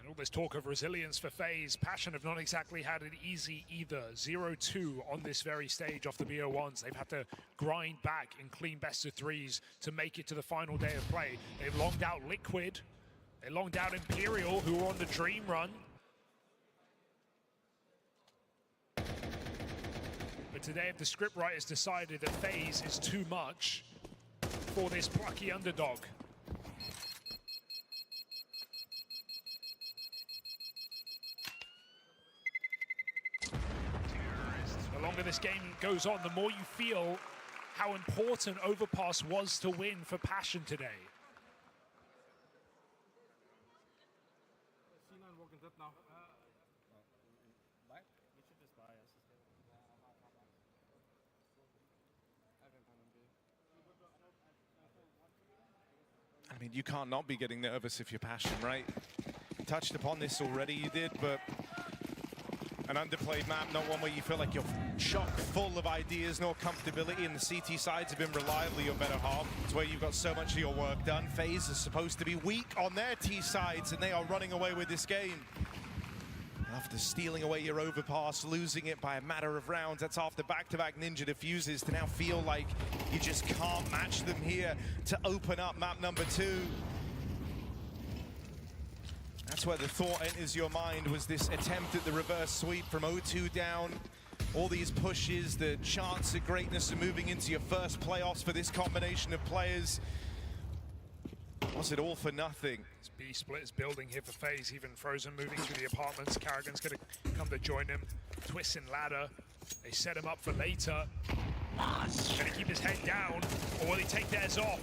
And all this talk of resilience for FaZe, Passion have not exactly had it easy either. 0-2 on this very stage off the VO1s. They've had to grind back in clean best of threes to make it to the final day of play. They've longed out Liquid. They longed out Imperial, who were on the dream run. But today, if the scriptwriters decided that FaZe is too much for this plucky underdog. The longer this game goes on, the more you feel how important Overpass was to win for Passion today. I mean, you can't not be getting nervous if you're Passion, right? Touched upon this already, you did, but an underplayed map, not one where you feel like you're chock full of ideas, nor comfortability, and the CT sides have been reliably your better half. It's where you've got so much of your work done. FaZe is supposed to be weak on their T sides, and they are running away with this game. After stealing away your Overpass, losing it by a matter of rounds, that's after back-to-back Ninja defuses, to now feel like you just can't match them here to open up map number 2. That's where the thought enters your mind, was this attempt at the reverse sweep from 0-2 down. All these pushes, the chance at greatness of moving into your first playoffs for this combination of players. Was it all for nothing? This B-split is building here for FaZe, even Frozen moving through the apartments. Karrigan's going to come to join him. Twist and ladder. They set him up for later. Going to keep his head down, or will he take theirs off?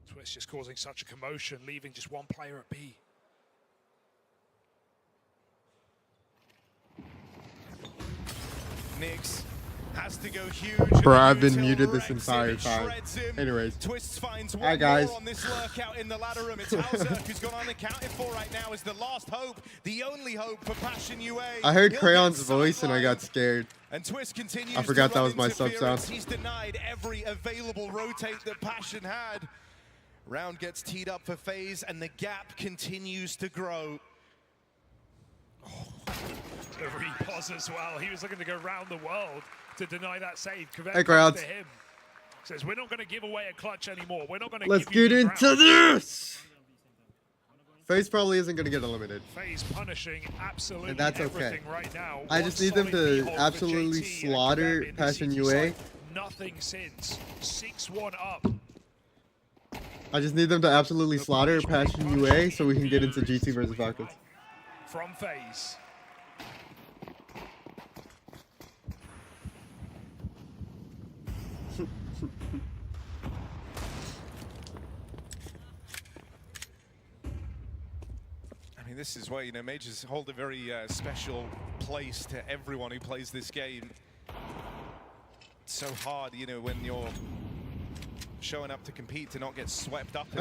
Twist just causing such a commotion, leaving just one player at B. Nyx has to go huge. Bro, I've been muted this entire time. Anyways, Twists finds hi one guys. more on this lurkout in the ladder room. It's Hauser who's gone unaccounted for right now as the last hope, the only hope for Passion UA. I heard He'll Crayon's get voice and I got sidelined. scared. And Twist continues I forgot to that run was my sub interference. sound. He's denied every available rotate that Passion had. Round gets teed up for FaZe and the gap continues to grow. The repos as well. He was looking to go round the world to deny that save. Hey, crowds. To him. Says, we're not going to give away a clutch anymore. We're not going to Let's give you get these into rounds. this! FaZe probably isn't going to get eliminated. FaZe punishing absolutely And that's okay. everything right now. I One just need them solid to behold for absolutely JT and slaughter Kevin in the Passion CT UA. side. Nothing since. 6-1 up. I just need them to absolutely slaughter Passion UA so we can get into GT versus Falcons. From FaZe. I mean, this is where, you know, Majors hold a very special place to everyone who plays this game. It's so hard, you know, when you're showing up to compete to not get swept up in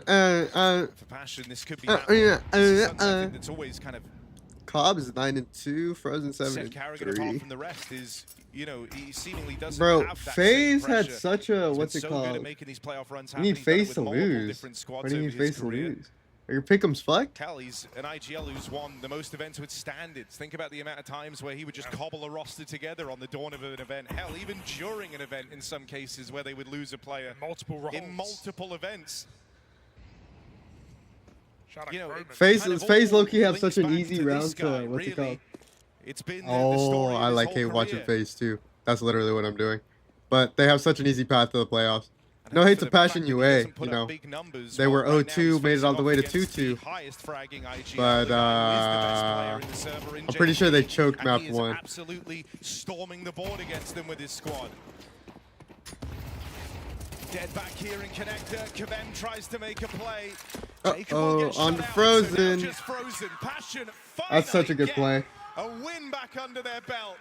for Passion. This could be this is something that's always kind of Cobb is 9-2, Frozen set Karrigan apart 7-3. from the rest. Is, you know, he seemingly doesn't Bro, have that FaZe same had pressure. such a, He's what's been it so good at called? making these playoff runs You happen. need He's done it FaZe with to multiple lose. different Why squads do you over need his FaZe to career. lose? Are your pick'ems fucked? Kelly's an IGL who's won the most events with standards. Think about the amount of times where he would just cobble a roster together on the dawn of an event. Hell, even during an event in some cases where they would lose a player. Multiple roles. In multiple events. Shout out You know, Roman. FaZe low-key have links such an back easy to round this to, guy, what's it really. called? It's been the Oh, story of I his like whole hate watching career. FaZe too. That's literally what I'm doing. But they have such an easy path to the playoffs. And No as hate for to the fact Passion that he UA, doesn't put you up know. big numbers, They were well, right now 0-2, he's made it facing all the way to off against the 2-2. highest fragging IGL, But, the guy who is the best player in the server in I'm pretty sure they JT, choked and map he is 1. absolutely storming the board against them with his squad. Dead back here in connector. Kevem tries to make a play. Uh-oh, on Frozen. Just Frozen. Passion That's such a good finally play. get a win back under their belt.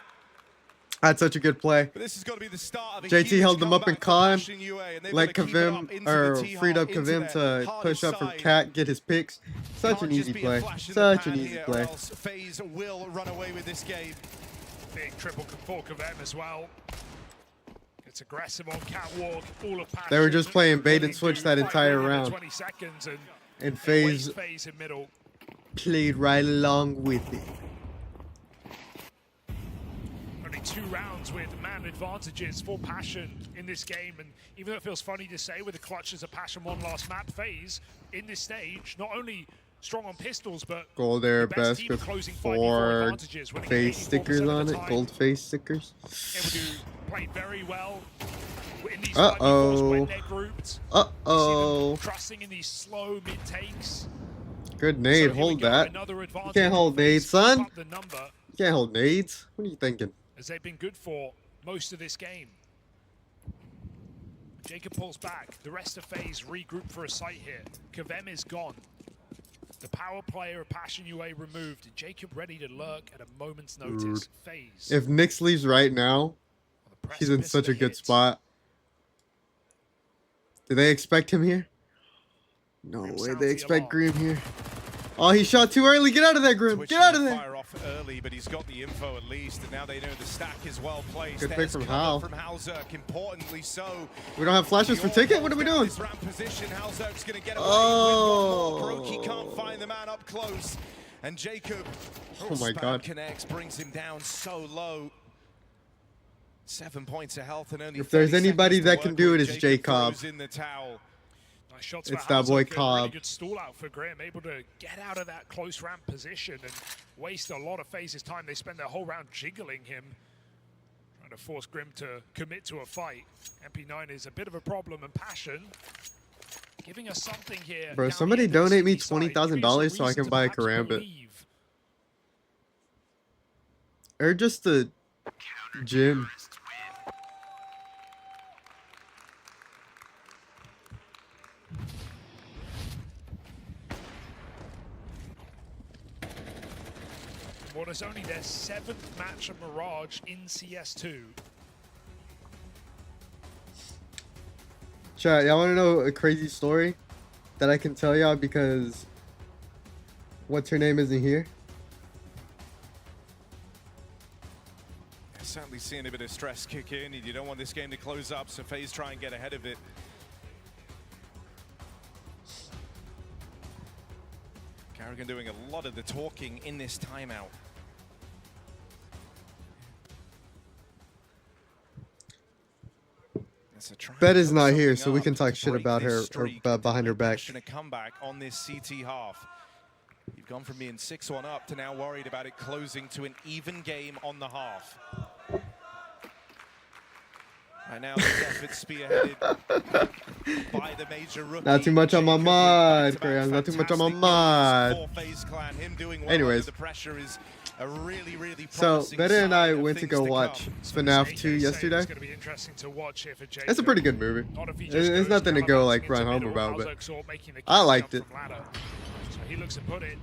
That's such a good play. But this is going to be the start of a JT huge held them up in comeback for con, Passion UA, and they've let got to keep it up Kavim, into or the T-Hawk, freed up into Kavim their to hardest push up from side. Cat, get his picks. Such an Can't just easy be a play. flash in the Such an pan easy here, play. or else FaZe will run away with this game. Big triple for Kevem as well. Gets aggressive on catwalk. All of They were just playing bait and willing switch to that fight entire within the round. 20 seconds and And waste FaZe phase in middle. played right along with it. Only 2 rounds with man advantages for Passion in this game, and even though it feels funny to say with the clutches of Passion won last map, FaZe in this stage not only strong on pistols but Gold Air the best best team with closing 5v4 4 advantages, winning face 84% stickers of the on it. time. Gold face stickers. Able to play very well in these Uh-oh. 5v4s when they're grouped. Uh-oh. Trusting in these slow mid takes. Good nade. So here we Hold go, that. another You advantage can't hold for FaZe. nades, son. Keep up the number, You can't hold nades. What are you thinking? as they've been good for most of this game. Jacob pulls back. The rest of FaZe regroup for a sight here. Kavem is gone. The power player of Passion UA removed. And Jacob ready to lurk at a moment's notice. FaZe. If Nyx leaves right now, on the he's in precipice such of a good hit. spot. Do they expect him here? No Grim way sounds they the expect alarm. Grim here. Oh, he shot too early. Get out of there, Grim. Twitch Get out of will there. Fire off early, but he's got the info at least, and now they know the stack is well placed. Good pick There's from cover Hal. From Halzerk, importantly so. We don't have flashes for ticket? What are we doing? This ramp position, Halzerk's going to get away Oh. with one more. Brokey can't find the man up close, and Jacob. Oh my spam God. Connects, brings him down so low. 7 points of health and only If there's 30 anybody seconds to that can work do with. it, it's Jacob Jacob. throws in the towel. Nice shots It's for that boy Halzerk, a Cobb. really good stall out for Grim, able to get out of that close ramp position and waste a lot of FaZe's time. They spend their whole round jiggling him, trying to force Grim to commit to a fight. MP9 is a bit of a problem, and Passion giving us something here. Bro, down somebody the end of the donate me CT side. $20,000 so I Reason can to buy a perhaps Karambit. believe. Or just a gym. What is only their 7th match of Mirage in CS2. Chat, y'all want to know a crazy story that I can tell y'all because what's her name isn't here? Certainly seeing a bit of stress kick in, and you don't want this game to close up, so FaZe try and get ahead of it. Carrigan doing a lot of the talking in this timeout. Bet is not here, so we can talk shit about her or behind her back. A comeback on this CT half. You've gone from being 6-1 up to now worried about it closing to an even game on the half. Right now, the effort spearheaded by the major rookie. Not too much on my Jacob mind, with Crayon. Not too much on my fantastic mind. for FaZe Clan. Him doing well Anyways. under the pressure is a really, really So, promising Beta and I sign of went to things go come. watch So FNAF it's 2 AK yesterday. It's going to be interesting to watch here for Jacob. It's a pretty good movie. Not if he just There's goes nothing to go gallivanting like into run home middle. about, but Halzerk sort of making the I catch liked up it. from ladder. So he looks to put it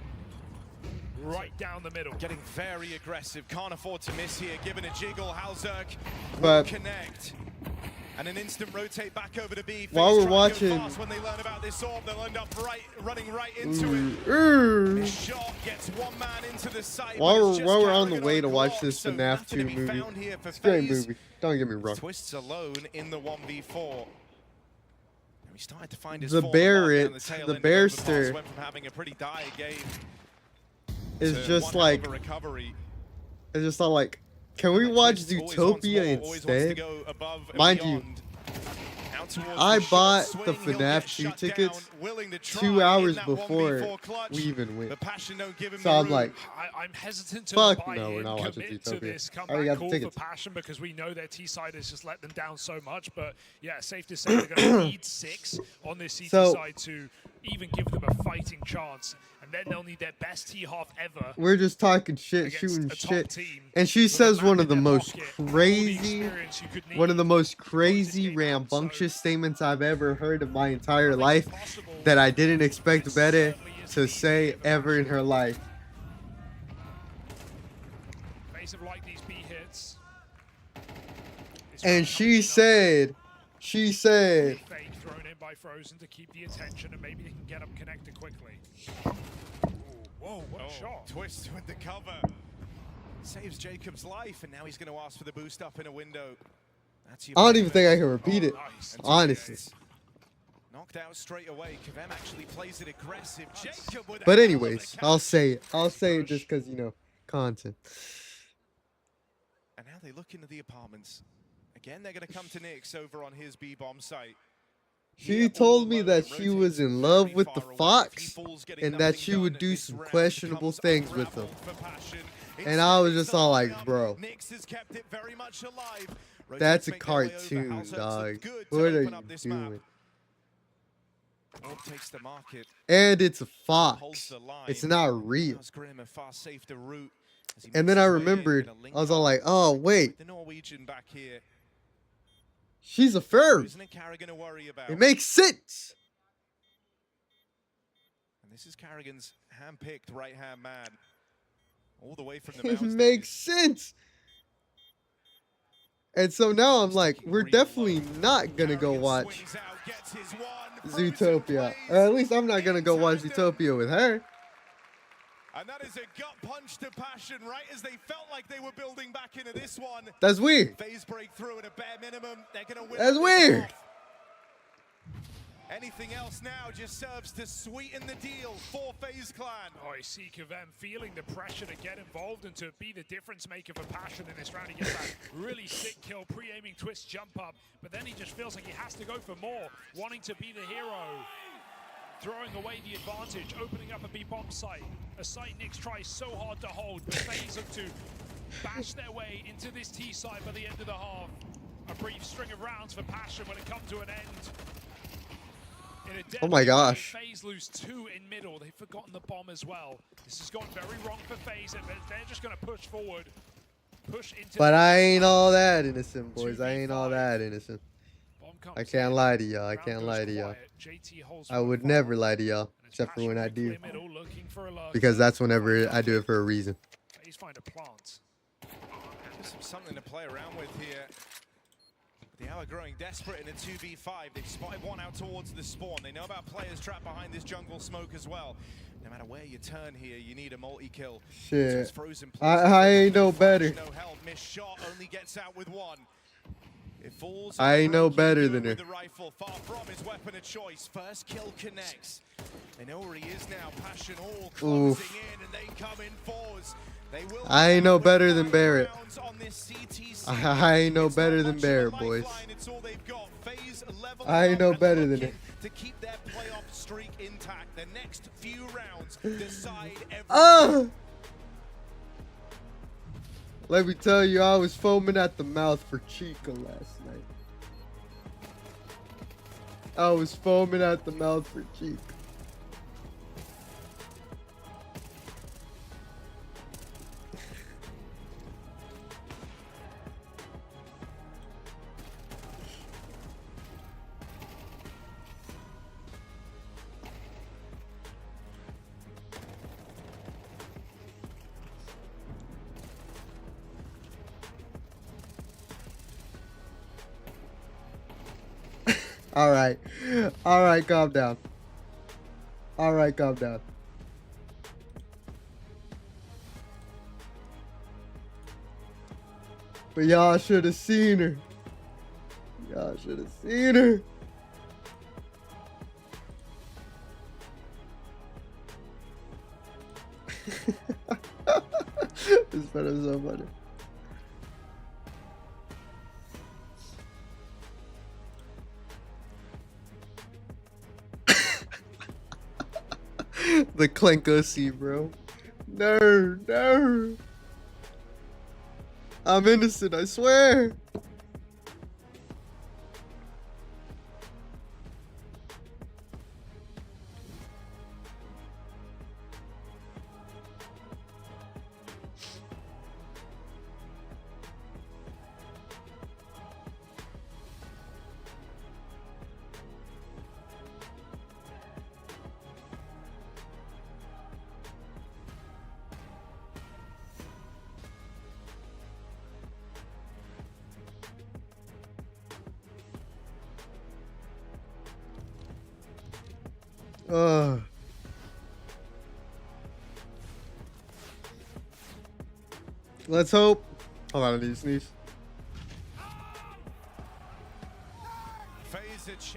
right down the middle. Getting very aggressive, can't afford to miss here. Given a jiggle, Halzerk will But- connect. And an instant rotate back over to B. While FaZe we're try to go watching- fast when they learn about this orb, they'll end up running right into it. This shot gets one man into the sight. While but it's we're just on the Carrigan way to on watch clock, this so FNAF nothing 2 to be movie, found here for it's a great FaZe. movie. Don't get me wrong. Twists alone in the 1v4. He started to find his The form Barrett, down tail the end of Overpass, Bearster went from having a pretty dire game It's to just one hell of like, a recovery. it's just not like, can we watch Twist always wants Zootopia more, always wants to instead? go above and Mind you, beyond. Out towards I the short bought swing, the he'll FNAF get 2 shut tickets down, willing to try 2 in hours that before 1v4 clutch, we even went. but Passion don't give him So the I'm room. like, I'm hesitant to fuck buy no, we're in, not watching commit Zootopia. to this I already comeback got the call for tickets. Passion because we know their T-side has just let them down so much. But yeah, safe to say they're going to need 6 on this CT So- side to even give them a fighting chance. And then they'll need their best T-half ever. We're just talking shit, against shooting a top shit. team And she with a says map one in of the their most pocket, all the crazy, experience you could one of the need most to close this crazy game out. rambunctious So statements I've ever heard in my entire nothing's life impossible. that I didn't expect It Beta certainly is to the say easy ever in her life. Face of like these B hits. This And round she coming up. said, Fake thrown in by Frozen to keep the attention, and maybe they can get up connected quickly. Ooh, whoa, what a shot. Twist with the cover. Saves Jacob's life, and now he's going to ask for the boost up in a window. That's your I don't even think I bonus. can repeat it. Nice. And Honestly. it's knocked out straight away. Kavem actually plays it aggressive. Jacob with a But hell of a anyways, I'll catch. say it. I'll say it just because, you know, content. And now they look into the apartments. Again, they're going to come to Nix over on his B-bomb site. She Here, told all me alone, that it she was rotates in love very with the far away. If he fox falls getting and that nothing she would done, do this some round questionable becomes things with him. unraveled for Passion. And I was Instead, just it's all a like, lineup. bro, Nix has kept it very much alive. that's Rotates a make their way over. cartoon, Households dog. look good to What are open you up this map. doing? Orb takes the market. And it's a Holds fox. the line. It's not real. Allows Grim a far safer route as he And makes then I his way in, remembered, gonna link I was all up like, oh, wait, with the Norwegian back here. she's a fairy. Isn't it Carrigan to worry about? It makes sense. And this is Carrigan's hand-picked right-hand man. All the way from the It mountains. makes sense. And so now I'm like, we're definitely not going to go watch Zootopia. Or at least I'm not going to go watch Zootopia with her. And that is a gut punch to Passion, right as they felt like they were building back into this one. That's weird. Phase breakthrough at a bare minimum. They're going to win. That's weird. Off. Anything else now just serves to sweeten the deal for FaZe Clan. Oh, I see Kavem feeling the pressure to get involved and to be the difference maker for Passion in this round. He gets that really sick kill, pre-aiming twist jump up, but then he just feels like he has to go for more, wanting to be the hero. Throwing away the advantage, opening up a B-bomb site. A site Nix tries so hard to hold, but FaZe look to bash their way into this T site by the end of the half. A brief string of rounds for Passion when it comes to an end. Oh my gosh. FaZe lose 2 in middle. They've forgotten the bomb as well. This has gone very wrong for FaZe, and they're just going to push forward. Push into. But I ain't all that innocent, boys. I ain't all that innocent. I can't lie to y'all. I can't lie to y'all. I would never lie to y'all, except for when I do. Because that's whenever I do it for a reason. FaZe find a plant. Just something to play around with here. The hour growing desperate in a 2v5. They've spotted one out towards the spawn. They know about players trapped behind this jungle smoke as well. No matter where you turn here, you need a multi-kill. Shit. So I ain't no better. No help. Missed shot, only gets out with one. It falls. I ain't no better than her. The rifle, far from his weapon of choice. First kill connects. They know where he is now. Passion all closing in, and they come in fours. I ain't no better than Barrett. I ain't no better than Barrett, boys. I ain't no better than her. To keep their playoff streak intact, the next few rounds decide everything. Let me tell you, I was foaming at the mouth for Chica last night. I was foaming at the mouth for Chica. All right, calm down. All right, calm down. But y'all should have seen her. Y'all should have seen her. This better so funny. The Clankosi, bro. No, no. I'm innocent, I swear. Let's hope. Hold on, I need to sneeze.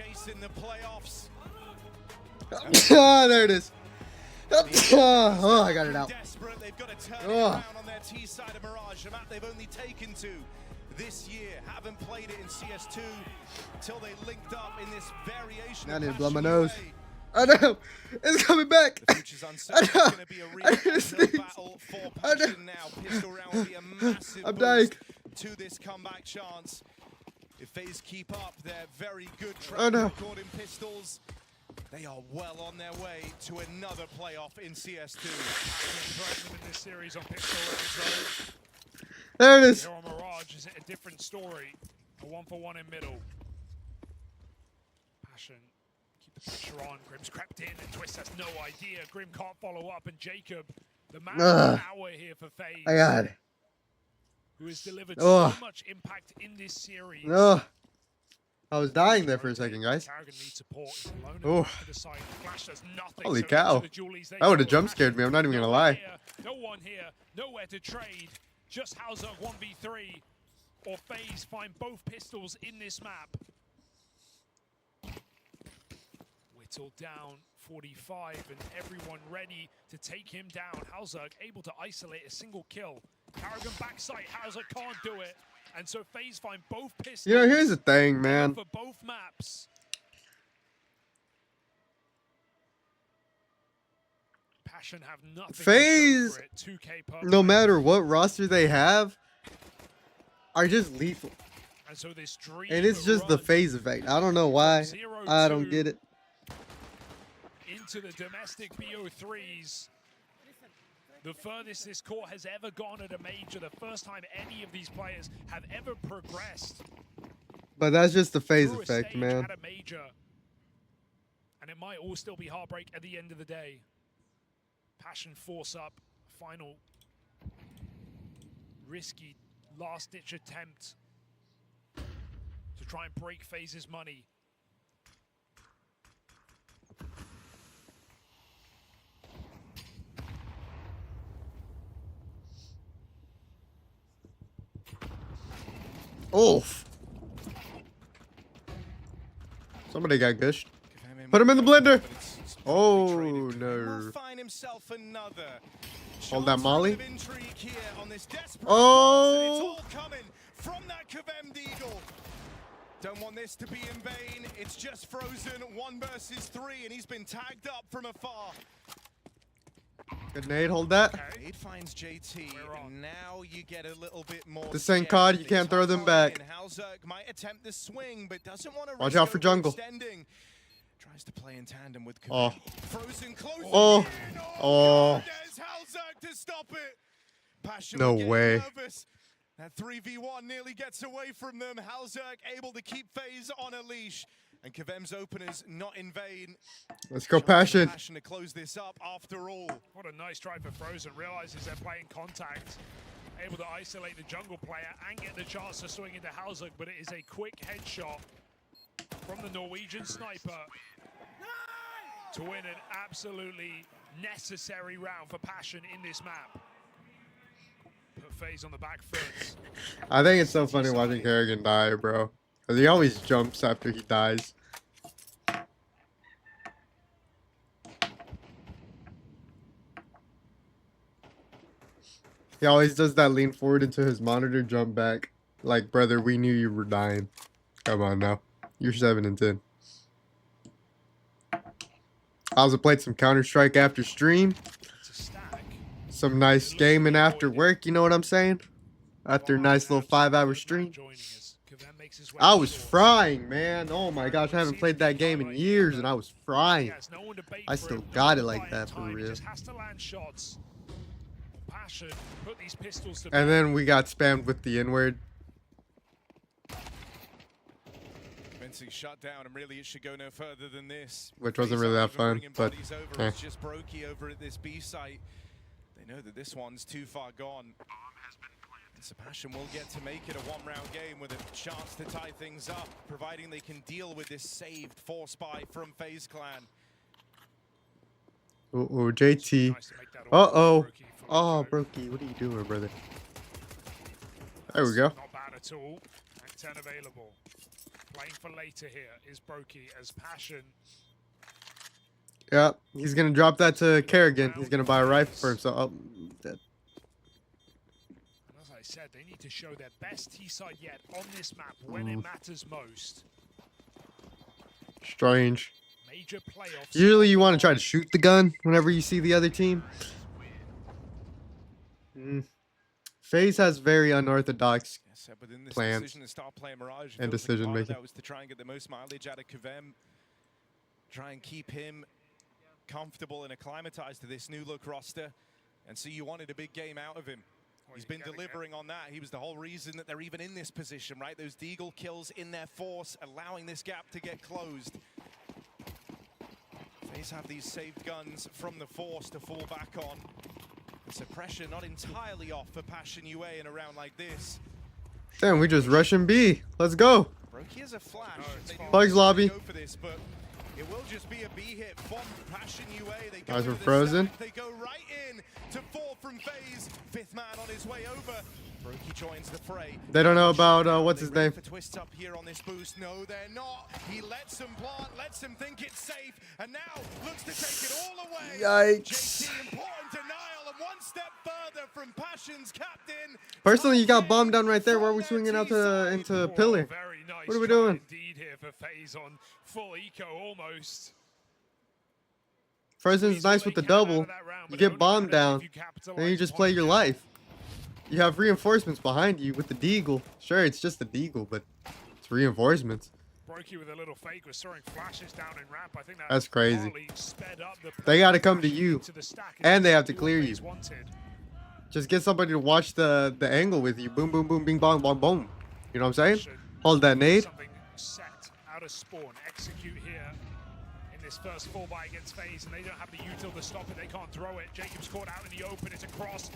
chasing the playoffs. Ah, there it is. Oh, I got it out. Desperate. They've got to turn it around on their T side of Mirage, a map they've only taken to this year. Haven't played it in CS2 until they linked up in this variation. I need to blow my nose. I know. It's coming back. The future's uncertain. It's going to be a real battle for Passion now. Pistol round will be a massive boost to this comeback chance. If FaZe keep up their very good track record in pistols, they are well on their way to another playoff in CS2. Them in this series on pistol rounds, there it is. here on Mirage is a different story. A 1-for-1 in middle. Passion keep the pressure on. Grim's crept in and Twist has no idea. Grim can't follow up, and Jacob, the man of the hour here for FaZe. I got it. Who has delivered so much impact in this series. I was dying there for a second, guys. Holy cow. That would have jump scared me. I'm not even going to lie. No one here. Nowhere to trade. Just Hauser 1v3. Or FaZe find both pistols in this map. Whittled down 45 and everyone ready to take him down. Hauser able to isolate a single kill. Carrigan backside, Hauser can't do it. And so FaZe find both pistols. You know, here's the thing, man. For both maps. Passion have nothing. FaZe, no matter what roster they have, are just lethal. And so this dream and it's just the FaZe effect. I don't know why. I don't get it. Into the domestic BO3s. The furthest this court has ever gone at a major. The first time any of these players have ever progressed. But that's just the FaZe effect, man. At a major. And it might all still be heartbreak at the end of the day. Passion force up. Final risky last-ditch attempt to try and break FaZe's money. Oof. Somebody got gushed. Put him in the blender. Oh, no. Hold that molly. Oh. Don't want this to be in vain. It's just Frozen 1 versus 3, and he's been tagged up from afar. Good nade, hold that. It finds JT, and now you get a little bit more. This ain't COD, you can't throw them back. Hauser might attempt the swing, but doesn't want to watch out for jungle. Tries to play in tandem with Frozen close. Oh. There's Hauser to stop it. Passion no way. Nervous. That 3v1 nearly gets away from them. Hauser able to keep FaZe on a leash. And Kavem's openers not in vain. Let's go, Passion. Passion to close this up after all. What a nice try for Frozen. Realizes they're playing contact. Able to isolate the jungle player and get the chance to swing into Hauser, but it is a quick headshot from the Norwegian sniper to win an absolutely necessary round for Passion in this map. Put FaZe on the back foot. I think it's so funny watching Kerrigan die, bro. Because he always jumps after he dies. He always does that lean forward into his monitor, jump back. Like, brother, we knew you were dying. Come on now. You're 7 and 10. I also played some Counter-Strike after stream. Some nice gaming after work, you know what I'm saying? After a nice little 5-hour stream. I was frying, man. Oh my gosh, I haven't played that game in years, and I was frying. I still got it like that, for real. And then we got spammed with the N-word. Shut down, and really it should go no further than this. Which wasn't really that fun, but it's just Brokey over at this B site. They know that this one's too far gone. So Passion will get to make it a one-round game with a chance to tie things up, providing they can deal with this saved force buy from FaZe Clan. Uh-oh, JT. Uh-oh. Oh, Brokey, what are you doing, brother? There we go. Not bad at all. 10 available. Playing for later here is Brokey as Passion. Yeah, he's gonna drop that to Kerrigan. He's gonna buy a rifle for himself. Oh, dead. And as I said, they need to show their best T-side yet on this map when it matters most. Strange. Major playoffs. Usually you want to try to shoot the gun whenever you see the other team. FaZe has very unorthodox plans and decision making. That was to try and get the most mileage out of Kavem. Try and keep him comfortable and acclimatized to this new look roster. And so you wanted a big game out of him. He's been delivering on that. He was the whole reason that they're even in this position, right? Those Deagle kills in their force, allowing this gap to get closed. FaZe have these saved guns from the force to fall back on. The suppression not entirely off for Passion UA in a round like this. Damn, we just rushing B. Let's go. Brokey is a flash. Plugs lobby. Go for this, but it will just be a B hit from Passion UA. They go Guys to were the frozen. stack. They go right in to 4 from FaZe. 5th man on his way over. Brokey joins the fray. They don't know about what's his name. For twists up here on this boost. No, they're not. He lets them plant, lets them think it's safe, and now looks to take it all away. Yikes. JT, important denial, and one step further from Passion's captain. Personally, you got bombed down right there. Why are we swinging out into pillar? Very nice What are we doing? Indeed here for FaZe on full eco almost. Frozen's nice with the double. You get bombed down, and you just play your life. You have reinforcements behind you with the Deagle. Sure, it's just a Deagle, but it's reinforcements. Brokey with a little fake was throwing flashes down in ramp. I think That's crazy. sped up the They got to come to you, and they have to clear you. wanted. Just get somebody to watch the angle with you. Boom, boom, boom, bing, bong, bong, boom. You know what I'm saying? Hold that nade. Something set out of spawn. Execute here in this first full buy against FaZe, and they don't have the util to stop it. They can't throw it. Jacob's caught out in the open. It's a cross.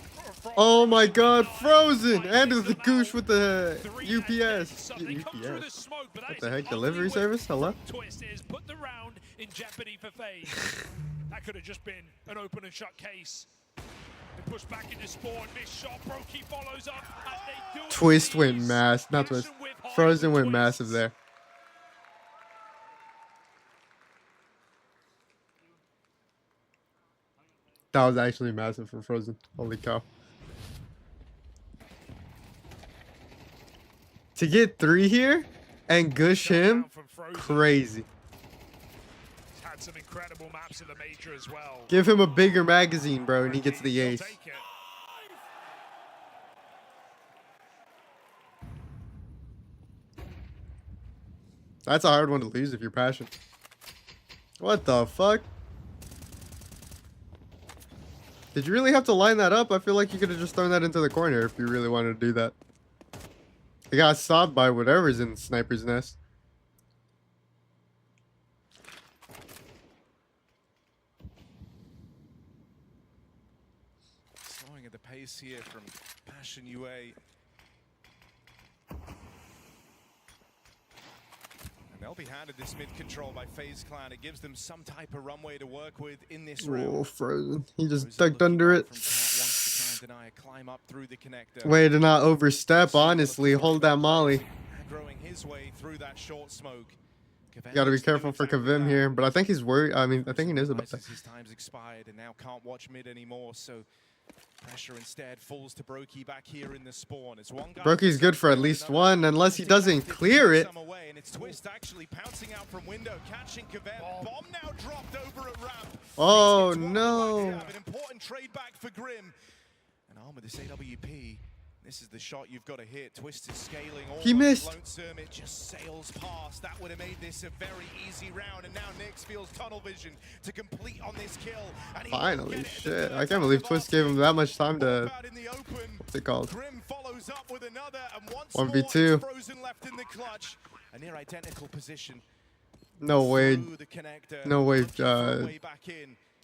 Oh my God, Frozen! And the goosh with the UPS. UPS. What the heck? Delivery service? Hello? Twist is put the round in jeopardy for FaZe. That could have just been an open and shut case. They push back into spawn. Missed shot. Brokey follows up. And they do it. Twist went mass. Not Twist. Frozen went massive there. That was actually massive for Frozen. Holy cow. To get 3 here and gush him, crazy. He's had some incredible maps in the major as well. Give him a bigger magazine, bro, and he gets the ace. That's a hard one to lose if you're Passion. What the fuck? Did you really have to line that up? I feel like you could have just thrown that into the corner if you really wanted to do that. He got stopped by whatever's in Sniper's Nest. Slowing at the pace here from Passion UA. They'll be handed this mid control by FaZe Clan. It gives them some type of runway to work with in this round. Oh, Frozen. He just ducked under it. Climb up through the connector. Way to not overstep, honestly. Hold that molly. Growing his way through that short smoke. You gotta be careful for Kavim here, but I think he's worried. I mean, I think he knows about that. His time's expired and now can't watch mid anymore, so pressure instead falls to Brokey back here in the spawn. It's one guy. Brokey's good for at least one, unless he doesn't clear it. And it's Twist actually pouncing out from window, catching Kavem. Bomb now dropped over at ramp. Oh no! An important trade back for Grim. And arm with this AWP. This is the shot you've got to hit. Twist is scaling. He missed. Lonesome. It just sails past. That would have made this a very easy round. And now Nix feels tunnel vision to complete on this kill. And finally, shit. I can't believe Twist gave him that much time to... What's it called? Grim follows up with another. And once 1v2. Frozen left in the clutch. A near identical position. No way. No way.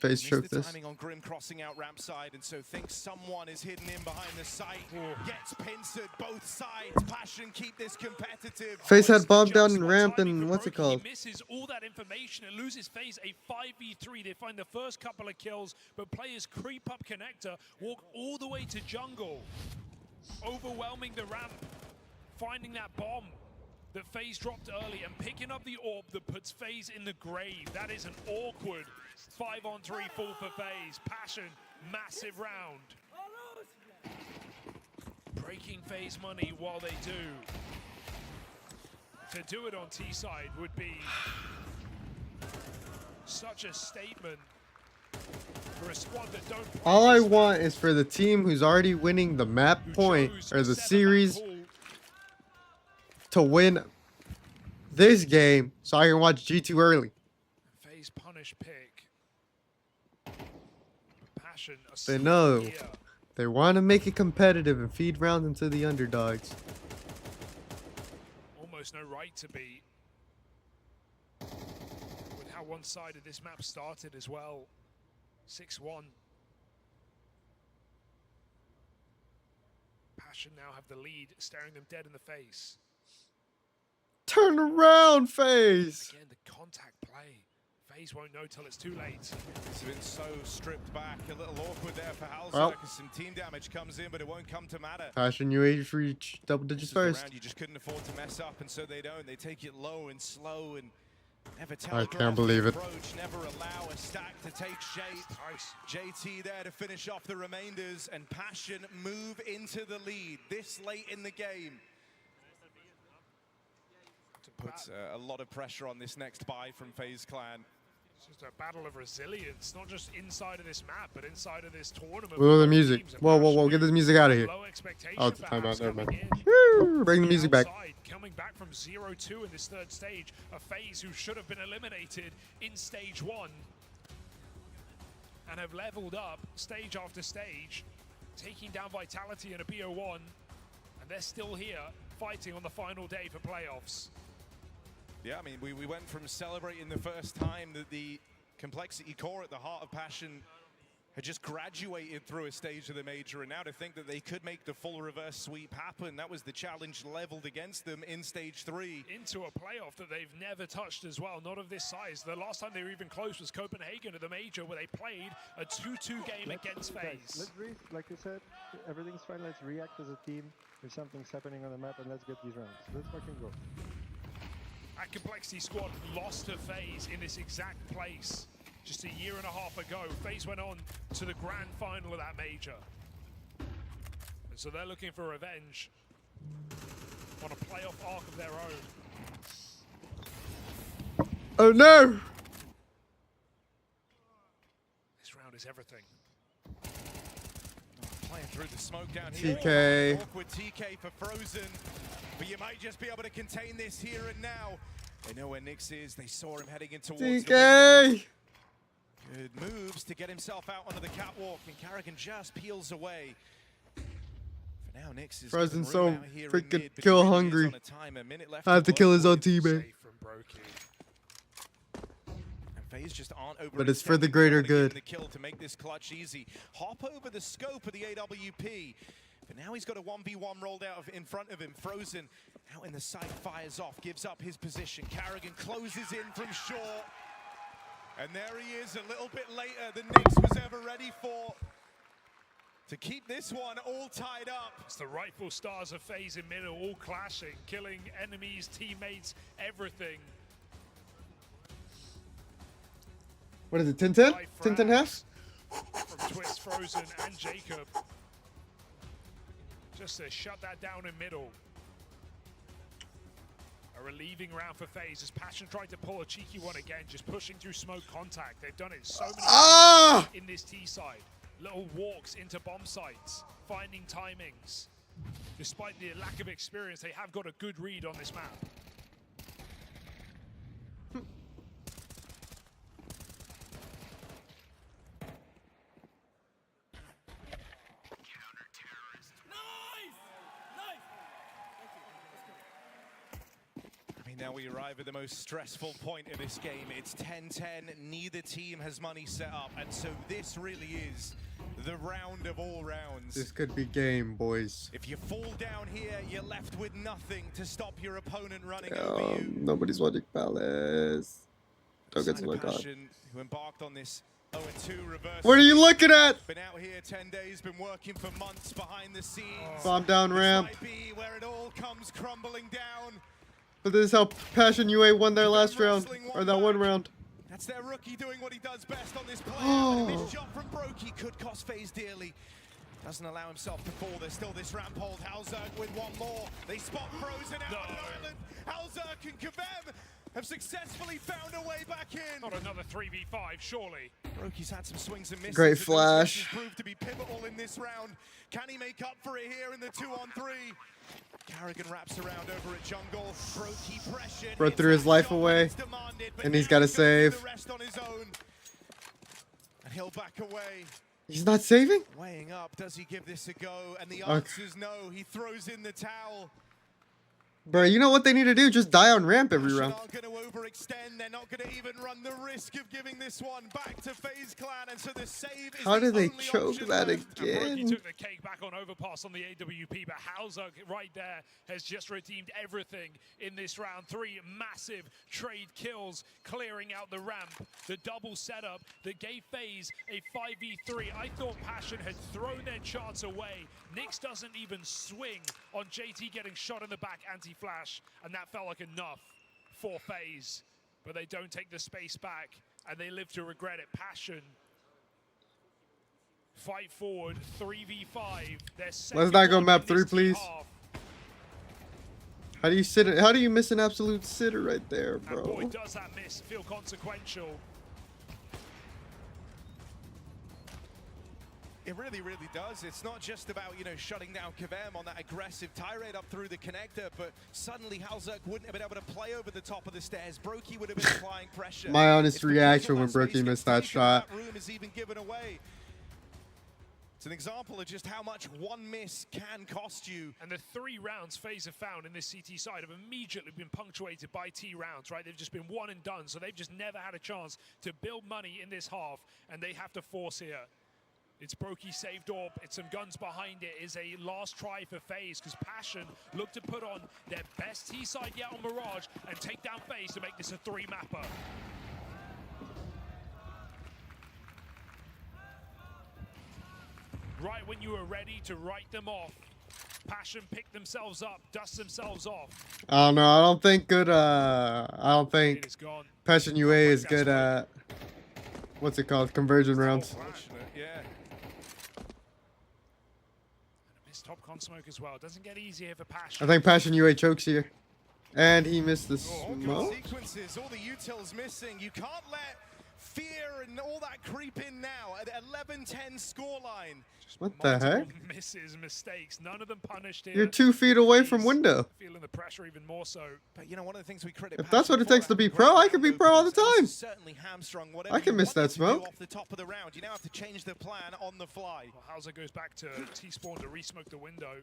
FaZe choked this. Timing on Grim crossing out ramp side, and so thinks someone is hidden in behind the site. Gets pincered both sides. Passion keep this competitive. FaZe had bombed down in ramp and what's it called? He misses all that information and loses FaZe a 5v3. They find the first couple of kills, but players creep up connector, walk all the way to jungle, overwhelming the ramp, finding that bomb. that FaZe dropped early and picking up the orb that puts FaZe in the grave. That is an awkward 5-on-3 fall for FaZe. Passion, massive round. Breaking FaZe money while they do. To do it on T-side would be such a statement for a squad that don't. All I want is for the team who's already winning the map point or the series to win this game so I can watch G2 early. FaZe punish pick. Passion. They know. They want to make it competitive and feed rounds into the underdogs. Almost no right to be. With how one-sided this map started as well. 6-1. Passion now have the lead, staring them dead in the face. Turn around, FaZe. Again, the contact play. FaZe won't know till it's too late. It's been so stripped back, a little awkward there for Halsey, Well, because some team damage comes in, but it won't come to matter. Passion, you age reach double digits first. You just couldn't afford to mess up, and so they don't. They take it low and slow and never I can't believe it. approach, never allow a stack to take shape. Nice. JT there to finish off the remainders, and Passion move into the lead this late in the game. Puts a lot of pressure on this next buy from FaZe Clan. It's just a battle of resilience, not just inside of this map, but inside of this tournament. Whoa, the music. Whoa, whoa, whoa, get this music out of here. Low expectation Oh, it's a timeout, perhaps never mind. coming in. Woo, bring the music back. Outside, coming back from 0-2 in this third stage, a FaZe who should have been eliminated in stage 1 and have leveled up stage after stage, taking down Vitality in a BO1, and they're still here fighting on the final day for playoffs. Yeah, I mean, we went from celebrating the first time that the complexity core at the heart of Passion had just graduated through a stage of the major, and now to think that they could make the full reverse sweep happen, that was the challenge leveled against them in stage 3. Into a playoff that they've never touched as well, not of this size. The last time they were even close was Copenhagen at the major, where they played a 2-2 game against FaZe. Like you said, everything's fine. Let's react as a team. If something's happening on the map, and let's get these rounds. Let's fucking go. That Complexity squad lost to FaZe in this exact place just a year and a half ago. FaZe went on to the grand final of that major. And so they're looking for revenge on a playoff arc of their own. Oh no! This round is everything. Playing through the smoke down here. TK. Awkward TK for Frozen. But you might just be able to contain this here and now. They know where Nyx is. They saw him heading in towards TK! Good moves to get himself out onto the catwalk, and Carrigan just peels away. For now, Nyx is Frozen so freaking mid, but kill he really is hungry. on a time, a minute left I have to kill his own play. teammate. Safe from Brokey. And FaZe just aren't over. But it's for the greater good. The kill to make this clutch easy. Hop over the scope of the AWP. But now he's got a 1v1 rolled out in front of him. Frozen out in the side, fires off, gives up his position. Carrigan closes in from short. And there he is, a little bit later than Nyx was ever ready for. To keep this one all tied up. It's the rightful stars of FaZe in middle, all clashing, killing enemies, teammates, everything. What is it, 10-10? By 10-10 Frags half? From Twist, Frozen, and Jacob. Just to shut that down in middle. A relieving round for FaZe as Passion tried to pull a cheeky one again, just pushing through smoke contact. They've done it so many times in this T side. Little walks into bomb sites, finding timings. Despite the lack of experience, they have got a good read on this map. Now we arrive at the most stressful point of this game. It's 10-10, neither team has money set up, and so this really is the round of all rounds. This could be game, boys. If you fall down here, you're left with nothing to stop your opponent running over you. Nobody's watching Palace. Don't get to my god. Who embarked on this 0-2 reverse. What are you looking at? Been out here 10 days, been working for months behind the scenes. Bomb down ramp. This might be where it all comes crumbling down. But this is how Passion UA won their last round, or that one round. That's their rookie doing what he does best on this play. Oh. And a missed shot from Brokey could cost FaZe dearly. Doesn't allow himself to fall. There's still this ramp hold. Halzerg with one more. They spot Frozen out on the island. Halzerg and Kavem have successfully found a way back in. Not another 3v5, surely. Brokey's had some swings and misses. Great flash. Proved to be pivotal in this round. Can he make up for it here in the 2-on-3? Carrigan wraps around over at jungle. Brokey pressured. Bro threw his life away, and he's got to save. The rest on his own. And he'll back away. He's not saving? Weighing up, does he give this a go? And the answer's no. He throws in the towel. Bro, you know what they need to do? Just die on ramp every round. They're not going to overextend. They're not going to even run the risk of giving this one back to FaZe Clan. And so the save is How did they only choke option that left. again? He took the cake back on overpass on the AWP, but Halzerg right there has just redeemed everything in this round. 3 massive trade kills, clearing out the ramp. The double setup that gave FaZe a 5v3. I thought Passion had thrown their chance away. Nyx doesn't even swing on JT getting shot in the back anti-flash, and that felt like enough for FaZe. But they don't take the space back, and they live to regret it. Passion fight forward, 3v5. Let's not go map 3, please. How do you sit it? How do you miss an absolute sitter right there, bro? And boy, does that miss feel consequential. It really, really does. It's not just about, you know, shutting down Kavem on that aggressive tirade up through the connector, but suddenly Halzerg wouldn't have been able to play over the top of the stairs. Brokey would have been applying pressure. My honest reaction when Brokey missed that shot. That room is even given away. It's an example of just how much one miss can cost you. And the 3 rounds FaZe have found in this CT side have immediately been punctuated by T rounds, right? They've just been one and done, so they've just never had a chance to build money in this half, and they have to force here. It's Brokey saved orb, it's some guns behind it, is a last try for FaZe, because Passion look to put on their best T-side yet on Mirage and take down FaZe to make this a 3-mapper. Right when you were ready to write them off, Passion picked themselves up, dust themselves off. I don't know, I don't think Passion UA is good at, what's it called, conversion rounds. Yeah. Top con smoke as well. Doesn't get easier for Passion. I think Passion UA chokes here. And he missed the smoke. Sequences, all the utils missing. You can't let fear and all that creep in now at 11-10 scoreline. What the heck? Misses, mistakes, none of them punished here. You're 2 feet away from window. Feeling the pressure even more so. But you know, one of the things we credit if that's what it takes to be pro, I can be pro all the time. Certainly hamstrung. I can miss that smoke. Off the top of the round, you now have to change the plan on the fly. Well, Halzerg goes back to T-spawn to resmoke the window.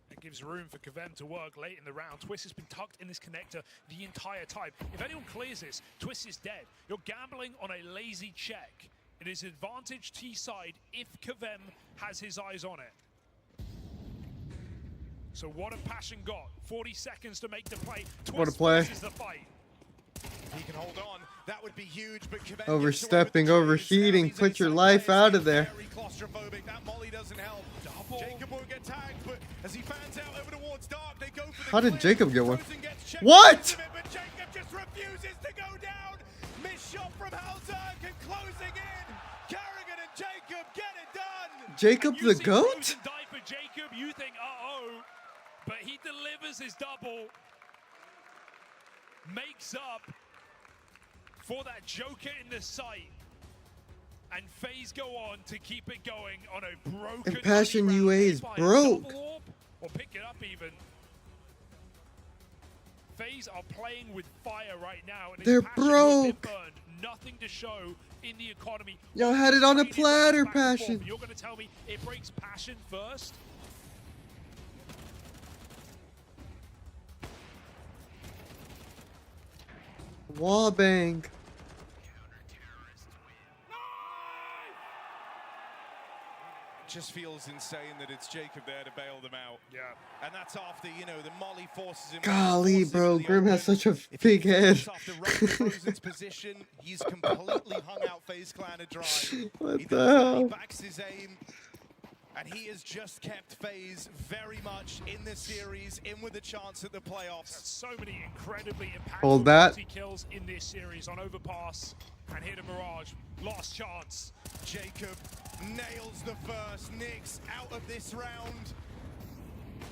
It gives room for Kavem to work late in the round. Twist has been tucked in this connector the entire time. If anyone clears this, Twist is dead. You're gambling on a lazy check. It is advantage T-side if Kavem has his eyes on it. So what have Passion got? 40 seconds to make the play. Twist what a play. Is the fight. He can hold on. That would be huge, but Kavem overstepping, overheating, put your life out of there. Very claustrophobic. That molly doesn't help. Jacob won't get tagged, but as he fans out over towards Dark, they go for the How did clear. Jacob get one? What? But Jacob just refuses to go down. Missed shot from Halzerg and closing in. Carrigan and Jacob get it done. Jacob the GOAT? Die for Jacob, you think, uh-oh, but he delivers his double. Makes up for that joker in the sight. And FaZe go on to keep it going on a broken. And Passion UA is broke. Or pick it up even. FaZe are playing with fire right now. And they're broke. Burned. Nothing to show in the economy. Y'all had it on a platter, Passion. You're going to tell me it breaks Passion first? Wallbang. Just feels insane that it's Jacob there to bail them out. Yeah. And that's after, you know, the molly forces him. Golly, bro, Grim has such a big head. After Frozen's position, he's completely hung out FaZe Clan a dry. What the hell? He backs his aim. And he has just kept FaZe very much in the series, in with a chance at the playoffs. So many incredibly Hold impactful that. multi-kills in this series on Overpass and hit a Mirage. Lost chance. Jacob nails the first. Nyx out of this round.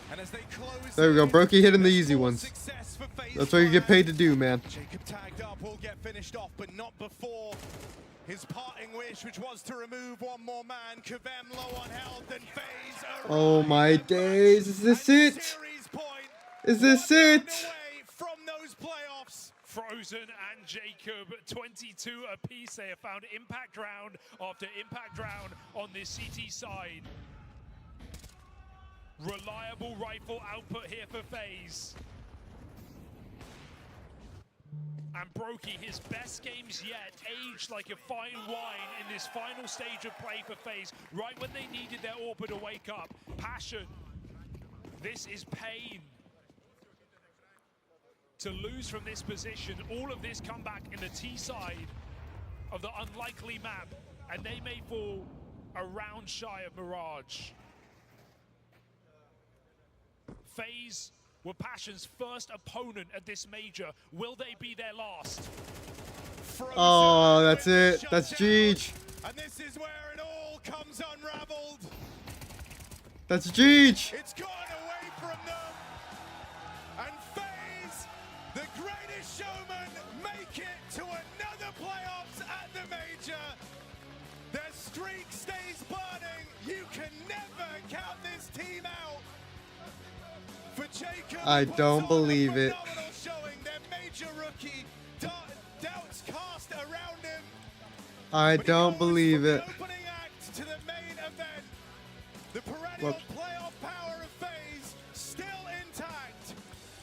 And as they close, There we go. Brokey hitting the easy ones. success for FaZe That's what you get paid to do, man. Jacob tagged up, will get finished off, but not before his parting wish, which was to remove one more man. Kavem low on health, and FaZe Oh my days. Is this it? Is this it? From those playoffs. Frozen and Jacob, 22 apiece. They have found impact round after impact round on this CT side. Reliable rifle output here for FaZe. And Brokey, his best games yet, aged like a fine wine in this final stage of play for FaZe, right when they needed their Orb to wake up. Passion. This is pain. To lose from this position, all of this comeback in the T side of the unlikely map, and they may fall a round shy of Mirage. FaZe were Passion's first opponent at this major. Will they be their last? Oh, that's it. That's Jeej. And this is where it all comes unraveled. That's Jeej. It's gone away from them. And FaZe, the greatest showman, make it to another playoffs at the major. Their streak stays burning. You can never count this team out. For Jacob, I don't believe it. showing their major rookie. Doubts cast around him. I don't believe it. Opening act to the main event. The perennial playoff power of FaZe still intact.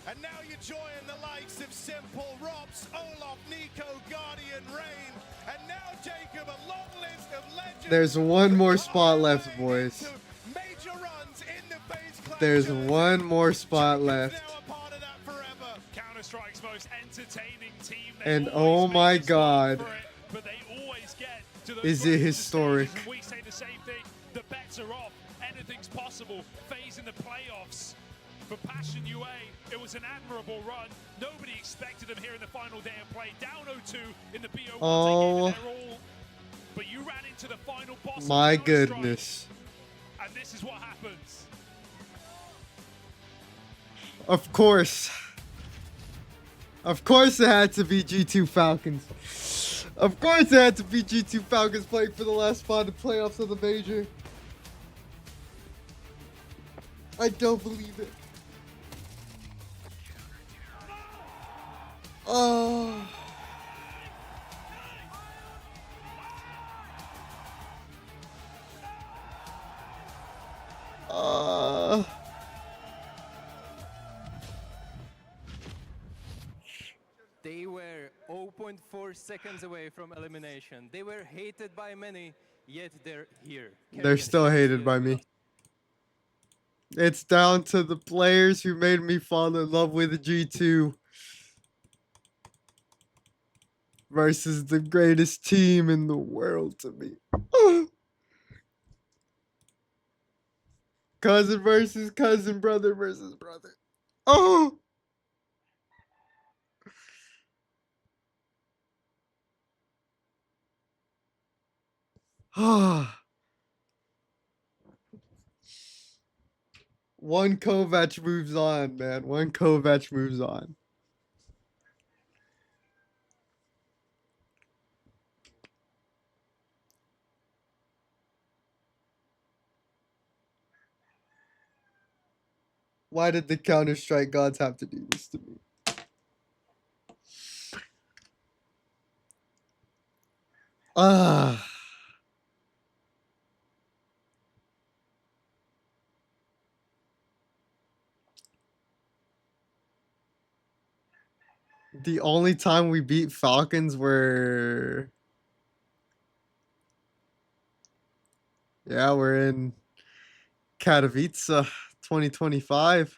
And now you join the likes of Simple, Robs, Olaf, Nico, Guardian, Rain, and now Jacob, a long list of legends. There's one more spot left, boys. Major runs in the FaZe club. There's one more spot left. Counter-Strike's most entertaining team. And oh my god. But they always get to Is it historic? We say the same thing. The bets are off. Anything's possible. FaZe in the playoffs. For Passion UA, it was an admirable run. Nobody expected them here in the final day of play. Down 0-2 in the BO1. Oh. They gave it their all. But you ran into the final boss. My goodness. And this is what happens. Of course. Of course it had to be G2 Falcons. Of course it had to be G2 Falcons playing for the last spot in the playoffs of the major. I don't believe it. Oh. They were 0.4 seconds away from elimination. They were hated by many, yet they're here. They're still hated by me. It's down to the players who made me fall in love with G2 versus the greatest team in the world to me. Cousin versus cousin, brother versus brother. Oh! One Kovac moves on, man. One Kovac moves on. Why did the Counter-Strike gods have to do this to me? Ah. The only time we beat Falcons were... Yeah, we're in Katowice 2025.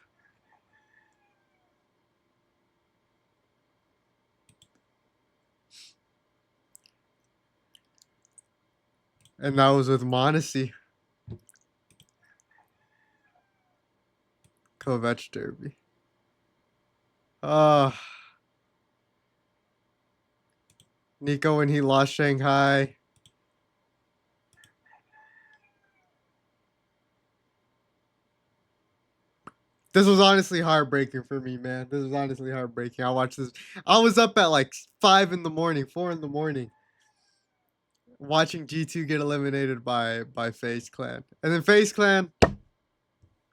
And that was with Monacy. Kovac derby. Nico when he lost Shanghai. This was honestly heartbreaking for me, man. This was honestly heartbreaking. I watched this. I was up at like 5 in the morning, 4 in the morning, watching G2 get eliminated by FaZe Clan. And then FaZe Clan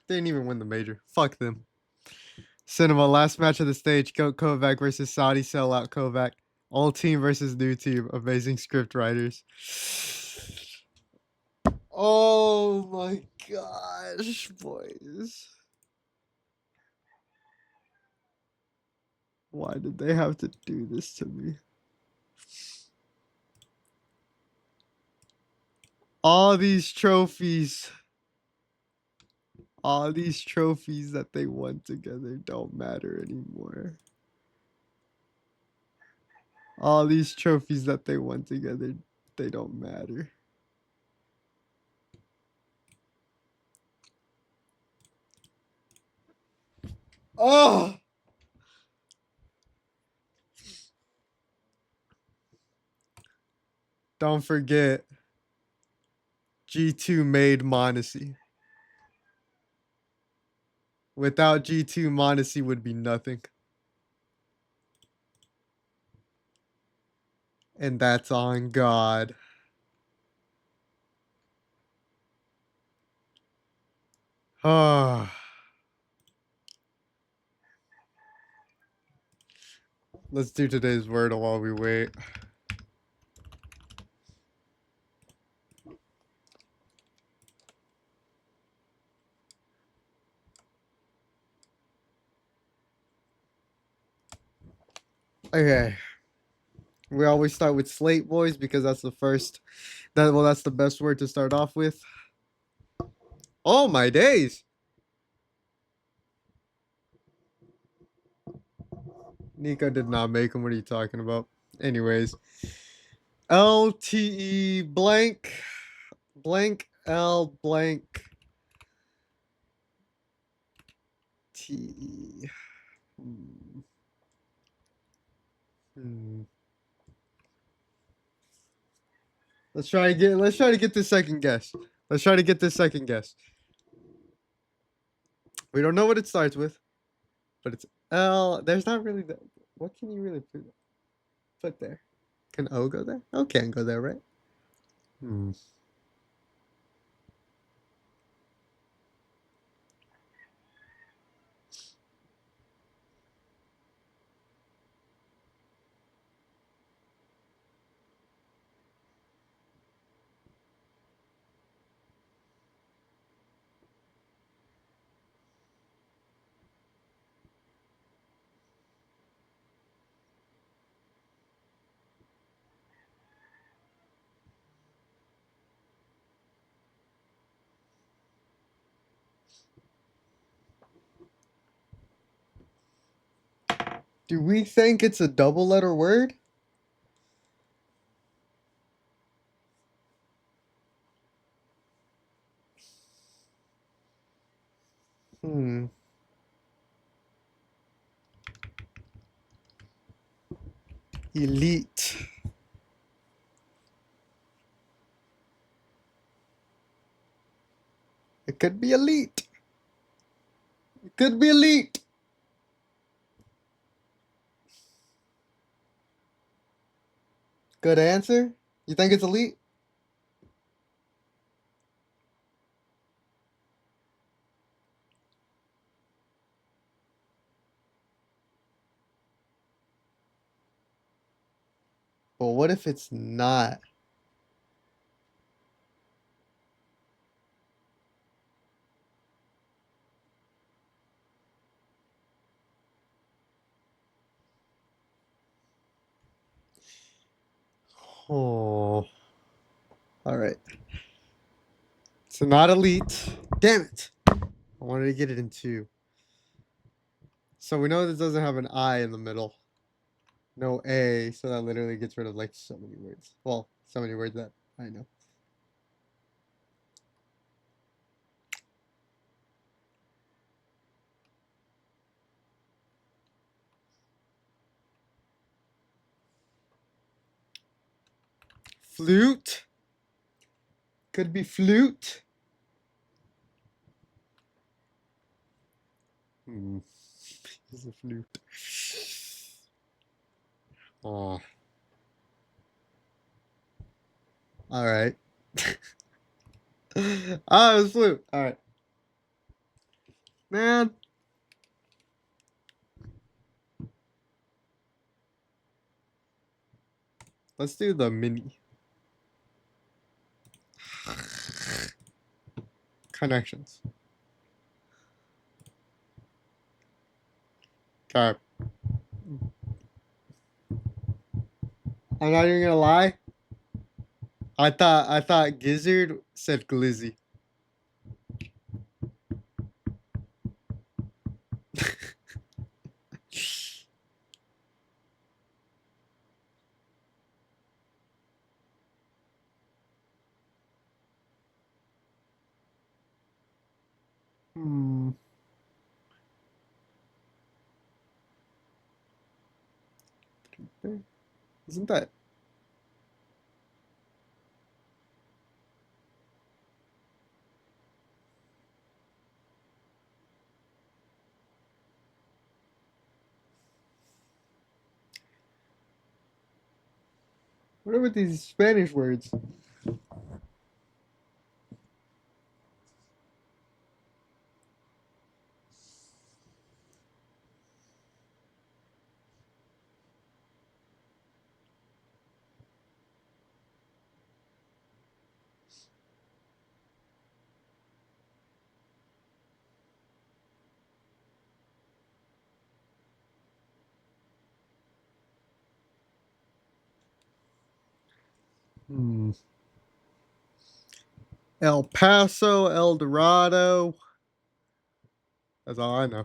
didn't even win the major. Fuck them. Cinema, last match of the stage. Goat Kovac versus Saudi sellout Kovac. Old team versus new team. Amazing script writers. Oh my gosh, boys. Why did they have to do this to me? All these trophies that they won together don't matter anymore. All these trophies that they won together, they don't matter. Oh! Don't forget, G2 made Monacy. Without G2, Monacy would be nothing. And that's on God. Ah. Let's do today's Wordle while we wait. Okay. We always start with Slate Boys because that's the first. That's the best word to start off with. Oh my days. Nico did not make him. What are you talking about? Anyways. LTE blank L blank T. Let's try to get this second guess. Let's try to get this second guess. We don't know what it starts with, but it's L. There's not really that. What can you really put there? Can O go there? O can't go there, right? Do we think it's a double letter word? Elite. It could be elite. It could be elite. Good answer. You think it's elite? But what if it's not? Oh. All right. So not elite. Damn it. I wanted to get it in 2. So we know this doesn't have an I in the middle. No A. So that literally gets rid of like so many words. Well, so many words that I know. Flute. Could be flute. It's a flute. Oh. All right. Oh, it was flute. All right. Man. Let's do the mini. Connections. Okay. I'm not even gonna lie. I thought Gizzard said Glizzy. Hmm. Isn't that? What are with these Spanish words? Hmm. El Paso, El Dorado. That's all I know.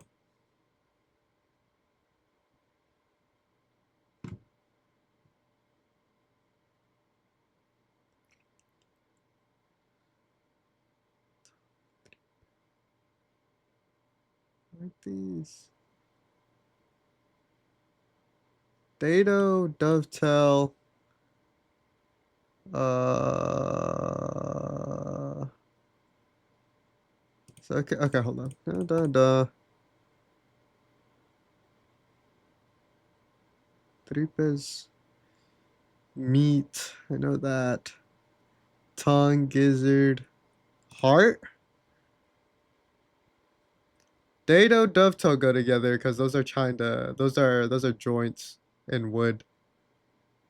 Like these. Dado, Dovetail. So okay, hold on. Tripes. Meat. I know that. Tongue, gizzard. Heart? Dado, dovetail go together because those are those are joints in wood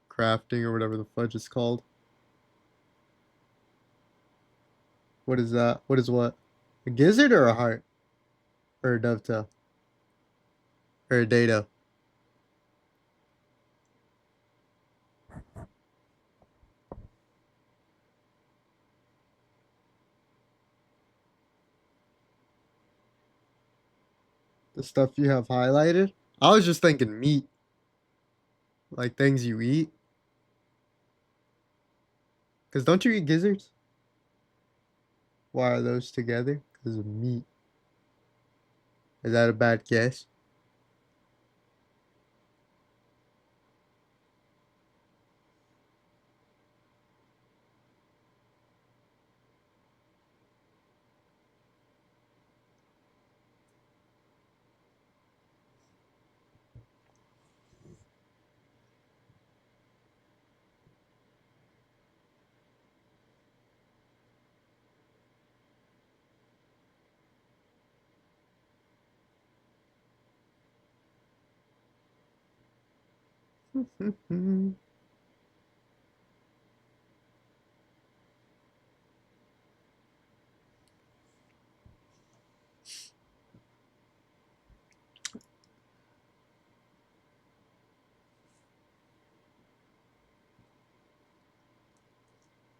crafting or whatever the fudge is called. What is that? What is what? A gizzard or a heart? Or a dovetail? Or a dado? The stuff you have highlighted? I was just thinking meat. Like things you eat. Because don't you eat gizzards? Why are those together? Because of meat. Is that a bad guess?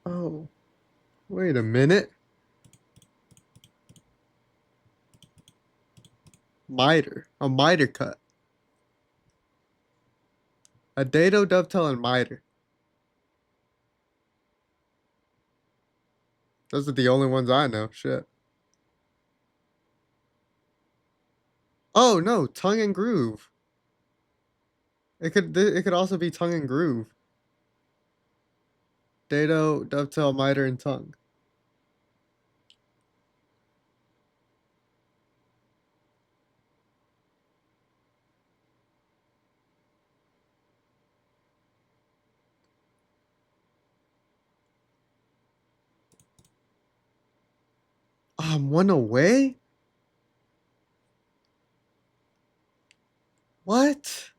Oh, wait a minute. Miter. A miter cut. A dado, dovetail, and miter. Those are the only ones I know. Shit. Oh no, tongue and groove. It could also be tongue and groove. Dado, Dovetail, Miter, and Tongue. I'm one away? What?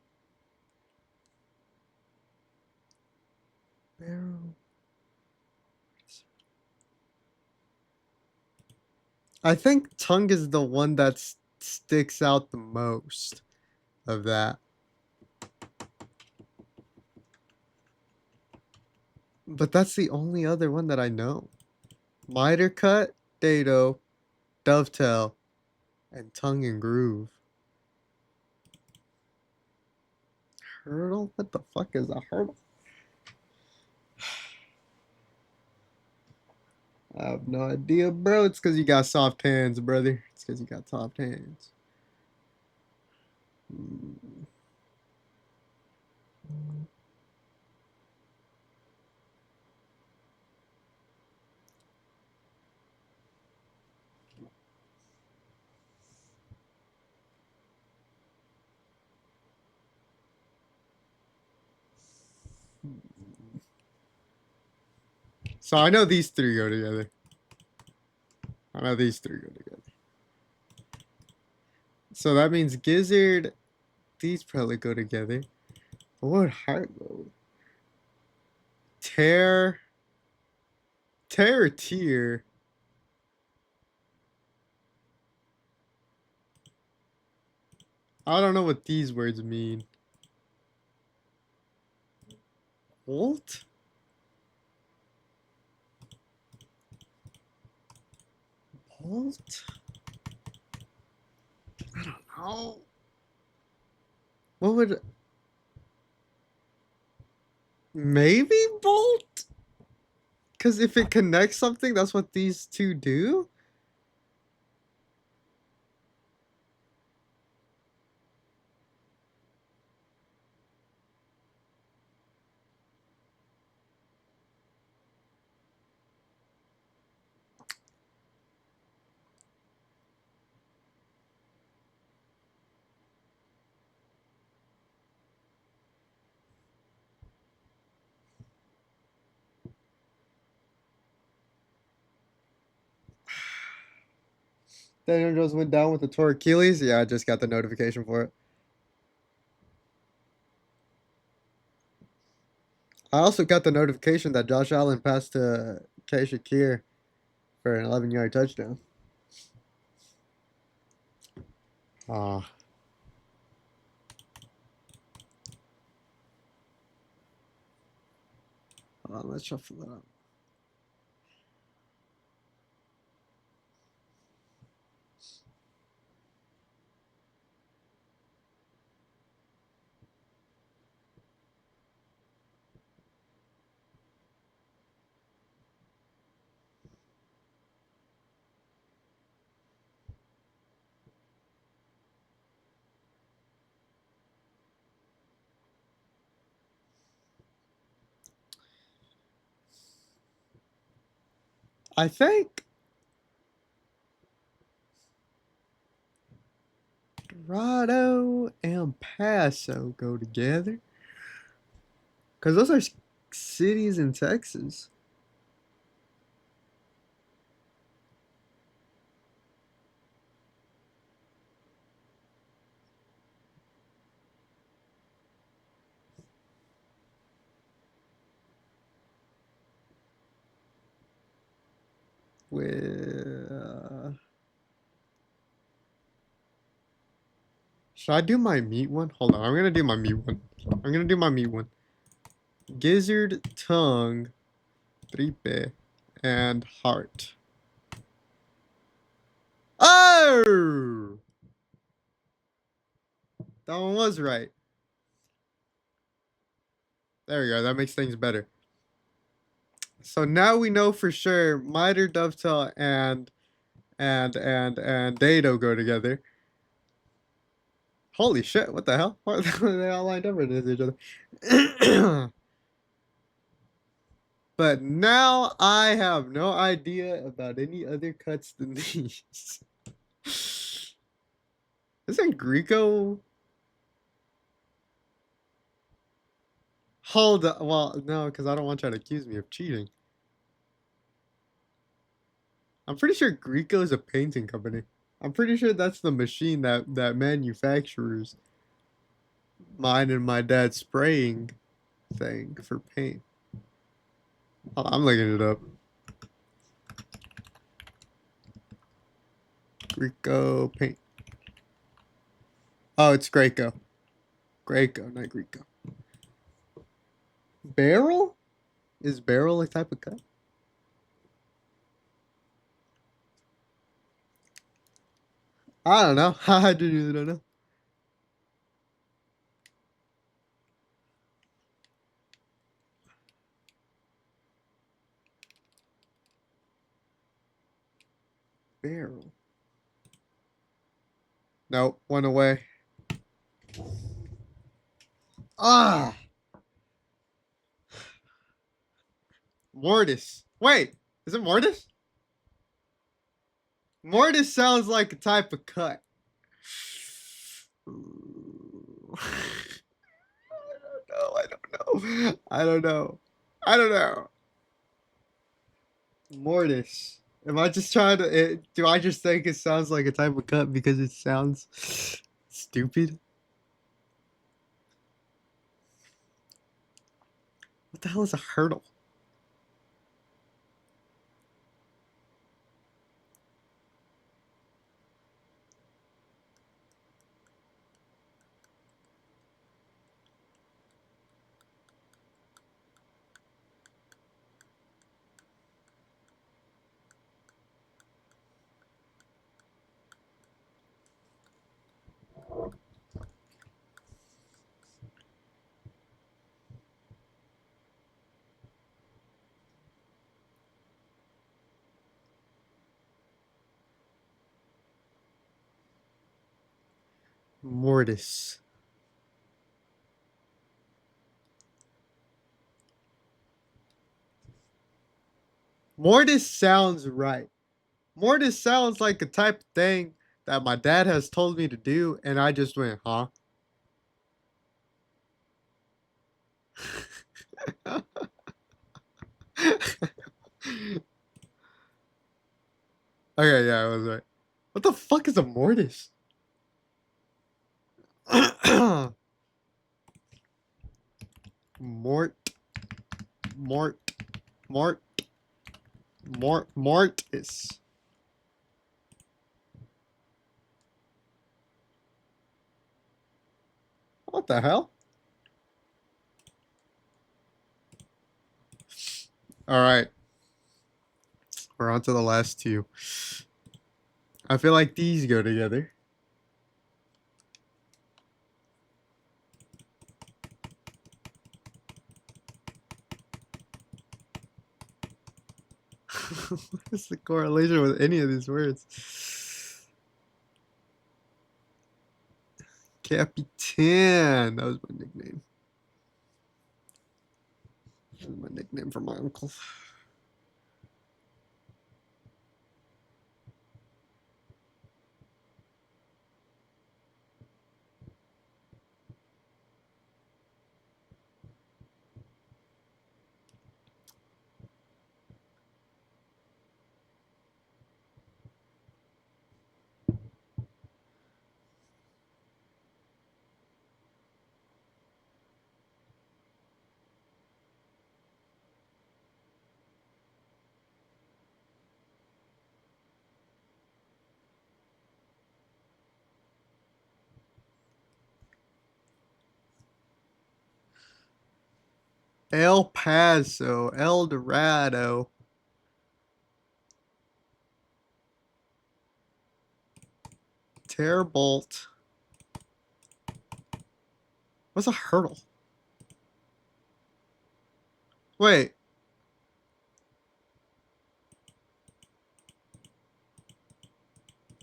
Barrel. I think Tongue is the one that sticks out the most of that. But that's the only other one that I know. Miter Cut, Dado, Dovetail, and Tongue and Groove. Hurdle? What the fuck is a hurdle? I have no idea, bro. It's because you got soft hands, brother. It's because you got soft hands. So I know these three go together. I know these three go together. So that means Gizzard, these probably go together. But what would Heart go with? Tear or Tear? I don't know what these words mean. Bolt? Bolt? I don't know. What would... Maybe Bolt? Because if it connects something, that's what these two do? Daniel Jones went down with the torn Achilles. Yeah, I just got the notification for it. I also got the notification that Josh Allen passed to K. Shakir for an 11-yard touchdown. Ah. Hold on, let's shuffle that up. I think Dorado and Paso go together. Because those are cities in Texas. With should I do my meat one? Hold on, I'm gonna do my meat one. Gizzard, tongue, tripe, and heart. Oh! That one was right. There we go. That makes things better. So now we know for sure Miter, Dovetail, and Dado go together. Holy shit, what the hell? They all lined up against each other. But now I have no idea about any other cuts than these. Isn't Greco? Hold up. Well, no, because I don't want you to accuse me of cheating. I'm pretty sure Greco is a painting company. I'm pretty sure that's the machine that manufactures mine and my dad's spraying thing for paint. I'm looking it up. Greco paint. Oh, it's Greco. Greco, not Greco. Barrel? Is barrel a type of cut? I don't know. I really don't know. Barrel. Nope, went away. Ah! Mortis. Wait, is it Mortis? Mortis sounds like a type of cut. I don't know. I don't know. I don't know. Mortis. Am I just trying to... do I just think it sounds like a type of cut because it sounds stupid? What the hell is a hurdle? Mortis. Mortis sounds right. Mortis sounds like a type of thing that my dad has told me to do, and I just went, huh? Okay, yeah, I was right. What the fuck is a mortis? Mort. Mortis. What the hell? All right. We're on to the last two. I feel like these go together. What is the correlation with any of these words? Capitan. That was my nickname. That was my nickname for my uncle. El Paso, El Dorado. Terbolt. What's a hurdle? Wait.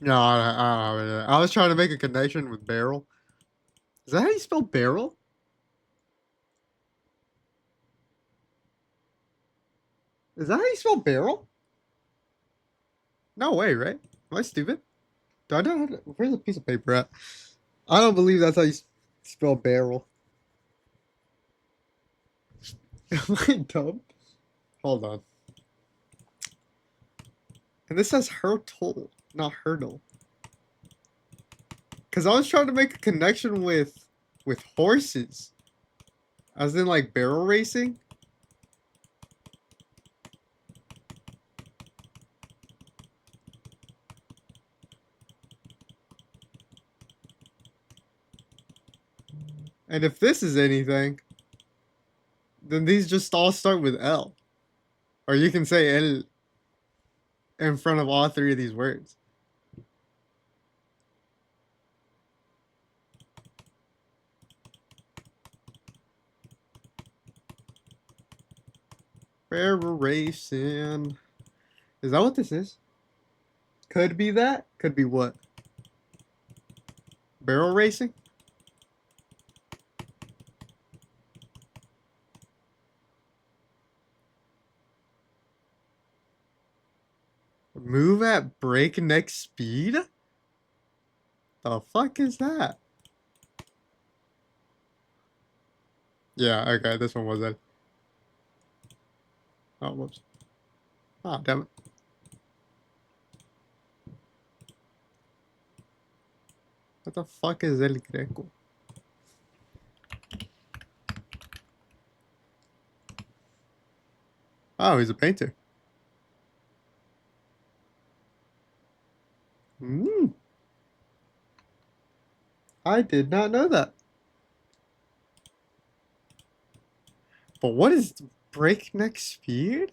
No, I was trying to make a connection with barrel. Is that how you spell barrel? Is that how you spell barrel? No way, right? Am I stupid? Do I know how to... Where's the piece of paper at? I don't believe that's how you spell barrel. Am I dumb? Hold on. And this says hurtle, not hurdle. Because I was trying to make a connection with horses. As in like barrel racing. And if this is anything, then these just all start with L. Or you can say L in front of all three of these words. Barrel racing. Is that what this is? Could be that. Could be what? Barrel racing? Move at breakneck speed? The fuck is that? Yeah, okay, this one was it. Oh, whoops. Ah, damn it. What the fuck is El Greco? Oh, he's a painter. Hmm. I did not know that. But what is breakneck speed?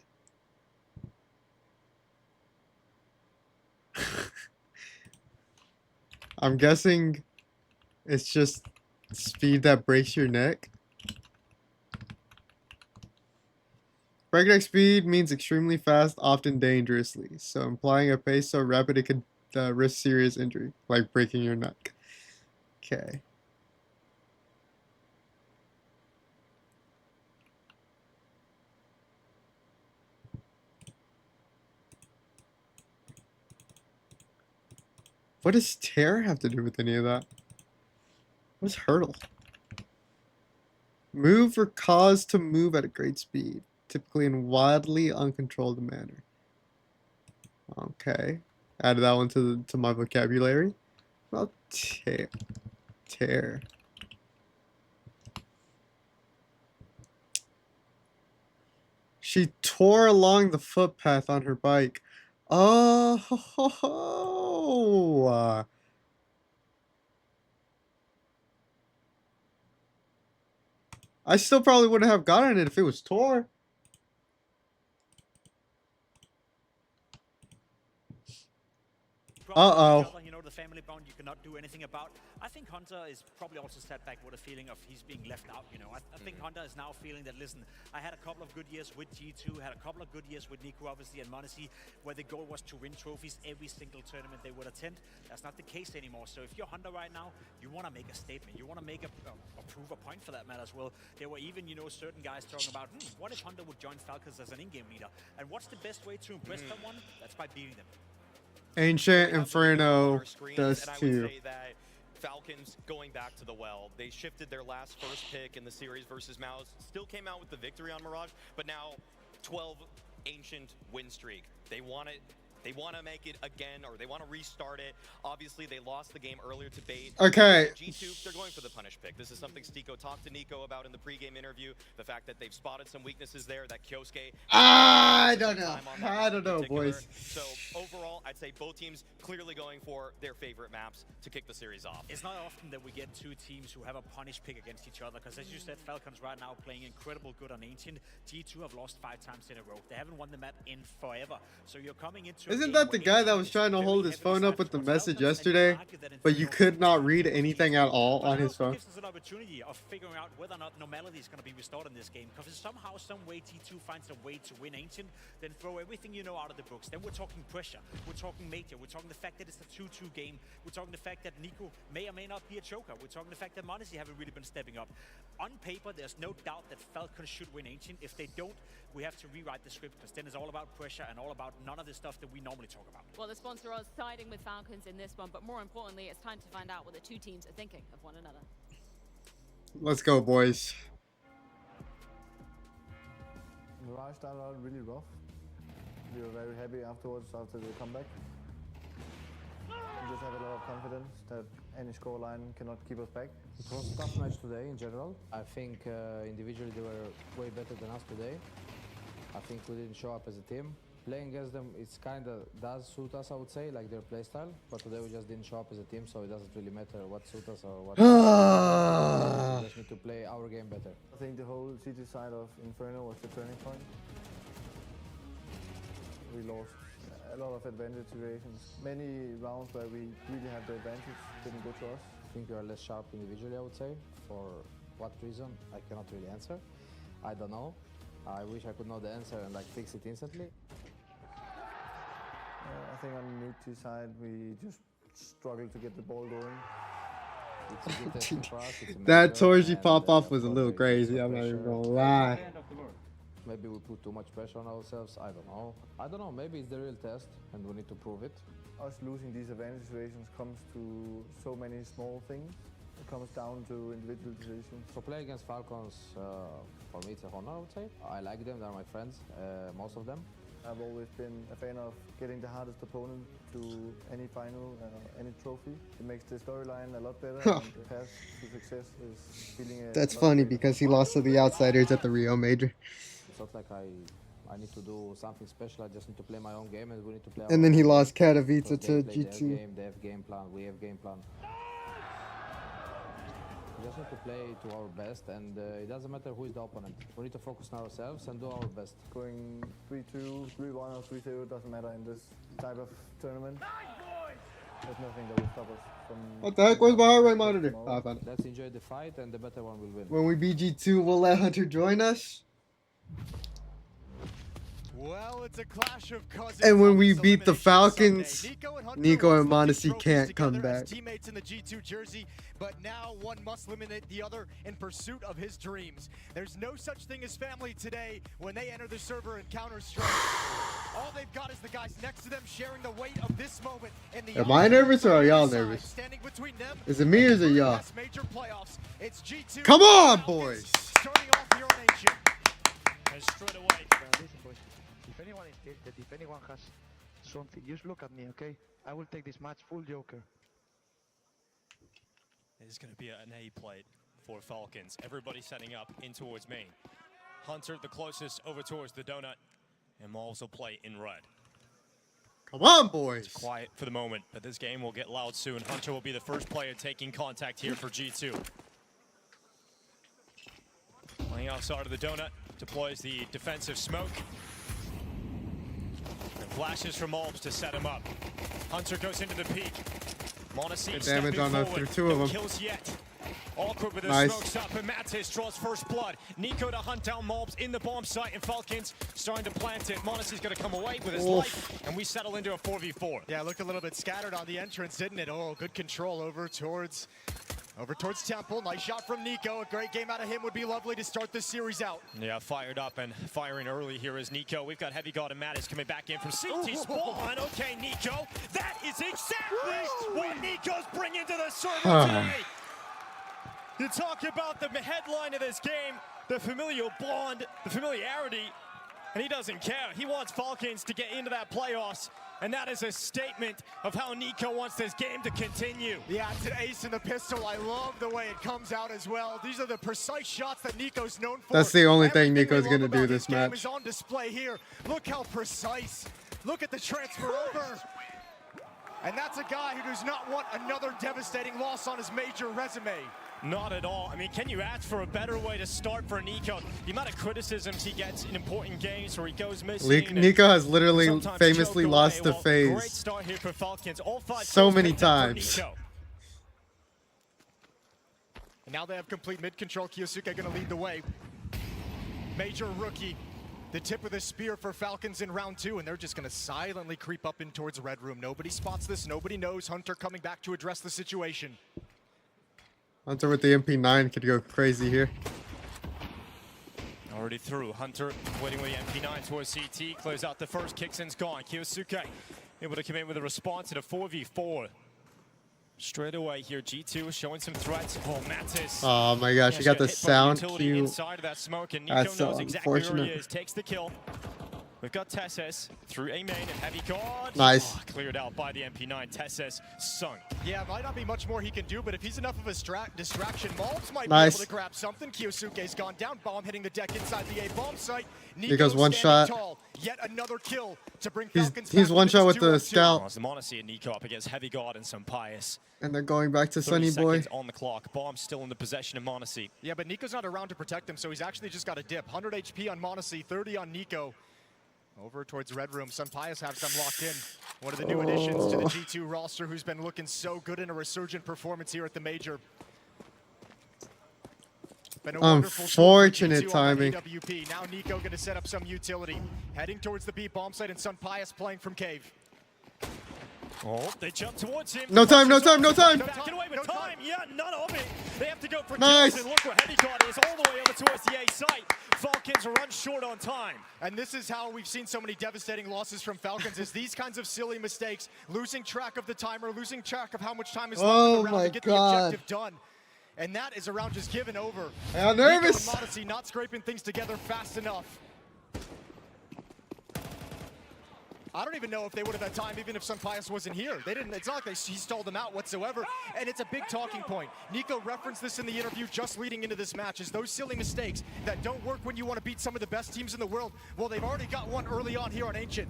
I'm guessing it's just speed that breaks your neck. Breakneck speed means extremely fast, often dangerously. So implying a pace so rapid it could risk serious injury, like breaking your neck. Okay. What does tear have to do with any of that? What's hurdle? Move or cause to move at a great speed, typically in wildly uncontrolled manner. Okay. Add that one to my vocabulary. Well, tear. She tore along the footpath on her bike. Oh, I still probably wouldn't have gotten it if it was tore. Uh-oh. You know, the family bond you cannot do anything about. I think Hunter is probably also sat back with a feeling of he's being left out, you know. I think Hunter is now feeling that, listen, I had a couple of good years with G2, had a couple of good years with Nico, obviously, and Monacy, where the goal was to win trophies every single tournament they would attend. That's not the case anymore. So if you're Hunter right now, you want to make a statement. You want to make prove a point for that matter as well. There were even, you know, certain guys talking about, what if Hunter would join Falcons as an in-game leader? And what's the best way to impress someone? That's by beating them. Ancient Inferno does too. Falcons going back to the well. They shifted their last first pick in the series versus Mouse. Still came out with the victory on Mirage, but now 12 Ancient win streak. They want it. They want to make it again, or they want to restart it. Obviously, they lost the game earlier to Bait. Okay. G2, they're going for the punish pick. This is something Stico talked to Nico about in the pregame interview. The fact that they've spotted some weaknesses there, that Kyosuke... I don't know. I don't know, boys. So, overall, I'd say both teams clearly going for their favorite maps to kick the series off. It's not often that we get two teams who have a punish pick against each other, because as you said, Falcons right now playing incredible good on Ancient. G2 have lost 5 times in a row. They haven't won the map in forever. So you're coming into... Isn't that the guy that was trying to hold his phone up with the message yesterday, but you could not read anything at all on his phone? Gives us an opportunity of figuring out whether or not normality is going to be restored in this game. Because if somehow, some way, T2 finds a way to win Ancient, then throw everything you know out of the books. Then we're talking pressure, we're talking major, we're talking the fact that it's a 2-2 game, we're talking the fact that Nico may or may not be a choker, we're talking the fact that m0NESY haven't really been stepping up. On paper, there's no doubt that Falcons should win Ancient. If they don't, we have to rewrite the script, because then it's all about pressure and all about none of the stuff that we normally talk about. Well, the sponsor is siding with Falcons in this one, but more importantly, it's time to find out what the two teams are thinking of one another. Let's go, boys. Mirage started out really rough. We were very happy afterwards after the comeback. We just have a lot of confidence that any scoreline cannot keep us back. It was a tough match today in general. I think individually they were way better than us today. I think we didn't show up as a team. Playing against them, it's kind of does suit us, I would say, like their playstyle. But today we just didn't show up as a team, so it doesn't really matter what suits us or what. We just need to play our game better. I think the whole CT side of Inferno was the turning point. We lost a lot of advantage situations. Many rounds where we really had the advantage didn't go to us. I think we are less sharp individually, I would say. For what reason, I cannot really answer. I don't know. I wish I could know the answer and like fix it instantly. I think on the NIT side, we just struggled to get the ball going. It's a good test for us. That Torji pop-off was a little crazy, I'm not even gonna lie. Maybe we put too much pressure on ourselves, I don't know. I don't know, maybe it's the real test and we need to prove it. Us losing these advantage situations comes to so many small things. It comes down to individual decisions. So play against Falcons, for me it's a honor, I would say. I like them, they're my friends, most of them. I've always been a fan of getting the hardest opponent to any final, any trophy. It makes the storyline a lot better, and the path to success is feeling That's funny because he lost to the Outsiders at the Rio Major. It's not like I need to do something special, I just need to play my own game and we need to play our And then he game. lost Katowice to They play their G2. game, they have game plan, we have game plan. We just need to play to our best and it doesn't matter who is the opponent. We need to focus on ourselves and do our best. Going 3-2, 3-1 or 3-0 doesn't matter in this type of tournament. There's nothing that will stop us from... What the heck? Where's my heart rate monitor? Oh, I found it. Let's enjoy the fight and the better one will win. When we beat G2, we'll let Hunter join us. Well, it's a clash of cousins. And when we beat the Falcons, Nico and m0NESY can't come back. Teammates in the G2 jersey, but now one must eliminate the other in pursuit of his dreams. There's no such thing as family today when they enter the server in Counter-Strike. All they've got is the guys next to them sharing the weight of this moment. In the Am I nervous or are y'all nervous? Standing between them, Is it me or is it y'all? major playoffs. It's G2. Come on, boys! Starting off here on Ancient. And straight away. Listen, boys. If anyone has something, just look at me, okay? I will take this match full Joker. It's going to be an A plate for Falcons. Everybody setting up in towards main. Hunter the closest over towards the donut. And Malls will play in red. Come on, boys! It's quiet for the moment, but this game will get loud soon. Hunter will be the first player taking contact here for G2. Playing outside of the donut, deploys the defensive smoke. And flashes from Malbs to set him up. Hunter goes into the peak. m0NESY Good damage on us through two of them. Kills yet. Awkward with his Nice. smokes up, and Mattis draws first blood. Nico to hunt down Malbs in the bomb site, and Falcons starting to plant it. m0NESY's going to come away with his life, and we settle into a 4v4. Yeah, it looked a little bit scattered on the entrance, didn't it? Oh, good control over towards Temple. Nice shot from Nico. A great game out of him would be lovely to start this series out. Yeah, fired up and firing early here is Nico. We've got Heavy God and Mattis coming back in from CT spawn. Okay, Nico. That is exactly what Nico's bringing to the server today. You talk about the headline of this game, the familial bond, the familiarity, and he doesn't care. He wants Falcons to get into that playoffs, and that is a statement of how Nico wants this game to continue. Yeah, it's an ace in the pistol. I love the way it comes out as well. These are the precise shots that Nico's known for. That's the only thing Everything Nico's we going to love do about this game match. is on display here. Look how precise. Look at the transfer over. And that's a guy who does not want another devastating loss on his major resume. Not at all. I mean, can you ask for a better way to start for Nico? The amount of criticisms he gets in important games where he goes missing. Nico has literally famously lost to FaZe Great start here for Falcons. All 5 so kills many picked up for times. Nico. And now they have complete mid control. Kyosuke going to lead the way. Major rookie. The tip of the spear for Falcons in round 2, and they're just going to silently creep up in towards Red Room. Nobody spots this. Nobody knows. Hunter coming back to address the situation. Hunter with the MP9 could go crazy here. Already through. Hunter waiting with the MP9 towards CT. Clears out the first. Kixon's gone. Kyosuke able to come in with a response in a 4v4. Straight away here, G2 showing some threats. Oh, Mattis. Oh my gosh, you got the sound cue. Inside of that smoke, and Nico That's knows so exactly where he unfortunate. is. Takes the kill. We've got Tesses through A main and heavy guard. Nice. Oh, cleared out by the MP9. Tesses sunk. Yeah, might not be much more he can do, but if he's enough of a distraction, Malbs might Nice. be able to grab something. Kyosuke's gone down. Bomb hitting the deck inside the A bomb site. Nico's one shot. Tall. Yet another kill to bring He's Falcons back one within shot with this the 2-on-2. scout. Oh, it's the Monacy and Nico up against heavy guard and some pious. And they're going back to 30 Sunny Boy. seconds on the clock. Bomb still in the possession of Monacy. Yeah, but Nico's not around to protect him, so he's actually just got a dip. 100 HP on Monacy, 30 on Nico. Over towards Red Room. Sun Pius have them locked in. One of the new additions to the G2 roster who's been looking so good in a resurgent performance here at the Major. Been a wonderful Unfortunate show for G2 on timing. the AWP. Now Nico going to set up some utility. Heading towards the B bomb site, and Sun Pius playing from cave. Oh, they jump towards him. No time, no time, no time. Backing away with time. Yeah, none of it. They have to go for Nice. kills, and look where heavy guard is all the way over towards the A site. Falcons run short on time. And this is how we've seen so many devastating losses from Falcons, is these kinds of silly mistakes, losing track of the timer, losing track of how much time is left in the round to get the objective done. And that is a round just given over. I got nervous. Nico and Monacy not scraping things together fast enough. I don't even know if they would have had time even if Sun Pius wasn't here. They didn't. It's not like he stalled them out whatsoever. And it's a big talking point. Nico referenced this in the interview just leading into this match, is those silly mistakes that don't work when you want to beat some of the best teams in the world. Well, they've already got one early on here on Ancient.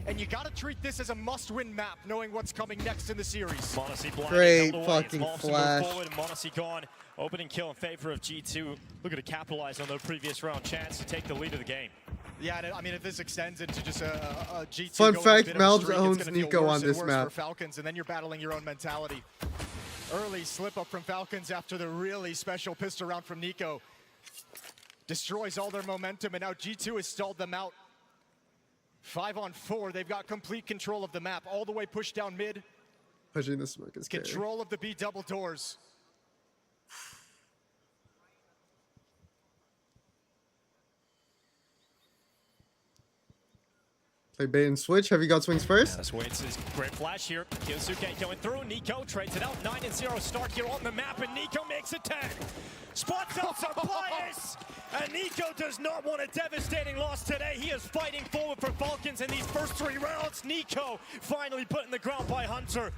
And you got to treat this as a must-win map, knowing what's coming next in the series. Monacy blind. Great fucking flash. Forward, and Monacy gone. Opening kill in favor of G2. Looking to capitalize on their previous round chance to take the lead of the game. Yeah, I mean, if this extends into just a G2 Fun going fact, a bit of a Malbs streak, owns it's gonna feel Nico worse on and this worse map. for Falcons, and then you're battling your own mentality. Early slip up from Falcons after the really special pistol round from Nico. Destroys all their momentum, and now G2 has stalled them out. 5 on 4, they've got complete control of the map, all the way pushed down mid. Pushing the smoke is scary. Control of the B double doors. Play bait and switch. Heavy God swings first. This waits his great flash here. Kyosuke going through. Nico trades it out. 9-0 start here on the map, and Nico makes it 10. Spots out some players, and Nico does not want a devastating loss today. He is fighting forward for Falcons in these first 3 rounds. Nico finally put in the ground by Hunter.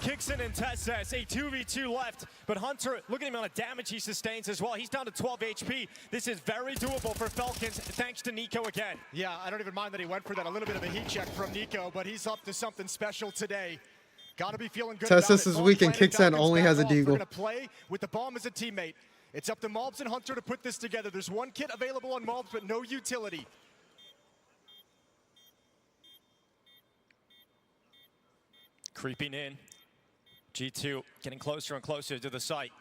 Kixon and Tesses, a 2v2 left, but Hunter, look at the amount of damage he sustains as well. He's down to 12 HP. This is very doable for Falcons, thanks to Nico again. Yeah, I don't even mind that he went for that. A little bit of a heat check from Nico, but he's up to something special today. Gotta be feeling good about Tesses it. is weak and Kixon only has a They're deagle. gonna play with the bomb as a teammate. It's up to Malbs and Hunter to put this together. There's one kit available on Malbs, but no utility. Creeping in. G2 getting closer and closer to the site.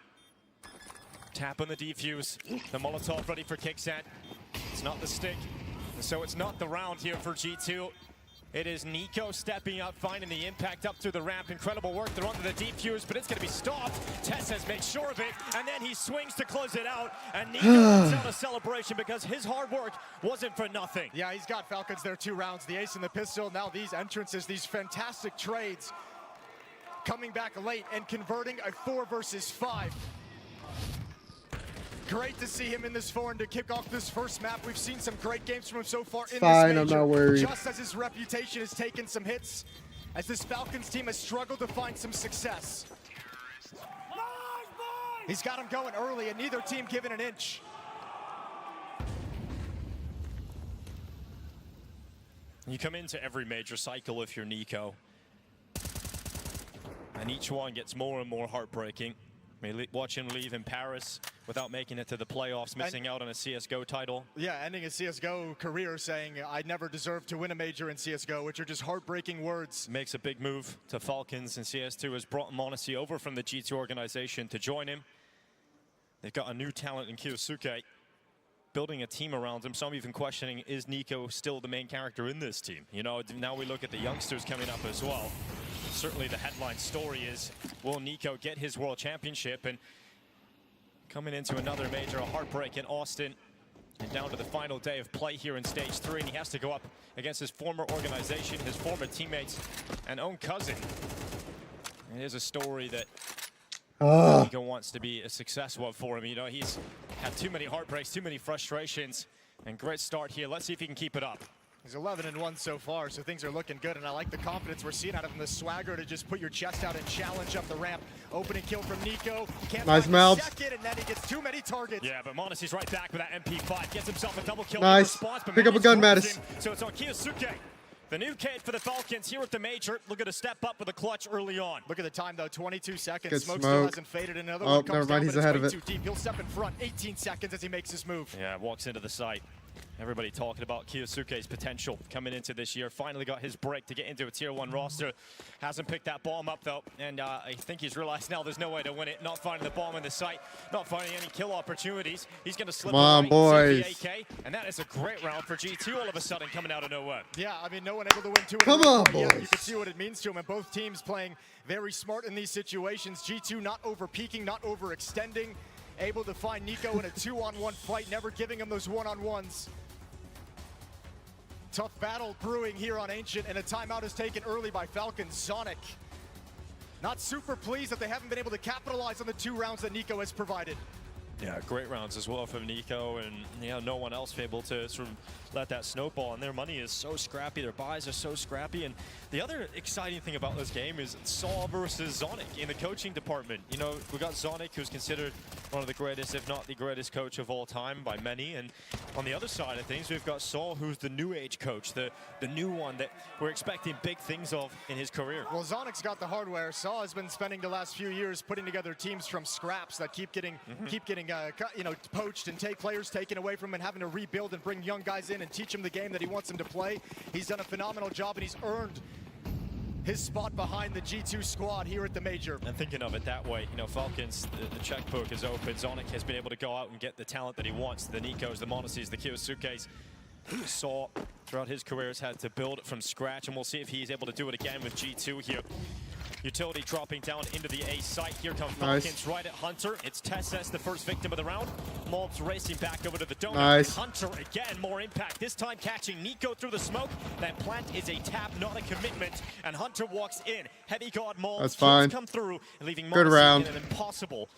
Tap on the defuse. The Molotov ready for Kixan. It's not the stick, so it's not the round here for G2. It is Nico stepping up, finding the impact up through the ramp. Incredible work. They're onto the defuse, but it's going to be stopped. Tesses makes sure of it, and then he swings to close it out. And Nico lets out a celebration because his hard work wasn't for nothing. Yeah, he's got Falcons there 2 rounds. The ace and the pistol. Now these entrances, these fantastic trades. Coming back late and converting a 4 versus 5. Great to see him in this form to kick off this first map. We've seen some great games from him so far in this major. I'm not worried. Just as his reputation has taken some hits, as this Falcons team has struggled to find some success. He's got him going early, and neither team giving an inch. You come into every major cycle if you're Nico. And each one gets more and more heartbreaking. We watch him leave in Paris without making it to the playoffs, missing out on a CSGO title. Yeah, ending his CSGO career saying, I never deserved to win a major in CSGO, which are just heartbreaking words. Makes a big move to Falcons, and CS2 has brought m0NESY over from the G2 organization to join him. They've got a new talent in Kyosuke, building a team around him. Some even questioning, is Nico still the main character in this team? You know, now we look at the youngsters coming up as well. Certainly the headline story is, will Nico get his world championship? And coming into another major, a heartbreak in Austin, and down to the final day of play here in stage 3, and he has to go up against his former organization, his former teammates, and own cousin. It is a story that Nico wants to be a successful for him. You know, he's had too many heartbreaks, too many frustrations, and great start here. Let's see if he can keep it up. He's 11-1 so far, so things are looking good, and I like the confidence we're seeing out of him, the swagger to just put your chest out and challenge up the ramp. Opening kill from Nico. Can't nice mouth. Second, and then he gets too many targets. Yeah, but m0NESY's right back with that MP5. Gets himself a double kill. Nice. Response, but Pick up a gun, Mattis. So it's on Kyosuke. The new kid for the Falcons here at the major. Look at a step up with a clutch early on. Look at the time, though. 22 seconds. Good Smoke smoke. still hasn't faded. Another oh, one comes never mind. down, He's ahead of it. Too deep. He'll step in front. 18 seconds as he makes his move. Yeah, walks into the site. Everybody talking about Kyosuke's potential coming into this year. Finally got his break to get into a tier 1 roster. Hasn't picked that bomb up, though. And I think he's realized now there's no way to win it. Not finding the bomb in the site. Not finding any kill opportunities. He's going to slip on, boys. AK, and that is a great round for G2 all of a sudden coming out of nowhere. Yeah, I mean, no one able to win 2 in Come a row. on, Yeah, boys. you can see what it means to him. And both teams playing very smart in these situations. G2 not over-peaking, not overextending. Able to find Nico in a 2-on-1 fight, never giving him those 1-on-1s. Tough battle brewing here on Ancient, and a timeout is taken early by Falcons. Sonic not super pleased that they haven't been able to capitalize on the 2 rounds that Nico has provided. Yeah, great rounds as well from Nico, and you know, no one else able to sort of let that snowball. And their money is so scrappy, their buys are so scrappy. And the other exciting thing about this game is Saw versus Zonic in the coaching department. You know, we got Zonic, who's considered one of the greatest, if not the greatest coach of all time by many. And on the other side of things, we've got Saw, who's the new age coach, the new one that we're expecting big things of in his career. Well, Zonic's got the hardware. Saw has been spending the last few years putting together teams from scraps that keep getting you know, poached and players taken away from him, and having to rebuild and bring young guys in and teach them the game that he wants them to play. He's done a phenomenal job, and he's earned his spot behind the G2 squad here at the major. And thinking of it that way, you know, Falcons, the checkbook is open. Zonic has been able to go out and get the talent that he wants. The Nikos, the m0NESYs, the Kiyosukes. Saw throughout his career has had to build it from scratch, and we'll see if he's able to do it again with G2 here. Utility dropping down into the A site. Here come Falcons right at Hunter. It's Tesses, the first victim of the round. Maltz racing back over to the donut. Nice. Hunter again, more impact. This time catching Nico through the smoke. That plant is a tap, not a commitment. And Hunter walks in. Heavy guard Maltz. That's fine. Come through, leaving Good m0NESY round. in an impossible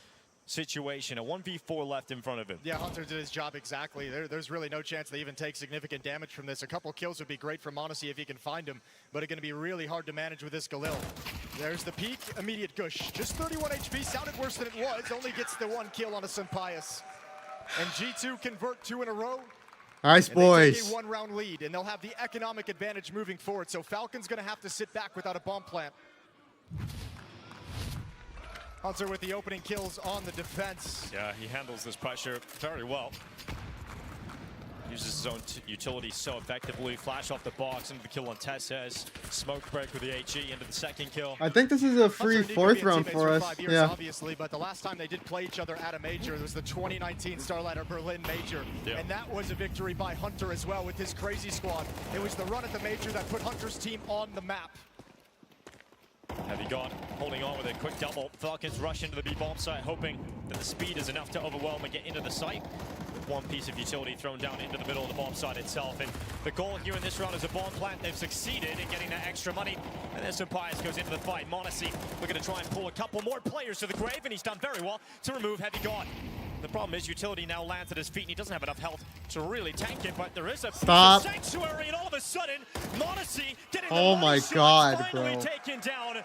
situation. A 1v4 left in front of him. Yeah, Hunter did his job exactly. There's really no chance they even take significant damage from this. A couple kills would be great for m0NESY if he can find him, but it's going to be really hard to manage with this Galil. There's the peak, immediate gush. Just 31 HP, sounded worse than it was. Only gets the 1 kill on a Sampaius. And G2 convert 2 in a row. Nice, boys. They take a 1-round lead, and they'll have the economic advantage moving forward. So Falcon's going to have to sit back without a bomb plant. Hunter with the opening kills on the defense. Yeah, he handles this pressure very well. Uses his own utility so effectively. Flash off the box into the kill on Tesses. Smoke break with the HE into the second kill. I think this is a free 4th round for us. 5 years, Yeah. Obviously, but the last time they did play each other at a major, it was the 2019 Starlighter Berlin major. Yeah. And that was a victory by Hunter as well with his crazy squad. It was the run at the major that put Hunter's team on the map. Heavy God holding on with a quick double. Falcons rush into the B-bomb site, hoping that the speed is enough to overwhelm and get into the site. With 1 piece of utility thrown down into the middle of the bomb site itself. And the goal here in this round is a bomb plant. They've succeeded in getting that extra money. And then Sampaius goes into the fight. m0NESY looking to try and pull a couple more players to the grave, and he's done very well to remove Heavy God. The problem is utility now lands at his feet, and he doesn't have enough health to really tank it, but there is a sanctuary, and all of a sudden, m0NESY getting the Oh my God, finally bro. taken down.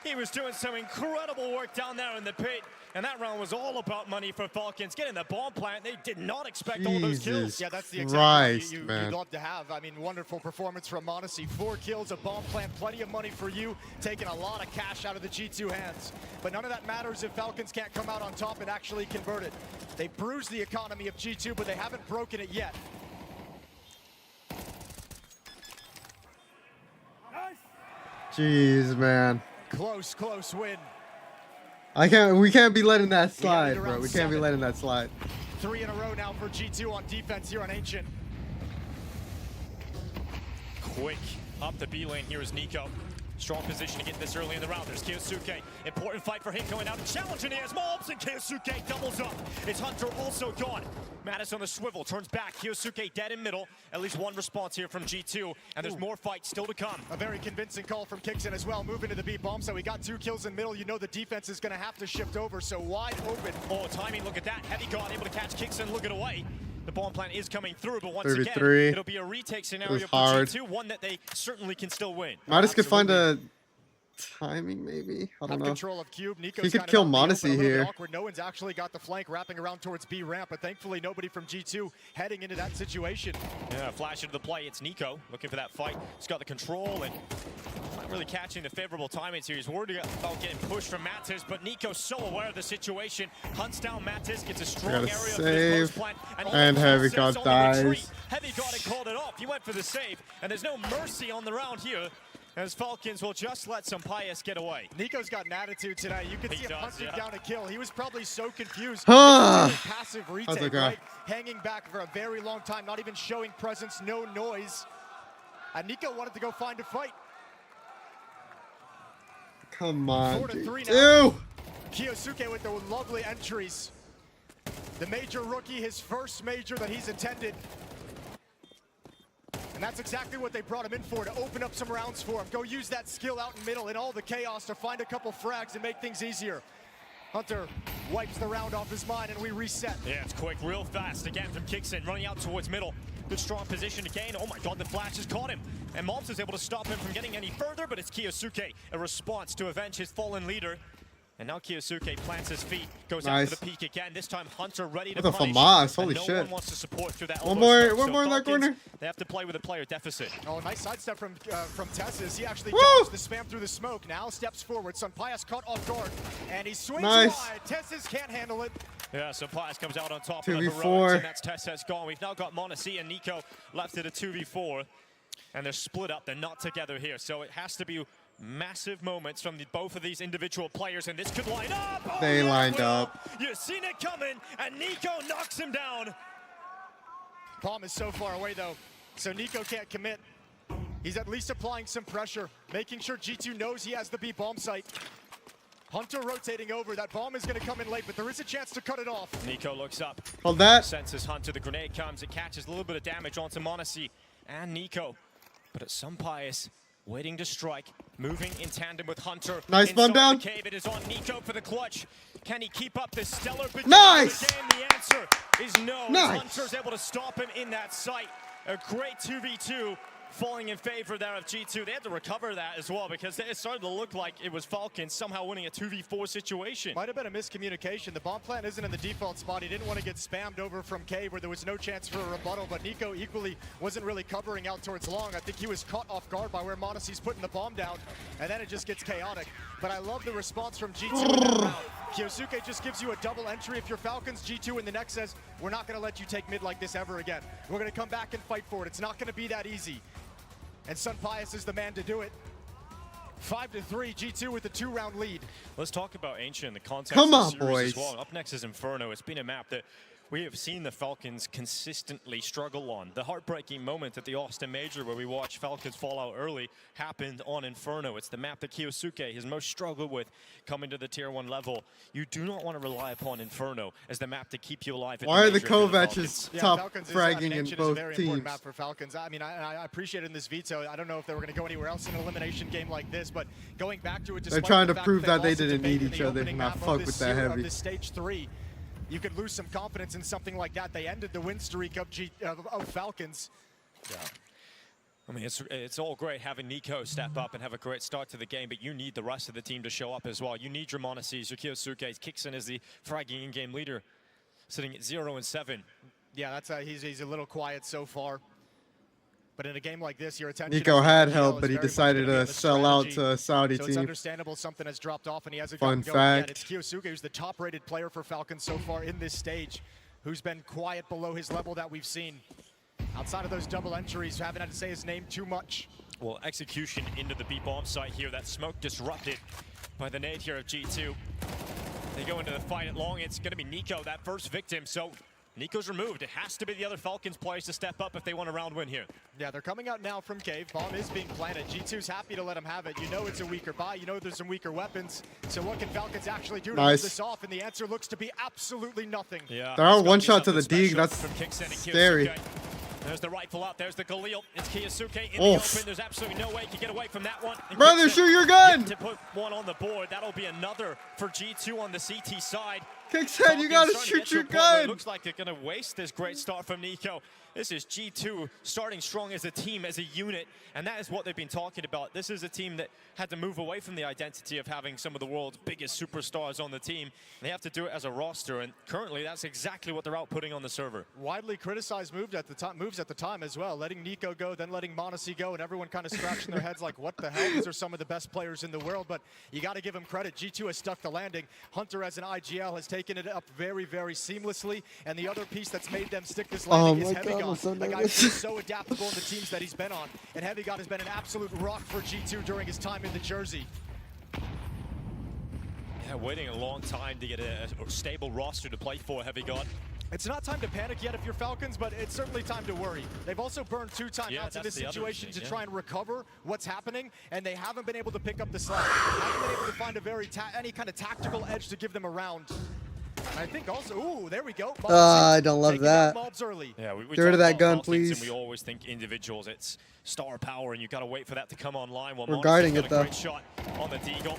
He was doing some incredible work down there in the pit. And that round was all about money for Falcons. Getting the bomb plant, they did not expect all those kills. Yeah, that's the Christ, exact man. you'd love to have. I mean, wonderful performance from m0NESY. 4 kills, a bomb plant, plenty of money for you, taking a lot of cash out of the G2 hands. But none of that matters if Falcons can't come out on top and actually convert it. They bruised the economy of G2, but they haven't broken it yet. Jeez, man. Close win. We can't be letting that slide, bro. We can't be letting that slide. 3 in a row now for G2 on defense here on Ancient. Quick up the B lane. Here is Nico. Strong position to get this early in the round. There's Kyosuke. Important fight for him going out and challenging. He has mobs, and Kyosuke doubles up. It's Hunter also gone. Mattis on the swivel, turns back. Kyosuke dead in middle. At least one response here from G2, and there's more fights still to come. A very convincing call from Kixon as well. Moving to the B bomb, so we got 2 kills in middle. You know the defense is going to have to shift over, so wide open. Oh, timing, look at that. Heavy God able to catch Kixon, look it away. The bomb plant is coming through, but once 33. again, it'll be a retake scenario for hard. G2, one that they certainly can still win. Mattis could find a timing, maybe. I don't know. Control of Cube. Nico's He could kind of kill out in the m0NESY open, a little bit here. awkward. No one's actually got the flank wrapping around towards B ramp, but thankfully nobody from G2 heading into that situation. Yeah, flash into the play. It's Nico looking for that fight. He's got the control and not really catching the favorable timings here. He's worried about getting pushed from Mattis, but Nico's so aware of the situation. Hunts down Mattis, gets a strong area of this post plant, and Heavy God dies. Heavy God had called it off. He went for the save, and there's no mercy on the round here, as Falcons will just let some Pius get away. Nico's got an attitude today. You can see him hunting down a kill. He was probably so confused. Passive retake, right? Hanging back for a very long time, not even showing presence, no noise. And Nico wanted to go find a fight. Come on, 4-3 now. Kyosuke with the lovely entries. The major rookie, his first major that he's attended. And that's exactly what they brought him in for, to open up some rounds for him. Go use that skill out in middle in all the chaos to find a couple frags and make things easier. Hunter wipes the round off his mind and we reset. Yeah, it's quick, real fast. Again from Kixon, running out towards middle. Good strong position to gain. Oh my God, the flash has caught him. And Mobs is able to stop him from getting any further, but it's Kyosuke, a response to avenge his fallen leader. And now Kyosuke plants his feet, goes out for the peak again. This time Hunter ready to punish. FAMAS, holy no shit. one wants to support through that One elbow more smoke. in that corner. They have to play with a player deficit. Oh, nice sidestep from Tessis. He actually dodged the spam through the smoke. Now steps forward. Sunpius caught off guard, and he swings wide. Tessis can't handle it. Yeah, so Pius comes out on top 2v4. of the heroics, and that's Tessis gone. We've now got m0NESY and Nico left at a 2v4, and they're split up. They're not together here, so it has to be massive moments from both of these individual players, and this could line up. Oh, They lined up. You've seen it coming, and Nico knocks him down. Palm is so far away, though, so Nico can't commit. He's at least applying some pressure, making sure G2 knows he has the B bomb site. Hunter rotating over. That bomb is going to come in late, but there is a chance to cut it off. Nico looks up. Hold that. Senses Hunter. The grenade comes. It catches a little bit of damage onto m0NESY and Nico. But it's Sunpius waiting to strike, moving in tandem with Hunter. Nice bomb down. The cave. It is on Nico for the clutch. Can he keep up this stellar beginning Nice. of the game? The answer is no. Nice. Hunter's able to stop him in that sight. A great 2v2. Falling in favor there of G2. They had to recover that as well because it started to look like it was Falcons somehow winning a 2v4 situation. Might have been a miscommunication. The bomb plant isn't in the default spot. He didn't want to get spammed over from cave where there was no chance for a rebuttal, but Nico equally wasn't really covering out towards long. I think he was caught off guard by where m0NESY's putting the bomb down, and then it just gets chaotic. But I love the response from G2 in that round. Kyosuke just gives you a double entry. If you're Falcons, G2 in the next says, we're not going to let you take mid like this ever again. We're going to come back and fight for it. It's not going to be that easy. And Sunpius is the man to do it. 5-3, G2 with a 2-round lead. Let's talk about Ancient in the context Come of on, the series as boys. well. Up next is Inferno. It's been a map that we have seen the Falcons consistently struggle on. The heartbreaking moment at the Austin Major where we watched Falcons fall out early happened on Inferno. It's the map that Kyosuke has most struggled with coming to the Tier 1 level. You do not want to rely upon Inferno as the map to keep you alive. Why are the Major for Kovacs top Falcons fragging in Ancient is a both very teams? important map for Falcons. I mean, I appreciate it in this veto. I don't know if they were going to go anywhere else in an elimination game like this, but going back to it, They're despite trying the to fact prove that they lost to didn't Debate need in each the other, opening not map fuck of with this that heavy. Of the stage 3. You could lose some confidence in something like that. They ended the win streak of Falcons. Yeah. I mean, it's all great having Nico step up and have a great start to the game, but you need the rest of the team to show up as well. You need your Monacies, your Kyosuke. Kicks in as the fragging in-game leader, sitting at 0-7. Yeah, that's he's a little quiet so far. But in a game like this, your attention... Nico had help, but he decided to sell out to a Saudi so team. it's understandable something has dropped off and he hasn't Fun gotten going yet. fact. It's Kyosuke, who's the top-rated player for Falcons so far in this stage, who's been quiet below his level that we've seen. Outside of those double entries, haven't had to say his name too much. Well, execution into the B-bomb site here. That smoke disrupted by the nade here of G2. They go into the fight at long. It's going to be Nico, that first victim. So Nico's removed. It has to be the other Falcons players to step up if they want a round win here. Yeah, they're coming out now from cave. Bomb is being planted. G2's happy to let him have it. You know it's a weaker buy. You know there's some weaker weapons. So what can Falcons actually do to hold this off? And the answer looks to be absolutely nothing. Yeah. They're all one shot to the dig. That's scary. There's the rifle out. There's the Galil. It's Kyosuke in the open. There's absolutely no way he can get away from that one. And Brother, shoot your gun! To put one on the board. That'll be another for G2 on the CT side. Kickhead, you gotta shoot your gun! It looks like they're gonna waste this great start from Nico. This is G2 starting strong as a team, as a unit, and that is what they've been talking about. This is a team that had to move away from the identity of having some of the world's biggest superstars on the team. They have to do it as a roster, and currently that's exactly what they're outputting on the server. Widely criticized moves at the time as well, letting Nico go, then letting Monacy go, and everyone kind of scratching their heads like, what the hell? These are some of the best players in the world, but you got to give them credit. G2 has stuck the landing. Hunter as an IGL has taken it up very, very seamlessly, and the other piece that's made them stick this landing is Heavy God. So a guy who's so adaptable in the teams that he's been on, and Heavy God has been an absolute rock for G2 during his time in the jersey. Yeah, waiting a long time to get a stable roster to play for, Heavy God. It's not time to panic yet if you're Falcons, but it's certainly time to worry. They've also burned 2 timeouts in this situation to try and recover what's happening, and they haven't been able to pick up the slack. Haven't been able to find any kind of tactical edge to give them a round. And I think also, ooh, there we go. I don't love that. Yeah, we get rid of that gun, Falcons, please. And we always think individuals, it's star power, and you got to wait for that to come online. Well, we're guarding got it a though. Great shot on the Deagle.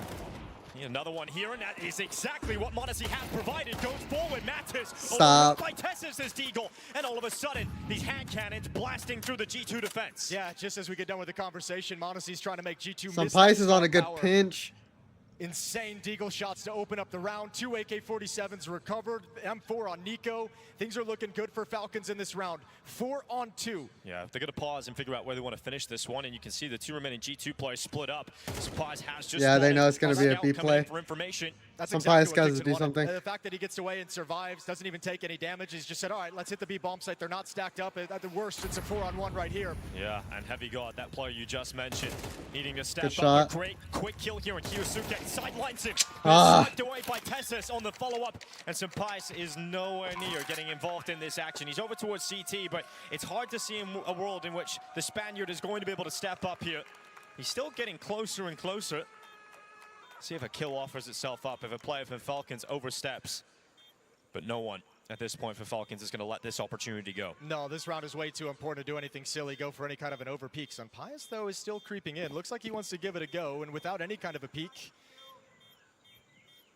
Another one here, and that is exactly what Monacy has provided. Goes forward, Mattis. Stop. By Tessa's this Deagle, and all of a sudden, these hand cannons blasting through the G2 defense. Yeah, just as we get done with the conversation, Monacy's trying to make G2 Some miss. Pice is on a good pinch. Insane Deagle shots to open up the round. 2 AK-47s recovered. M4 on Nico. Things are looking good for Falcons in this round. 4 on 2. Yeah, they're going to pause and figure out where they want to finish this one, and you can see the 2 remaining G2 players split up. Surprise has just they know it's going to be a B play. For information. That's Surprise exactly guys to do something. The fact that he gets away and survives, doesn't even take any damage. He's just said, all right, let's hit the B bomb site. They're not stacked up. At the worst, it's a 4-on-1 right here. Yeah, and Heavy God, that player you just mentioned, needing to step good up. Shot. A great quick kill here, and Kyosuke sidelines him. Swiped away by Tessus on the follow-up, and Sampais is nowhere near getting involved in this action. He's over towards CT, but it's hard to see a world in which the Spaniard is going to be able to step up here. He's still getting closer and closer. See if a kill offers itself up, if a player from Falcons oversteps. But no one at this point for Falcons is going to let this opportunity go. No, this round is way too important to do anything silly, go for any kind of an over-peek. Sampais, though, is still creeping in. Looks like he wants to give it a go, and without any kind of a peek.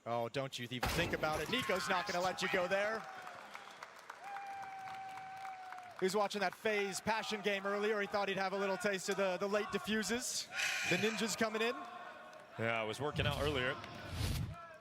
Oh, don't you even think about it. Nico's not going to let you go there. He was watching that FaZe Passion game earlier. He thought he'd have a little taste of the late diffuses. The ninjas coming in. Yeah, I was working out earlier.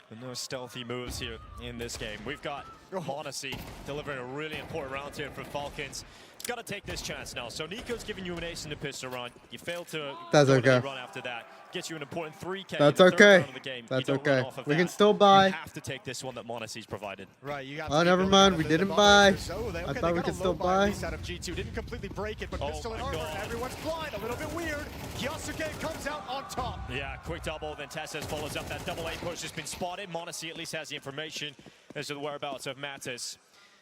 But no stealthy moves here in this game. We've got Monacy delivering a really important round here for Falcons. Got to take this chance now. So Nico's giving you an ace in the pistol run. You failed to run after that. Gets you an important 3K. That's in the third okay. round of the game. That's you don't okay. run off of We that. can still buy. You have to take this one that Monacy's provided. Right. You got oh, never mind. We didn't buy. I thought we could still buy. Out of G2. Didn't completely break it, but pistol and armor. Everyone's blind. A little bit weird. Kyosuke comes out on top. Yeah, quick double. Then Tessus follows up. That double A push has been spotted. Monacy at least has the information as to the whereabouts of Mattis.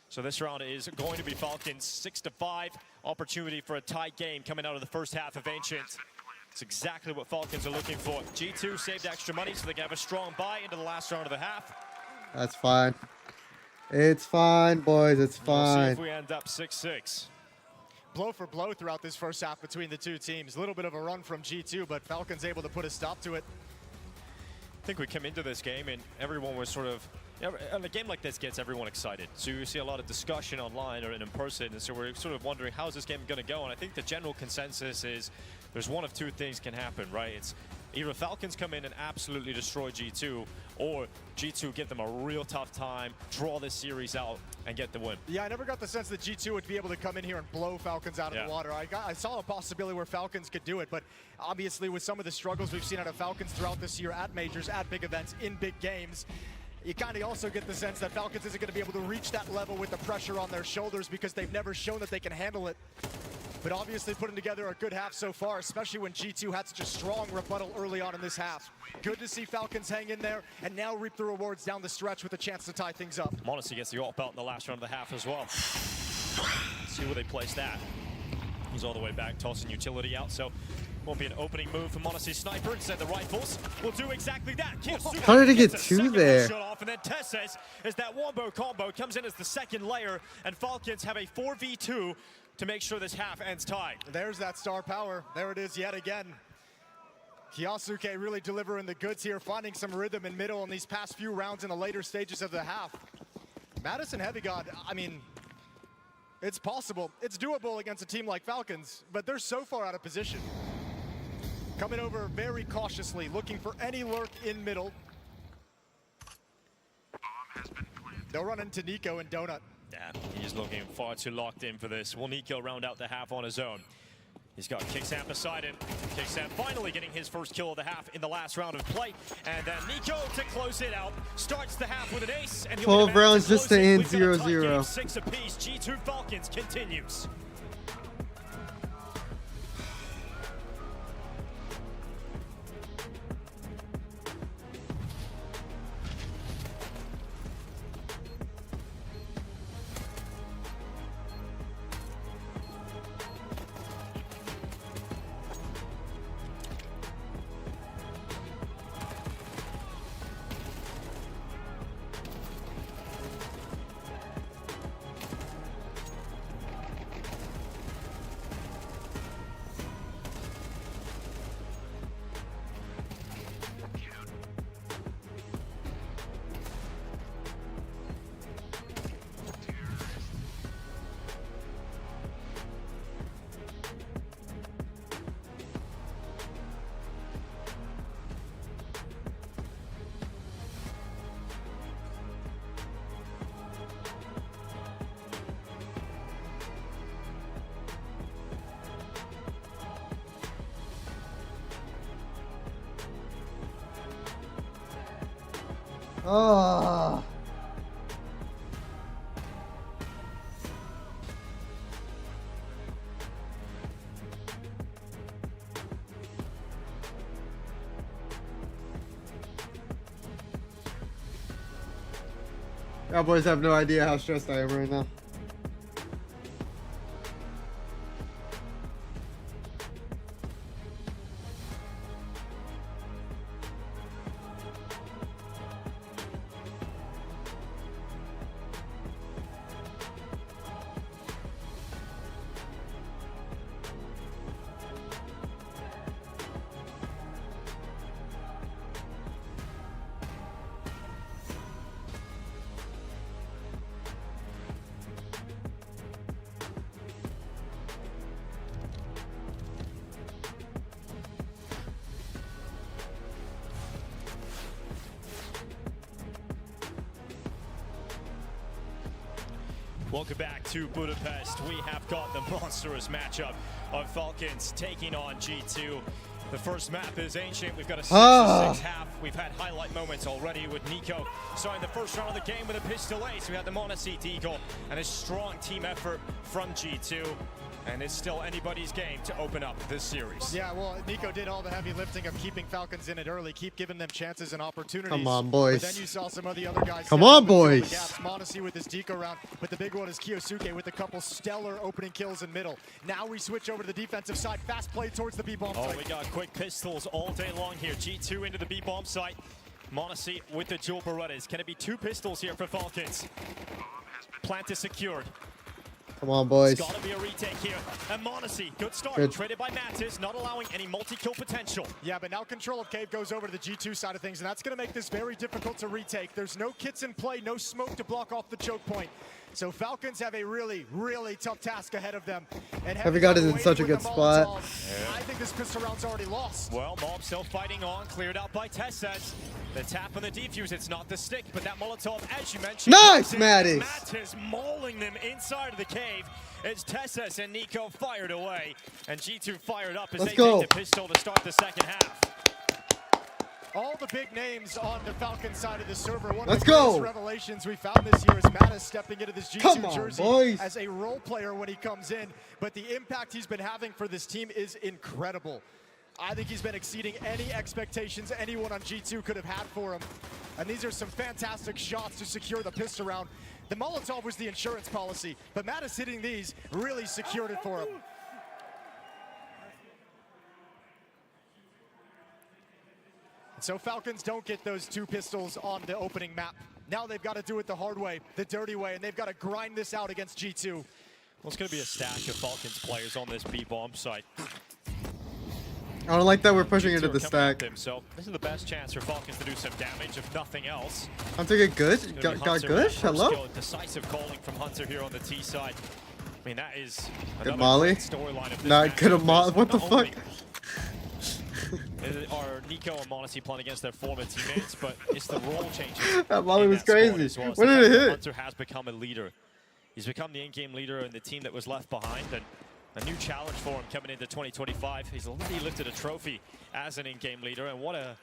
So this round is going to be Falcons 6-5. Opportunity for a tight game coming out of the first half of Ancient. It's exactly what Falcons are looking for. G2 saved extra money so they can have a strong buy into the last round of the half. That's fine. It's fine, boys. It's fine. We'll see if we end up 6-6. Blow for blow throughout this first half between the two teams. A little bit of a run from G2, but Falcons able to put a stop to it. I think we came into this game and everyone was sort of Yeah, and a game like this gets everyone excited. So you see a lot of discussion online or in person, and so we're sort of wondering how's this game going to go. And I think the general consensus is there's one of two things can happen, right? It's either Falcons come in and absolutely destroy G2, or G2 give them a real tough time, draw this series out, and get the win. Yeah, I never got the sense that G2 would be able to come in here and blow Falcons out of the water. I saw a possibility where Falcons could do it, but obviously with some of the struggles we've seen out of Falcons throughout this year at majors, at big events, in big games, you kind of also get the sense that Falcons isn't going to be able to reach that level with the pressure on their shoulders because they've never shown that they can handle it. But obviously putting together a good half so far, especially when G2 had such a strong rebuttal early on in this half. Good to see Falcons hang in there and now reap the rewards down the stretch with a chance to tie things up. m0NESY gets the AWP out in the last round of the half as well. See where they place that. He's all the way back, tossing utility out, so won't be an opening move for m0NESY Sniper. Instead, the rifles will do exactly that. How did he get two there? And then Tess says, is that wombo combo comes in as the second layer, and Falcons have a 4v2 to make sure this half ends tied. There's that star power. There it is yet again. Kyosuke really delivering the goods here, finding some rhythm in middle in these past few rounds in the later stages of the half. Madison Heavy God, I mean, it's possible. It's doable against a team like Falcons, but they're so far out of position. Coming over very cautiously, looking for any lurk in middle. They'll run into Nico and Donut. Yeah, he's looking far too locked in for this. Will Nico round out the half on his own? He's got Kicksam beside him. Kicksam finally getting his first kill of the half in the last round of play. And then Nico to close it out. Starts the half with an ace. And 12 rounds just to end 0-0. 6 apiece. G2 Falcons continues. Oh. Y'all boys have no idea how stressed I am right now. Welcome back to Budapest. We have got the monstrous matchup of Falcons taking on G2. The first map is Ancient. We've got a 6-6 half. We've had highlight moments already with Nico starting the first round of the game with a pistol ace. We had the m0NESY Deagle and a strong team effort from G2. And it's still anybody's game to open up this series. Yeah, well, Nico did all the heavy lifting of keeping Falcons in it early, keep giving them chances and opportunities. Come on, boys. But then you saw some of the other guys. Come on, boys. m0NESY with his Deco round, but the big one is Kyosuke with a couple stellar opening kills in middle. Now we switch over to the defensive side. Fast play towards the B-bomb site. Oh, we got quick pistols all day long here. G2 into the B-bomb site. m0NESY with the dual Berettas. Can it be two pistols here for Falcons? Plant is secured. Come on, boys. It's got to be a retake here. And Monacy, good start. Good. Traded by Mattis, not allowing any multi-kill potential. Yeah, but now control of Cave goes over to the G2 side of things, and that's going to make this very difficult to retake. There's no kits in play, no smoke to block off the choke point. So Falcons have a really, really tough task ahead of them. And Heavy God is in such a good spot. I think this pistol round's already lost. Well, Mob still fighting on, cleared out by Tessez. The tap on the defuse, it's not the stick, but that Molotov, as you mentioned. Nice, Mattis! Mattis mauling them inside of the cave. It's Tessez and Nico fired away. And G2 fired up as Let's they go. take the pistol to start the second half. All the big names on the Falcon side of the server. One Let's of the go. greatest revelations we found this year is Mattis stepping into this G2 Come on, jersey boys. as a role player when he comes in. But the impact he's been having for this team is incredible. I think he's been exceeding any expectations anyone on G2 could have had for him. And these are some fantastic shots to secure the pistol round. The Molotov was the insurance policy, but Mattis hitting these really secured it for him. So Falcons don't get those two pistols on the opening map. Now they've got to do it the hard way, the dirty way, and they've got to grind this out against G2. Well, it's going to be a stack of Falcons players on this B-bomb site. I don't like that we're pushing G2 into are the coming at stack. them, so this is the best chance for Falcons to do some damage, if nothing else. Hunter get good? It's gonna be Got Hunter good? with that first Hello? kill. Decisive calling from Hunter here on the T side. I mean, that is Good another Molly. great storyline of this Not good matchup. Molly. What the Not fuck? only are Nico and Monacy playing against their former teammates, but it's the role changes. That Molly in was that squad crazy. as well. It's When the did it fact that hit? Hunter has become a leader. He's become the in-game leader in the team that was left behind, and a new challenge for him coming into 2025. He's already lifted a trophy as an in-game leader, and what a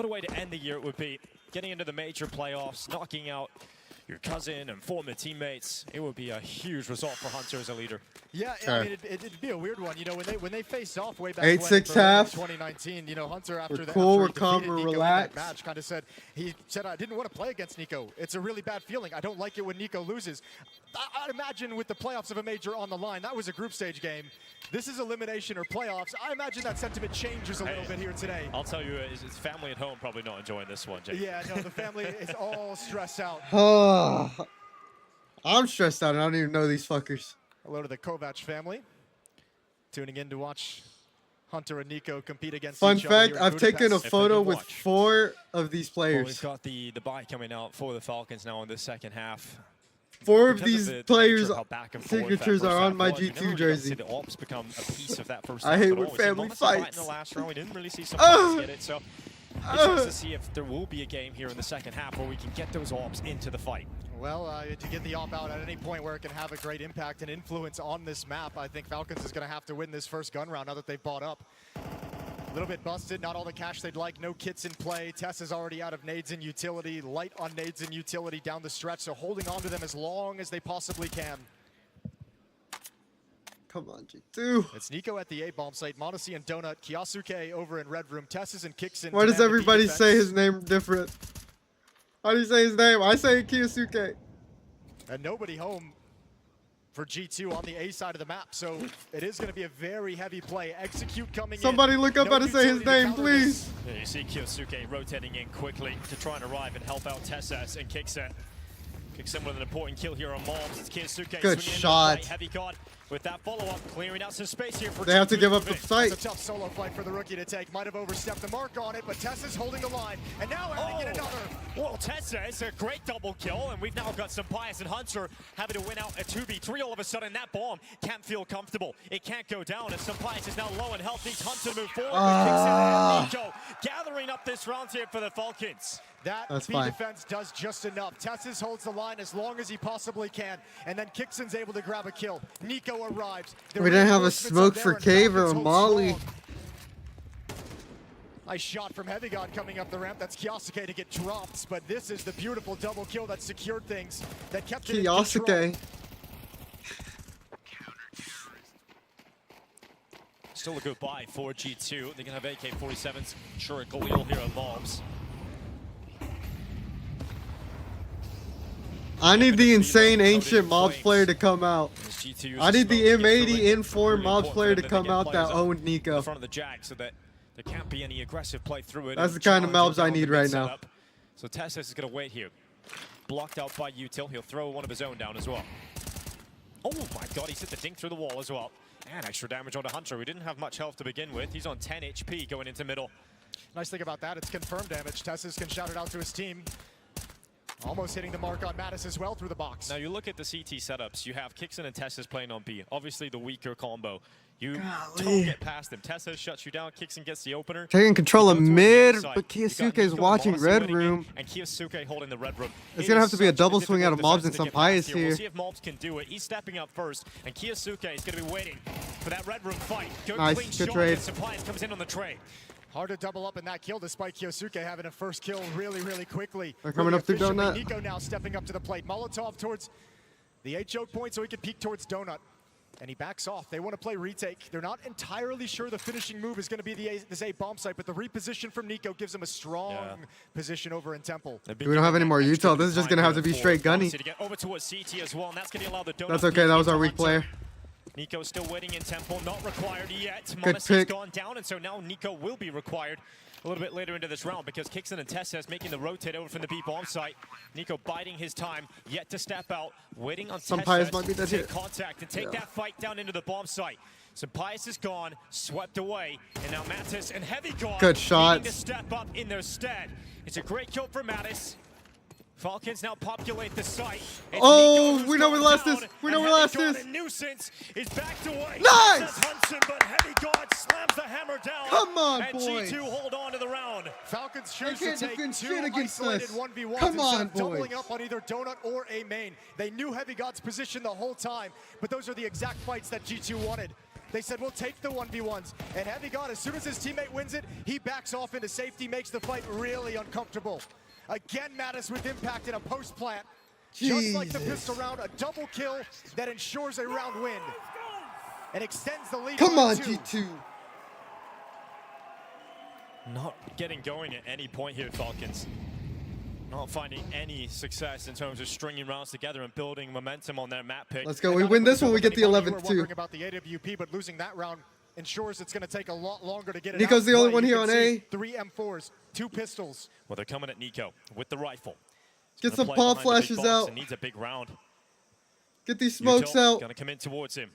way to end the year it would be. Getting into the major playoffs, knocking out your cousin and former teammates. It would be a huge result for Hunter as a leader. Yeah, I mean, it'd be a weird one, you know, when they faced off way back 8-6 when, half. 2019, you know, Hunter after We're that, cool, we're after he calm, defeated we're Nico in relaxed. that match, kind of said, I didn't want to play against Nico. It's a really bad feeling. I don't like it when Nico loses. I'd imagine with the playoffs of a major on the line, that was a group stage game. This is elimination or playoffs. I imagine that sentiment changes a little bit here today. I'll tell you, his family at home probably not enjoying this one, Jake. Yeah, no, the family is all stressed out. I'm stressed out and I don't even know these fuckers. Hello to the Kovac family. Tuning in to watch Hunter and Nico compete against Fun each other fact, here in I've taken a Budapest. photo with 4 of these Well, we've players. got the bye coming out for the Falcons now in the second half. 4 of Because these the players' nature of how back and forth that signatures first are on half my was, we never G2 really got to jersey. see the ops become a piece of that first I half hate at when all. We see family Monacy fight fights. in the last round. We didn't really see some players get it, so it's nice to see if there will be a game here in the second half where we can get those ops into the fight. Well, to get the op out at any point where it can have a great impact and influence on this map, I think Falcons is going to have to win this first gun round now that they've bought up. A little bit busted, not all the cash they'd like, no kits in play. Tess is already out of nades and utility, light on nades and utility down the stretch, so holding on to them as long as they possibly can. Come on, G2. It's Nico at the A-bomb site, Monacy and Donut, Kiyasuke over in Red Room, Tess is in kicks in. Why does everybody say his name different? How do you say his name? I say Kiyosuke. And nobody home for G2 on the A side of the map, so it is going to be a very heavy play. Execute coming Somebody in. look up how to say his utility to name, counter please. this. Yeah, you see Kiyosuke rotating in quickly to try and arrive and help out Tessas and Kixen. Kixen with an important kill here on Mobs. It's Kiyosuke. Good swinging in shot. the play. Heavy guard with that follow-up, clearing out some space here for They have to G2 give up move the in. site. It's a tough solo fight for the rookie to take. Might have overstepped the mark on it, but Tess is holding the line. And now adding in another. Well, Tessa, it's a great double kill, and we've now got some Pius and Hunter having to win out a 2v3 all of a sudden. That bomb can't feel comfortable. It can't go down, and some Pius is now low in health. Needs Hunter to move forward. But Kixen and Nico gathering up this round here for the Falcons. That B defense does just enough. Tessis holds the line as long as he possibly can, and then Kixen's able to grab a kill. Nico arrives. We didn't have a smoke for Cave or a Molly. Nice shot from Heavy God coming up the ramp. That's Kiyasuke to get dropped, but this is the beautiful double kill that secured things, that kept it in control. Kiyasuke. Still a good buy for G2. They can have AK-47s. Sure, a Galil here at Mobs. I need the insane ancient Mobs player to come out. I need the M80 inform Mobs player to come out that owned Nico. In front of the jack so that there can't be any aggressive play through it. That's the kind of Mobs I need right now. So Tessis is going to wait here. Blocked out by Util. He'll throw one of his own down as well. Oh my god, he's hit the dink through the wall as well. And extra damage onto Hunter, who didn't have much health to begin with. He's on 10 HP going into middle. Nice thing about that, it's confirmed damage. Tessus can shout it out to his team. Almost hitting the mark on Mattis as well through the box. Now you look at the CT setups. You have Kixon and Tessus playing on B. Obviously the weaker combo. You don't get past them. Tessus shuts you down. Kixon gets the opener. Taking control of mid, but Kiyosuke is watching red room. And Kiyosuke holding the red room. It's going to have to be a double swing out of Mobs and some Pius here. We'll see if Mobs can do it. He's stepping up first, and Kiyosuke is going to be waiting for that red room fight. Nice, good trade. Pius comes in on the trade. Hard to double up in that kill despite Kiyosuke having a first kill really quickly. They're coming up through Donut. Nico now stepping up to the plate. Molotov towards the 8 choke point so he can peek towards Donut. And he backs off. They want to play retake. They're not entirely sure the finishing move is going to be this A bomb site, but the reposition from Nico gives him a strong position over in Temple. We don't have any more util. This is just going to have to be straight gunny. To get over towards CT as well, and that's going to allow the Donut. That's okay. That was our weak player. Nico still waiting in Temple, not required yet. Good pick. Gone down, and so now Nico will be required a little bit later into this round because Kixon and Tessus making the rotate over from the B bomb site. Nico biding his time, yet to step out, waiting on Tessus to take contact and take that fight down into the bomb site. So Pius is gone, swept away, and now Mattis and Heavy gone. Good shots. To step up in their stead. It's a great kill for Mattis. Falcons now populate the site. Oh, we know where last is. We know where last is. Nuisance is backed away. Nice! Hudson, but Heavy God slams the hammer down. Come on, and boys. G2 hold on to the round. Falcons choose to take two against isolated us. 1v1s Come on, instead of doubling boys. up on either Donut or A main. They knew Heavy God's position the whole time, but those are the exact fights that G2 wanted. They said, we'll take the 1v1s. And Heavy God, as soon as his teammate wins it, he backs off into safety, makes the fight really uncomfortable. Again, Mattis with impact in a post plant. Just like the pistol round, a double kill that ensures a round win and extends the lead. Come on, G2. Not getting going at any point here, Falcons. Not finding any success in terms of stringing rounds together and building momentum on their map pick. Let's go. We win this one, we get the 11th too. About the AWP, but losing that round ensures it's going to take a lot longer to get it Nico's out. the only one here on A. 3 M4s, 2 pistols. Well, they're coming at Nico with the rifle. Get some pop flashes out. And needs a big round. Get these smokes out. Gonna come in towards him.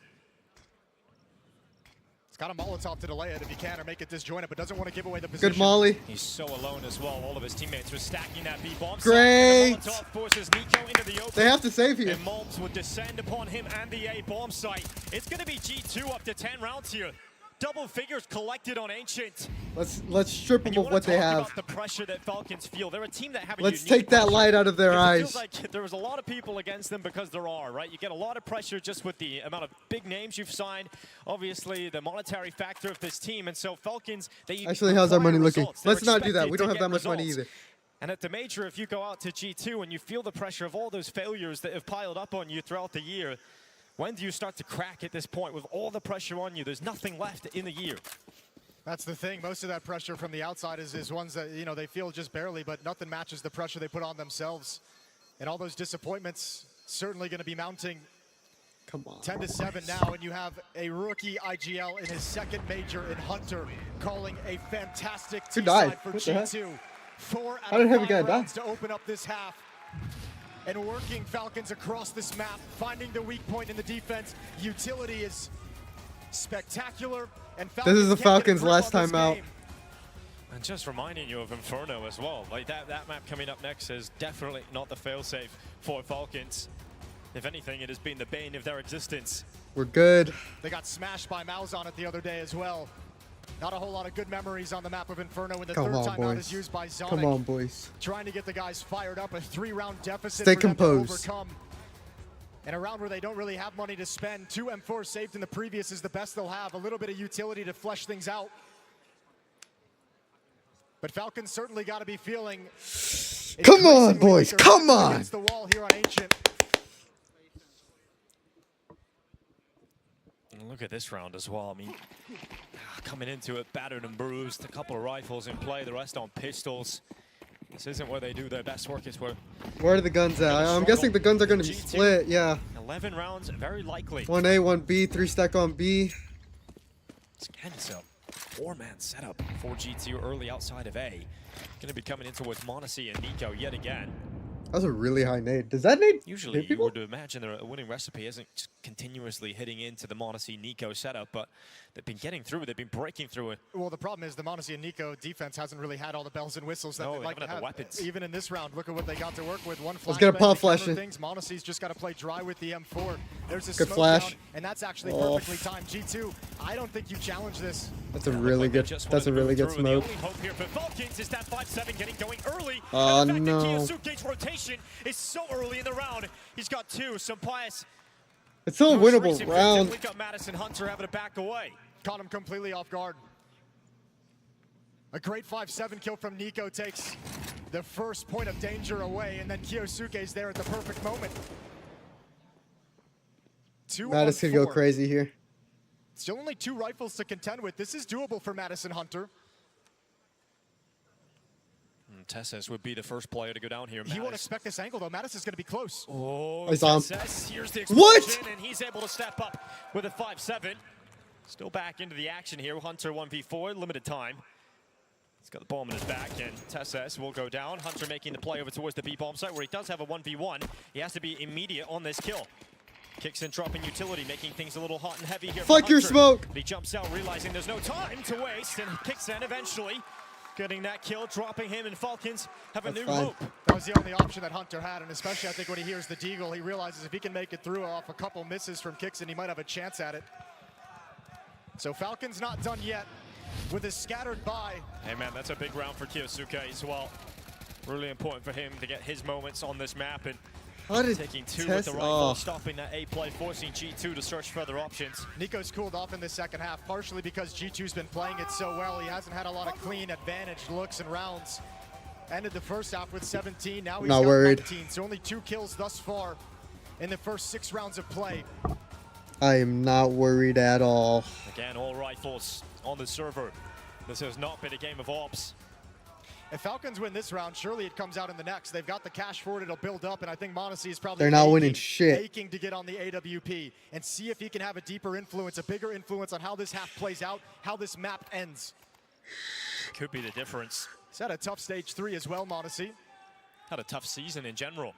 It's got a Molotov to delay it if he can or make it disjointed, but doesn't want to give away the position. Good Molly. He's so alone as well. All of his teammates were stacking that B bomb. Great. The Molotov forces Nico into the open. They have to save here. And Mobs would descend upon him and the A bomb site. It's gonna be G2 up to 10 rounds here. Double figures collected on Ancient. Let's strip them of what they have. About the pressure that Falcons feel. They're a team that have a Let's unique take that pressure. light out of their eyes. It feels like there was a lot of people against them because there are, right? You get a lot of pressure just with the amount of big names you've signed. Obviously, the monetary factor of this team. And so Falcons, they actually, how's our money looking? Results. Let's not do that. We don't have that much money either. And at the major, if you go out to G2 and you feel the pressure of all those failures that have piled up on you throughout the year, when do you start to crack at this point with all the pressure on you? There's nothing left in the year. That's the thing. Most of that pressure from the outside is ones that, you know, they feel just barely, but nothing matches the pressure they put on themselves. And all those disappointments certainly going to be mounting. Come on. 10-7 now, and you have a rookie IGL in his second major in Hunter calling a fantastic T-side for G2. 4 out of 5 rounds to open up this half. And working Falcons across this map, finding the weak point in the defense. Utility is spectacular. And this is the Falcons' last time out. And just reminding you of Inferno as well. Like that map coming up next is definitely not the failsafe for Falcons. If anything, it has been the bane of their existence. We're good. They got smashed by Mouse on it the other day as well. Not a whole lot of good memories on the map of Inferno, and the third time out is used by Zonic. Come on, boys. Trying to get the guys fired up, a 3-round deficit Stay for them composed. to overcome. In a round where they don't really have money to spend, 2 M4 saved in the previous is the best they'll have. A little bit of utility to flesh things out. But Falcons certainly got to be feeling. Come on, boys, come on! Against the wall here on Ancient. And look at this round as well. I mean, coming into it battered and bruised. A couple of rifles in play, the rest on pistols. This isn't where they do their best work. It's where are the guns at? I'm guessing the guns are going to be split, yeah. 11 rounds, very likely. 1A, 1B, 3 stack on B. Again, it's a 4-man setup for G2 early outside of A. Going to be coming in towards Monacy and Nico yet again. That was a really high nade. Does that nade Usually hit you people? would imagine that a winning recipe isn't just continuously hitting into the m0NESY Nico setup, but they've been getting through it. They've been breaking through it. Well, the problem is the m0NESY and Nico defense hasn't really had all the bells and whistles that No, they'd they like to haven't had have. the weapons. Even in this round, look at what they got to work with. One Let's get a pump flash flash in. things. m0NESY's just got to play dry with the M4. There's a Good smoke flash. down, and that's actually perfectly timed. G2, I don't think you challenge this. That's a really good. That's a really good smoke. The only hope here for Falcons is that 5-7 getting going early. Oh and the fact no! that Kyosuke's rotation is so early in the round. He's got 2. Sampaio. It's still a winnable round. We got Madison Hunter having to back away. Caught him completely off guard. A great 5-7 kill from Nico takes the first point of danger away, and then Kyosuke's there at the perfect moment. 2 Madison on go 4. crazy here. Still only 2 rifles to contend with. This is doable for Madison Hunter. Tesses would be the first player to go down here. He won't expect this angle, though. Madison's going to be close. Oh, I saw him. Tesses, here's the What? explosion, and he's able to step up with a 5-7. Still back into the action here. Hunter 1v4, limited time. He's got the bomb in his back, and Tesses will go down. Hunter making the play over towards the B-bomb site, where he does have a 1v1. He has to be immediate on this kill. Kicks in, dropping utility, making things a little hot and heavy here. Fuck your smoke! But he jumps out, realizing there's no time to waste, and kicks in eventually. Getting that kill, dropping him, and Falcons have a new hope. That was the only option that Hunter had, and especially I think when he hears the deagle, he realizes if he can make it through off a couple misses from Kixon, he might have a chance at it. So Falcons not done yet with his scattered by. Hey man, that's a big round for Kyosuke as well. Really important for him to get his moments on this map, and How did taking 2 Tess- with the rifle, oh. stopping that A play, forcing G2 to search further options. Nico's cooled off in the second half, partially because G2's been playing it so well. He hasn't had a lot of clean advantage looks and rounds. Ended the first half with 17, now he's Not got worried. 19, so only 2 kills thus far in the first 6 rounds of play. I am not worried at all. Again, all rifles on the server. This has not been a game of ops. If Falcons win this round, surely it comes out in the next. They've got the cash for it, it'll build up, and I think m0NESY is probably They're not winning shit. aching to get on the AWP and see if he can have a deeper influence, a bigger influence on how this half plays out, how this map ends. Could be the difference. He's had a tough stage 3 as well, m0NESY. Had a tough season in general.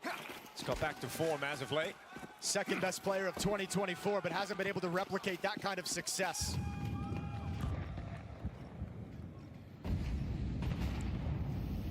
He's got back to form as of late. Second best player of 2024, but hasn't been able to replicate that kind of success.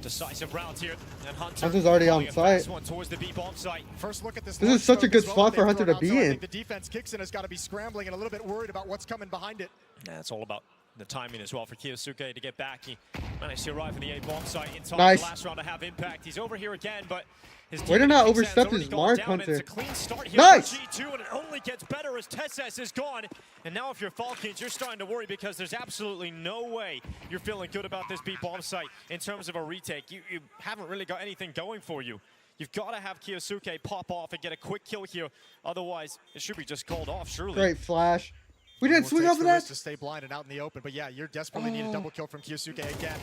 Decisive round here, and Hunter's already on site. One towards the B-bomb site. First look at this. This is such a good spot for Hunter to be I in. think the defense Kixon has got to be scrambling and a little bit worried about what's coming behind it. Yeah, it's all about the timing as well for Kyosuke to get back. He managed to arrive at the A-bomb site in time Nice. the last round to have impact. He's over here again, but his Way to teammate not Kixon's overstep already his gone mark, down, and Hunter. It's a clean start here Nice. for G2, and it only gets better as Tesses is gone. And now if you're Falcons, you're starting to worry because there's absolutely no way you're feeling good about this B-bomb site in terms of a retake. You haven't really got anything going for you. You've got to have Kyosuke pop off and get a quick kill here. Otherwise, it should be just called off, surely. Great flash. We didn't swing Takes over the that. risk to stay blind and out in the open, but yeah, you're desperately need a double kill from Kyosuke again.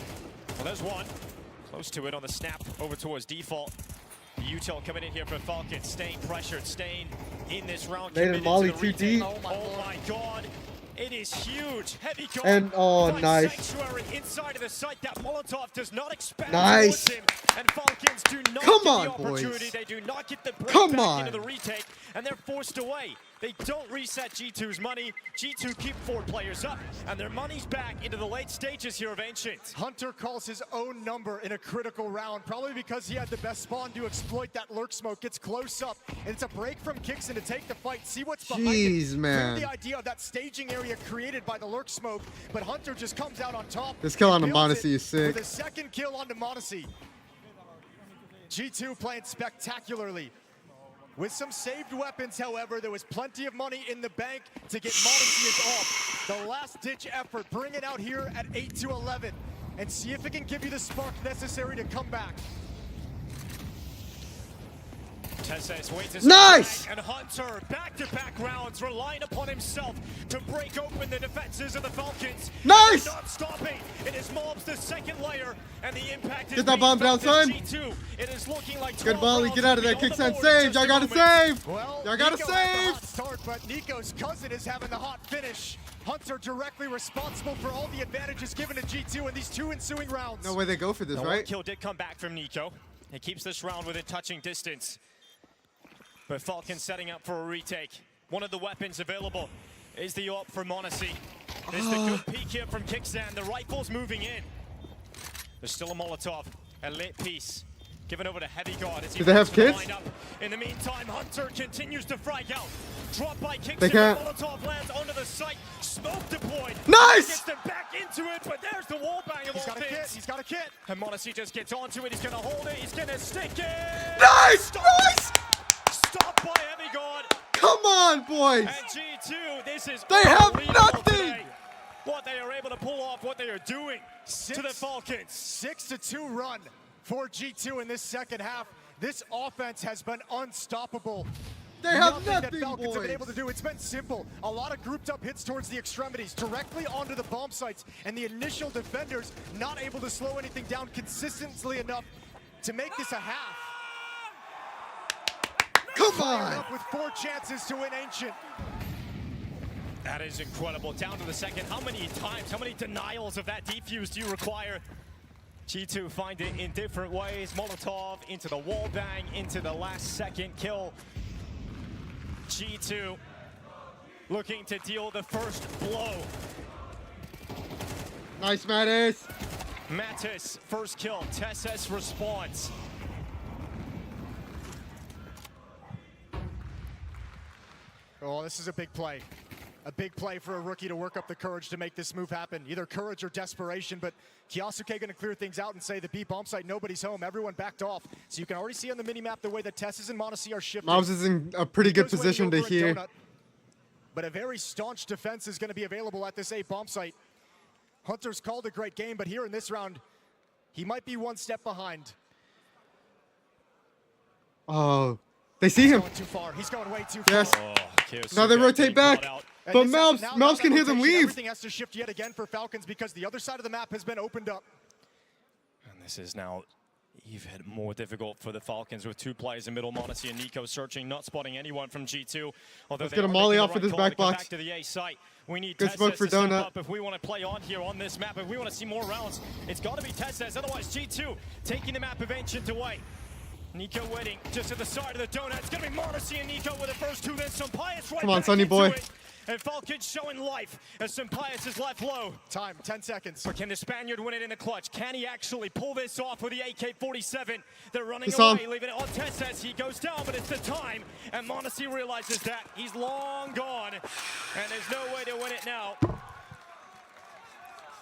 Well, there's one. Close to it on the snap over towards default. The util coming in here for Falcons, staying pressured, staying in this round. Made a committed molly to the too retake. deep. Oh my god. It is huge. Heavy goal. And oh, by nice. Sanctuary inside of the site. That Molotov does not expand Nice. towards him. And Falcons do not Come get on, the opportunity. boys. They do not get the break Come back on. into the retake. And they're forced away. They don't reset G2's money. G2 keep 4 players up. And their money's back into the late stages here of Ancient. Hunter calls his own number in a critical round, probably because he had the best spawn to exploit that lurk smoke. Gets close up, and it's a break from Kixon to take the fight, see what's behind Jeez, it. man. Clear the idea of that staging area created by the lurk smoke, but Hunter just comes out on top. This kill on the and builds m0NESY it is sick. With a second kill on the m0NESY. G2 playing spectacularly. With some saved weapons, however, there was plenty of money in the bank to get m0NESY off. The last-ditch effort, bring it out here at 8-11 and see if it can give you the spark necessary to come back. Tesses waits Nice! and Hunter back-to-back rounds, relying upon himself to break open the defenses of the Falcons. Nice! Not stopping. It is mobs the second layer, and the impact is Get that being bomb down, felt in son. G2. It is looking like Good 12 volley. rounds Get out of there. will be Kicks on and the board in save. just Y'all a gotta moment. save. Well, Y'all gotta Nico had the save. hot start, but Nico's cousin is having the hot finish. Hunter directly responsible for all the advantages given to G2 in these 2 ensuing rounds. No way they go for this, Now, one right? kill did come back from Nico. It keeps this round within touching distance. But Falcon setting up for a retake. One of the weapons available is the AWP for m0NESY. There's the good peek here from Kickstand. The rifle's moving in. There's still a Molotov, a lit piece. Given over to Heavy God. Do they have kids? In the meantime, Hunter continues to frag out. Drop by Kickstand. They can't. Molotov lands onto the site. Smoke deployed. Nice! Gets them back into it, but there's the wall bang of all things. He's got a kit. And m0NESY just gets onto it. He's going to hold it. He's going to stick it. Nice! Nice! Stopped by Heavy God. Come on, boys. And G2, this is They have unbelievable nothing. today. What they are able to pull off, what they are doing to the Falcons. 6-2 run for G2 in this second half. This offense has been unstoppable. They have Nothing that nothing, Falcons have been boys. able to do. It's been simple. A lot of grouped up hits towards the extremities, directly onto the bomb sites, and the initial defenders not able to slow anything down consistently enough to make this a half. Come Fired on. up with 4 chances to win Ancient. That is incredible. Down to the second. How many times, how many denials of that defuse do you require? G2 find it in different ways. Molotov into the wall bang, into the last second kill. G2 looking to deal the first blow. Nice, Mattis. Mattis, first kill. Tesses responds. Oh, this is a big play. A big play for a rookie to work up the courage to make this move happen. Either courage or desperation, but Kiyasuke going to clear things out and say the B bomb site, nobody's home. Everyone backed off. So you can already see on the minimap the way that Tesses and m0NESY are shifting. Mouse is in a pretty good position to hear. But a very staunch defense is going to be available at this A bomb site. Hunter's called a great game, but here in this round, he might be one step behind. Oh, they see him. He's going too far. He's going way too Yes. far. Now they rotate back. But Mouse can hear them leave. Everything has to shift yet again for Falcons because the other side of the map has been opened up. And this is now even more difficult for the Falcons with 2 players in middle. m0NESY and Nico searching, not spotting anyone from G2. Although Let's they get a are molly making off the for this right call back to come box. back to the A site. We need Good smoke Tesses for to step Donut. up if we want to play on here on this map. If we want to see more rounds, it's got to be Tesses. Otherwise, G2 taking the map of Ancient away. Nico waiting just at the side of the donut. It's going to be m0NESY and Nico with the first 2, then Sampayas right Come on, back Sonny into boy. it. And Falcons showing life as Sampayas is left low. Time, 10 seconds. But can the Spaniard win it in the clutch? Can he actually pull this off with the AK-47? They're running It's away, on. leaving it on Tesses. He goes down, but it's the time. And m0NESY realizes that he's long gone. And there's no way to win it now.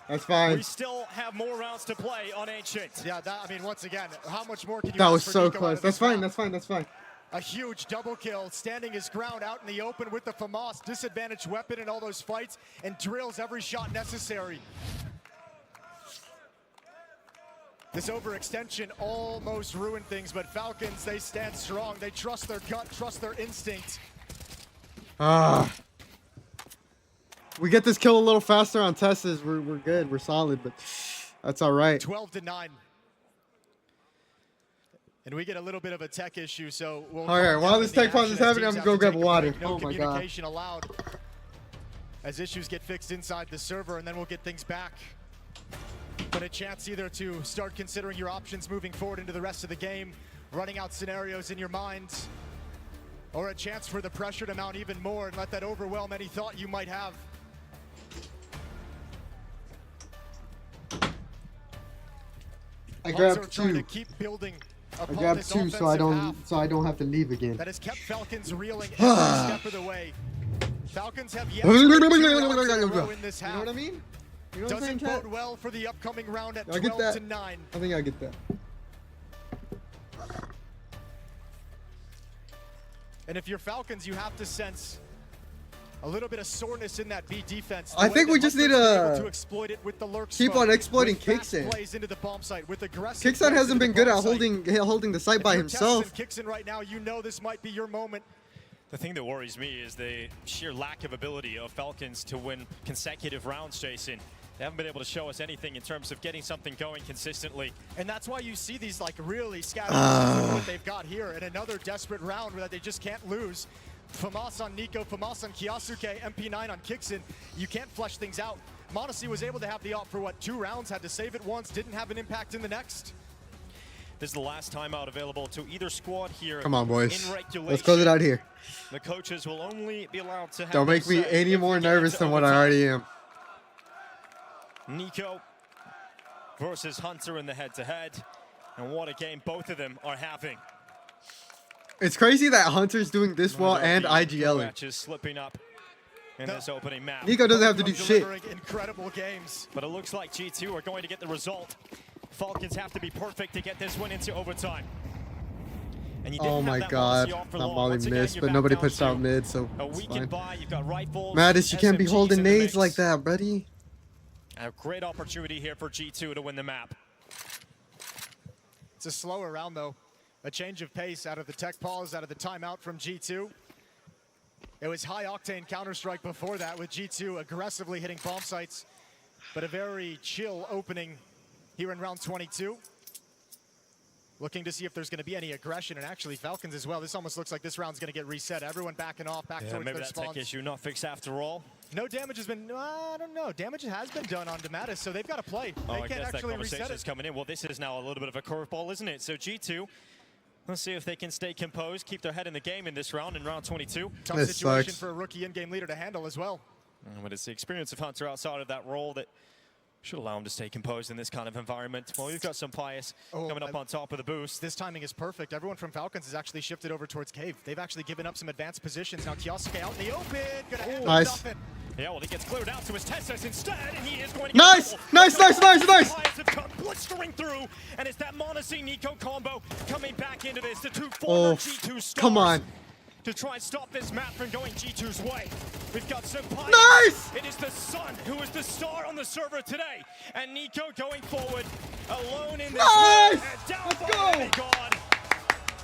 That's fine. We still have more rounds to play on Ancient. Yeah, that, I mean, once again, how much more can you That ask was for so Nico out close. of That's this fine. round? That's fine. That's fine. A huge double kill, standing his ground out in the open with the FAMAS disadvantaged weapon in all those fights and drills every shot necessary. This overextension almost ruined things, but Falcons, they stand strong. They trust their gut, trust their instinct. We get this kill a little faster on Tesses. We're good. We're solid, but that's all right. 12-9. And we get a little bit of a tech issue, so we'll All right, while this tech pause is happening, I'm gonna go grab water. No Oh my god. communication allowed as issues get fixed inside the server, and then we'll get things back. But a chance either to start considering your options moving forward into the rest of the game, running out scenarios in your mind, or a chance for the pressure to mount even more and let that overwhelm any thought you might have. I grabbed Trying to 2. keep building I upon grabbed this 2 so I offensive don't have to leave again. that has kept Falcons reeling every step of the way. Falcons have yet to win 2 rounds in a row in this half. You know what I mean? You know what I'm saying, Doesn't chat? bode well for the upcoming round at I get that. 12-9. I think I get that. And if you're Falcons, you have to sense a little bit of soreness in that B defense. I think we just need to exploit it with the lurk keep smoke, on exploiting with fast Kickstand. plays into the bomb site, with aggressive Kickstand plays hasn't into been the good bomb at site. holding the site If by you're himself. testing Kickstand right now, you know this might be your moment. The thing that worries me is the sheer lack of ability of Falcons to win consecutive rounds, Jason. They haven't been able to show us anything in terms of getting something going consistently. And that's why you see these like really scattered of what they've got here in another desperate round where they just can't lose. FAMAS on Nico, FAMAS on Kiyasuke, MP9 on Kickson. You can't flush things out. m0NESY was able to have the op for what, 2 rounds, had to save it once, didn't have an impact in the next. This is the last timeout available to either squad here. Come on, boys. In regulation. Let's close it out here. The coaches will only be allowed to have Don't make me any more nervous than what I already am. Nico versus Hunter in the head-to-head. And what a game both of them are having. It's crazy that Hunter's doing this well and IGLing. Matches slipping up in this opening map. Nico doesn't have to do shit. Incredible games. But it looks like G2 are going to get the result. Falcons have to be perfect to get this one into overtime. And you didn't Oh my have that god. Molly off for That long. Molly Once again, missed, you're but back nobody down puts to out mid, so a it's weekend fine. by. You've got rifles, Mattis, you can't be SMGs holding in the nades mix. like that, buddy. A great opportunity here for G2 to win the map. It's a slower round, though. A change of pace out of the tech pause, out of the timeout from G2. It was high-octane Counter-Strike before that, with G2 aggressively hitting bomb sites, but a very chill opening here in round 22. Looking to see if there's going to be any aggression, and actually Falcons as well. This almost looks like this round's going to get reset. Everyone backing off, back towards Maybe their that spawns. tech issue not fixed after all. No damage has been, I don't know. Damage has been done on Mattis, so they've got to play. Oh, They I can't guess that actually conversation reset is it. coming in. Well, this is now a little bit of a curveball, isn't it? So G2, let's see if they can stay composed, keep their head in the game in this round, in round 22. Tough This situation sucks. for a rookie in-game leader to handle as well. But it's the experience of Hunter outside of that role that should allow him to stay composed in this kind of environment. Well, you've got some Pius coming up on top of the boost. This timing is perfect. Everyone from Falcons has actually shifted over towards Cave. They've actually given up some advanced positions. Now Kiosuke out in the open. Gonna handle Nice. nothing. Yeah, well, he gets cleared out to his Tessus instead, and he is going to get Nice! a double. Nice, nice, nice, nice! Pius have come blistering through, and it's that Monacy Nico combo coming back into this. The two Oh, former G2 stars. come on. To try and stop this map from going G2's way. We've got some Pius. Nice! It is the Sun who is the star on the server today. And Nico going forward alone in this Nice! one, and down Let's by go! Many God.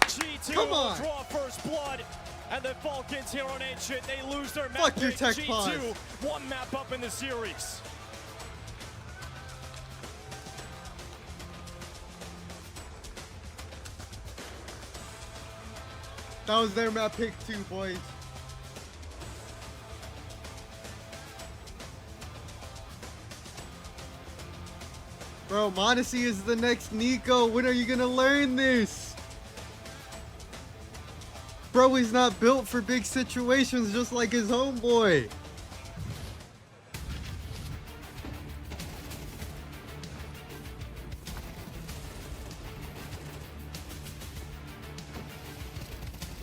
G2 Come will on. draw first blood. And the Falcons here on Ancient, they lose their map. Fuck your pick. tech G2, pause. one map up in the series. That was their map pick too, boys. Bro, Monacy is the next Nico. When are you gonna learn this? Bro, he's not built for big situations just like his homeboy.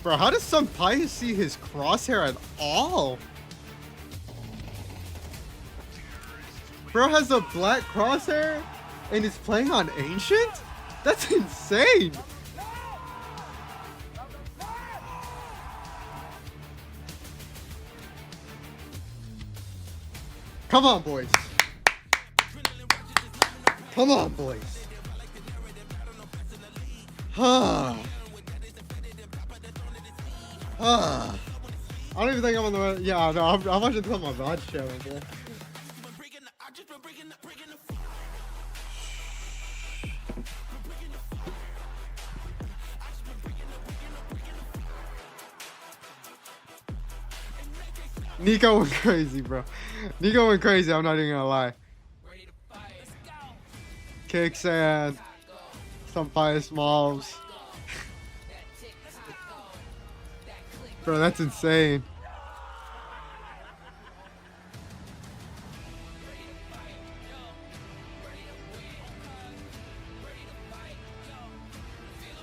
Bro, how does some Pius see his crosshair at all? Bro has a black crosshair and is playing on Ancient? That's insane. Come on, boys. Come on, boys. I don't even think I'm on the right. Yeah, no, I'm watching this on my VOD channel, bro. Nico went crazy, bro. Nico went crazy, I'm not even gonna lie. Kicks and some Pius mobs. Bro, that's insane.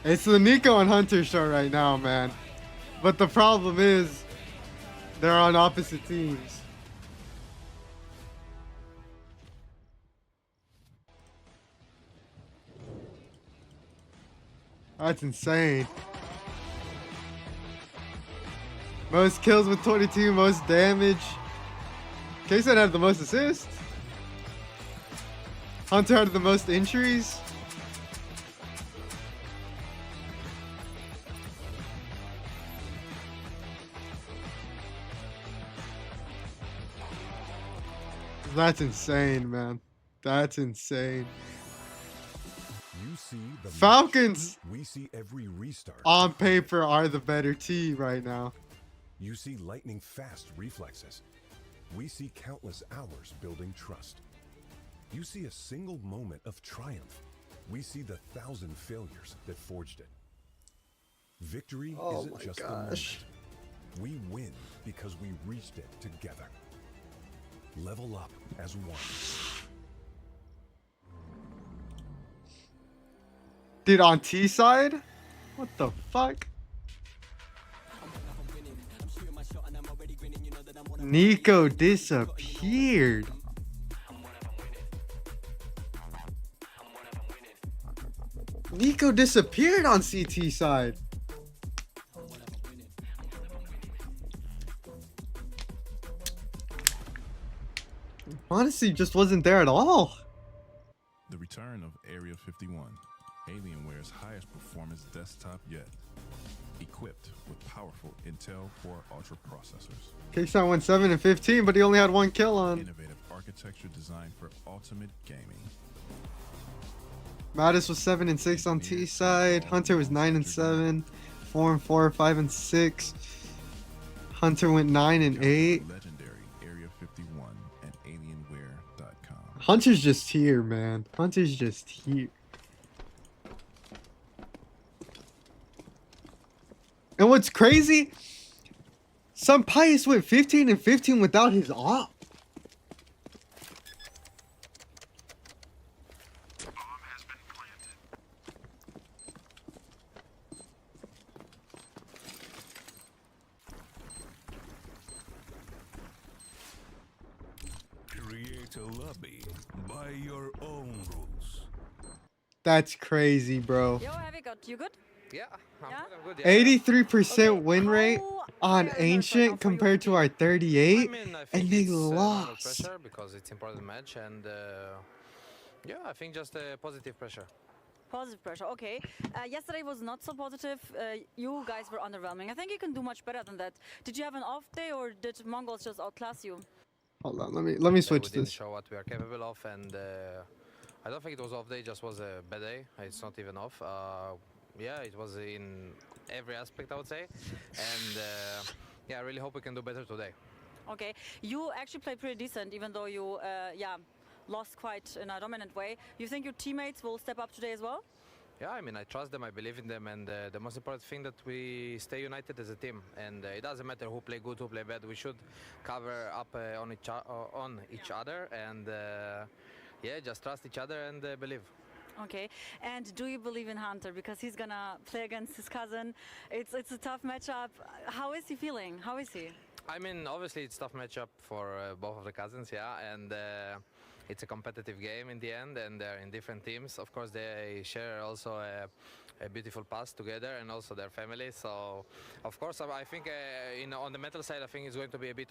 It's the Nico and Hunter show right now, man. But the problem is, they're on opposite teams. That's insane. Most kills with 22, most damage. Kaysen had the most assists. Hunter had the most entries. That's insane, man. That's insane. You see the Falcons we see every restart. on paper are the better team right now. You see lightning fast reflexes. We see countless hours building trust. You see a single moment of triumph We see the 1,000 failures that forged it. Victory Oh isn't my just the gosh. moment. We win because we reached it together. Level up as one. Dude, on T side? What the fuck? Nico disappeared. Nico disappeared on CT side. Honestly, just wasn't there at all. The return of Area 51, Alienware's highest performance desktop yet. Equipped with powerful Intel Core Ultra processors. Kickstart went 7 and 15, but he only had 1 kill on. Innovative architecture designed for ultimate gaming. Mattis was 7 and 6 on T side. Hunter was 9 and 7. 4 and 4, 5 and 6. Hunter went 9 and 8. Legendary Area 51 and Alienware.com. Hunter's just here, man. Hunter's just here. And what's crazy? Some Pius went 15 and 15 without his op. Create a lobby by your own rules. That's crazy, bro. Yo, have you got you good? Yeah, I'm good. 83% win rate on Ancient compared to our 38, and they lost. Pressure because it's important match, and yeah, I think just positive pressure. Positive pressure, okay. Yesterday was not so positive. You guys were underwhelming. I think you can do much better than that. Did you have an off day, or did Mongols just outclass you? Hold on, let me switch we didn't this. show what we are capable of, and I don't think it was off day. Just was a bad day. It's not even off. Yeah, it was in every aspect, I would say, and yeah, I really hope we can do better today. Okay, you actually played pretty decent, even though you yeah, lost quite in a dominant way. You think your teammates will step up today as well? Yeah, I mean, I trust them, I believe in them, and the most important thing that we stay united as a team. And it doesn't matter who play good, who play bad. We should cover up on each other, and yeah, just trust each other and believe. Okay, and do you believe in Hunter? Because he's gonna play against his cousin. It's a tough matchup. How is he feeling? How is he? I mean, obviously it's a tough matchup for both of the cousins, yeah, and it's a competitive game in the end, and they're in different teams. Of course, they share also a beautiful past together, and also their family. So, of course, I think on the mental side, I think it's going to be a bit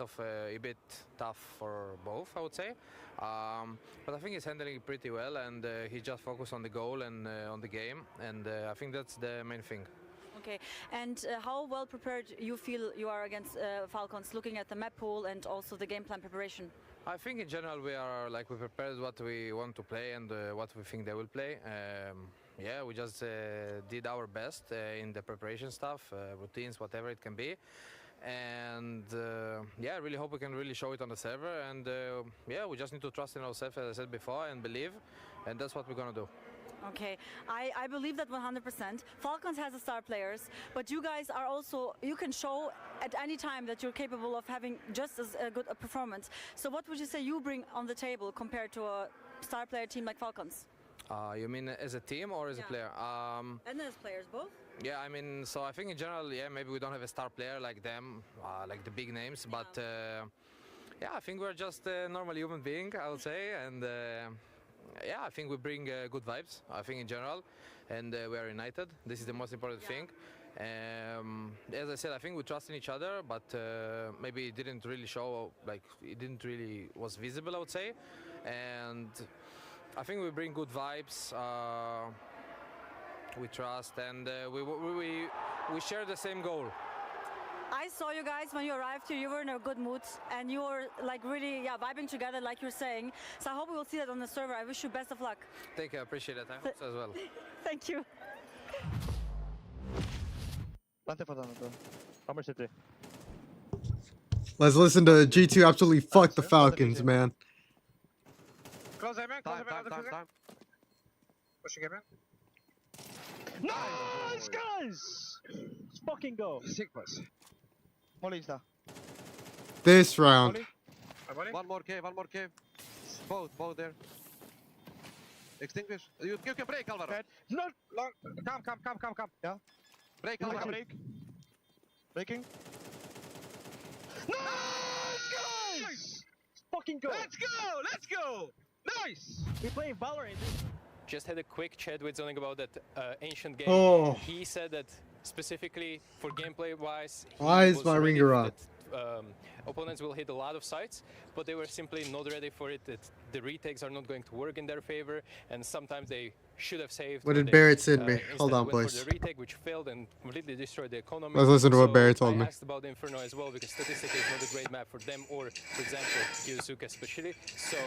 tough for both, I would say. But I think he's handling it pretty well, and he just focused on the goal and on the game, and I think that's the main thing. Okay, and how well prepared you feel you are against Falcons, looking at the map pool and also the game plan preparation? I think in general we prepared what we want to play and what we think they will play. Yeah, we just did our best in the preparation stuff, routines, whatever it can be. And yeah, I really hope we can really show it on the server. And yeah, we just need to trust in ourselves, as I said before, and believe. And that's what we're gonna do. Okay, I believe that 100%. Falcons has the star players, but you guys are also, you can show at any time that you're capable of having just as good a performance. So what would you say you bring on the table compared to a star player team like Falcons? You mean as a team or as a player? And as players, both? Yeah, I mean, so I think in general, yeah, maybe we don't have a star player like them, like the big names, but yeah, I think we're just a normal human being, I would say, and yeah, I think we bring good vibes, I think in general, and we are united. This is the most important thing. As I said, I think we trust in each other, but maybe it didn't really show, like, it didn't really was visible, I would say. And I think we bring good vibes, we trust, and we share the same goal. I saw you guys when you arrived here, you were in a good mood and you were like really vibing together like you're saying. So I hope we will see that on the server. I wish you best of luck. Thank you, I appreciate it. I hope so as well. Thank you. Let's listen to G2 absolutely fuck the Falcons, man. Close aim, close aim. Pushing him in. Nice, guys! Let's fucking go. Sick pass. Molly's there. This round. Molly. One more cave. Both there. Extinguish. You can break, Alvaro. Not Long. Come. Yeah. Break, Alvaro. Alvaro. Break. Breaking. Nice, guys! Let's fucking go. Let's go. Nice. We're playing Valorant. Just had a quick chat with Zoning about that ancient game. Oh. He said that specifically for gameplay wise, Why is my ringer on? Opponents will hit a lot of sites, but they were simply not ready for it. That the retakes are not going to work in their favor, and sometimes they should have saved. What did Barrett send me? Hold on, went boys. for the retake, which failed and completely destroyed the economy. Let's listen to what Barrett told me. I asked about Inferno as well because statistically it's not a great map for them, or for example, Kyosuke especially. So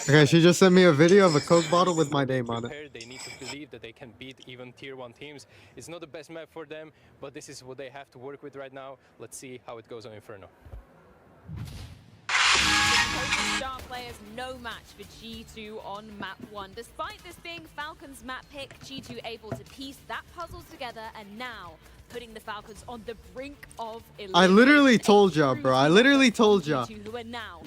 Okay, she just sent me a video of a Coke bottle with my name on it. they need to believe that they can beat even tier 1 teams. It's not the best map for them, but this is what they have to work with right now. Let's see how it goes on Inferno. Star players no match for G2 on map 1. Despite this being Falcons map pick, G2 able to piece that puzzle together and now putting the Falcons on the brink of elimination. I literally told ya, bro. I literally told ya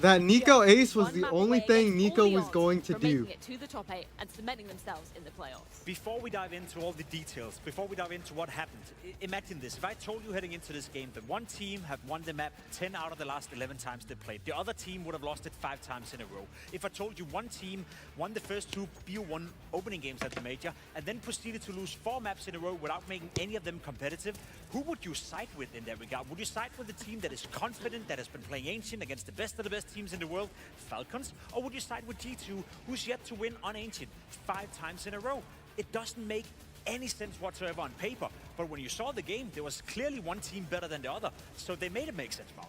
that Nico Ace was the only thing Nico was going to do. Making it to the top 8 and cementing themselves in the playoffs. Before we dive into all the details, before we dive into what happened, imagine this. If I told you heading into this game that one team had won the map 10 out of the last 11 times they played, the other team would have lost it 5 times in a row. If I told you one team won the first 2 BO1 opening games at the major and then proceeded to lose 4 maps in a row without making any of them competitive, who would you side with in that regard? Would you side with the team that is confident, that has been playing Ancient against the best of the best teams in the world, Falcons? Or would you side with G2, who's yet to win on Ancient 5 times in a row? It doesn't make any sense whatsoever on paper, but when you saw the game, there was clearly one team better than the other, so they made it make sense, Mark.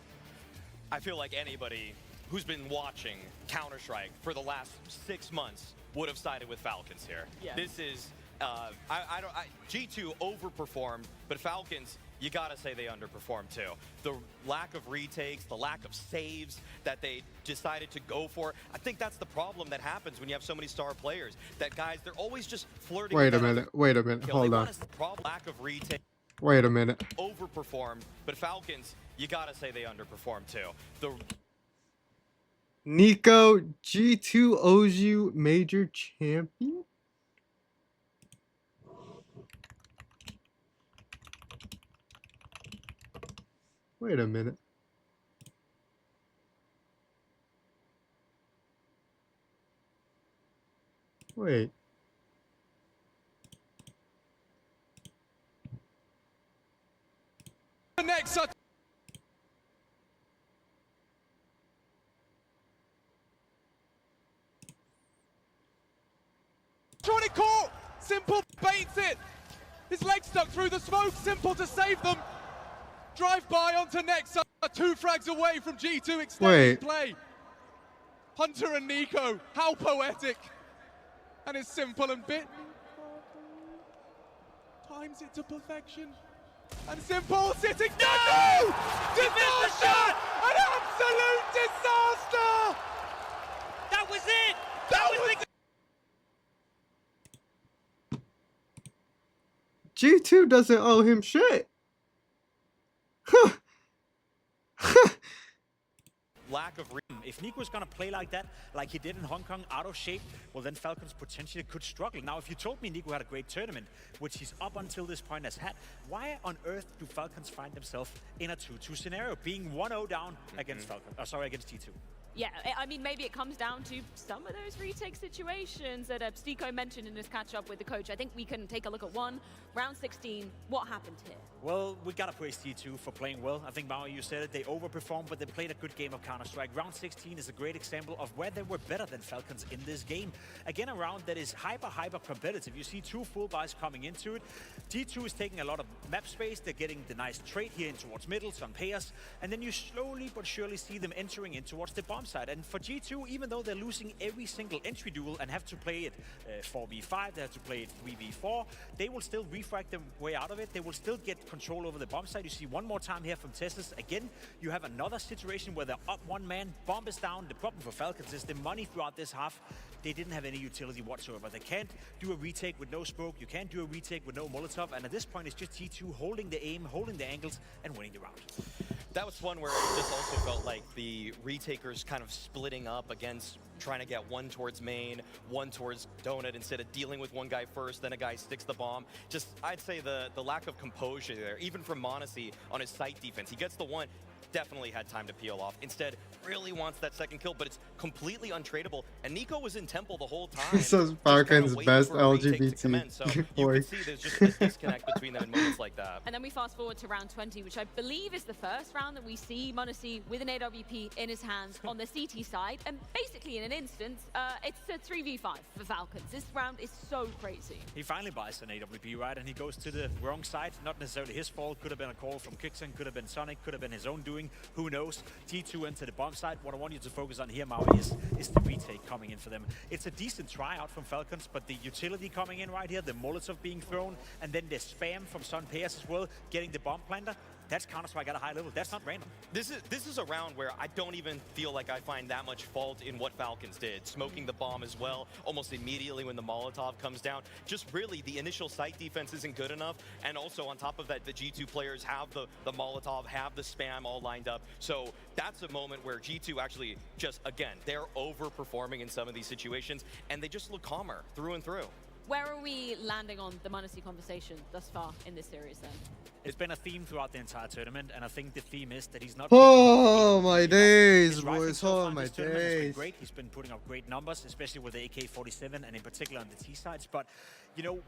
I feel like anybody who's been watching Counter-Strike for the last 6 months would have sided with Falcons here. Yeah. This is, G2 overperformed, but Falcons, you gotta say they underperformed too. The lack of retakes, the lack of saves that they decided to go for. I think that's the problem that happens when you have so many star players. That guys, they're always just flirting. Wait a minute. Hold on. Lack of retake. Wait a minute. Overperformed, but Falcons, you gotta say they underperformed too. The Nico, G2 owes you major champion? Wait a minute. Wait. The next trying to caught! Simple baits it! His leg stuck through the smoke, Simple to save them! Drive by onto Nexa, 2 frags away from G2 extending play. Hunter and Nico, how poetic. And it's Simple and Bit. Times it to perfection. And Simple sitting, no! Disaster! An absolute disaster! That was it! That was the G2 doesn't owe him shit. lack of rhythm. If Nico was gonna play like that, like he did in Hong Kong, out of shape, well then Falcons potentially could struggle. Now, if you told me Nico had a great tournament, which he's up until this point has had, why on earth do Falcons find themselves in a 2-2 scenario, being 1-0 down against against G2? Yeah, I mean, maybe it comes down to some of those retake situations that Stico mentioned in his catch-up with the coach. I think we can take a look at one. Round 16, what happened here? Well, we gotta praise T2 for playing well. I think, Mao, you said it, they overperformed, but they played a good game of Counter-Strike. Round 16 is a great example of where they were better than Falcons in this game. Again, a round that is hyper competitive. You see 2 full buys coming into it. T2 is taking a lot of map space. They're getting the nice trade here in towards middle, some payers, and then you slowly but surely see them entering in towards the bomb side. And for G2, even though they're losing every single entry duel and have to play it 4v5, they have to play it 3v4, they will still refrag their way out of it. They will still get control over the bomb side. You see one more time here from Teslas. Again, you have another situation where they're up 1 man, bomb is down. The problem for Falcons is the money throughout this half they didn't have any utility whatsoever. They can't do a retake with no smoke. You can't do a retake with no Molotov. And at this point, it's just G2 holding the aim, holding the angles, and winning the round. That was one where it just also felt like the retakers kind of splitting up against trying to get one towards main, one towards donut, instead of dealing with one guy first, then a guy sticks the bomb. Just, I'd say the lack of composure there, even from Monacy on his site defense. He gets the one, definitely had time to peel off. Instead, really wants that second kill, but it's completely untradeable. And Nico was in temple the whole time. This is Falcon's best LGBT So you can see there's just a disconnect between them in moments like that. And then we fast forward to round 20, which I believe is the first round that we see Monacy with an AWP in his hands on the CT side. And basically, in an instant, it's a 3v5 for Falcons. This round is so crazy. He finally buys an AWP, right? And he goes to the wrong side. Not necessarily his fault. Could have been a call from Kixen, could have been Sonic, could have been his own doing. Who knows? G2 into the bomb side. What I want you to focus on here, Maui, is the retake coming in for them. It's a decent tryout from Falcons, but the utility coming in right here, the Molotov being thrown, and then the spam from Sun Payas as well, getting the bomb planter. That's Counter-Strike at a high level. That's not random. This is a round where I don't even feel like I find that much fault in what Falcons did. Smoking the bomb as well, almost immediately when the Molotov comes down. Just really, the initial site defense isn't good enough. And also on top of that, the G2 players have the Molotov, have the spam all lined up. So that's a moment where G2 actually just, again, they're overperforming in some of these situations. And they just look calmer through and through. Where are we landing on the Monacy conversation thus far in this series then? It's been a theme throughout the entire tournament, and I think the theme is that he's not... Oh, my days, boys. Oh, my days. Has been great. He's been putting up great numbers, especially with the AK-47 and in particular on the T sides. But, you know,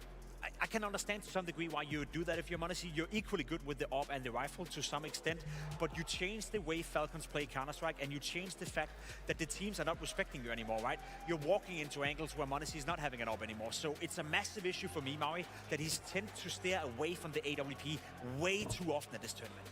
I can understand to some degree why you would do that if you're Monacy. You're equally good with the AWP and the rifle to some extent, but you change the way Falcons play Counter-Strike, and you change the fact that the teams are not respecting you anymore, right? You're walking into angles where Monacy is not having an AWP anymore. So it's a massive issue for me, Maui, that he's tend to steer away from the AWP way too often at this tournament.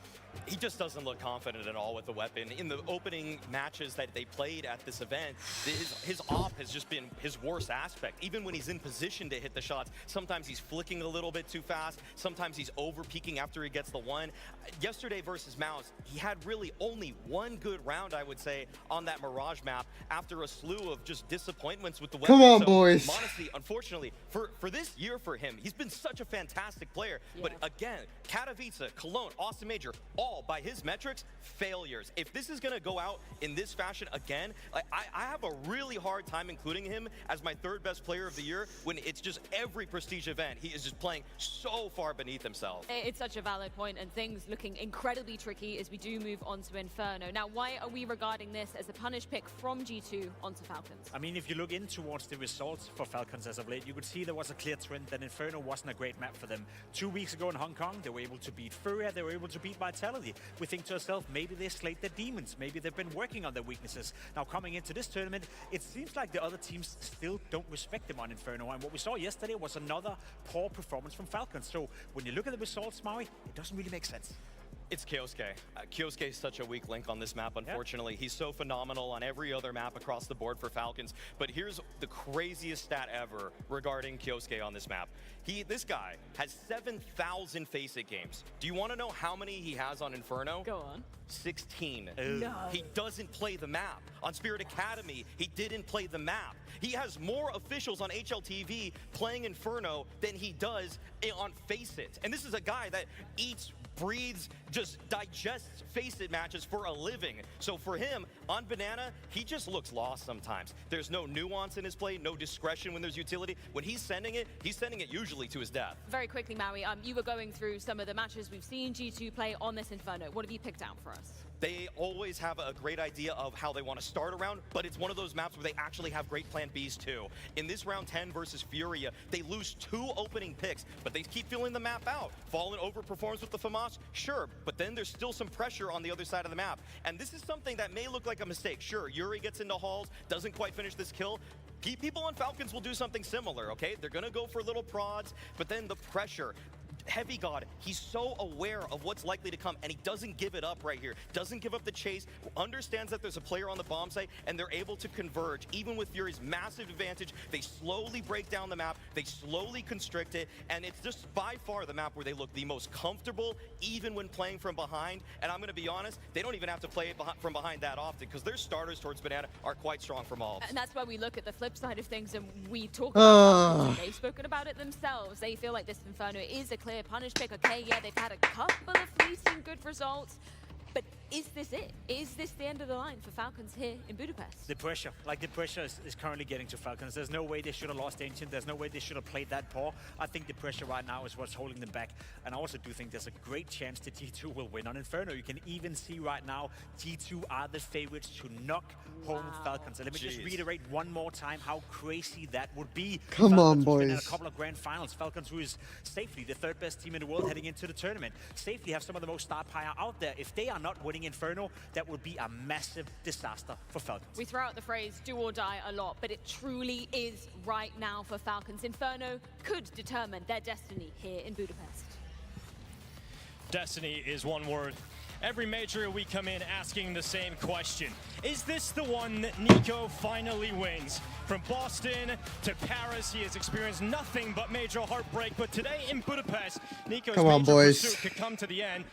He just doesn't look confident at all with the weapon. In the opening matches that they played at this event, his AWP has just been his worst aspect. Even when he's in position to hit the shots, sometimes he's flicking a little bit too fast, sometimes he's over-peaking after he gets the one. Yesterday versus Mouse, he had really only one good round, I would say, on that Mirage map after a slew of just disappointments with the weapon. Come on, so, boys. Honestly, unfortunately, for this year for him, he's been such a fantastic player. Yeah. But again, Katowice, Cologne, Austin Major, all by his metrics, failures. If this is gonna go out in this fashion again, I have a really hard time including him as my third best player of the year when it's just every prestige event, he is just playing so far beneath himself. It's such a valid point, and things looking incredibly tricky as we do move on to Inferno. Now, why are we regarding this as a punish pick from G2 onto Falcons? I mean, if you look in towards the results for Falcons as of late, you could see there was a clear trend that Inferno wasn't a great map for them. 2 weeks ago in Hong Kong, they were able to beat Furia, they were able to beat Vitality. We think to ourselves, maybe they slayed their demons, maybe they've been working on their weaknesses. Now coming into this tournament, it seems like the other teams still don't respect them on Inferno, and what we saw yesterday was another poor performance from Falcons. So when you look at the results, Maui, it doesn't really make sense. It's Kyosuke. Kyosuke is such a weak link on this map, unfortunately. Yep. He's so phenomenal on every other map across the board for Falcons. But here's the craziest stat ever regarding Kyosuke on this map. This guy has 7,000 Faceit games. Do you want to know how many he has on Inferno? Go on. 16. No. He doesn't play the map. On Spirit Academy, he didn't play the map. He has more officials on HLTV playing Inferno than he does on Faceit. And this is a guy that eats, breathes, just digests Faceit matches for a living. So for him, on Banana, he just looks lost sometimes. There's no nuance in his play, no discretion when there's utility. When he's sending it usually to his death. Very quickly, Maui, you were going through some of the matches we've seen G2 play on this Inferno. What have you picked out for us? They always have a great idea of how they want to start a round, but it's one of those maps where they actually have great plan Bs too. In this round 10 versus Furia, they lose 2 opening picks, but they keep filling the map out. Fallen overperforms with the FAMAS, sure, but then there's still some pressure on the other side of the map. And this is something that may look like a mistake. Sure, Yuri gets into halls, doesn't quite finish this kill. People on Falcons will do something similar, okay? They're gonna go for little prods, but then the pressure. Heavy God, he's so aware of what's likely to come, and he doesn't give it up right here. Doesn't give up the chase, understands that there's a player on the bomb site, and they're able to converge. Even with Fury's massive advantage, they slowly break down the map, they slowly constrict it, and it's just by far the map where they look the most comfortable, even when playing from behind. And I'm going to be honest, they don't even have to play it from behind that often, because their starters towards Banana are quite strong for mobs. And that's why we look at the flip side of things and we talk about it. They've spoken about it themselves. They feel like this Inferno is a clear punish pick. Okay, yeah, they've had a couple of fleeting good results, but is this it? Is this the end of the line for Falcons here in Budapest? The pressure, is currently getting to Falcons. There's no way they should have lost Ancient. There's no way they should have played that poor. I think the pressure right now is what's holding them back. And I also do think there's a great chance that G2 will win on Inferno. You can even see right now, G2 are the favorites to knock home Falcons. And let me just reiterate one more time how crazy that would be. Come on, Falcons boys. in a couple of grand finals. Falcons, who is safely the third best team in the world heading into the tournament. Safely have some of the most star power out there. If they are not winning Inferno, that would be a massive disaster for Falcons. We throw out the phrase do or die a lot, but it truly is right now for Falcons. Inferno could determine their destiny here in Budapest. Destiny is one word. Every major we come in asking the same question. Is this the one that NiKo finally wins? From Boston to Paris, he has experienced nothing but major heartbreak. But today in Budapest, NiKo's major pursuit could come to the end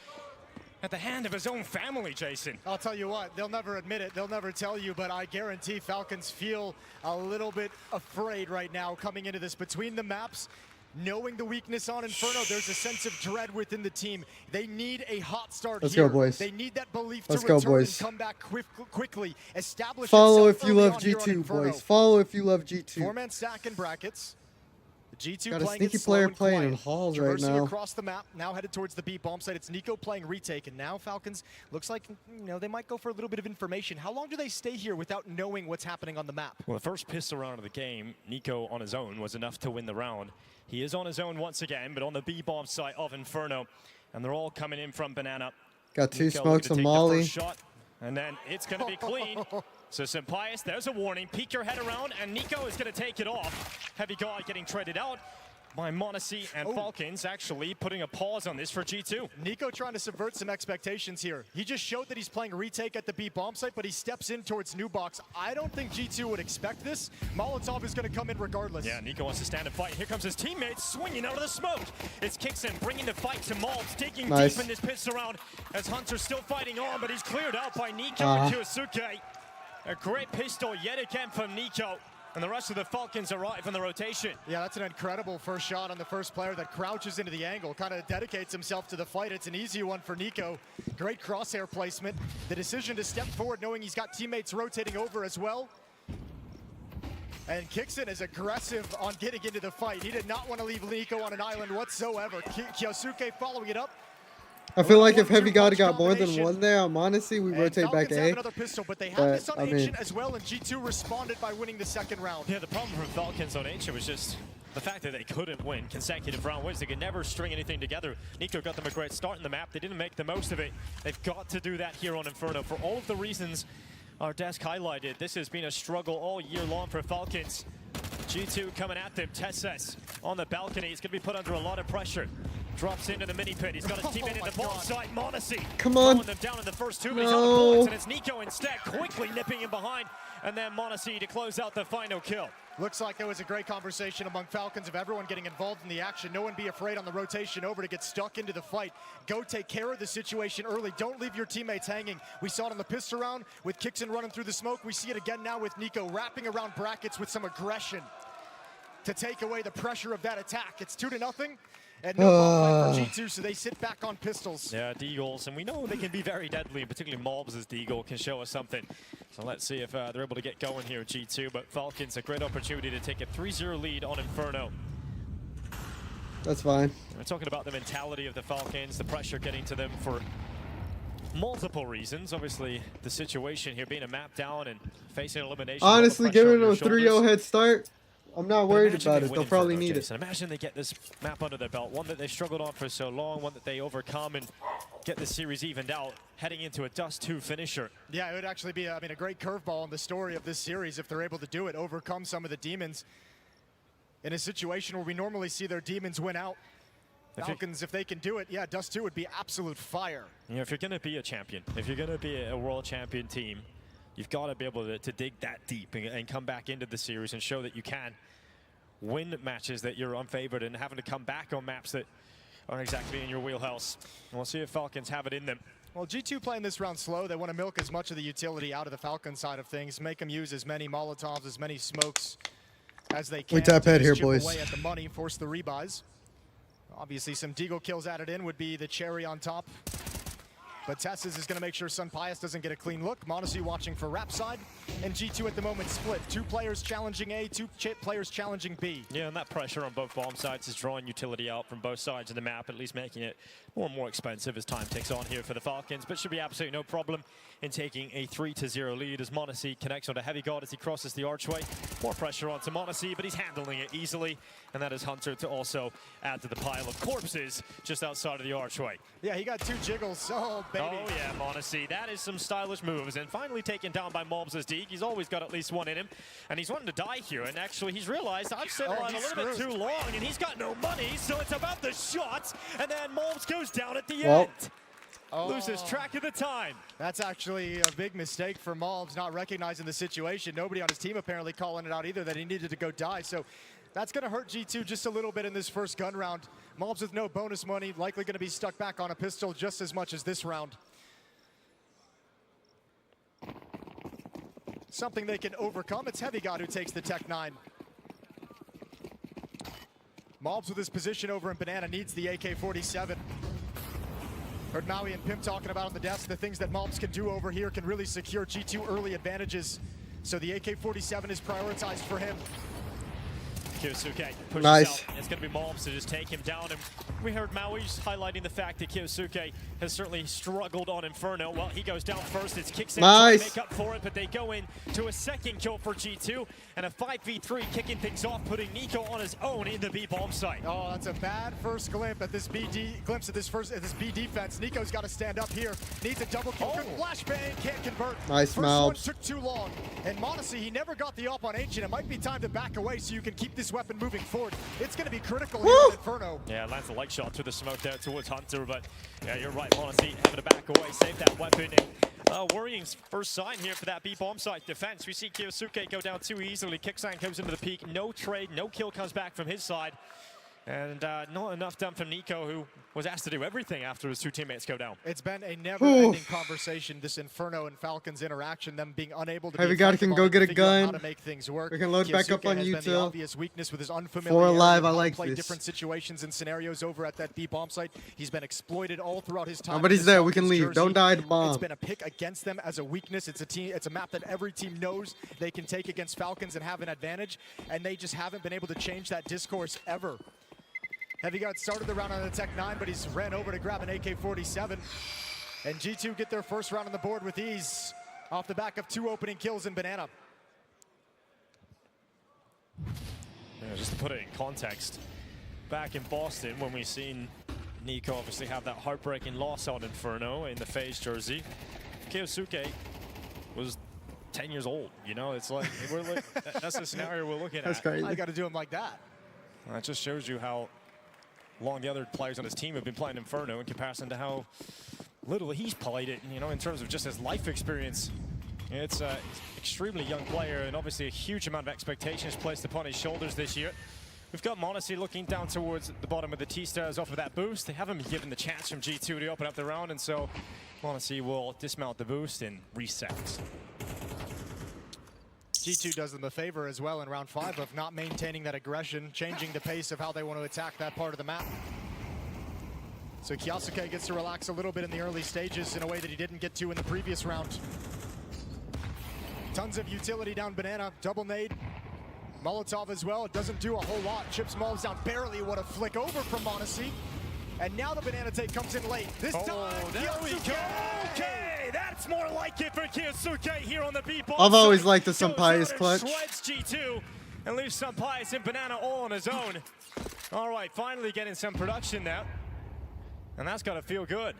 at the hand of his own family, Jason. I'll tell you what, they'll never admit it, they'll never tell you, but I guarantee Falcons feel a little bit afraid right now coming into this. Between the maps, knowing the weakness on Inferno, there's a sense of dread within the team. They need a hot start Let's here. go, boys. They need that belief Let's to go, return boys. and come back quickly. Establish Follow itself if you early love on here on G2, Inferno. boys. Follow if you love G2. Four-man stack in brackets. G2 Got a playing sneaky it slow player and playing quiet. in halls right Traversing now. across the map, now headed towards the B bomb site. It's NiKo playing retake, and now Falcons looks like, you know, they might go for a little bit of information. How long do they stay here without knowing what's happening on the map? Well, the first pistol round of the game, NiKo on his own was enough to win the round. He is on his own once again, but on the B bomb site of Inferno, and they're all coming in from Banana. Got two NiKo smokes looking on to take the Molly. first shot, and then it's going to be clean. So Simpias, there's a warning. Peek your head around, and NiKo is going to take it off. Heavy God getting traded out by Monacy and Falcons, actually putting a pause on this for G2. NiKo trying to subvert some expectations here. He just showed that he's playing retake at the B bomb site, but he steps in towards new box. I don't think G2 would expect this. Molotov is going to come in regardless. Yeah, NiKo wants to stand and fight. Here comes his teammate swinging out of the smoke. It's Kixon bringing the fight to Malbs, digging deep in this pistol round as Hunter's still fighting on, but he's cleared out by NiKo and Kyosuke. A great pistol yet again from NiKo. And the rest of the Falcons arrive in the rotation. Yeah, that's an incredible first shot on the first player that crouches into the angle, kind of dedicates himself to the fight. It's an easy one for NiKo. Great crosshair placement. The decision to step forward knowing he's got teammates rotating over as well. And Kixon is aggressive on getting into the fight. He did not want to leave NiKo on an island whatsoever. Kyosuke following it up. I feel like if Heavy God got more than one there, I'm honestly, we rotate back Falcons A. have another pistol, but they have this on Ancient as well, and G2 responded by winning the second round. Yeah, the problem for Falcons on Ancient was just the fact that they couldn't win consecutive round wins. They could never string anything together. NiKo got them a great start in the map. They didn't make the most of it. They've got to do that here on Inferno. For all of the reasons our desk highlighted, this has been a struggle all year long for Falcons. G2 coming at them. Tesses on the balcony. He's going to be put under a lot of pressure. Drops into the mini pit. He's got his teammate in the bomb site. Monacy. Come on. Throwing them down in the first two, but he's out of bullets, and it's NiKo instead quickly nipping him behind. And then Monacy to close out the final kill. Looks like there was a great conversation among Falcons of everyone getting involved in the action. No one be afraid on the rotation over to get stuck into the fight. Go take care of the situation early. Don't leave your teammates hanging. We saw it on the pistol round with Kixon running through the smoke. We see it again now with NiKo wrapping around brackets with some aggression to take away the pressure of that attack. It's 2-0. And no ball fight for G2, so they sit back on pistols. Yeah, Deagles, and we know they can be very deadly, particularly Malbs' Deagle can show us something. So let's see if they're able to get going here at G2, but Falcons, a great opportunity to take a 3-0 lead on Inferno. That's fine. We're talking about the mentality of the Falcons, the pressure getting to them for multiple reasons. Obviously, the situation here being a map down and facing elimination. Honestly, giving them a 3-0 head start, I'm not worried about it. They'll probably need it. Imagine they get this map under their belt, one that they've struggled on for so long, one that they overcome and get the series evened out, heading into a Dust 2 finisher. Yeah, it would actually be, a great curveball in the story of this series if they're able to do it, overcome some of the demons in a situation where we normally see their demons win out. Falcons, if they can do it, yeah, Dust 2 would be absolute fire. You know, if you're going to be a champion, if you're going to be a world champion team, you've got to be able to dig that deep and come back into the series and show that you can win matches that you're unfavored and having to come back on maps that aren't exactly in your wheelhouse. And we'll see if Falcons have it in them. Well, G2 playing this round slow. They want to milk as much of the utility out of the Falcon side of things, make them use as many Molotovs, as many smokes as they can. We tap head here, boys. Away at the money, force the rebuys. Obviously, some Deagle kills added in would be the cherry on top. But Tessis is going to make sure Sun Pius doesn't get a clean look. Monacy watching for Rap side. And G2 at the moment split. 2 players challenging A, 2 players challenging B. Yeah, and that pressure on both bomb sites is drawing utility out from both sides of the map, at least making it more and more expensive as time ticks on here for the Falcons. But should be absolutely no problem in taking a 3-0 lead as Monacy connects onto Heavy God as he crosses the archway. More pressure onto Monacy, but he's handling it easily. And that is Hunter to also add to the pile of corpses just outside of the archway. Yeah, he got 2 jiggles. Oh, baby. Oh, yeah, Monacy. That is some stylish moves. And finally taken down by Mobs as Deeg. He's always got at least one in him. And he's wanting to die here. And actually, he's realized I've set around a little bit too long. And he's got no money. So it's about the shots. And then Mobs goes down at the end. Loses track of the time. That's actually a big mistake for Mobs, not recognizing the situation. Nobody on his team apparently calling it out either, that he needed to go die. So that's going to hurt G2 just a little bit in this first gun round. Mobs with no bonus money, likely going to be stuck back on a pistol just as much as this round. Something they can overcome. It's Heavy God who takes the Tech 9. Mobs with his position over in Banana needs the AK-47. Heard Maui and Pimp talking about on the desk the things that Mobs can do over here can really secure G2 early advantages. So the AK-47 is prioritized for him. Kyosuke pushes Nice. out. It's going to be Mobs to just take him down. And we heard Maui's highlighting the fact that Kyosuke has certainly struggled on Inferno. Well, he goes down first. It's kicks in Nice. to make up for it, but they go in to a second kill for G2 and a 5v3 kicking things off, putting Nico on his own in the B bomb site. Oh, that's a bad first glimpse at this B defense. Nico's got to stand up here. Needs a double kill. Good flashbang, can't convert. Nice, First Malbs. one took too long. And Monacy, he never got the up on Ancient. It might be time to back away so you can keep this weapon moving forward. It's going to be critical here in Inferno. Yeah, lands a light shot to the smoke there towards Hunter, but yeah, you're right, Monacy having to back away, save that weapon. And, worrying first sign here for that B bomb site defense. We see Kyosuke go down too easily. Kickstand comes into the peak, no trade, no kill comes back from his side. And not enough done from Nico, who was asked to do everything after his 2 teammates go down. It's been a never-ending conversation, this Inferno and Falcons interaction, them being unable to Heavy God can go get a gun. How to make things work. We can load back up on Kyosuke you has been too. the obvious weakness with his 4 unfamiliar alive, I like play this. different situations and scenarios over at that B bomb site. He's been exploited all throughout his time. Nobody's in there. this We can Falcons leave. jersey. Don't die to bomb. It's been a pick against them as a weakness. It's a map that every team knows they can take against Falcons and have an advantage, and they just haven't been able to change that discourse ever. Heavy God started the round on the Tech 9, but he's ran over to grab an AK-47. And G2 get their first round on the board with ease off the back of 2 opening kills in Banana. Yeah, just to put it in context, back in Boston when we seen Nico obviously have that heartbreaking loss on Inferno in the FaZe jersey, Kyosuke was 10 years old. You know, it's like, that's the scenario we're looking at. That's crazy. I got to do him like that. That just shows you how long the other players on his team have been playing Inferno in comparison to how little he's played it, you know, in terms of just his life experience. It's an extremely young player, and obviously a huge amount of expectations placed upon his shoulders this year. We've got Monacy looking down towards the bottom of the T-Stars off of that boost. They haven't been given the chance from G2 to open up the round, and so Monacy will dismount the boost and reset. G2 does them a favor as well in round 5 of not maintaining that aggression, changing the pace of how they want to attack that part of the map. So Kyosuke gets to relax a little bit in the early stages in a way that he didn't get to in the previous round. Tons of utility down Banana, double nade. Molotov as well, it doesn't do a whole lot. Chips Mobs down barely, what a flick over from Monacy. And now the Banana take comes in late. This time, there we go. Okay, that's more like it for Kyosuke here on the B-bomb. I've always liked the Sampai's clutch. Shreds G2 and leaves Sampai's and Banana all on his own. All right, finally getting some production now. And that's got to feel good.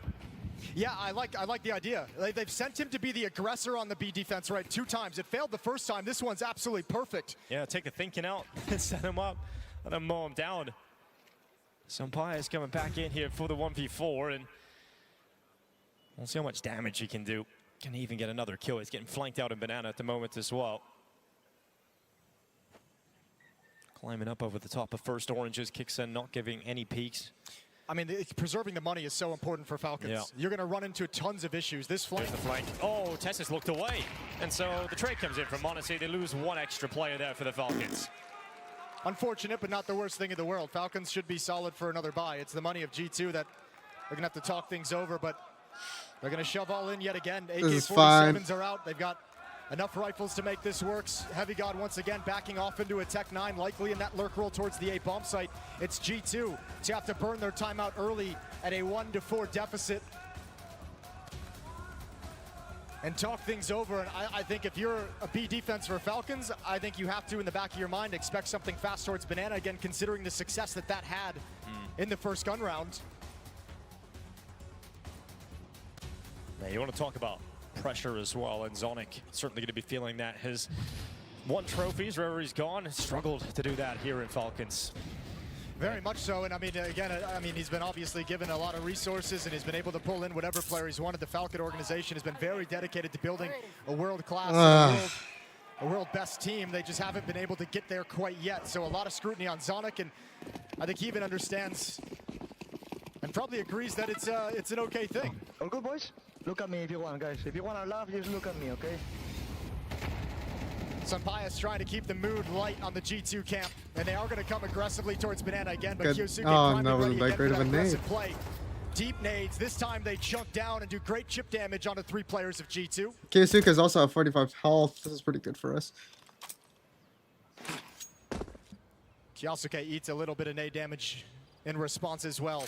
Yeah, I like the idea. They've sent him to be the aggressor on the B defense, right, 2 times. It failed the first time. This one's absolutely perfect. Yeah, take the thinking out and set him up. Let him mow him down. Sampaio's coming back in here for the 1v4, and we'll see how much damage he can do. Can he even get another kill? He's getting flanked out in Banana at the moment as well. Climbing up over the top of first Oranges, kicks in, not giving any peeks. I mean, preserving the money is so important for Falcons. Yeah. You're going to run into tons of issues. This flank. There's the flank. Oh, Tessus looked away. And so the trade comes in from Monacy. They lose one extra player there for the Falcons. Unfortunate, but not the worst thing in the world. Falcons should be solid for another bye. It's the money of G2 that they're going to have to talk things over, but they're going to shove all in yet again. AK-47s are out. They've got enough rifles to make this work. Heavy God once again backing off into a Tech 9, likely in that lurk roll towards the A bomb site. It's G2 to have to burn their timeout early at a 1-4 deficit and talk things over. And I think if you're a B defense for Falcons, I think you have to, in the back of your mind, expect something fast towards Banana again, considering the success that had in the first gun round. Now, you want to talk about pressure as well, and Zonic certainly going to be feeling that. His won trophies wherever he's gone, struggled to do that here in Falcons. Very much so, and I mean, again, he's been obviously given a lot of resources, and he's been able to pull in whatever player he's wanted. The Falcon organization has been very dedicated to building a world-class, a world best team. They just haven't been able to get there quite yet. So a lot of scrutiny on Zonic, and I think he even understands and probably agrees that it's an okay thing. All good, boys? Look at me if you want, guys. If you want to laugh, just look at me, okay? Sampaio's trying to keep the mood light on the G2 camp, and they are going to come aggressively towards Banana again, but Kyosuke was like great of a nade. Play. Deep nades. This time they chunk down and do great chip damage onto 3 players of G2. Kyosuke is also at 45 health. This is pretty good for us. Kyosuke eats a little bit of nade damage in response as well.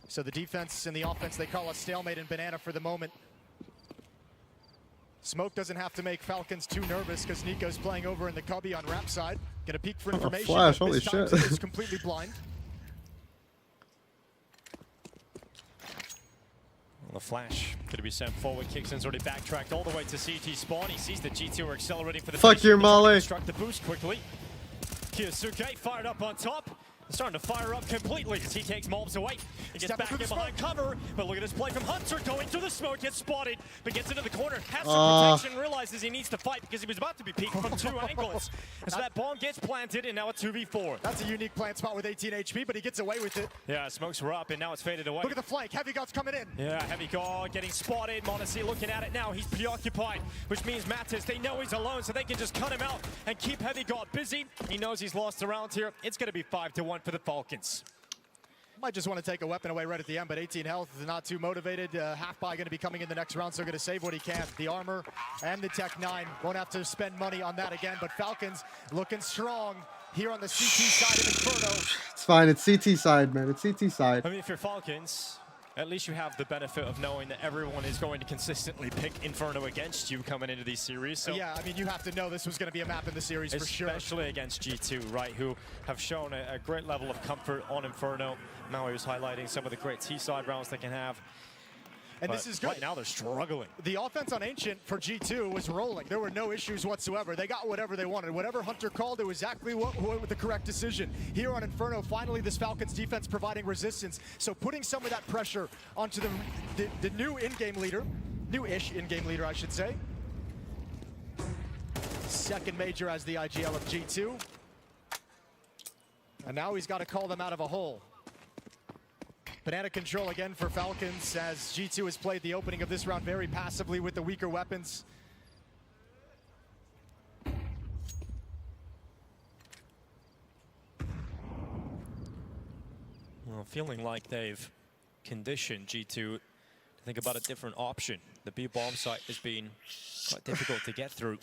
So the defense and the offense, they call a stalemate in Banana for the moment. Smoke doesn't have to make Falcons too nervous because Nico's playing over in the cubby on ramp side. Gonna peek for information. Flash, holy shit. It's completely blind. Well, the flash gonna be sent forward. Kickson's already backtracked all the way to CT spawn. He sees the G2 are accelerating for the fuck your Molly. Construct the boost quickly. Kyosuke fired up on top. Starting to fire up completely as he takes mobs away. He gets back in behind cover, but look at this play from Hunter going through the smoke, gets spotted, but gets into the corner, has some protection, realizes he needs to fight because he was about to be peeked from 2 angles. And so that bomb gets planted, and now a 2v4. That's a unique plant spot with 18 HP, but he gets away with it. Yeah, smokes were up, and now it's faded away. Look at the flank, Heavy God's coming in. Yeah, Heavy God getting spotted. Monacy looking at it now, he's preoccupied, which means Mattis, they know he's alone, so they can just cut him out and keep Heavy God busy. He knows he's lost the round here. It's going to be 5-1 for the Falcons. Might just want to take a weapon away right at the end, but 18 health is not too motivated. Half buy going to be coming in the next round, so going to save what he can. The armor and the Tech 9 won't have to spend money on that again, but Falcons looking strong here on the CT side of Inferno. It's fine, it's CT side, man. It's CT side. I mean, if you're Falcons, at least you have the benefit of knowing that everyone is going to consistently pick Inferno against you coming into these series. So yeah, I mean, you have to know this was going to be a map in the series for sure. Especially against G2, right, who have shown a great level of comfort on Inferno. Maui was highlighting some of the great T-side rounds they can have. And this is good. Right now they're struggling. The offense on Ancient for G2 was rolling. There were no issues whatsoever. They got whatever they wanted. Whatever Hunter called, it was exactly what the correct decision. Here on Inferno, finally this Falcons defense providing resistance. So putting some of that pressure onto the new in-game leader, new-ish in-game leader, I should say. Second major as the IGL of G2. And now he's got to call them out of a hole. Banana control again for Falcons as G2 has played the opening of this round very passively with the weaker weapons. Well, feeling like they've conditioned G2 to think about a different option. The B bomb site has been quite difficult to get through.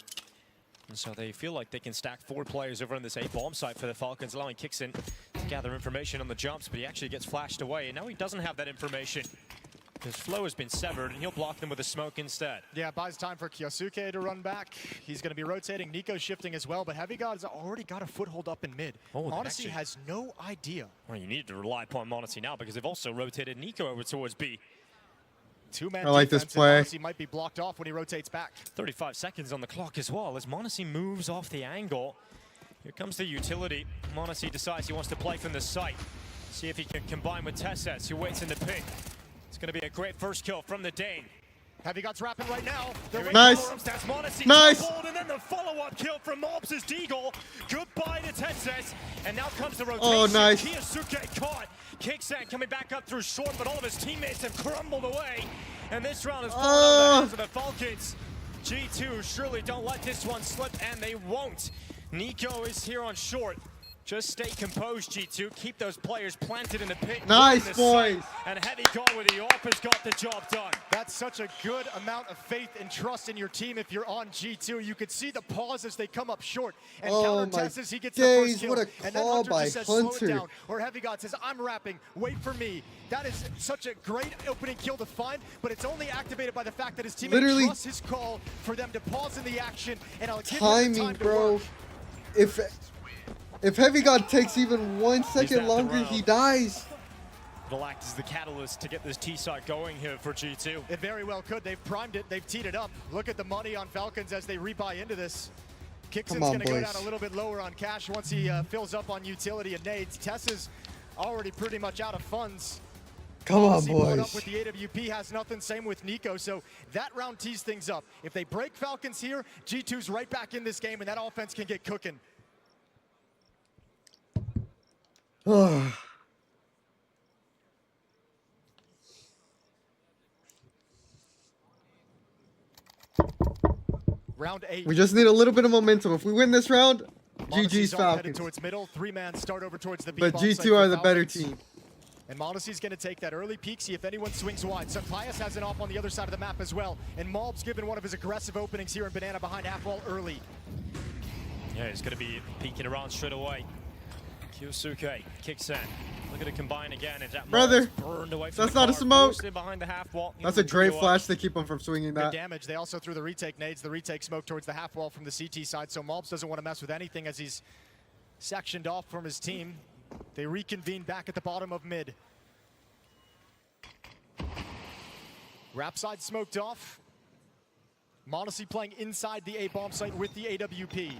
And so they feel like they can stack 4 players over on this A bomb site for the Falcons, allowing Kickson to gather information on the jumps, but he actually gets flashed away, and now he doesn't have that information. His flow has been severed, and he'll block them with a smoke instead. Yeah, buys time for Kyosuke to run back. He's going to be rotating. Nico's shifting as well, but Heavy God has already got a foothold up in mid. Monacy has no idea. Well, you need to rely upon Monacy now because they've also rotated Nico over towards B. Two-man I like this play. Monacy might be blocked off when he rotates back. 35 seconds on the clock as well as Monacy moves off the angle. Here comes the utility. Monacy decides he wants to play from the site. See if he can combine with Tesses, who waits in the pit. It's going to be a great first kill from the Dane. Heavy Guts rapping right now. Nice. That's Monacy Nice. And then the follow-up kill from Mobs is Deagle. Goodbye to Tesses. And now comes the rotation. Oh, nice. Kiyosuke caught. Kicksan coming back up through short, but all of his teammates have crumbled away. And this round is falling out of the hands of the Falcons. G2 surely don't let this one slip, and they won't. Nico is here on short. Just stay composed, G2. Keep those players planted in the pit. Nice, the boys. And Heavy gone with the AWP has got the job done. That's such a good amount of faith and trust in your team if you're on G2. You could see the pause as they come up short. And counter Tesses, he gets the first kill. What a and then call Hunter by just says, slow it Hunter. down. Or Heavy God says, I'm rapping, wait for me. That is such a great opening kill to find, but it's only activated by the fact that his teammate trusts his call for them to pause in the action. And I'll give him the time to bro. work. If Heavy God takes even 1 second longer, he dies. It'll act as the catalyst to get this T-side going here for G2. It very well could. They've primed it. They've teed it up. Look at the money on Falcons as they rebuy into this. Kixon's going to go down a little bit lower on cash once he fills up on utility and nades. Tess is already pretty much out of funds. Come on, Pulling up boys. with the AWP has nothing. Same with Nico. So that round tees things up. If they break Falcons here, G2's right back in this game, and that offense can get cooking. Round 8. We just need a little bit of momentum. If we win this round, GG's Headed Falcons. towards middle, 3-man start over towards the But B-bomb site G2 for are the better Falcons. team. And Monacy's going to take that early peek, see if anyone swings wide. So Pius has an off on the other side of the map as well. And Malb's given one of his aggressive openings here in Banana behind half wall early. Yeah, he's going to be peeking around straight away. Kiyosuke kicks in. Look at it combine again. And that Brother, burned away from that's the not a car, smoke. posted behind the half wall. That's a great flash to keep him from swinging Good that. damage. They also threw the retake nades. The retake smoke towards the half wall from the CT side. So Malbs doesn't want to mess with anything as he's sectioned off from his team. They reconvene back at the bottom of mid. Rap side smoked off. Monacy playing inside the A-bomb site with the AWP.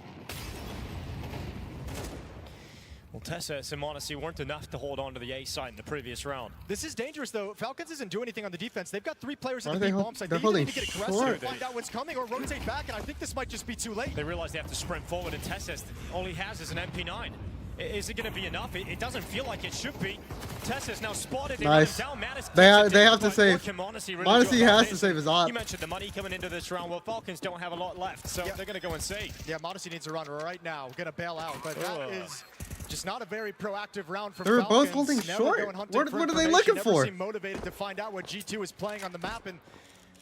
Well, Tesses and Monacy weren't enough to hold on to the A side in the previous round. This is dangerous, though. Falcons isn't doing anything on the defense. They've got 3 players at Are the they B-bomb site. They they're either holding need to get aggressive short. and find out what's coming or rotate back, and I think this might just be too late. They realize they have to sprint forward, and Tesses, all he has is an MP9. Is it going to be enough? It doesn't feel like it should be. Tesses now spotted. Nice. Down. They have to save. Monacy has to save his op. You mentioned the money coming into this round. Well, Falcons don't have a lot left, so they're going to go and save. Yeah, Monacy needs to run right now. Going to bail out, but that is just not a very proactive round from They were Falcons. both holding Never short. going hunting What for are they information. looking Never for? seem motivated to find out what G2 is playing on the map, and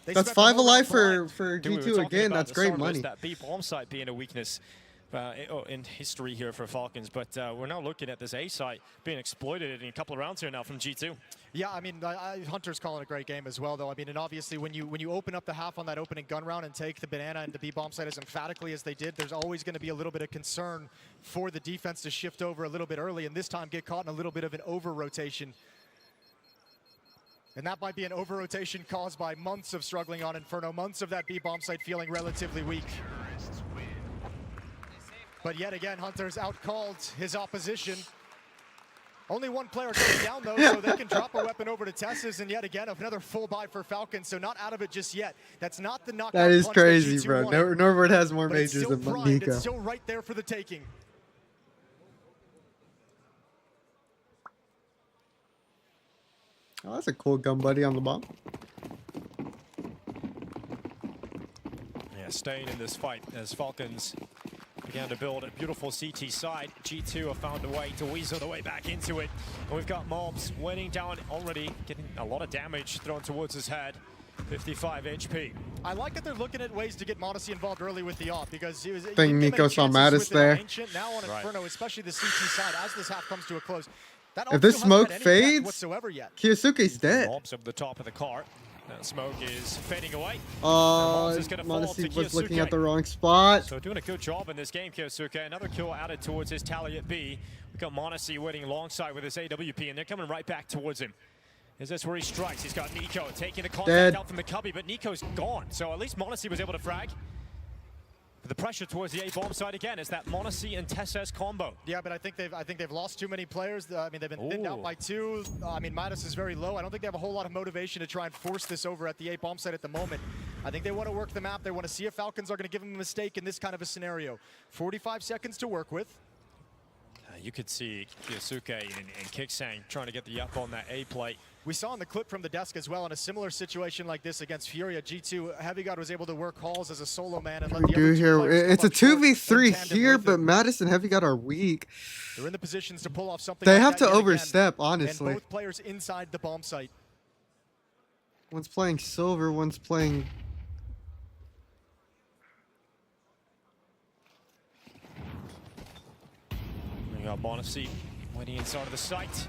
they That's spent the 5 whole alive round for Dude, we were G2 talking again. about That's the great Sarvis, money. That B-bomb site being a weakness in history here for Falcons, but we're now looking at this A site being exploited in a couple of rounds here now from G2. Yeah, I mean, Hunter's calling a great game as well, though. I mean, and obviously when you open up the half on that opening gun round and take the banana and the B-bomb site as emphatically as they did, there's always going to be a little bit of concern for the defense to shift over a little bit early, and this time get caught in a little bit of an over-rotation. And that might be an over-rotation caused by months of struggling on Inferno, months of that B-bomb site feeling relatively weak. But yet again, Hunter's outcalled his opposition. Only one player goes down, though, so they can drop a weapon over to Tesses, and yet again, another full buy for Falcons, so not out of it just yet. That's not the knockout That is punch crazy, G2 bro. wanted, Norbert has more but it's majors still than primed. Nico. It's still right there for the taking. Oh, that's a cool gun buddy on the bomb. Yeah, staying in this fight as Falcons began to build a beautiful CT side. G2 have found a way to weasel their way back into it. And we've got Mobs weighing down already, getting a lot of damage thrown towards his head. 55 HP. I like that they're looking at ways to get Monacy involved early with the off, because he was. I think Nico saw Mattis there. Now on Inferno, especially the CT side, as this half comes to a close. That If this also hasn't smoke had any impact fades, whatsoever yet. Kiyosuke's dead. Mobs up the top of the car. That smoke is fading away. Monacy was looking at the wrong spot. So doing a good job in this game, Kiyosuke. Another kill added towards his tally at B. We've got Monacy waiting alongside with his AWP, and they're coming right back towards him. Is this where he strikes? He's got Nico taking the contact out from the cubby, but Nico's gone. So at least Monacy was able to frag. The pressure towards the A-bomb side again is that Monacy and Tess combo. Yeah, but I think they've lost too many players. I mean, they've been thinned out by 2. I mean, Midas is very low. I don't think they have a whole lot of motivation to try and force this over at the A-bomb site at the moment. I think they want to work the map. They want to see if Falcons are going to give them a mistake in this kind of a scenario. 45 seconds to work with. You could see Kyosuke and Kicksang trying to get the up on that A plate. We saw in the clip from the desk as well in a similar situation like this against Furia. G2 Heavy God was able to work halls as a solo man and let the other 2 players it's a come up 2v3 here, but Mattis and Heavy God are weak. They're in the positions to pull off something. They like have that to yet overstep, again. honestly. And both players inside the bomb site. One's playing silver, one's playing. We got Monacy waiting inside of the site.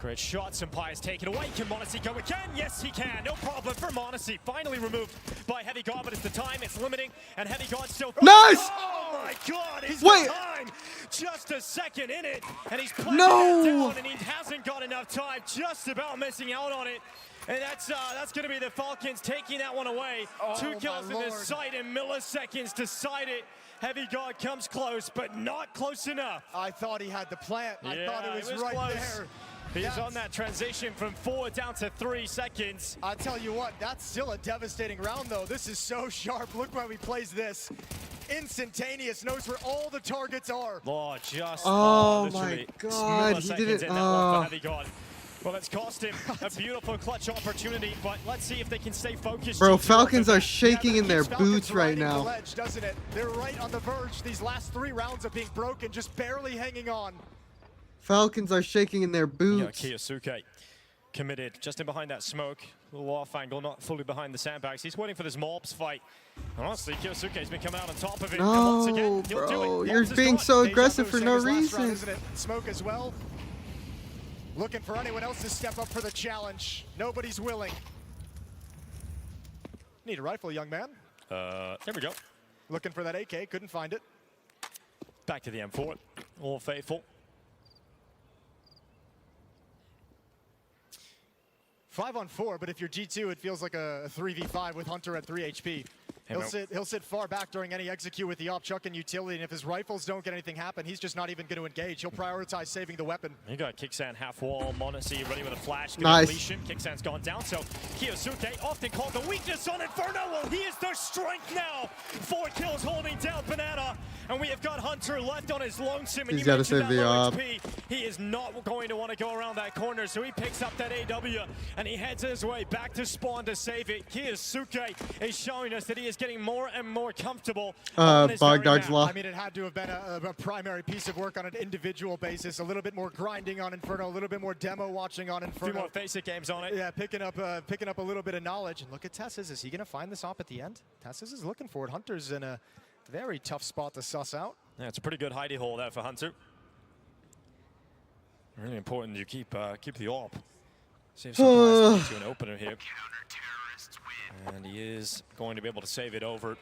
Great shot, Senpai's taken away. Can Monacy go again? Yes, he can. No problem for Monacy. Finally removed by Heavy God, but it's the time, it's limiting, and Heavy God still. Nice! Oh my God! He's Wait! time. Just a second in it, and he's playing No! it down, and he hasn't got enough time. Just about missing out on it. And that's going to be the Falcons taking that one away. Oh, 2 kills in this site in milliseconds to side it. Heavy God comes close, but not close enough. I thought he had the plant. I thought it was right close. there. He's on that transition from 4 down to 3 seconds. I tell you what, that's still a devastating round, though. This is so sharp. Look where he plays this. Instantaneous, knows where all the targets are. Oh, just Oh my literally God, he milliseconds didn't. in that one for Heavy God. Well, it's cost him a beautiful clutch opportunity, but let's see if they can stay focused. Bro, Falcons are shaking in their Falcons boots right riding the now. ledge, doesn't it? They're right on the verge. These last 3 rounds of being broken, just barely hanging on. Falcons are shaking in their boots. Yeah, Kyosuke committed just in behind that smoke. A little off angle, not fully behind the sandbags. He's waiting for this Mobs fight. And honestly, Kyosuke's been coming out on top of it. And once again, he'll do it. You're Mobs is being gone. so Deja aggressive vu, for same no as last round, reason. isn't it? Smoke as well. Looking for anyone else to step up for the challenge. Nobody's willing. Need a rifle, young man. There we go. Looking for that AK, couldn't find it. Back to the M4. All faithful. 5-on-4, but if you're G2, it feels like a 3v5 with Hunter at 3 HP. He'll sit far back during any execute with the op chuck and utility, and if his rifles don't get anything happen, he's just not even going to engage. He'll prioritize saving the weapon. You got Kicksan half wall, Monacy ready with a flash. Good Nice. completion. Kicksan's gone down, so Kyosuke often called the weakness on Inferno. Well, he is their strength now. 4 kills holding down Banana, and we have got Hunter left on his lonesome. And He's you gotta mentioned save that the low op. HP. He is not going to want to go around that corner, so he picks up that AW, and he heads his way back to spawn to save it. Kyosuke is showing us that he is getting more and more comfortable. Bogdog's Law. I mean, it had to have been a primary piece of work on an individual basis. A little bit more grinding on Inferno, a little bit more demo watching on Inferno. A few more basic games on it. Yeah, picking up a little bit of knowledge. And look at Tessis. Is he going to find this op at the end? Tessis is looking for it. Hunter's in a very tough spot to suss out. Yeah, it's a pretty good hidey hole there for Hunter. Really important you keep the AWP. Save some to an opener here. And he is going to be able to save it over.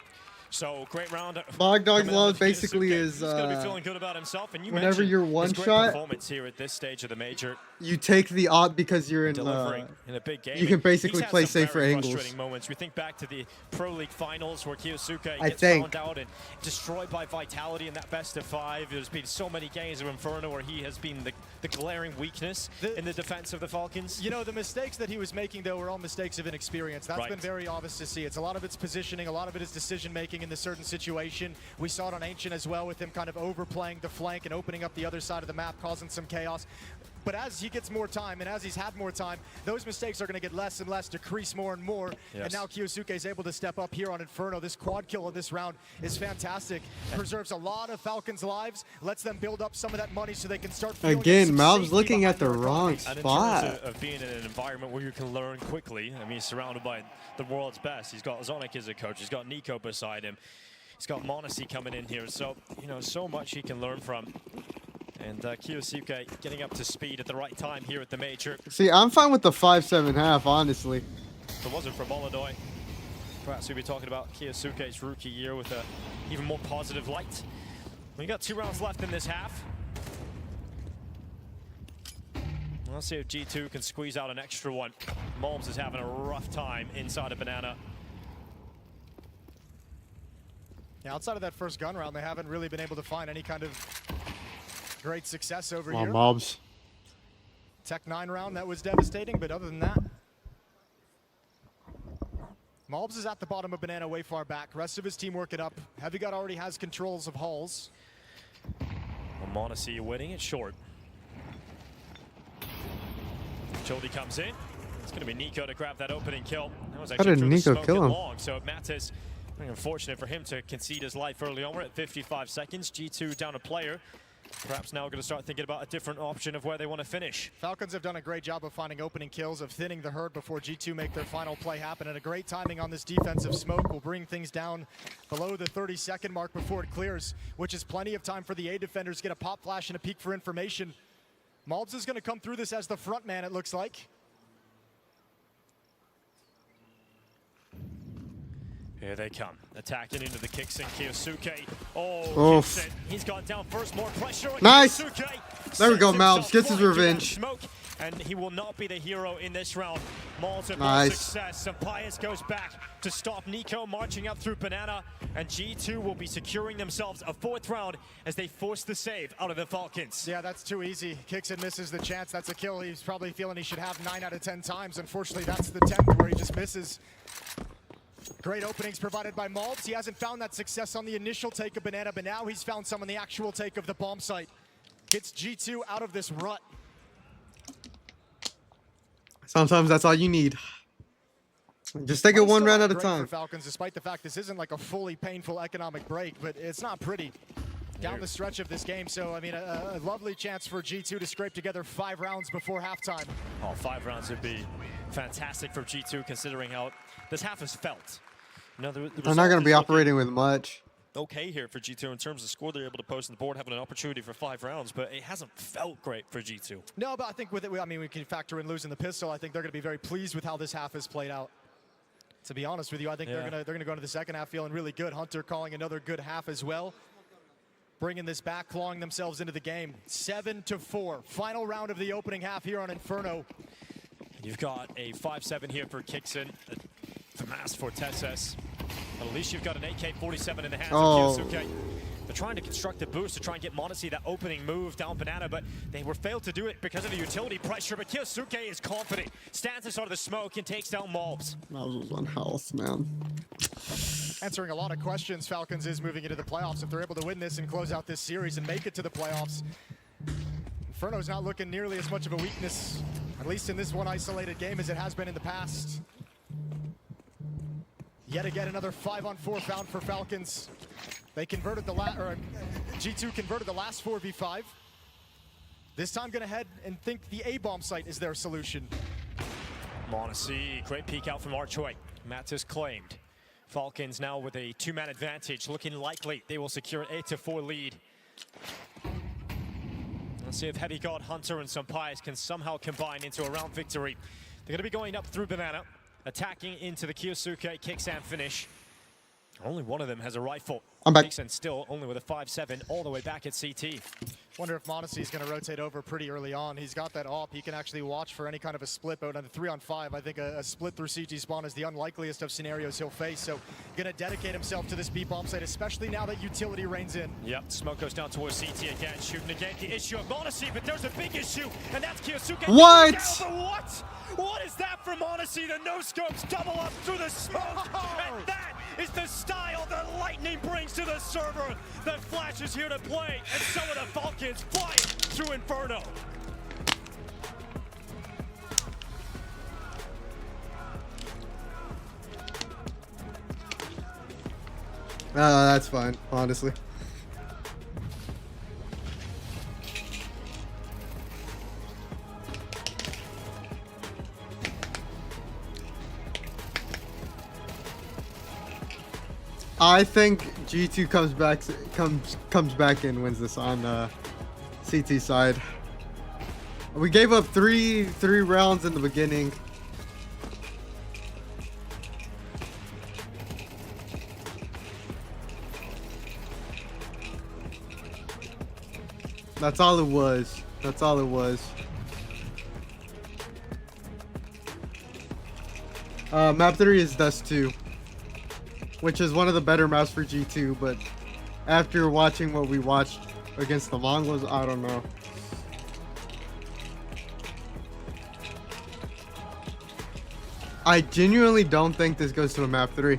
So great round. Bogdog's Law basically is He's going to be feeling good about himself. And you whenever mentioned you're one his great shot, performance here at this stage of the major. you take the op because you're in Delivering in a big game. you can basically He's had play some safe for very angles. frustrating moments. We think back to the Pro League finals where Kyosuke I gets think. found out and destroyed by Vitality in that best of 5. There's been so many games of Inferno where he has been the glaring weakness in the defense of the Falcons. You know, the mistakes that he was making, though, were all mistakes of inexperience. That's been very obvious to see. It's a lot of it's positioning, a lot of it is decision-making in the certain situation. We saw it on Ancient as well with him kind of overplaying the flank and opening up the other side of the map, causing some chaos. But as he gets more time and as he's had more time, those mistakes are going to get less and less, decrease more and more. Yes. And now Kyosuke is able to step up here on Inferno. This quad kill in this round is fantastic. Preserves a lot of Falcons' lives, lets them build up some of that money so they can start feeling Again, some Malv's safety looking at behind the their wrong economy. And in spot. terms of being in an environment where you can learn quickly, I mean, he's surrounded by the world's best. He's got Zonic as a coach. He's got Nico beside him. He's got Monacy coming in here. So, you know, so much he can learn from. And Kyosuke getting up to speed at the right time here at the major. See, I'm fine with the 5-7.5, honestly. If it wasn't for Molodoy, perhaps we'd be talking about Kyosuke's rookie year with a even more positive light. We got 2 rounds left in this half. Let's see if G2 can squeeze out an extra one. Molms is having a rough time inside of Banana. Yeah, outside of that first gun round, they haven't really been able to find any kind of great success over Come on, here. mobs. Tech 9 round, that was devastating, but other than that, Mobs is at the bottom of Banana way far back. Rest of his team working up. Heavy God already has controls of halls. Well, Monacy winning it short. Jody comes in. It's going to be Nico to grab that opening kill. That was How actually did through the Nico smoke kill and him? long, so Mattis, unfortunate for him to concede his life early on. We're at 55 seconds. G2 down a player. Perhaps now going to start thinking about a different option of where they want to finish. Falcons have done a great job of finding opening kills, of thinning the herd before G2 make their final play happen. And a great timing on this defensive smoke will bring things down below the 30-second mark before it clears, which is plenty of time for the A defenders to get a pop flash and a peek for information. Malbs is going to come through this as the front man, it looks like. Here they come, attacking into the kicks in Kyosuke. Oh, Oof. Gibson, he's gone down first, more pressure on Nice. Kyosuke. There we go, Sets Malbs himself gets his flying through that revenge. Smoke, and he will not be the hero in this round. Malls have Nice. success. Sampaias goes back to stop Nico marching up through Banana, and G2 will be securing themselves a 4th round as they force the save out of the Falcons. Yeah, that's too easy. Kicks and misses the chance. That's a kill he's probably feeling he should have 9 out of 10 times. Unfortunately, that's the 10th where he just misses. Great openings provided by Malbs. He hasn't found that success on the initial take of Banana, but now he's found some on the actual take of the bomb site. Gets G2 out of this rut. Sometimes that's all you need. Just take it one round at a Great time. for Falcons, despite the fact this isn't like a fully painful economic break, but it's not pretty down the stretch of this game. So, I mean, a lovely chance for G2 to scrape together 5 rounds before halftime. Oh, 5 rounds would be fantastic for G2 considering how this half has felt. You know, the They're not going to be operating with much. okay here for G2 in terms of score they're able to post on the board, having an opportunity for 5 rounds, but it hasn't felt great for G2. No, but I think with it, I mean, we can factor in losing the pistol. I think they're going to be very pleased with how this half has played out. To be honest with you, I think they're going to go into the second half feeling really good. Hunter calling another good half as well, bringing this back, clawing themselves into the game. 7-4, final round of the opening half here on Inferno. You've got a 5-7 here for Kixon, a mass for Tesses. At least you've got an AK-47 in the hands of Kyosuke. They're trying to construct a boost to try and get Monacy that opening move down Banana, but they were failed to do it because of the utility pressure. But Kyosuke is confident, stands us out of the smoke and takes down Malbs. Malbs was on health, man. Answering a lot of questions, Falcons is moving into the playoffs. If they're able to win this and close out this series and make it to the playoffs, Inferno's not looking nearly as much of a weakness, at least in this one isolated game, as it has been in the past. Yet again, another 5-on-4 found for Falcons. They converted G2 converted the last 4v5. This time gonna head and think the A-bomb site is their solution. Monacy, great peek out from Archway. Mattis claimed. Falcons now with a 2-man advantage, looking likely they will secure an 8-4 lead. Let's see if Heavy God, Hunter, and Sampaias can somehow combine into a round victory. They're gonna be going up through Banana, attacking into the Kyosuke kicks and finish. Only one of them has a rifle. I'm back. Kicks and still only with a 5-7 all the way back at CT. Wonder if Monacy is going to rotate over pretty early on. He's got that op. He can actually watch for any kind of a split, but on the 3-on-5, I think a split through CT spawn is the unlikeliest of scenarios he'll face. So going to dedicate himself to this B-bomb site, especially now that utility reigns in. Yep, smoke goes down towards CT again, shooting again. The issue of Monacy, but there's a big issue, and that's Kyosuke. What? Down, what? What is that for Monacy? The no-scopes double up through the smoke, and that is the style that Lightning brings to the server. The Flash is here to play, and so are the Falcons flying through Inferno. That's fine, honestly. I think G2 comes back and wins this on CT side. We gave up three rounds in the beginning. That's all it was. That's all it was. Map 3 is Dust 2. which is one of the better maps for G2, but after watching what we watched against the Mongols, I don't know. I genuinely don't think this goes to a map 3.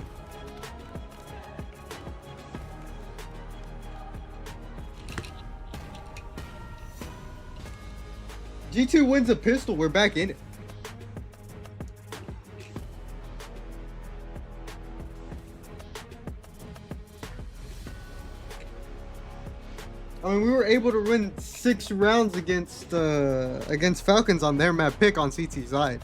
G2 wins a pistol, we're back in it. I mean, we were able to win 6 rounds against Falcons on their map pick on CT side.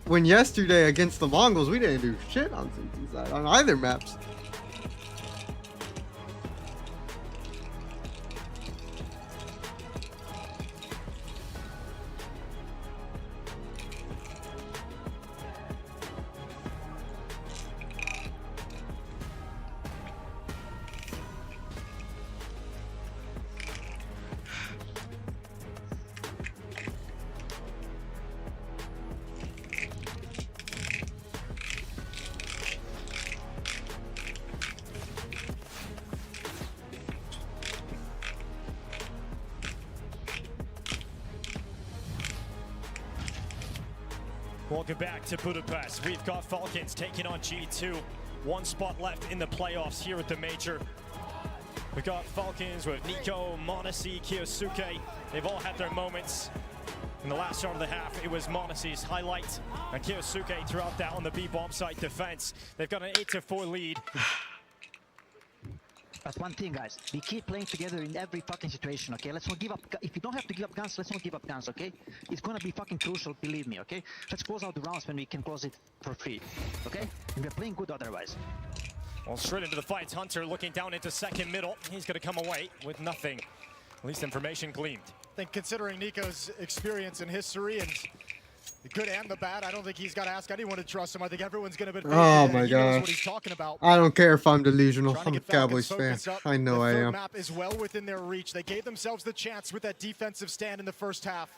When yesterday against the Mongols, we didn't do shit on CT side on either maps. Welcome back to Budapest. We've got Falcons taking on G2. 1 spot left in the playoffs here at the Major. We've got Falcons with Nico, Monesi, Kiyosuke. They've all had their moments. In the last start of the half, it was Monesi's highlight. And Kiyosuke throughout that on the B-bomb site defense. They've got an 8-4 lead. But one thing, guys, we keep playing together in every fucking situation, okay? Let's not give up. If you don't have to give up guns, let's not give up guns, okay? It's gonna be fucking crucial, believe me, okay? Let's close out the rounds when we can close it for free, okay? And we're playing good otherwise. Well, straight into the fights. Hunter looking down into second middle. He's gonna come away with nothing. At least information gleaned. I think considering Nico's experience and history and the good and the bad, I don't think he's got to ask anyone to trust him. I think everyone's going to be. Oh my He knows what gosh. he's talking about. I don't care if I'm delusional. Trying to I'm a get Falcons Cowboys fan. focused up. I know the I third am. map is well within their reach. They gave themselves the chance with that defensive stand in the first half.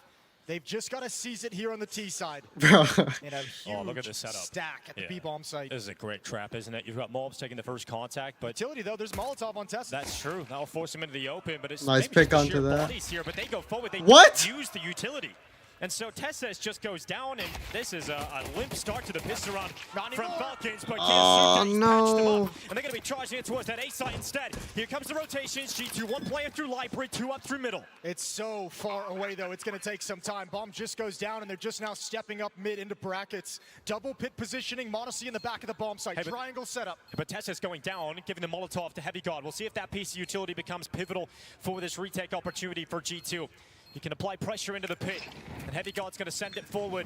They've just got to seize it here on the T side. In a huge Look at this setup. stack at the B-bomb site. This is a great trap, isn't it? You've got Mobs taking the first contact, but utility though, there's Molotov on Tesla. That's true. That'll force him into the open, but it's Nice maybe pick just the onto sheer that. bodies here, but they go forward. They What? don't use the utility. And so Tesses just goes down, and this is a limp start to the pistol round from Falcons, but Oh, Kiyosuke's no. patched them up, and they're going to be charging it towards that A site instead. Here comes the rotations. G2, 1 player through library, 2 up through middle. It's so far away, though. It's going to take some time. Bomb just goes down, and they're just now stepping up mid into brackets. Double pit positioning. Monesi in the back of the bomb site. Hey, but- Triangle setup. But Tesses going down, giving the Molotov to Heavy God. We'll see if that piece of utility becomes pivotal for this retake opportunity for G2. He can apply pressure into the pit, and Heavy God's going to send it forward.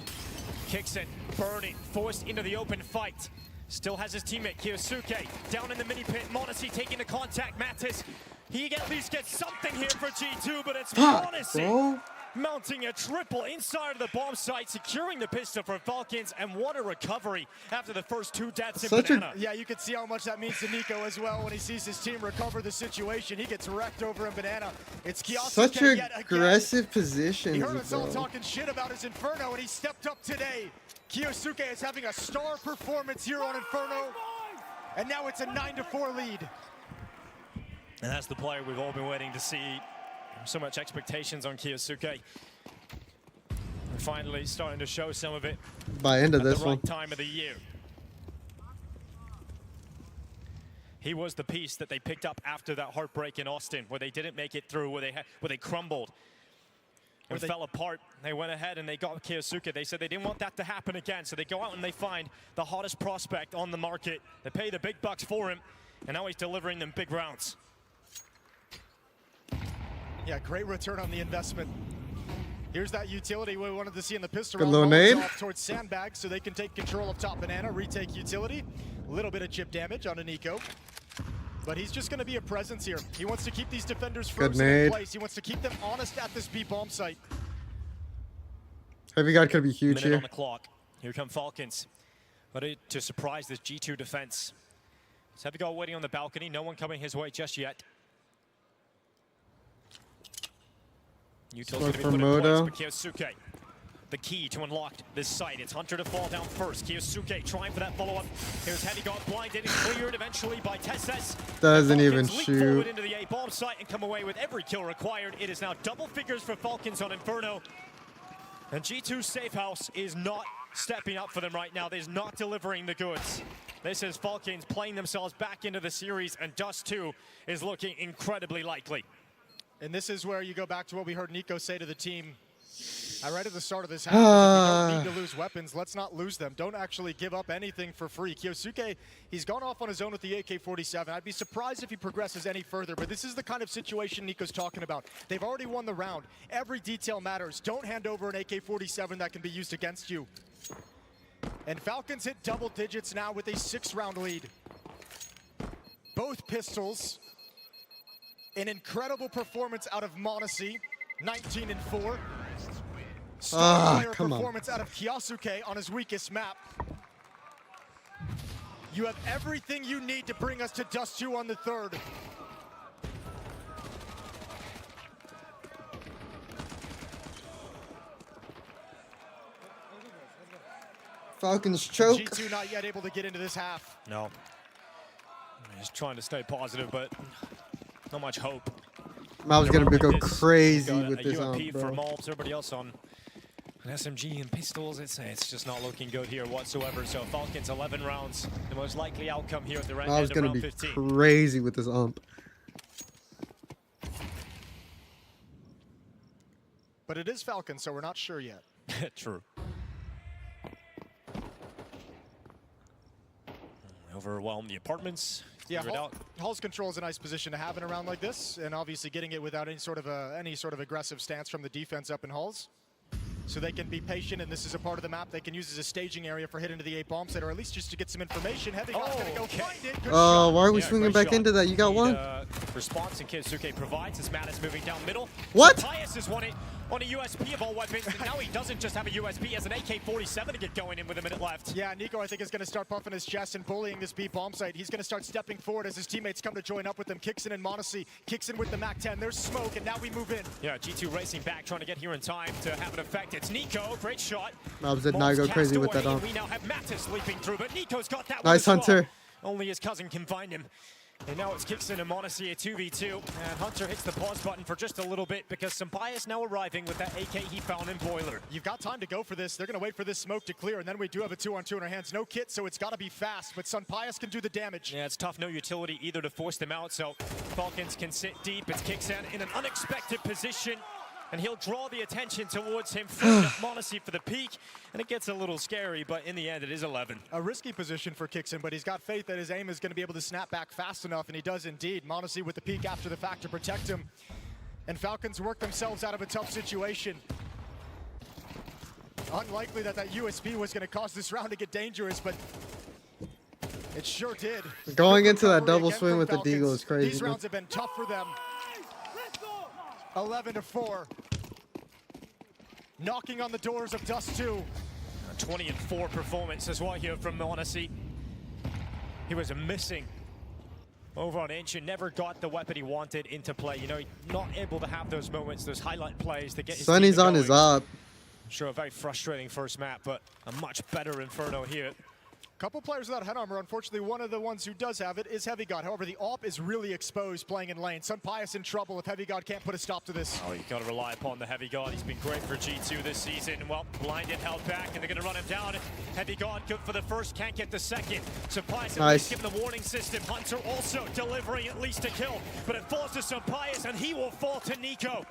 Kicks it, burning, forced into the open fight. Still has his teammate, Kiyosuke, down in the mini pit. Monesi taking the contact. Mattis, he at least gets something here for G2, but it's Monesi mounting a triple inside of the bomb site, securing the pistol for Falcons, and what a recovery after the first 2 deaths in Banana. Yeah, you can see how much that means to Nico as well when he sees his team recover the situation. He gets wrecked over in Banana. It's Kiyosuke Such yet again. aggressive He positions, heard us all bro. talking shit about his Inferno, and he stepped up today. Kiyosuke is having a star performance here on Inferno, and now it's a 9-4 lead. And that's the player we've all been waiting to see. So much expectations on Kiyosuke. We're finally starting to show some of it By end of at this the right one. time of the year. He was the piece that they picked up after that heartbreak in Austin, where they didn't make it through, where they crumbled and fell apart. They went ahead and they got Kiyosuke. They said they didn't want that to happen again, so they go out and they find the hottest prospect on the market. They pay the big bucks for him, and now he's delivering them big rounds. Yeah, great return on the investment. Here's that utility we wanted to see in the pistol Good round. little nade. Molotov towards Sandbag so they can take control of top Banana, retake utility. A little bit of chip damage on Nico. But he's just going to be a presence here. He wants to keep these defenders Good frozen in nade. place. He wants to keep them honest at this B-bomb site. Heavy God could be huge Minute here. on the clock. Here come Falcons. But to surprise this G2 defense. It's Heavy God waiting on the balcony. No one coming his way just yet. Util's Smoke gonna be for put in place, Moto. but Kiyosuke the key to unlock this site. It's Hunter to fall down first. Kiyosuke trying for that follow-up. Here's Heavy got blinded and cleared eventually by Tesses. Doesn't even Leap shoot. forward into the A bomb site and come away with every kill required. It is now double figures for Falcons on Inferno. And G2's safe house is not stepping up for them right now. They're not delivering the goods. This is Falcons playing themselves back into the series, and Dust 2 is looking incredibly likely. And this is where you go back to what we heard Nico say to the team right at the start of this half. If we don't need to lose weapons, let's not lose them. Don't actually give up anything for free. Kiyosuke, he's gone off on his own with the AK-47. I'd be surprised if he progresses any further, but this is the kind of situation Nico's talking about. They've already won the round. Every detail matters. Don't hand over an AK-47 that can be used against you. And Falcons hit double digits now with a 6-round lead. Both pistols. An incredible performance out of Monacy, 19-4. Star player performance out of Kiyosuke on his weakest map. You have everything you need to bring us to Dust 2 on the 3rd. Falcons choke. G2 not yet able to get into this half. No. He's trying to stay positive, but not much hope. I was gonna go crazy with this UMP bro. for Malps, everybody else on an SMG and pistols. It's just not looking good here whatsoever. So Falcons 11 rounds, the most likely outcome here at the end I was of gonna round be 15. crazy with this ump. But it is Falcons, so we're not sure yet. True. Overwhelm the apartments. Yeah, Figure it out. Hall's control is a nice position to have in a round like this, and obviously getting it without any sort of aggressive stance from the defense up in Halls. So they can be patient, and this is a part of the map they can use as a staging area for hitting to the 8 bomb site, or at least just to get some information. Heavy gonna go find it. Good shot. Why are we swinging back into that? You got one? Response and Kiyosuke provides as Matt is moving down middle. What? Pius has won it on a USP of all weapons, and now he doesn't just have a USP, he has an AK-47 to get going in with a minute left. Yeah, Nico, I think, is going to start puffing his chest and bullying this B bomb site. He's going to start stepping forward as his teammates come to join up with him. Kicks in and Monacy, kicks in with the MAC-10. There's smoke, and now we move in. Yeah, G2 racing back, trying to get here in time to have an effect. It's Nico, great shot. Mobs did not go crazy with that ump. We now have Mattis leaping through, but Nico's got that Nice one as well. Hunter. Only his cousin can find him. And now it's Kixon and Monacy at 2v2. And Hunter hits the pause button for just a little bit because Sampaio now arriving with that AK he found in Boiler. You've got time to go for this. They're going to wait for this smoke to clear, and then we do have a 2-on-2 in our hands. No kit, so it's got to be fast, but Sampaio can do the damage. Yeah, it's tough. No utility either to force them out, so Falcons can sit deep. It's Kixon in an unexpected position, and he'll draw the attention towards him from Monacy for the peak, and it gets a little scary, but in the end, it is 11. A risky position for Kixon, but he's got faith that his aim is going to be able to snap back fast enough, and he does indeed. Monacy with the peak after the fact to protect him, and Falcons work themselves out of a tough situation. Unlikely that USP was going to cause this round to get dangerous, but it sure did. Going into that double swing with the Deagle is crazy. These rounds have been tough for them. 11-4. Knocking on the doors of Dust 2. A 20-4 performance as well here from Monacy. He was missing over on Ancient, never got the weapon he wanted into play. You know, not able to have those moments, those highlight plays to get his Sonny's team on his going. up. Sure, a very frustrating first map, but a much better Inferno here. Couple players without head armor. Unfortunately, one of the ones who does have it is Heavy God. However, the AWP is really exposed playing in lane. Sampaio in trouble if Heavy God can't put a stop to this. Oh, you got to rely upon the Heavy God. He's been great for G2 this season. Well, blinded, held back, and they're going to run him down. Heavy God good for the first, can't get the second. Sampaio at least given the warning system. Hunter also delivering at least a kill, but it falls to Sampaio, and he will fall to Nico.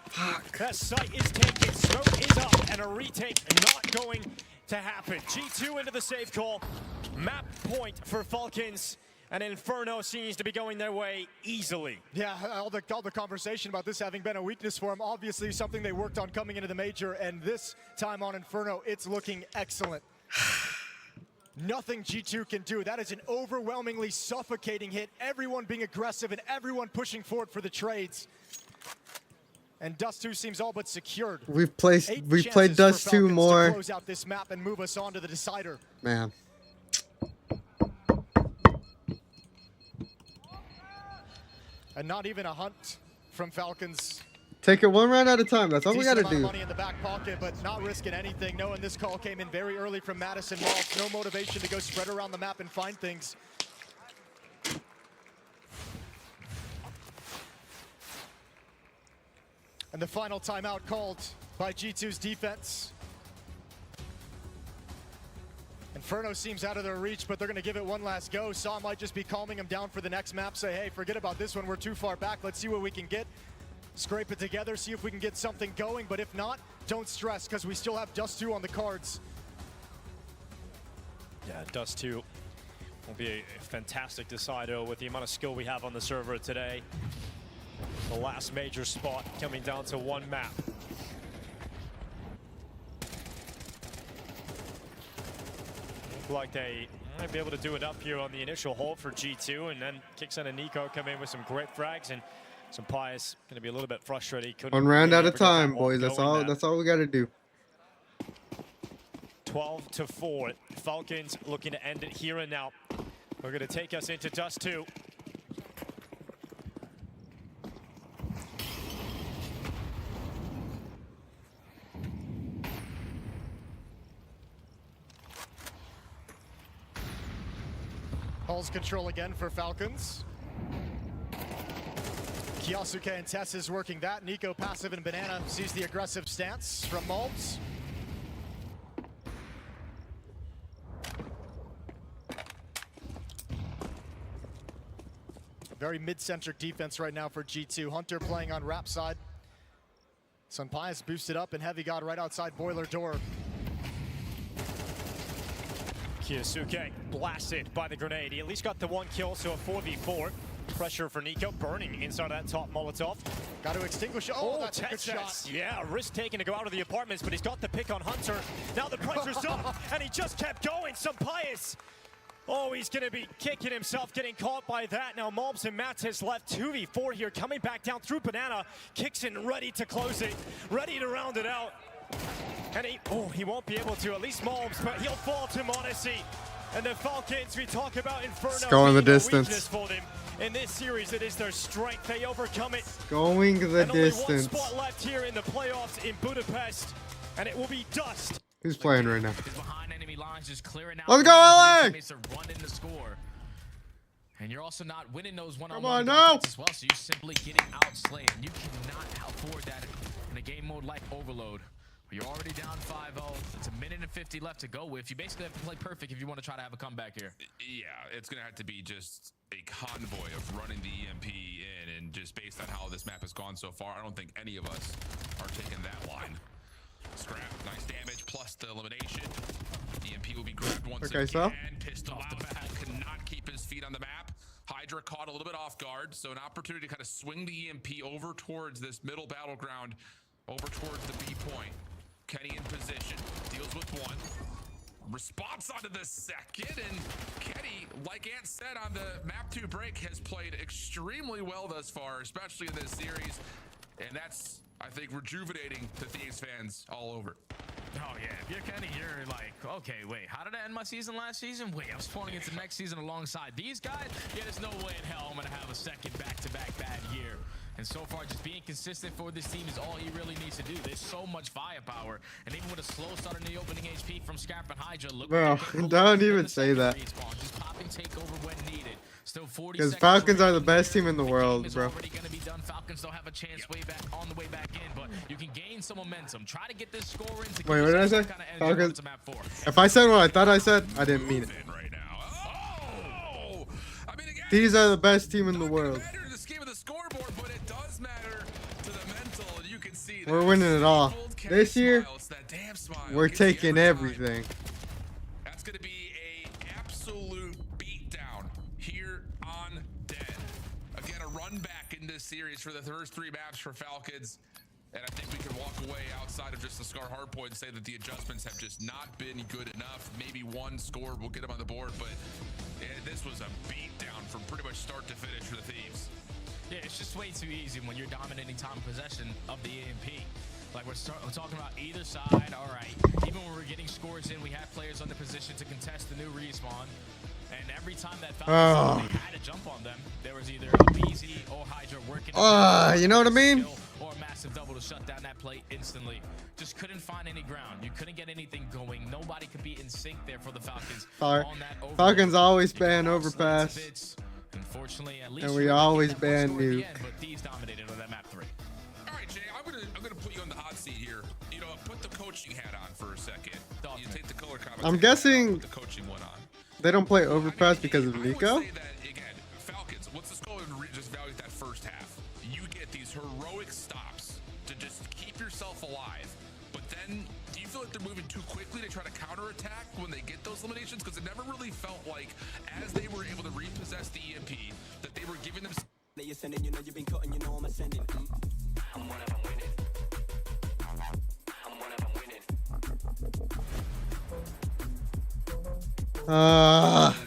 That site is taken, smoke is up, and a retake not going to happen. G2 into the safe call. Map point for Falcons, and Inferno seems to be going their way easily. Yeah, all the conversation about this having been a weakness for them, obviously something they worked on coming into the major, and this time on Inferno, it's looking excellent. Nothing G2 can do. That is an overwhelmingly suffocating hit. Everyone being aggressive and everyone pushing forward for the trades. And Dust 2 seems all but secured. We've played Dust 2 more. To close out this map and move us on to the decider. Man. And not even a hunt from Falcons. Take it one round at a time. That's all we Decent gotta amount of do. money in the back pocket, but not risking anything, knowing this call came in very early from Madison Maltz. No motivation to go spread around the map and find things. And the final timeout called by G2's defense. Inferno seems out of their reach, but they're going to give it one last go. Saw might just be calming him down for the next map. Say, hey, forget about this one. We're too far back. Let's see what we can get. Scrape it together, see if we can get something going. But if not, don't stress, because we still have Dust 2 on the cards. Yeah, Dust 2 will be a fantastic decider with the amount of skill we have on the server today. The last major spot coming down to one map. Look like they might be able to do enough here on the initial hold for G2, and then Kixen and Nico come in with some great frags, and some Pius going to be a little bit frustrated. One round at a time, boys. That's all we gotta do. 12-4. Falcons looking to end it here and now. We're going to take us into Dust 2. Halls control again for Falcons. Kiyasuke and Tess is working that. Nico passive and Banana sees the aggressive stance from Maltz. Very mid-centric defense right now for G2. Hunter playing on Rap side. Sunpias boosted up and Heavy God right outside Boiler Door. Kiyasuke blasted by the grenade. He at least got the one kill, so a 4v4. Pressure for Nico, burning inside that top Molotov. Got to extinguish it. Oh, that's a good shot. Yeah, risk taken to go out of the apartments, but he's got the pick on Hunter. Now the pressure's up, and he just kept going. Sunpias. Oh, he's going to be kicking himself, getting caught by that. Now Malbs and Mats has left 2v4 here, coming back down through Banana. Kixen ready to close it, ready to round it out. And he won't be able to, at least Malbs, but he'll fall to Modesty. And the Falcons, we talk about Inferno. It's going the distance. For them. In this series, it is their strength. They overcome it. Going the and distance. Only one spot left here in the playoffs in Budapest, and it will be Dust. Who's playing right now? Behind enemy lines, just clearing out. Let's go, LA! Run in the score. And you're also not winning those Come on, one-on-one no! as well, so you're simply getting outslayed. And you cannot afford that in a game mode like Overload. You're already down 5-0. It's 1 minute and 50 left to go with. You basically have to play perfect if you want to try to have a comeback here. Yeah, it's going to have to be just a convoy of running the EMP in, and just based on how this map has gone so far, I don't think any of us are taking that line. Scrap, nice damage, plus the elimination. EMP will be grabbed once again. So? Pissed off the back, cannot keep his feet on the map. Hydra caught a little bit off guard, so an opportunity to kind of swing the EMP over towards this middle battleground, over towards the B point. Kenny in position, deals with one. Response onto the second, and Kenny, like Ant said on the map 2 break, has played extremely well thus far, especially in this series. And that's, I think, rejuvenating to Thieves fans all over. Oh, yeah. If you're Kenny, you're like, okay, wait, how did I end my season last season? Wait, I was spawning into next season alongside these guys? Yeah, there's no way in hell I'm going to have a second back-to-back bad year. And so far, just being consistent for this team is all he really needs to do. There's so much firepower. And even with a slow start in the opening HP from Scrap and Hydra, look. Bro, don't even say that. Just popping takeover when needed. Still 40 because seconds. Falcons are the best team in the world, bro. Already going to be done. Falcons don't have a chance way back on the way back in, but you can gain some momentum. Try to get this score in. To wait, what did I say? Falcons. If I said what I thought I said, I didn't mean it. These are the best team in the world. We're winning it all. This year, we're taking everything. That's going to be an absolute beatdown here on Dead. Again, a run back in this series for the first 3 maps for Falcons. And I think we can walk away outside of just the Scar hardpoint and say that the adjustments have just not been good enough. Maybe one score will get them on the board, but this was a beatdown from pretty much start to finish for the Thieves. Yeah, it's just way too easy when you're dominating time possession of the EMP. Like we're talking about either side, all right. Even when we're getting scores in, we have players on the position to contest the new respawn. And every time that Falcons had to jump on them, there was either a BZ or Hydra working. You know what I mean? Or a massive double to shut down that play instantly. Just couldn't find any ground. You couldn't get anything going. Nobody could be in sync there for the Falcons. Falcons always ban overpass. Unfortunately, at least and we always ban nuke. But these dominated on that map 3. All right, Jay, I'm gonna put you on the hot seat here. You know, put the coaching hat on for a second. You take the color commentary. I'm guessing the coaching one on. They don't play overpass because of Nico. I would say that, again, Falcons, let's just go and just evaluate that first half. You get these heroic stops to just keep yourself alive. But then, do you feel like they're moving too quickly to try to counterattack when they get those eliminations? Because it never really felt like, as they were able to repossess the EMP, that they were giving them... You're sending, you know you've been cutting, you know I'm ascending. I'm one of them winning. I'm one of them winning.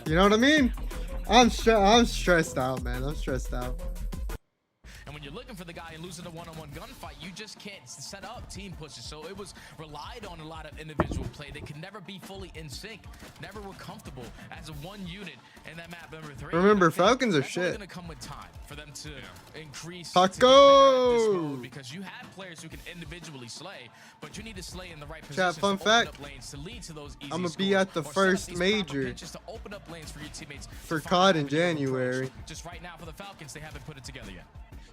You know what I mean? I'm stressed out, man. I'm stressed out. And when you're looking for the guy and losing a one-on-one gunfight, you just can't set up team pushes. So it was relied on a lot of individual play. They could never be fully in sync. Never were comfortable as a one unit in that map number 3. Remember, Falcons are shit. It's going to come with time for them to increase. Taco! Because you have players who can individually slay, but you need to slay in the right Chat, positions. fun fact, to lead to those easy I'm going to be at the first major to open up lanes for your teammates for COD in January. Just right now for the Falcons, they haven't put it together yet.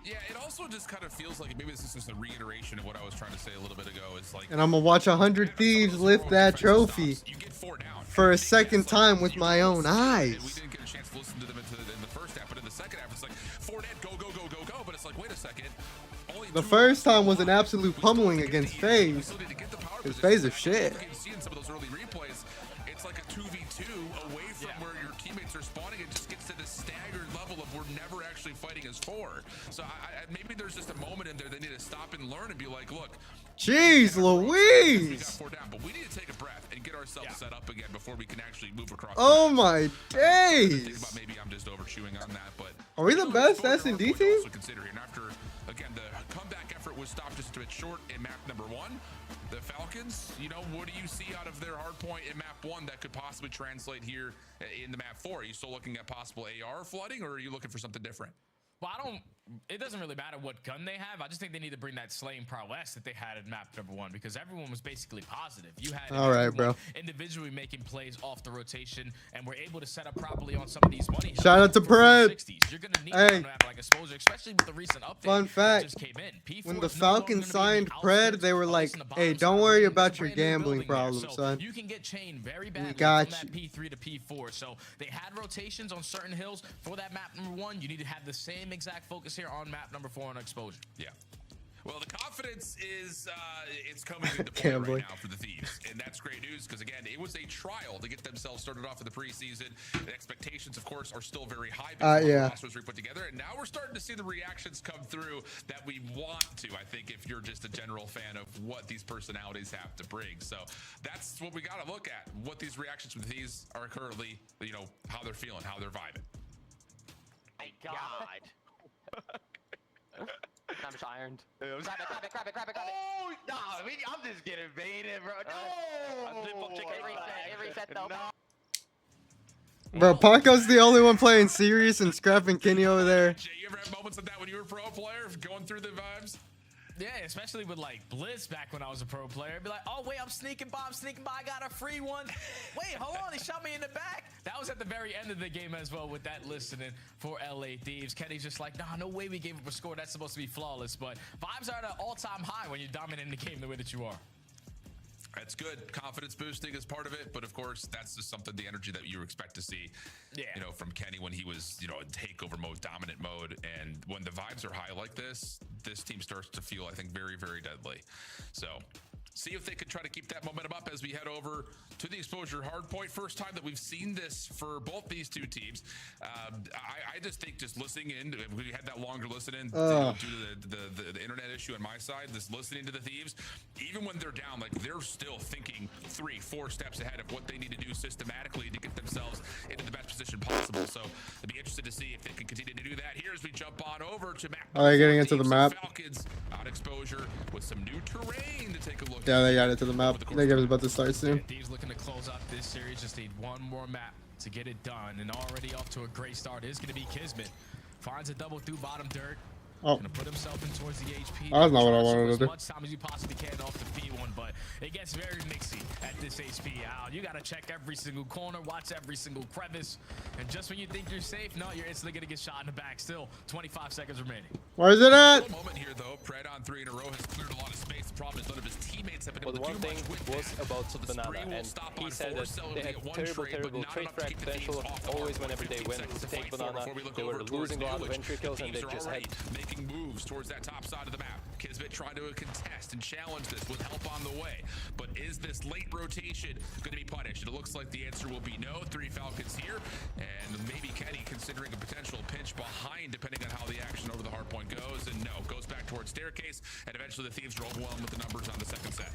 Yeah, it also just kind of feels like maybe this is just a reiteration of what I was trying to say a little bit ago. It's like, and I'm gonna watch 100 Thieves lift that trophy for a second time with my own eyes. We didn't get a chance to listen to them in the first half, but in the second half, it's like 4 dead, go, go, go, go, go. But it's like, wait a second. The first time was an absolute pummeling against FaZe. Because FaZe is shit. You can see in some of those early replays, it's like a 2v2 away from where your teammates are spawning. It just gets to this staggered level of we're never actually fighting as 4. So maybe there's just a moment in there they need to stop and learn and be like, look. Jeez Louise. We got 4 down, but we need to take a breath and get ourselves set up again before we can actually move across. Oh my days. Think about maybe I'm just over chewing on that, but are we the best S&D team? Also considering after, again, the comeback effort was stopped just a bit short in map number 1. The Falcons, you know, what do you see out of their hard point in map 1 that could possibly translate here in the map 4? Are you still looking at possible AR flooding, or are you looking for something different? Well, it doesn't really matter what gun they have. I just think they need to bring that slaying prowess that they had in map number 1, because everyone was basically positive. You had individually making plays off the rotation, and were able to set up properly on some of these money. Shout out to Pred. You're gonna need a map like Exposure, especially with the recent update. Fun fact, that just came in. when the Falcons signed Pred, they were like, hey, don't worry about your gambling problems, son. You can get chained very badly from that P3 to P4. So they had rotations on certain hills for that map number 1. You need to have the same exact focus here on map number 4 on Exposure. Yeah. Well, the confidence is it's coming into play right now for the Thieves, and that's great news because, again, it was a trial to get themselves started off in the preseason. The expectations, of course, are still very high because the rosters we put together, and now we're starting to see the reactions come through that we want to, I think, if you're just a general fan of what these personalities have to bring. So that's what we got to look at, what these reactions from the Thieves are currently, you know, how they're feeling, how they're vibing. My God. I'm just ironed. Grab it. Oh, no, I'm just getting baited, bro. No. It reset though. No. Bro, Paco's the only one playing serious and scrapping Kenny over there. Jay, you ever have moments like that when you were a pro player, going through the vibes? Yeah, especially with like Blitz back when I was a pro player. I'd be like, oh wait, I'm sneaking by, I got a free one. Wait, hold on, he shot me in the back. That was at the very end of the game as well with that listening for LA Thieves. Kenny's just like, nah, no way we gave up a score. That's supposed to be flawless. But vibes are at an all-time high when you're dominating the game the way that you are. That's good. Confidence boosting is part of it, but of course, that's just something, the energy that you expect to see, you know, from Kenny when he was, you know, in takeover mode, dominant mode. And when the vibes are high like this team starts to feel, I think, very, very deadly. So see if they could try to keep that momentum up as we head over to the Exposure hardpoint. First time that we've seen this for both these two teams. I just think just listening in, we had that longer listening due to the internet issue on my side, this listening to the Thieves, even when they're down, like they're still thinking 3-4 steps ahead of what they need to do systematically to get themselves into the best position possible. So I'd be interested to see if they can continue to do that. Here as we jump on over to map. Are they getting into the map? Falcons on Exposure with some new terrain to take a look. Yeah, they got it to the map. The game's about to start soon. Thieves looking to close out this series. Just need one more map to get it done. And already off to a great start is going to be Kismet. Finds a double through bottom dirt. Oh. Gonna put himself in towards the HP. That's not what I wanted to as do. much time as you possibly can off the P1, but it gets very mixy at this HP. You gotta check every single corner, watch every single crevice, and just when you think you're safe, no, you're instantly gonna get shot in the back. Still, 25 seconds remaining. Where's it at? Moment here though, Pred on 3 in a row has cleared a lot of space. The problem is none of his teammates have been But able to one do thing much with was that. about So the Banana, spree will and stop he on said 4, that so they they had get one terrible trade, but not trade enough to frag keep the potential Thieves off the always hard whenever point. they 15 went seconds to to take fight for Banana. before we look They were over towards losing a lot of New, entry kills, the and they Thieves are just had already making moves towards that top side of the map. Kismet trying to contest and challenge this with help on the way. But is this late rotation going to be punished? It looks like the answer will be no. 3 Falcons here, and maybe Kenny considering a potential pinch behind depending on how the action over the hard point goes. And no, goes back towards staircase, and eventually the Thieves are overwhelmed with the numbers on the second set.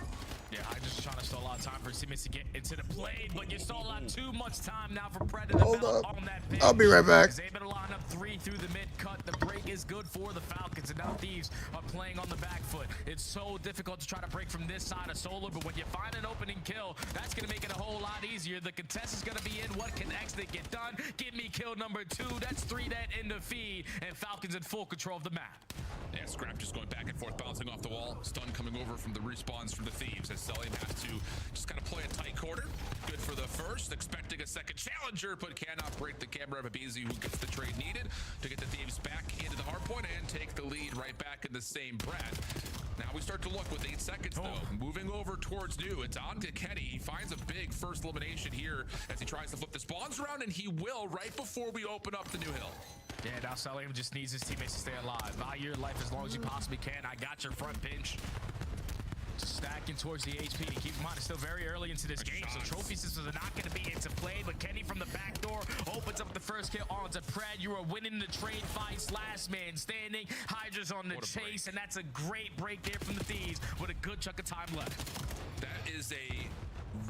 Yeah, I just trying to stall a lot of time for his teammates to get into the play, but you stall out too much time now for Predator on that pitch. I'll be right back. He's able to line up 3 through the mid cut. The break is good for the Falcons, and now Thieves are playing on the back foot. It's so difficult to try to break from this side of Solar, but when you find an opening kill, that's going to make it a whole lot easier. The contest is going to be in. What can Exit get done? Give me kill number 2. That's 3 dead in the feed, and Falcons in full control of the map. Yeah, Scrap just going back and forth, bouncing off the wall. Stun coming over from the respawns from the Thieves as Selim has to just kind of play a tight quarter. Good for the first, expecting a second challenger, but cannot break the camera of Abizi, who gets the trade needed to get the Thieves back into the hard point and take the lead right back in the same breath. Now we start to look with 8 seconds though. Moving over towards New, it's on to Kenny. He finds a big first elimination here as he tries to flip the spawns around, and he will right before we open up the New Hill. Yeah, now Selim just needs his teammates to stay alive. Value your life as long as you possibly can. I got your front pinch. Just stacking towards the HP. Keep in mind, it's still very early into this game, so trophy systems are not going to be into play. But Kenny from the back door opens up the first kill onto Pred. You are winning the trade fights. Last man standing. Hydra's on the chase, and that's a great break there from the Thieves with a good chunk of time left. That is a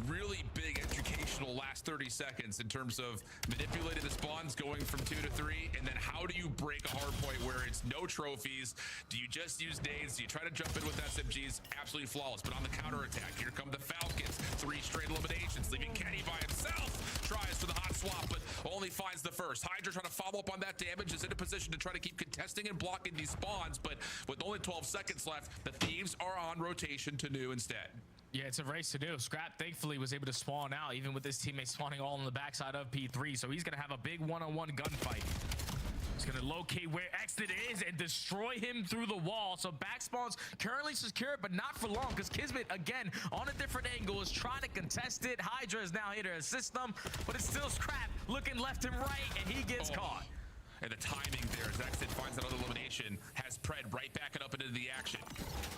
really big educational last 30 seconds in terms of manipulating the spawns, going from 2 to 3, and then how do you break a hard point where it's no trophies? Do you just use nades? Do you try to jump in with SMGs? Absolutely flawless, but on the counter attack, here come the Falcons. 3 straight eliminations, leaving Kenny by himself. Tries for the hot swap, but only finds the first. Hydra trying to follow up on that damage, is in a position to try to keep contesting and blocking these spawns, but with only 12 seconds left, the Thieves are on rotation to New instead. Yeah, it's a race to do. Scrap, thankfully, was able to spawn out, even with his teammates spawning all on the backside of P3, so he's going to have a big one-on-one gunfight. He's going to locate where Exit is and destroy him through the wall. So back spawns currently secure, but not for long, because Kismet, again, on a different angle, is trying to contest it. Hydra is now here to assist them, but it's still Scrap looking left and right, and he gets caught. And the timing there as Exit finds another elimination, has Pred right backing up into the action.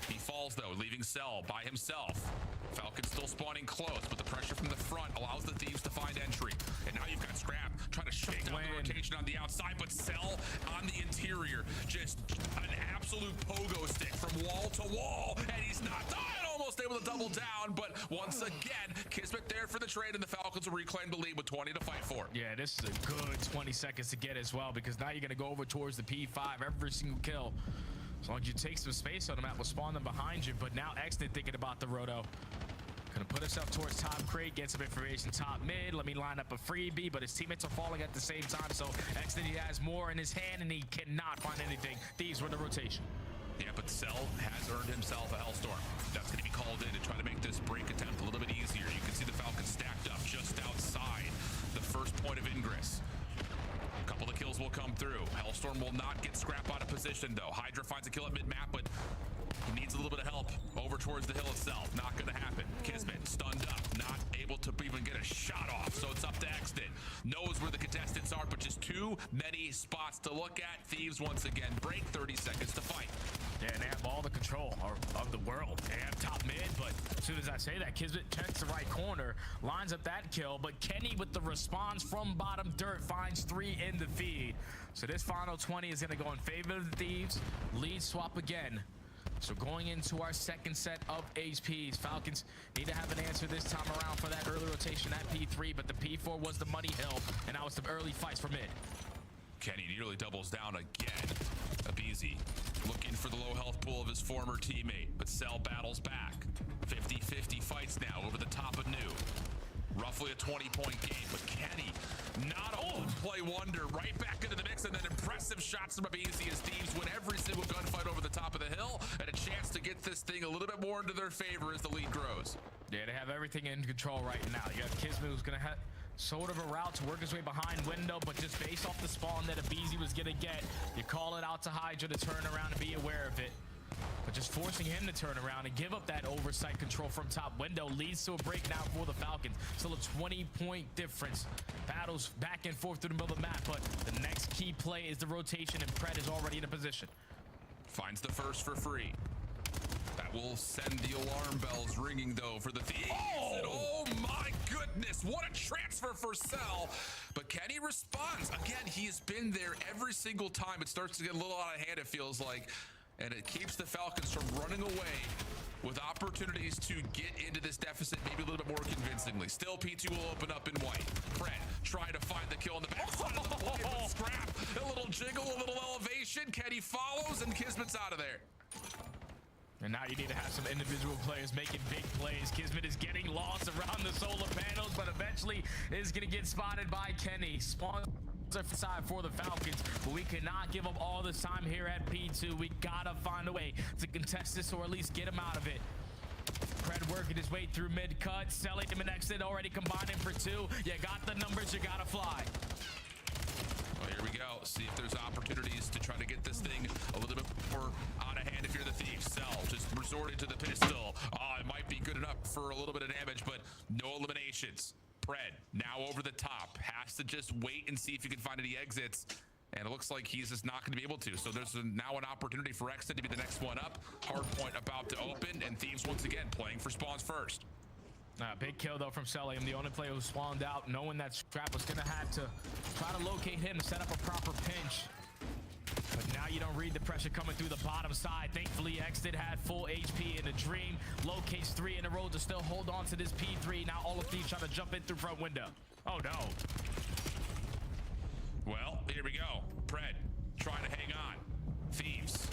He falls though, leaving Cell by himself. Falcon still spawning close, but the pressure from the front allows the Thieves to find entry. And now you've got Scrap trying to shut down the rotation on the outside, but Cell on the interior. Just an absolute pogo stick from wall to wall, and he's not done. Almost able to double down, but once again, Kismet there for the trade, and the Falcons will reclaim the lead with 20 to fight for. Yeah, this is a good 20 seconds to get as well, because now you're going to go over towards the P5 every single kill. As long as you take some space on the map, we'll spawn them behind you. But now Exton thinking about the roto. Gonna put himself towards top crate, get some information top mid. Let me line up a freebie, but his teammates are falling at the same time. So Exton, he has more in his hand, and he cannot find anything. Thieves were the rotation. Yeah, but Cell has earned himself a Hellstorm. That's going to be called in to try to make this break attempt a little bit easier. You can see the Falcons stacked up just outside the first point of ingress. A couple of kills will come through. Hellstorm will not get Scrap out of position, though. Hydra finds a kill at mid-map, but he needs a little bit of help over towards the hill itself. Not going to happen. Kismet stunned up, not able to even get a shot off, so it's up to Exton. Knows where the contestants are, but just too many spots to look at. Thieves once again break, 30 seconds to fight. Yeah, and they have all the control of the world. They have top mid, but as soon as I say that, Kismet checks the right corner, lines up that kill, but Kenny with the response from bottom dirt finds 3 in the feed. So this final 20 is going to go in favor of the Thieves. Lead swap again. So going into our second set of HPs, Falcons need to have an answer this time around for that early rotation at P3, but the P4 was the money hill, and now it's the early fights for mid. Kenny nearly doubles down again. Abizi looking for the low health pool of his former teammate, but Cell battles back. 50-50 fights now over the top of New. Roughly a 20-point game, but Kenny Not old play wonder, right back into the mix, and then impressive shots from Abizi as Thieves win every single gunfight over the top of the hill, and a chance to get this thing a little bit more into their favor as the lead grows. Yeah, they have everything in control right now. You got Kismet, who's gonna have sort of a route to work his way behind window, but just based off the spawn that Abizi was gonna get, you call it out to Hydra to turn around and be aware of it. But just forcing him to turn around and give up that oversight control from top window leads to a break now for the Falcons. Still a 20-point difference. Battles back and forth through the middle of the map, but the next key play is the rotation, and Pred is already in a position. Finds the first for free. That will send the alarm bells ringing, though, for the Thieves. Oh my goodness, what a transfer for Cell. But Kenny responds. Again, he has been there every single time. It starts to get a little out of hand, it feels like. And it keeps the Falcons from running away with opportunities to get into this deficit maybe a little bit more convincingly. Still, P2 will open up in white. Pred trying to find the kill on the backside of the play, but Scrap, a little jiggle, a little elevation. Kenny follows, and Kismet's out of there. And now you need to have some individual players making big plays. Kismet is getting lost around the solar panels, but eventually is going to get spotted by Kenny. Spawn side for the Falcons, but we cannot give up all this time here at P2. We gotta find a way to contest this, or at least get him out of it. Pred working his way through mid-cut, selling him an exit, already combining for two. You got the numbers, you gotta fly. Well, here we go. See if there's opportunities to try to get this thing a little bit more out of hand if you're the Thief. Cell just resorted to the pistol. It might be good enough for a little bit of damage, but no eliminations. Pred now over the top, has to just wait and see if he can find any exits, and it looks like he's just not going to be able to. So there's now an opportunity for Exit to be the next one up. Hardpoint about to open, and Thieves once again playing for spawns first. Big kill though from Celium, the only player who spawned out, knowing that Scrap was going to have to try to locate him to set up a proper pinch. But now you don't read the pressure coming through the bottom side. Thankfully, Exit had full HP in the Dream. Locates 3 in a row to still hold on to this P3. Now all of Thieves trying to jump in through front window. Oh no. Well, here we go. Pred trying to hang on. Thieves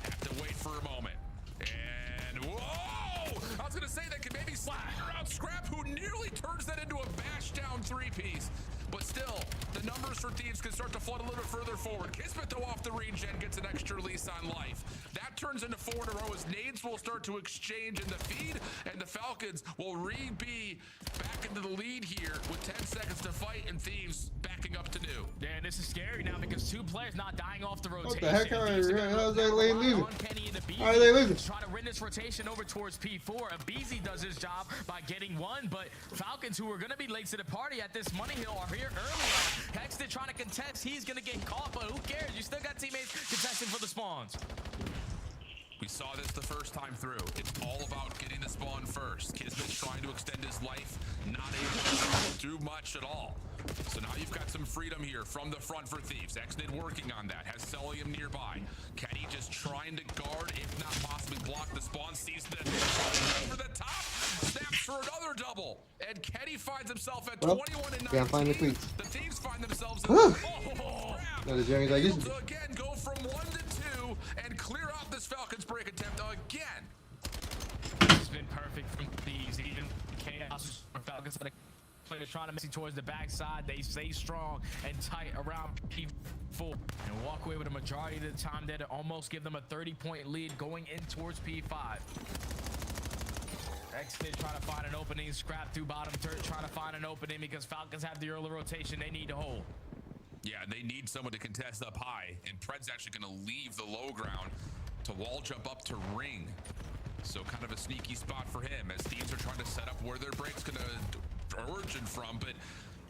have to wait for a moment. And whoa! I was going to say that could maybe slap around Scrap, who nearly turns that into a bash down 3-piece. But still, the numbers for Thieves can start to flood a little bit further forward. Kismet, though, off the regen, gets an extra lease on life. That turns into 4 in a row as nades will start to exchange in the feed, and the Falcons will be back into the lead here with 10 seconds to fight, and Thieves backing up to new. Yeah, and this is scary now because 2 players not dying off the rotation. What the heck? How are they losing? How are they losing? Try to win this rotation over towards P4. Abizi does his job by getting 1, but Falcons, who are going to be late to the party at this money hill, are here early. Hexton trying to contest. He's going to get caught, but who cares? You still got teammates contesting for the spawns. We saw this the first time through. It's all about getting the spawn first. Kismet's trying to extend his life, not able to do much at all. So now you've got some freedom here from the front for Thieves. Exnid working on that, has Celium nearby. Kenny just trying to guard, if not possibly block the spawn, sees the over the top, snaps for another double. And Kenny finds himself at 21 and 19. Can't find the tweets. The Thieves find themselves in Able to again go from 1 to 2 and clear out this Falcons break attempt again. It's been perfect from Thieves. Even Chaos or Falcons players trying to mess towards the backside. They stay strong and tight around P4 and walk away with a majority of the time there to almost give them a 30-point lead going in towards P5. Exit trying to find an opening. Scrap through bottom third trying to find an opening because Falcons have the early rotation they need to hold. Yeah, they need someone to contest up high, and Pred's actually going to leave the low ground to wall jump up to ring. So kind of a sneaky spot for him as Thieves are trying to set up where their break's going to origin from, but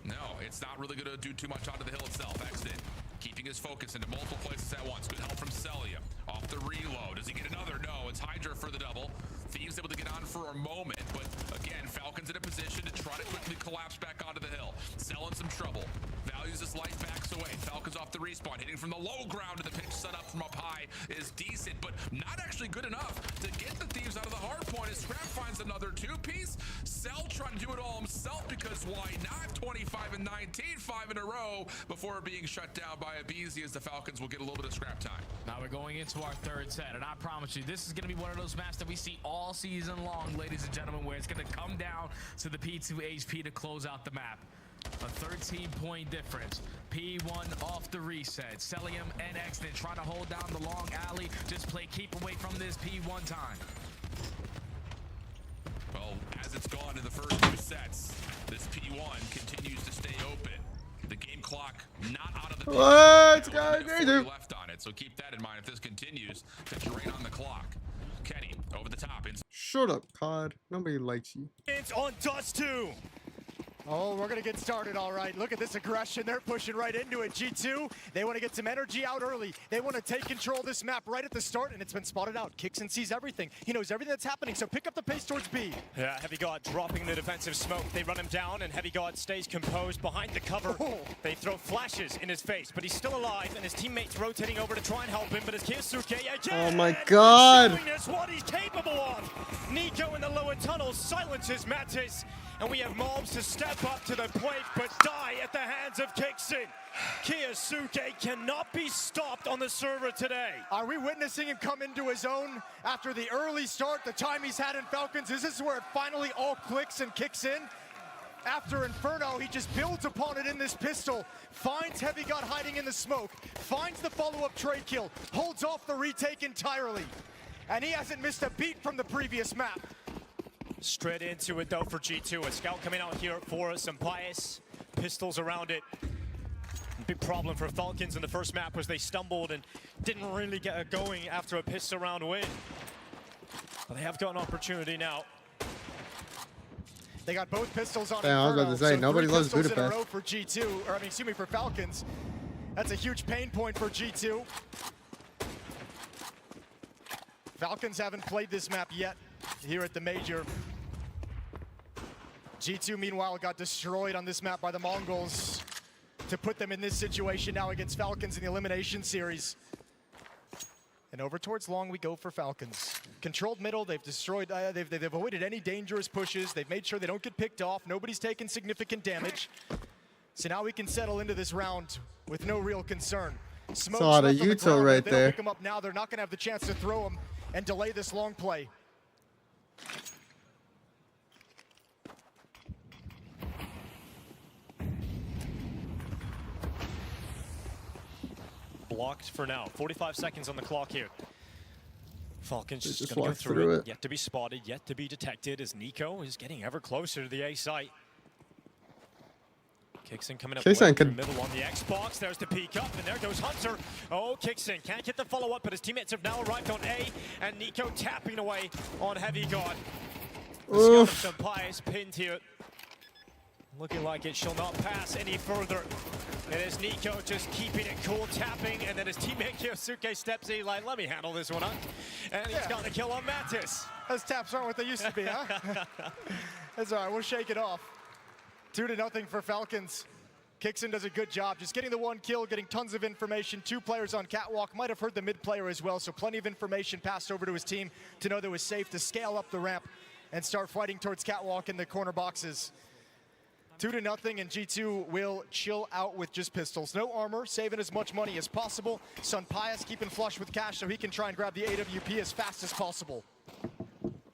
no, it's not really going to do too much onto the hill itself. Exit keeping his focus into multiple places at once. Good help from Celium. Off the reload. Does he get another? No, it's Hydra for the double. Thieves able to get on for a moment, but again, Falcons in a position to try to quickly collapse back onto the hill. Cell in some trouble. Values his life, backs away. Falcons off the respawn, hitting from the low ground, and the pitch set up from up high is decent, but not actually good enough to get the Thieves out of the hard point as Scrap finds another 2-piece. Cell trying to do it all himself because why not? 25 and 19, 5 in a row before being shut down by Abizi as the Falcons will get a little bit of scrap time. Now we're going into our 3rd set, and I promise you, this is going to be one of those maps that we see all season long, ladies and gentlemen, where it's going to come down to the P2 HP to close out the map. A 13-point difference. P1 off the reset. Celium and Exton try to hold down the long alley. Just play keep away from this P1 time. Well, as it's gone in the first 2 sets, this P1 continues to stay open. The game clock not out of the Let's go, left on it, so keep that in mind if this continues to drain on the clock. Kenny over the top. Shut up, COD. Nobody likes you. It's on Dust 2. Oh, we're going to get started all right. Look at this aggression. They're pushing right into it. G2, they want to get some energy out early. They want to take control of this map right at the start, and it's been spotted out. Kixon sees everything. He knows everything that's happening, so pick up the pace towards B. Yeah, Heavy God dropping the defensive smoke. They run him down, and Heavy God stays composed behind the cover. Oh. They throw flashes in his face, but he's still alive, and his teammates rotating over to try and help him, but it's Kyosuke again! Oh my God! Showing us what he's capable of! Nico in the lower tunnel silences Mattis, and we have mobs to step up to the plate, but die at the hands of Kixon. Kyosuke cannot be stopped on the server today. Are we witnessing him come into his own after the early start, the time he's had in Falcons? Is this where it finally all clicks and kicks in? After Inferno, he just builds upon it in this pistol, finds Heavy God hiding in the smoke, finds the follow-up trade kill, holds off the retake entirely. And he hasn't missed a beat from the previous map. Straight into it though for G2. A scout coming out here for some bias. Pistols around it. Big problem for Falcons in the first map was they stumbled and didn't really get it going after a pistol round win. But they have got an opportunity now. They got both pistols on Yeah, I was about to say, so nobody 3 loves pistols in a Budapest. row for G2, or I mean, excuse me, for Falcons. That's a huge pain point for G2. Falcons haven't played this map yet here at the Major. G2, meanwhile, got destroyed on this map by the Mongols to put them in this situation now against Falcons in the Elimination Series. And over towards long we go for Falcons. Controlled middle, they've destroyed, they've avoided any dangerous pushes. They've made sure they don't get picked off. Nobody's taken significant damage. So now we can settle into this round with no real concern. Smoke's Saw the left on the util ground. right If they don't there. pick them up now, they're not going to have the chance to throw them and delay this long play. Blocked for now. 45 seconds on the clock here. Falcons Just just going to go walk through through it. it. Yet to be spotted, yet to be detected as Nico is getting ever closer to the A site. Kixon coming up Kixon late can- through middle on the Xbox. There's the peek up, and there goes Hunter. Oh, Kixon can't get the follow-up, but his teammates have now arrived on A, and Nico tapping away on Heavy God. The scout of Pius pinned here. Looking like it shall not pass any further. It is Nico just keeping it cool, tapping, and then his teammate Kyosuke steps in like, let me handle this one up. And he's got the kill on Mattis. Those taps aren't what they used to be, huh? That's all right, we'll shake it off. 2-0 for Falcons. Kixon does a good job just getting the one kill, getting tons of information. 2 players on catwalk, might have heard the mid player as well, so plenty of information passed over to his team to know that it was safe to scale up the ramp and start fighting towards catwalk in the corner boxes. 2-0, and G2 will chill out with just pistols. No armor, saving as much money as possible. Sun Pius keeping flush with cash so he can try and grab the AWP as fast as possible.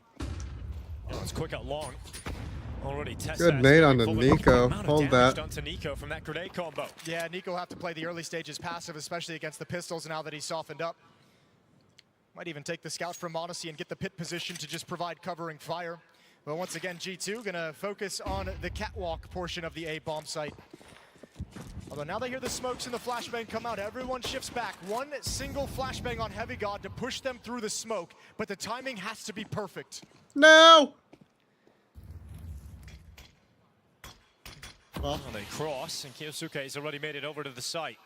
Oh, it's quick out long. Already Good nade on the Nico. Hold that. Done to Nico from that grenade combo. Yeah, Nico will have to play the early stages passive, especially against the pistols now that he's softened up. Might even take the scout from Odyssey and get the pit position to just provide covering fire. But once again, G2 gonna focus on the catwalk portion of the A bomb site. Although now they hear the smokes and the flashbang come out, everyone shifts back. One single flashbang on Heavy God to push them through the smoke, but the timing has to be perfect. No! Well, they cross, and Kyosuke's already made it over to the site.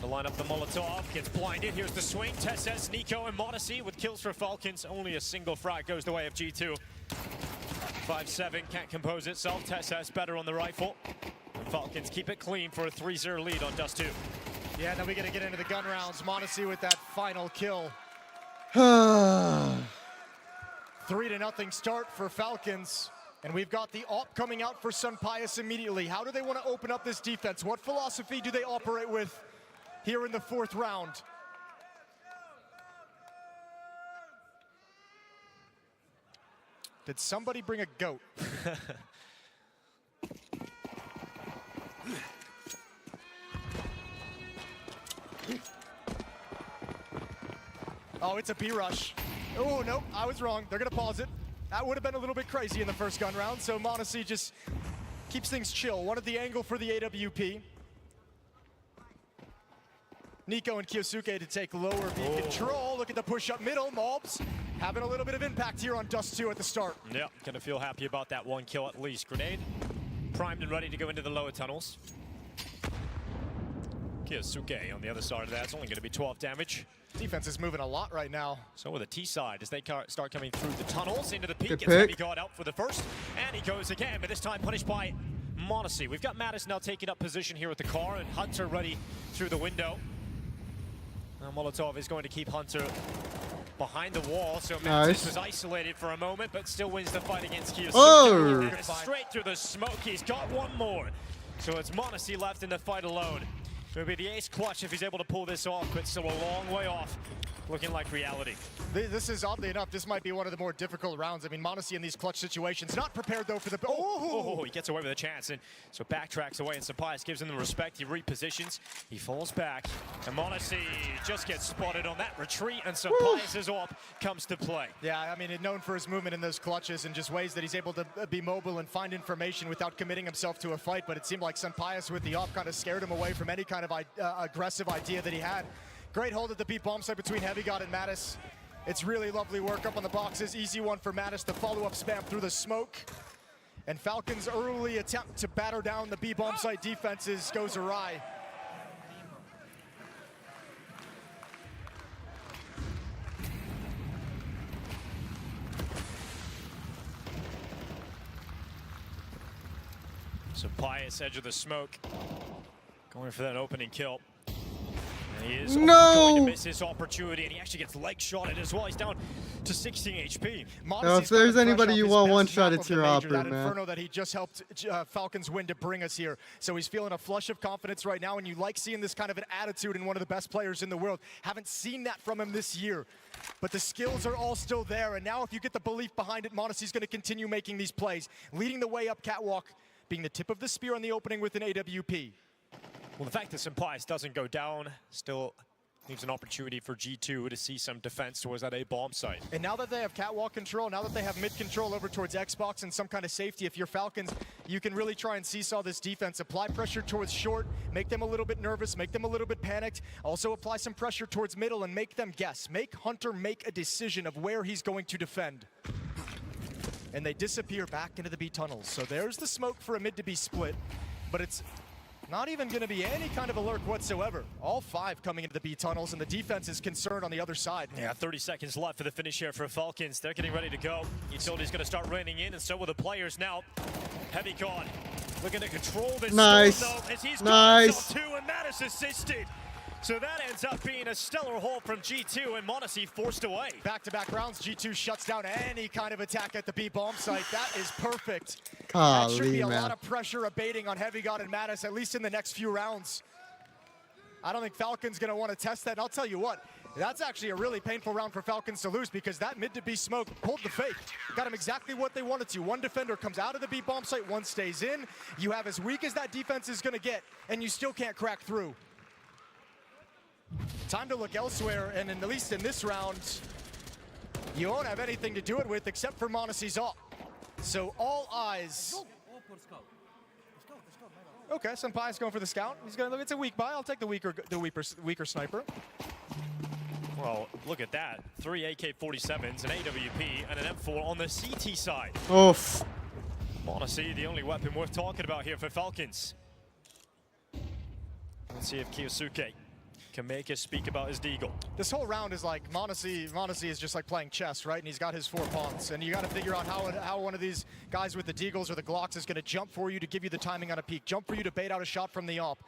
To line up the Molotov, gets blinded. Here's the swing. Tesses, Nico, and Modesty with kills for Falcons. Only a single frag goes the way of G2. 5-7 can't compose itself. Tesses better on the rifle. And Falcons keep it clean for a 3-0 lead on Dust 2. Yeah, now we gotta get into the gun rounds. Modesty with that final kill. 3-0 start for Falcons. And we've got the AWP coming out for Sun Pius immediately. How do they want to open up this defense? What philosophy do they operate with here in the 4th round? Did somebody bring a goat? Oh, it's a B rush. Oh, nope, I was wrong. They're gonna pause it. That would have been a little bit crazy in the first gun round, so m0NESY just keeps things chill. Wanted the angle for the AWP. Nico and Kyosuke to take lower B control. Look at the push up middle. Mobs having a little bit of impact here on Dust 2 at the start. Yeah, gonna feel happy about that 1 kill at least. Grenade primed and ready to go into the lower tunnels. Kyosuke on the other side of that, it's only gonna be 12 damage. Defense is moving a lot right now. So with the T side, as they start coming through the tunnels into the peak, Good gets Heavy pick. Guard out for the first, and he goes again, but this time punished by m0NESY. We've got Mattis now taking up position here at the car, and Hunter ready through the window. Now Molotov is going to keep Hunter behind the wall, so Mattis Nice. was isolated for a moment, but still wins the fight against Kyosuke. Oh! And it's straight through the smoke, he's got one more. So it's m0NESY left in the fight alone. It'll be the ace clutch if he's able to pull this off, but still a long way off, looking like reality. This is, oddly enough, this might be one of the more difficult rounds. I mean, m0NESY in these clutch situations, not prepared though for the... Oh, he gets away with a chance, and so backtracks away, and Sapias gives him the respect. He repositions, he falls back, and m0NESY just gets spotted on that retreat, and Sapias' AWP comes to play. Yeah, I mean, known for his movement in those clutches and just ways that he's able to be mobile and find information without committing himself to a fight, but it seemed like Sapias with the AWP kind of scared him away from any kind of aggressive idea that he had. Great hold at the B bomb site between Heavy God and Mattis. It's really lovely work up on the boxes. Easy one for Mattis. The follow-up spam through the smoke. And Falcons' early attempt to batter down the B bomb site defenses goes awry. Sapias, edge of the smoke, going for that opening kill. And he is going to miss his opportunity, and he actually gets leg shotted as well. He's down to 16 HP. Now, if there's anybody you want one shot, it's your opera, that man. Inferno that he just helped Falcons win to bring us here. So he's feeling a flush of confidence right now, and you like seeing this kind of an attitude in one of the best players in the world. Haven't seen that from him this year. But the skills are all still there, and now if you get the belief behind it, m0NESY's going to continue making these plays. Leading the way up catwalk, being the tip of the spear on the opening with an AWP. Well, the fact that Sapias doesn't go down still leaves an opportunity for G2 to see some defense towards that A bomb site. And now that they have catwalk control, now that they have mid control over towards Xbox and some kind of safety, if you're Falcons, you can really try and seesaw this defense. Apply pressure towards short, make them a little bit nervous, make them a little bit panicked. Also apply some pressure towards middle and make them guess. Make Hunter make a decision of where he's going to defend. And they disappear back into the B tunnels. So there's the smoke for a mid to B split, but it's not even going to be any kind of alert whatsoever. All 5 coming into the B tunnels, and the defense is concerned on the other side. Yeah, 30 seconds left for the finish here for Falcons. They're getting ready to go. Utility's going to start raining in, and so will the players now. Heavy God looking to control this Nice. storm, though, as he's Nice. got himself 2, and Mattis assisted. So that ends up being a stellar hold from G2, and m0NESY forced away. Back-to-back rounds, G2 shuts down any kind of attack at the B bomb site. That is perfect. Golly, that should be a man. lot of pressure abating on Heavy God and Mattis, at least in the next few rounds. I don't think Falcons gonna want to test that. And I'll tell you what, that's actually a really painful round for Falcons to lose, because that mid to B smoke pulled the fake. Got them exactly what they wanted to. One defender comes out of the B bomb site, one stays in. You have as weak as that defense is gonna get, and you still can't crack through. Time to look elsewhere, and at least in this round, you won't have anything to do it with except for m0NESY's AWP. So all eyes. Okay, Senpai's going for the scout. He's gonna look. It's a weak buy. I'll take the weaker sniper. Well, look at that. 3 AK-47s, an AWP, and an M4 on the CT side. Oof. m0NESY, the only weapon worth talking about here for Falcons. Let's see if Kyosuke can make us speak about his deagle. This whole round is like m0NESY is just like playing chess, right? And he's got his 4 pawns, and you got to figure out how one of these guys with the deagles or the Glocks is going to jump for you to give you the timing on a peek, jump for you to bait out a shot from the AWP,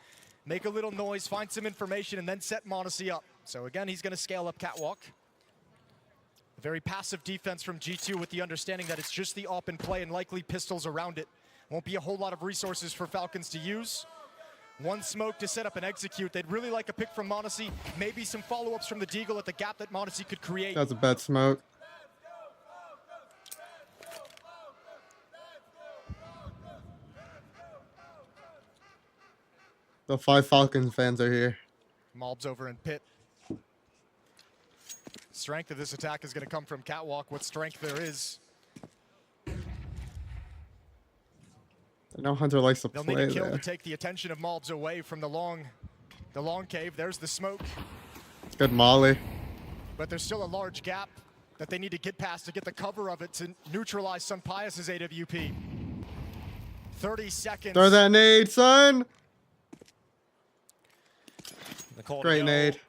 make a little noise, find some information, and then set m0NESY up. So again, he's going to scale up catwalk. A very passive defense from G2 with the understanding that it's just the AWP in play and likely pistols around it. Won't be a whole lot of resources for Falcons to use. One smoke to set up and execute. They'd really like a pick from m0NESY. Maybe some follow-ups from the deagle at the gap that m0NESY could create. That's a bad smoke. The 5 Falcons fans are here. Mobs over in pit. Strength of this attack is going to come from Catwalk. What strength there is. I know Hunter likes to They'll play need a kill there. to take the attention of Mobs away from the long cave. There's the smoke. Good molly. But there's still a large gap that they need to get past to get the cover of it to neutralize Sunpius's AWP. 30 seconds. Throw that nade, son. The call Great to go nade.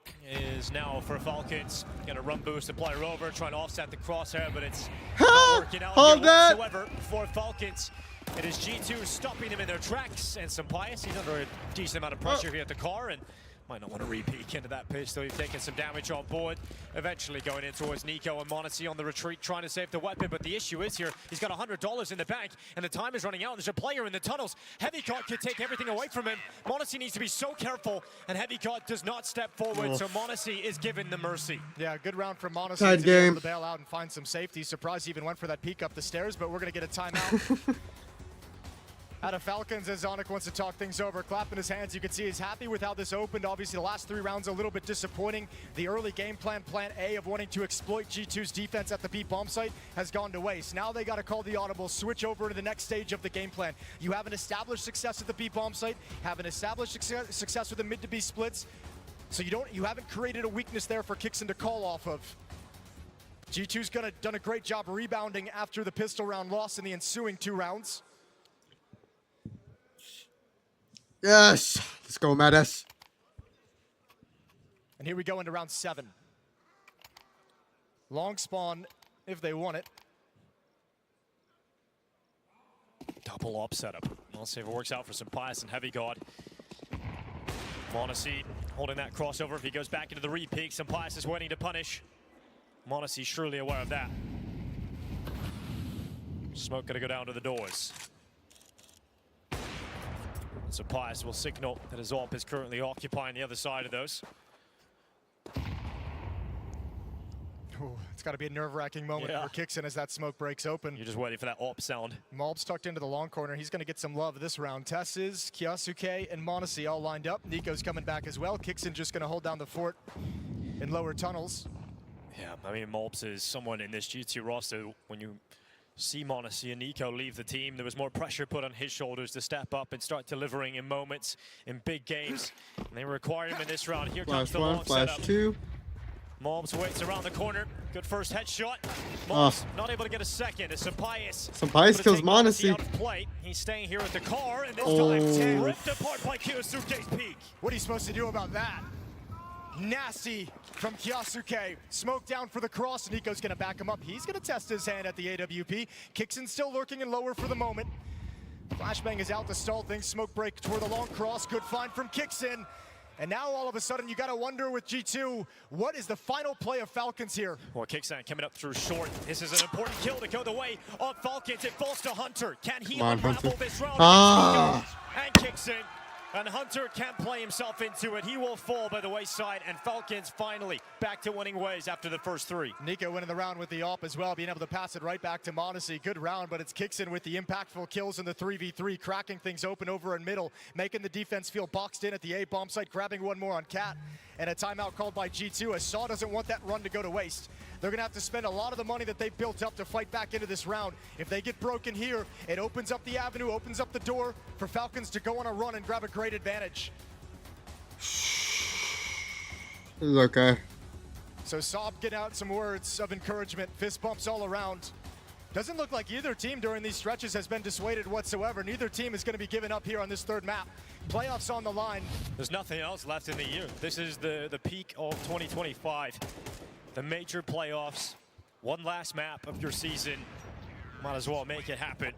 is now for Falcons. Gonna run boost the player over, trying to offset the crosshair, but it's Ha! not working out Hold here that! whatsoever for Falcons. It is G2 stopping them in their tracks, and Sunpius, he's under a decent amount of pressure here at the car, and might not want to re-peek into that pistol. He's taking some damage on board. Eventually going in towards Nico and m0NESY on the retreat, trying to save the weapon. But the issue is here, he's got $100 in the bank, and the time is running out. There's a player in the tunnels. Heavycott could take everything away from him. m0NESY needs to be so careful, and Heavycott does not step forward, so m0NESY is given the mercy. Yeah, good round from m0NESY Tied to be able game. to bail out and find some safety. Surprised he even went for that peek up the stairs, but we're going to get a timeout. Out of Falcons, as Zonic wants to talk things over. Clapping his hands, you can see he's happy with how this opened. Obviously, the last 3 rounds a little bit disappointing. The early game plan, plan A, of wanting to exploit G2's defense at the B bomb site has gone to waste. Now they got to call the audible, switch over to the next stage of the game plan. You have an established success at the B bomb site, have an established success with the mid to B splits, so you haven't created a weakness there for Kixin to call off of. G2's done a great job rebounding after the pistol round loss in the ensuing 2 rounds. Yes. Let's go, Mattis. And here we go into round 7. Long spawn if they want it. Double op setup. We'll see if it works out for Sunpius and Heavycott. m0NESY holding that crossover. If he goes back into the re-peek, Sunpius is waiting to punish. m0NESY surely aware of that. Smoke gonna go down to the doors. Sunpius will signal that his AWP is currently occupying the other side of those. Ooh, it's got to be a nerve-wracking moment for Kixin as that smoke breaks open. You're just waiting for that AWP sound. Mob's tucked into the long corner. He's going to get some love this round. Tesses, Kyosuke, and m0NESY all lined up. Nico's coming back as well. Kixin just going to hold down the fort in lower tunnels. Yeah, I mean, Mobs is someone in this G2 roster. When you see m0NESY and Nico leave the team, there was more pressure put on his shoulders to step up and start delivering in moments, in big games. And they require him in this round. Here comes the long Flash setup. 2. Mobs waits around the corner. Good first headshot. Mobs not able to get a second as Sunpius kills m0NESY. out of play. He's staying here at the car, and this Oh. time ripped apart by Kyosuke's peak. What are you supposed to do about that? Nasty from Kyosuke. Smoke down for the cross. Nico's going to back him up. He's going to test his hand at the AWP. Kixin still lurking in lower for the moment. Flashbang is out to stall things. Smoke break toward the long cross. Good find from Kixin. And now all of a sudden you got to wonder with G2, what is the final play of Falcons here? Well, Kixin coming up through short. This is an important kill to go the way of Falcons. It falls to Hunter. Can he unravel Hunter. this round? Ah. And Kixin. And Hunter can't play himself into it. He will fall by the wayside, and Falcons finally back to winning ways after the first 3. Nico winning the round with the AWP as well, being able to pass it right back to m0NESY. Good round, but it's Kixin with the impactful kills in the 3v3, cracking things open over in middle, making the defense feel boxed in at the A bomb site, grabbing one more on Cat, and a timeout called by G2 as Saw doesn't want that run to go to waste. They're going to have to spend a lot of the money that they've built up to fight back into this round. If they get broken here, it opens up the avenue, opens up the door for Falcons to go on a run and grab a great advantage. This is okay. So Saab getting out some words of encouragement, fist bumps all around. Doesn't look like either team during these stretches has been dissuaded whatsoever. Neither team is going to be giving up here on this 3rd map. Playoffs on the line. There's nothing else left in the year. This is the peak of 2025. The major playoffs. One last map of your season. Might as well make it happen.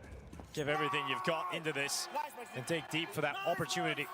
Give everything you've got into this and dig deep for that opportunity.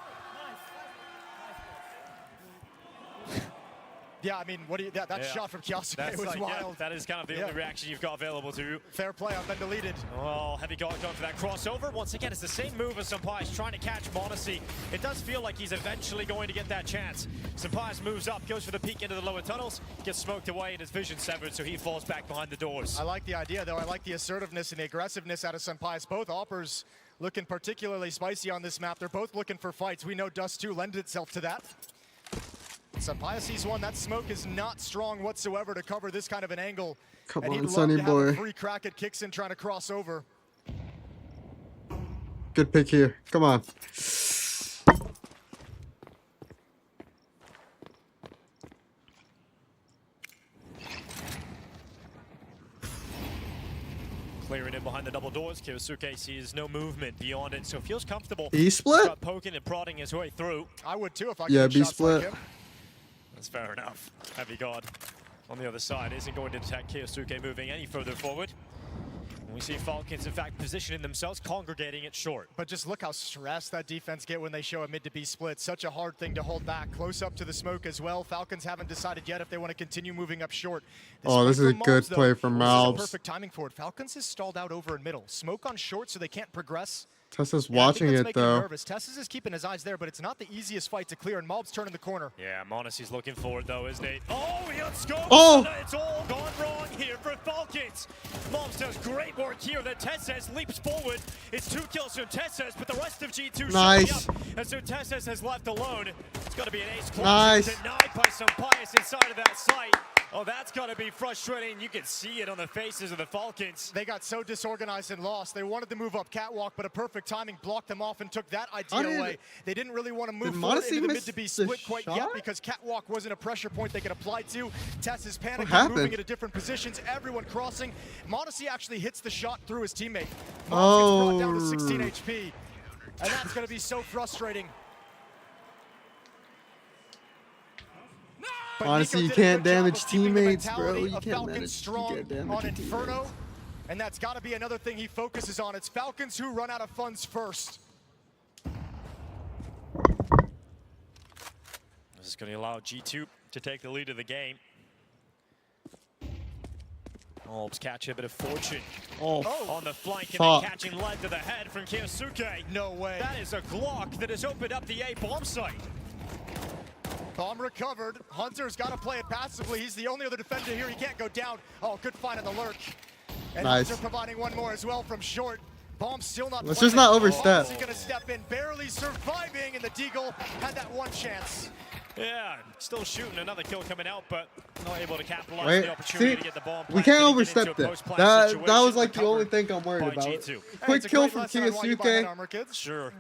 Yeah, I mean, what do you, that shot from Kyosuke was wild. That is kind of the only reaction you've got available to you. Fair play, I've been deleted. Oh, Heavycott going for that crossover. Once again, it's the same move as Sunpius trying to catch m0NESY. It does feel like he's eventually going to get that chance. Sunpius moves up, goes for the peek into the lower tunnels, gets smoked away and his vision severed, so he falls back behind the doors. I like the idea, though. I like the assertiveness and the aggressiveness out of Sunpius. Both AWPers looking particularly spicy on this map. They're both looking for fights. We know Dust 2 lends itself to that. Sunpaya sees one. That smoke is not strong whatsoever to cover this kind of an angle. Come and on, he'd Sonny love to have boy. a free crack at Kixon trying to cross over. Good pick here. Come on. Clearing in behind the double doors. Kyosuke sees no movement beyond it, so feels comfortable. B split? Start poking and prodding his way through. I would too if I Yeah, could B get shots like split. him. That's fair enough. Heavy guard on the other side isn't going to detect Kyosuke moving any further forward. We see Falcons, in fact, positioning themselves, congregating it short. But just look how stressed that defense get when they show a mid to B split. Such a hard thing to hold back. Close up to the smoke as well. Falcons haven't decided yet if they want to continue moving up short. Oh, this is a good play from This is Malbs. perfect timing for it. Falcons is stalled out over in middle. Smoke on short so they can't progress. Tessa's Yeah, I think watching that's it making him though. nervous. Tessa's is keeping his eyes there, but it's not the easiest fight to clear, and Malb's turning the corner. Yeah, Monacy's looking forward though, isn't he? Oh, he unscopes! Oh! It's all gone wrong here for Falcons. Moms does great work here. Then Tesses leaps forward. It's 2 kills from Tesses, but the rest of G2 Nice. showing up. And so Tesses has left alone. It's got to be an ace clutch. Nice. Denied by some bias inside of that site. Oh, that's got to be frustrating. You can see it on the faces of the Falcons. They got so disorganized and lost. They wanted to move up catwalk, but a perfect timing blocked them off and took that idea away. They didn't really want to move forward Monacy into the mid miss to be the split quite yet shot? because catwalk wasn't a pressure point they could apply to. Tess is panicking, happened? moving into different positions, everyone crossing. Monacy actually hits the shot through his teammate. Monacy gets brought down to 16 HP, and that's going to be so frustrating. But Honestly, Nico you did a can't good job damage of keeping the teammates, bro. mentality You of can't Falcons manage. You strong can't damage on your teammates. Inferno, and that's got to be another thing he focuses on. It's Falcons who run out of funds first. This is going to allow G2 to take the lead of the game. Alps catch a bit of fortune on the flank and then catching lead to the head from Kyosuke. No way. That is a Glock that has opened up the A bomb site. Bomb recovered. Hunter's got to play it passively. He's the only other defender here. He can't go down. Oh, good find on the lurk. And Nice. Hunter providing one more as well from short. Bomb still not Let's planted. just not overstep. He's going to step in, barely surviving, and the Deagle had that one chance. Yeah, still shooting, another kill coming out, but not able to capitalize Wait, on the opportunity see, to get the bomb we planted can't and get overstep into a that. post-plant That situation was like the only recovered thing I'm worried by about. G2. Quick kill from Kyosuke. Sure.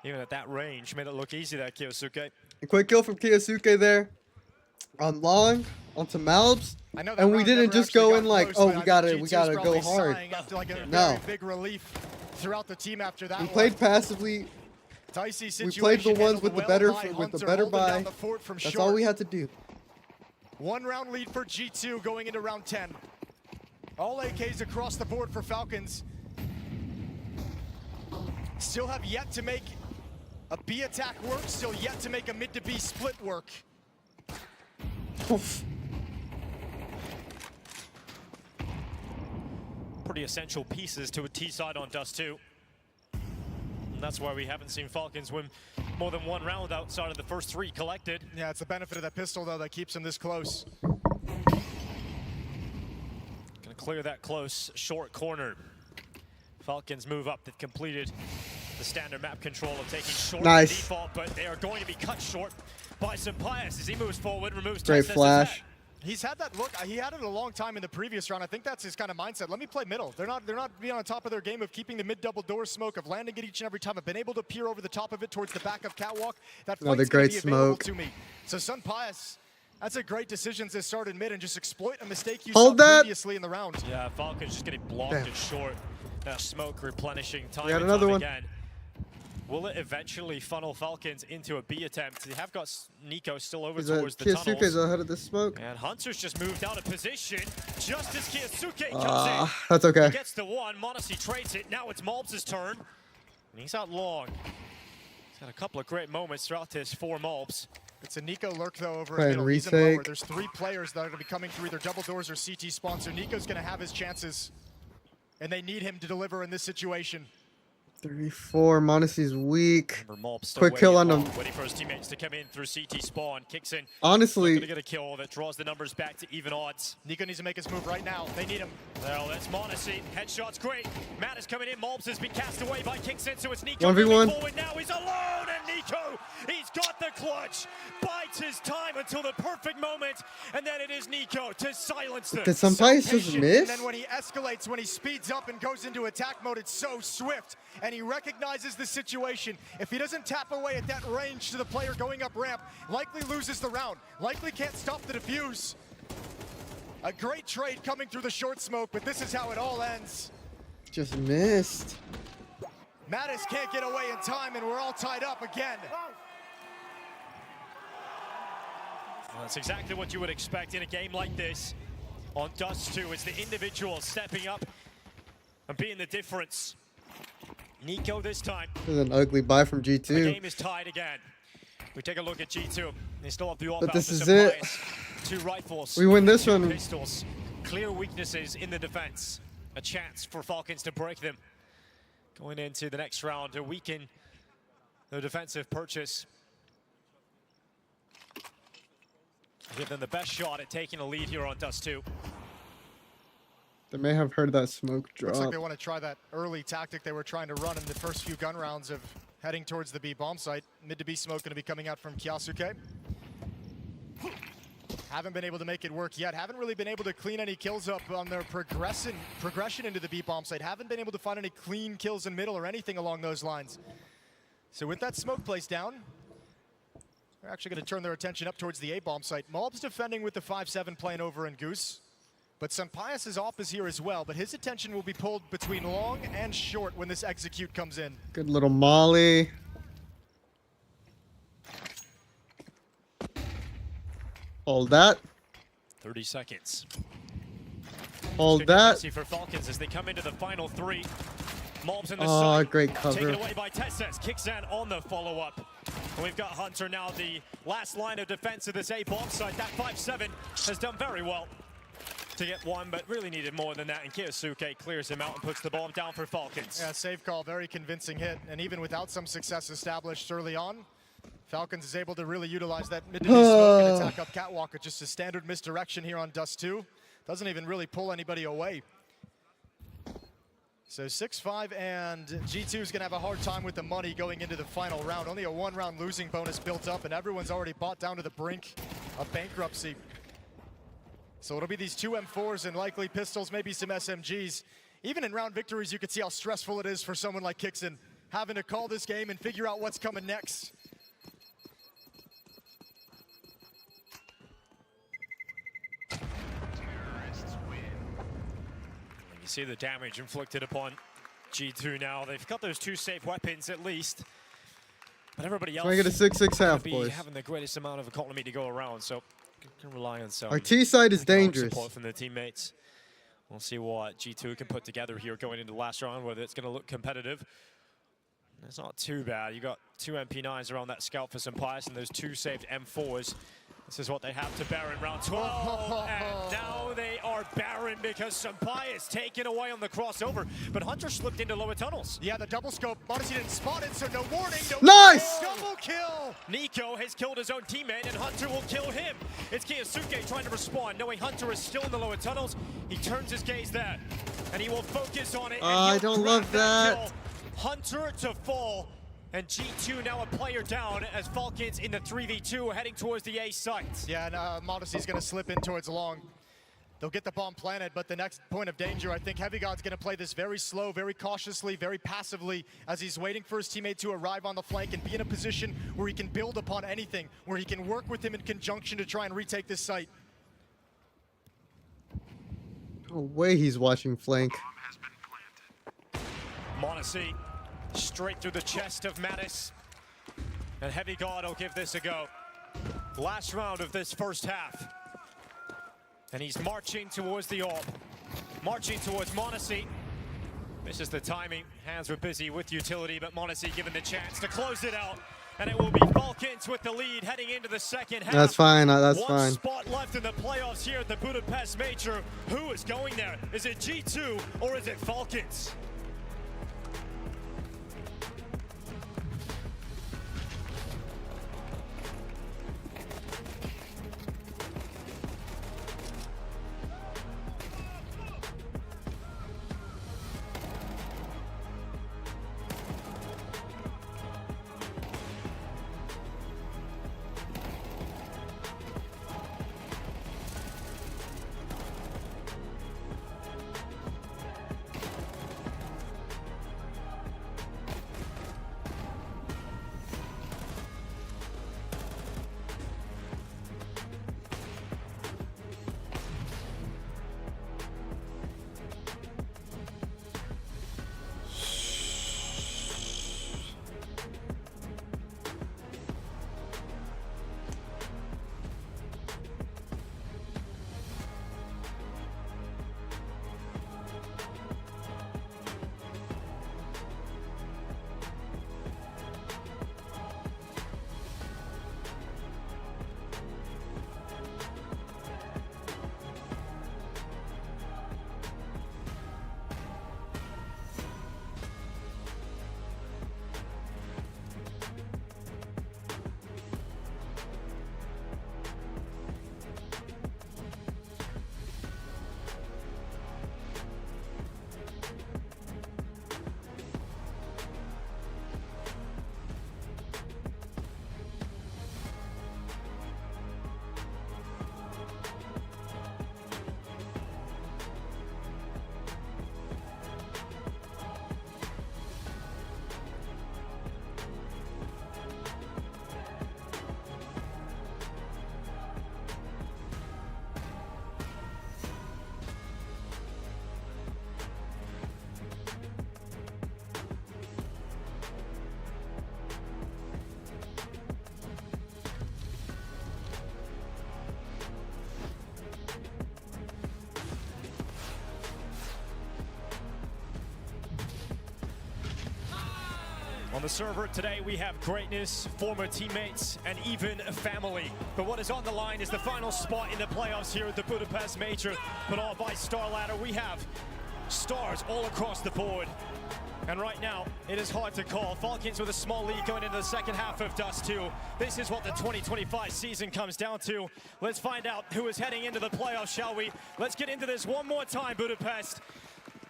Even at that range, made it look easy, that Kyosuke. A quick kill from Kyosuke there. On long, onto Malbs. I know that And we round didn't never just go actually in got like, close, oh, but we I gotta think G2's go probably hard. sighing after like a No. very big relief throughout the team after that We one. played passively. Dicey We situation, played the ones handled with the well better by with the Hunter, better holding down buy. the fort from That's short. all we had to do. 1 round lead for G2 going into round 10. All AKs across the board for Falcons. Still have yet to make a B attack work, still yet to make a mid to B split work. Pretty essential pieces to a T side on Dust 2. And that's why we haven't seen Falcons win more than 1 round outside of the first 3 collected. Yeah, it's the benefit of that pistol though that keeps him this close. Gonna clear that close, short corner. Falcons move up. They've completed the standard map control of taking short Nice. default, but they are going to be cut short by Sunpaya as he moves forward, removes Great Tess's flash. head. He's had that look. He had it a long time in the previous round. I think that's his kind of mindset. Let me play middle. They're not being on top of their game of keeping the mid double door smoke, of landing it each and every time. I've been able to peer over the top of it towards the back of catwalk. That Another fight's gonna great be available smoke. to me. So Sunpaya, that's a great decision to start in mid and just exploit a mistake you Hold saw that. previously in the round. Yeah, Falcons just getting blocked Damn. and short. Now smoke replenishing time We got and another time one. again. Will it eventually funnel Falcons into a B attempt? They have got Nico still over towards the Kyosuke's tunnels. ahead of the smoke. And Hunter's just moved out of position just as Kyosuke comes in. That's okay. He gets the 1, Monacy trades it. Now it's Malbs' turn. And he's out long. He's had a couple of great moments throughout this for Malbs. It's a Nico lurk though over Play in and middle. He's in lower. retake. There's 3 players that are going to be coming through either double doors or CT sponsor. Nico's going to have his chances, and they need him to deliver in this situation. 3-4. Monacy's weak. Mobs Quick kill on them. Waiting for his teammates to come in through CT spawn. Kicks in. Honestly, going to get a kill that draws the numbers back to even odds. Nico needs to make his move right now. They need him. Well, that's Monacy. Headshot's great. Matt is coming in. Mobs has been cast away by Kicksin, so it's Nico 1v1. forward now. He's alone, and Nico, he's got the clutch. Bides his time until the perfect moment, and then it is Nico to silence them. Did Sampais just miss? And then when he escalates, when he speeds up and goes into attack mode, it's so swift, and he recognizes the situation. If he doesn't tap away at that range to the player going up ramp, likely loses the round, likely can't stop the defuse. A great trade coming through the short smoke, but this is how it all ends. Just missed. Mattis can't get away in time, and we're all tied up again. Well, that's exactly what you would expect in a game like this. On Dust 2, it's the individual stepping up and being the difference. Nico this time. This is an ugly buy from G2. The game is tied again. We take a look at G2. They still have the AWP. But this is it. 2 rifles. We win this 2 one. Pistols. Clear weaknesses in the defense. A chance for Falcons to break them. Going into the next round to weaken the defensive purchase. Give them the best shot at taking a lead here on Dust 2. They may have heard that smoke drop. Looks like they want to try that early tactic they were trying to run in the first few gun rounds of heading towards the B bomb site. Mid to B smoke going to be coming out from Kiyasuke. Haven't been able to make it work yet. Haven't really been able to clean any kills up on their progression into the B bomb site. Haven't been able to find any clean kills in middle or anything along those lines. So with that smoke placed down, they're actually going to turn their attention up towards the A bomb site. Malb's defending with the 5-7 playing over in Goose. But Sampais' op is here as well, but his attention will be pulled between long and short when this execute comes in. Good little molly. Hold that. 30 seconds. Hold that. For Falcons as they come into the final 3. Mobs in the Oh, side. great cover. Taken away by Tesses. Kixan on the follow-up. And we've got Hunter now, the last line of defense of this A bomb site. That 5-7 has done very well to get one, but really needed more than that. And Kiyasuke clears him out and puts the bomb down for Falcons. Yeah, save call, very convincing hit. And even without some success established early on, Falcons is able to really utilize that mid to B smoke and attack up Catwalker. Just a standard misdirection here on Dust 2. Doesn't even really pull anybody away. So 6-5, and G2 is going to have a hard time with the money going into the final round. Only a 1-round losing bonus built up, and everyone's already bought down to the brink of bankruptcy. So it'll be these 2 M4s and likely pistols, maybe some SMGs. Even in round victories, you can see how stressful it is for someone like Kixin, having to call this game and figure out what's coming next. You see the damage inflicted upon G2 now. They've got those 2 safe weapons at least. But everybody else Trying to get a 6-6 half, boys. Having the greatest amount of economy to go around, so can rely on some. Our T side is dangerous. Support from the teammates. We'll see what G2 can put together here going into the last round, whether it's going to look competitive. It's not too bad. You got 2 MP9s around that scout for Sampais and those 2 saved M4s. This is what they have to bear in round 12. And now they are barren because Sampais is taken away on the crossover. But Hunter slipped into lower tunnels. Yeah, the double scope. Monacy didn't spot it, so no warning. No Nice! Double kill! Nico has killed his own teammate, and Hunter will kill him. It's Kiyasuke trying to respond, knowing Hunter is still in the lower tunnels. He turns his gaze there, and he will focus on it. I don't love that. Kill. Hunter to fall. And G2 now a player down as Falcons in the 3v2 heading towards the A site. Yeah, and Monacy's going to slip in towards long. They'll get the bomb planted, but the next point of danger, I think Heavy God's going to play this very slow, very cautiously, very passively as he's waiting for his teammate to arrive on the flank and be in a position where he can build upon anything, where he can work with him in conjunction to try and retake this site. No way he's watching flank. Monacy straight through the chest of Mattis. And Heavy God will give this a go. Last round of this first half. And he's marching towards the AWP. Marching towards Monacy. This is the timing. Hands were busy with utility, but Monacy given the chance to close it out. And it will be Falcons with the lead heading into the second half. That's fine. That's One fine. spot left in the playoffs here at the Budapest Major. Who is going there? Is it G2 or is it Falcons? On the server today, we have greatness, former teammates, and even family. But what is on the line is the final spot in the playoffs here at the Budapest Major, put on by Star Ladder. We have stars all across the board. And right now, it is hard to call. Falcons with a small lead going into the second half of Dust 2. This is what the 2025 season comes down to. Let's find out who is heading into the playoffs, shall we? Let's get into this one more time, Budapest.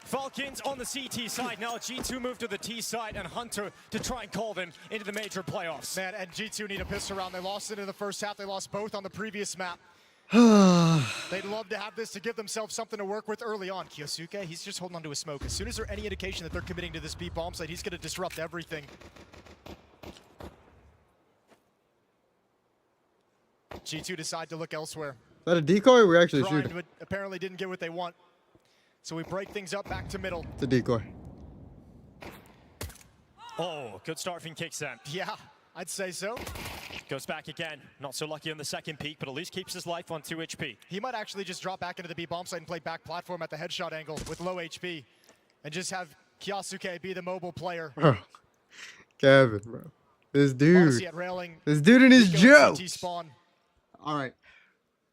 Falcons on the CT side. Now G2 moved to the T side, and Hunter to try and call them into the major playoffs. Man, and G2 need a pistol round. They lost it in the first half. They lost both on the previous map. They'd love to have this to give themselves something to work with early on. Kyosuke, he's just holding on to his smoke. As soon as there's any indication that they're committing to this B bomb site, he's going to disrupt everything. G2 decide to look elsewhere. Is that a decoy or we're actually Grind shooting? apparently didn't get what they want. So we break things up back to middle. It's a decoy. Oh, good start from Kicksan. Yeah, I'd say so. Goes back again. Not so lucky on the second peak, but at least keeps his life on 2 HP. He might actually just drop back into the B bomb site and play back platform at the headshot angle with low HP. And just have Kyosuke be the mobile player. Bro. Kevin, bro. This dude. Railing, this dude and his jokes. Spawn. All right.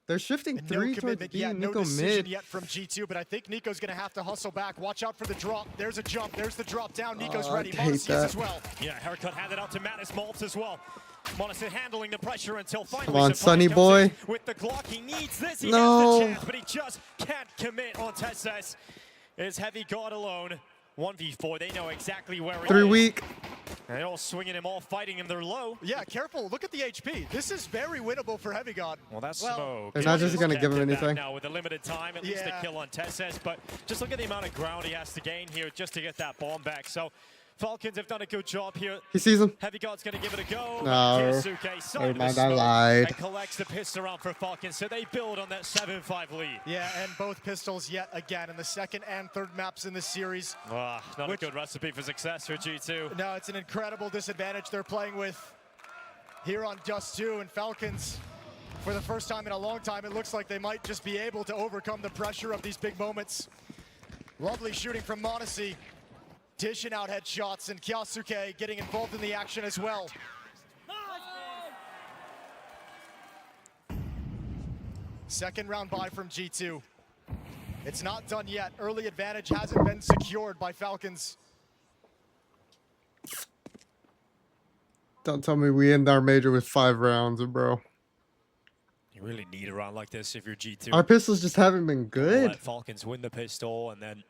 They're shifting And three no towards commitment B yet, and no Nico decision mid. yet from G2, but I think Nico's going to have to hustle back. Watch out for the drop. There's a jump. There's the drop down. Nico's ready. I hate Monacy that. as well. Yeah, haircut handed out to Mattis Maltz as well. Monacy handling the pressure until finally. Come on, Sonny boy. With the Glock, he needs this. He No. has the chance, but he just can't commit on Tesses. Is Heavy God alone. 1v4. They know exactly where he 3 is. weak. And they're all swinging him, all fighting him. They're low. Yeah, careful. Look at the HP. This is very winnable for Heavy God. Well, that's smoke. They're not just going to give him anything. Now with the limited time, at least a kill on Tesses. But just look at the amount of ground he has to gain here just to get that bomb back. So Falcons have done a good job here. He sees him. Heavy God's going to give it a go. No. Kyosuke, side Never of the mind, I smoke, lied. and collects the pistol round for Falcons. So they build on that 7-5 lead. Yeah, and both pistols yet again in the second and third maps in this series. Not a good recipe for success for G2. No, it's an incredible disadvantage they're playing with here on Dust 2, and Falcons, for the first time in a long time, it looks like they might just be able to overcome the pressure of these big moments. Lovely shooting from Monacy, dishing out headshots, and Kyosuke getting involved in the action as well. Second round bye from G2. It's not done yet. Early advantage hasn't been secured by Falcons. Don't tell me we end our major with 5 rounds, bro. You really need a round like this if you're G2. Our pistols just haven't been good. Let Falcons win the pistol and then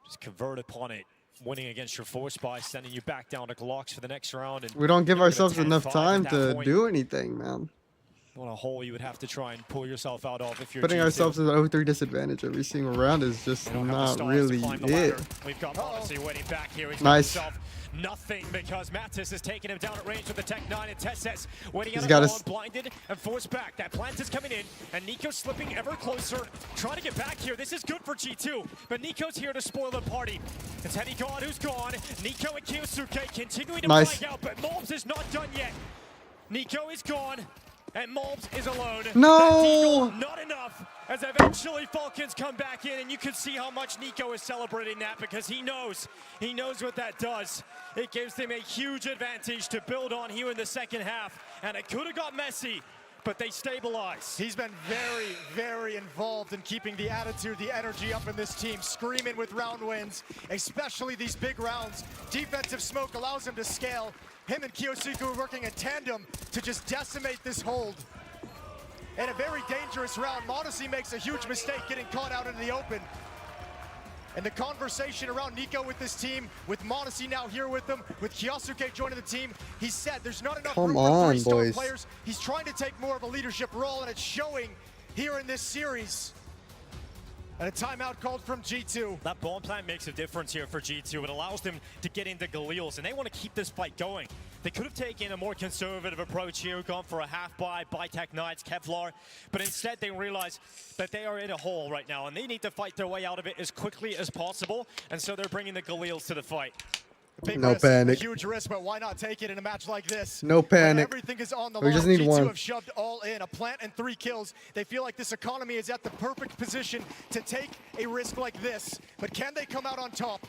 just convert upon it. Winning against your force by sending you back down to Glocks for the next round. And We don't give ourselves enough 10-5 time at to that point. do anything, man. What a hole you would have to try and pull yourself out of if you're Putting G2. ourselves at an 0-3 disadvantage every single round is just not really it. We've got Monacy waiting back here. He's Nice. got himself nothing because Mattis is taking him down at range with the Tech 9 and Tesses waiting He's out got of us- blinded and forced back. That plant is coming in and Nico slipping ever closer, trying to get back here. This is good for G2, but Nico's here to spoil the party. It's Heavy God who's gone. Nico and Kyosuke continuing to Nice. flag out, but Molbs is not done yet. Nico is gone. And Molbs is alone. No! That deagle, not enough. As eventually Falcons come back in, and you can see how much Nico is celebrating that because he knows what that does. It gives them a huge advantage to build on here in the second half, and it could have got messy, but they stabilize. He's been very, very involved in keeping the attitude, the energy up in this team, screaming with round wins, especially these big rounds. Defensive smoke allows him to scale. Him and Kyosuke are working in tandem to just decimate this hold. In a very dangerous round, Monacy makes a huge mistake getting caught out into the open. And the conversation around Nico with this team, with Monacy now here with them, with Kyosuke joining the team, he said there's not enough Come room on, for three-star boys. players. He's trying to take more of a leadership role, and it's showing here in this series. And a timeout called from G2. That bomb plant makes a difference here for G2. It allows them to get into Galil's, and they want to keep this fight going. They could have taken a more conservative approach here, gone for a half-buy, buy Tech Knights, Kevlar, but instead they realize that they are in a hole right now, and they need to fight their way out of it as quickly as possible, and so they're bringing the Galil's to the fight. Big No risk, panic. A huge risk, but why not take it in a match like this? No panic. When everything is on the We line. just need G2 one. have shoved all in, a plant and 3 kills. They feel like this economy is at the perfect position to take a risk like this. But can they come out on top?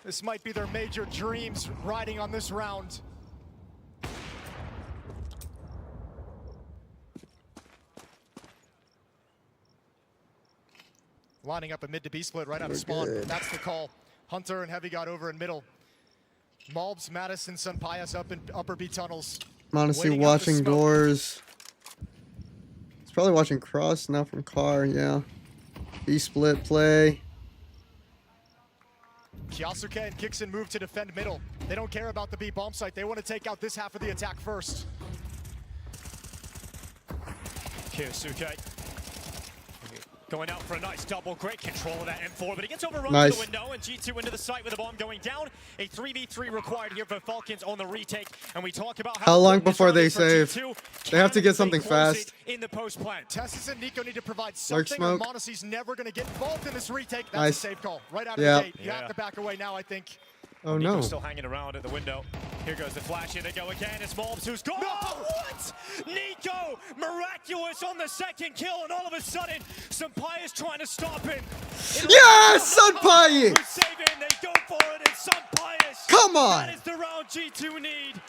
This might be their major dreams riding on this round. Lining up a mid to B split right out of spawn. Good. That's the call. Hunter and Heavy got over in middle. Malbs, Madison, Sunpias up in upper B tunnels. Honestly, Waiting out the watching smoke. doors. He's probably watching cross now from car. Yeah. B split play. Kiyasuke and Kixon move to defend middle. They don't care about the B bomb site. They want to take out this half of the attack first. Kiyasuke going out for a nice double. Great control of that M4, but he gets overrun Nice. to the window, and G2 into the site with the bomb going down. A 3v3 required here for Falcons on the retake, and we talk about How long important this before round they is for save? G2. They have to Can get something close fast. it in the post plant. Tessus and Nico need to provide Lurk something, or smoke. Monacy's never going to get involved in this retake. That's Nice. a safe call. Right out Yeah. of the gate. You Yeah. have to back away now, I think. Oh Nico's no. still hanging around at the window. Here goes the flash. Here they go again. It's Malbs who's gone. No! Oh, what? Nico, miraculous on the second kill, and all of a sudden, Sunpias trying to stop him. Yes, Sunpias! Who's saving? They go for it. It's Sunpias. Come on! That is the round G2 need.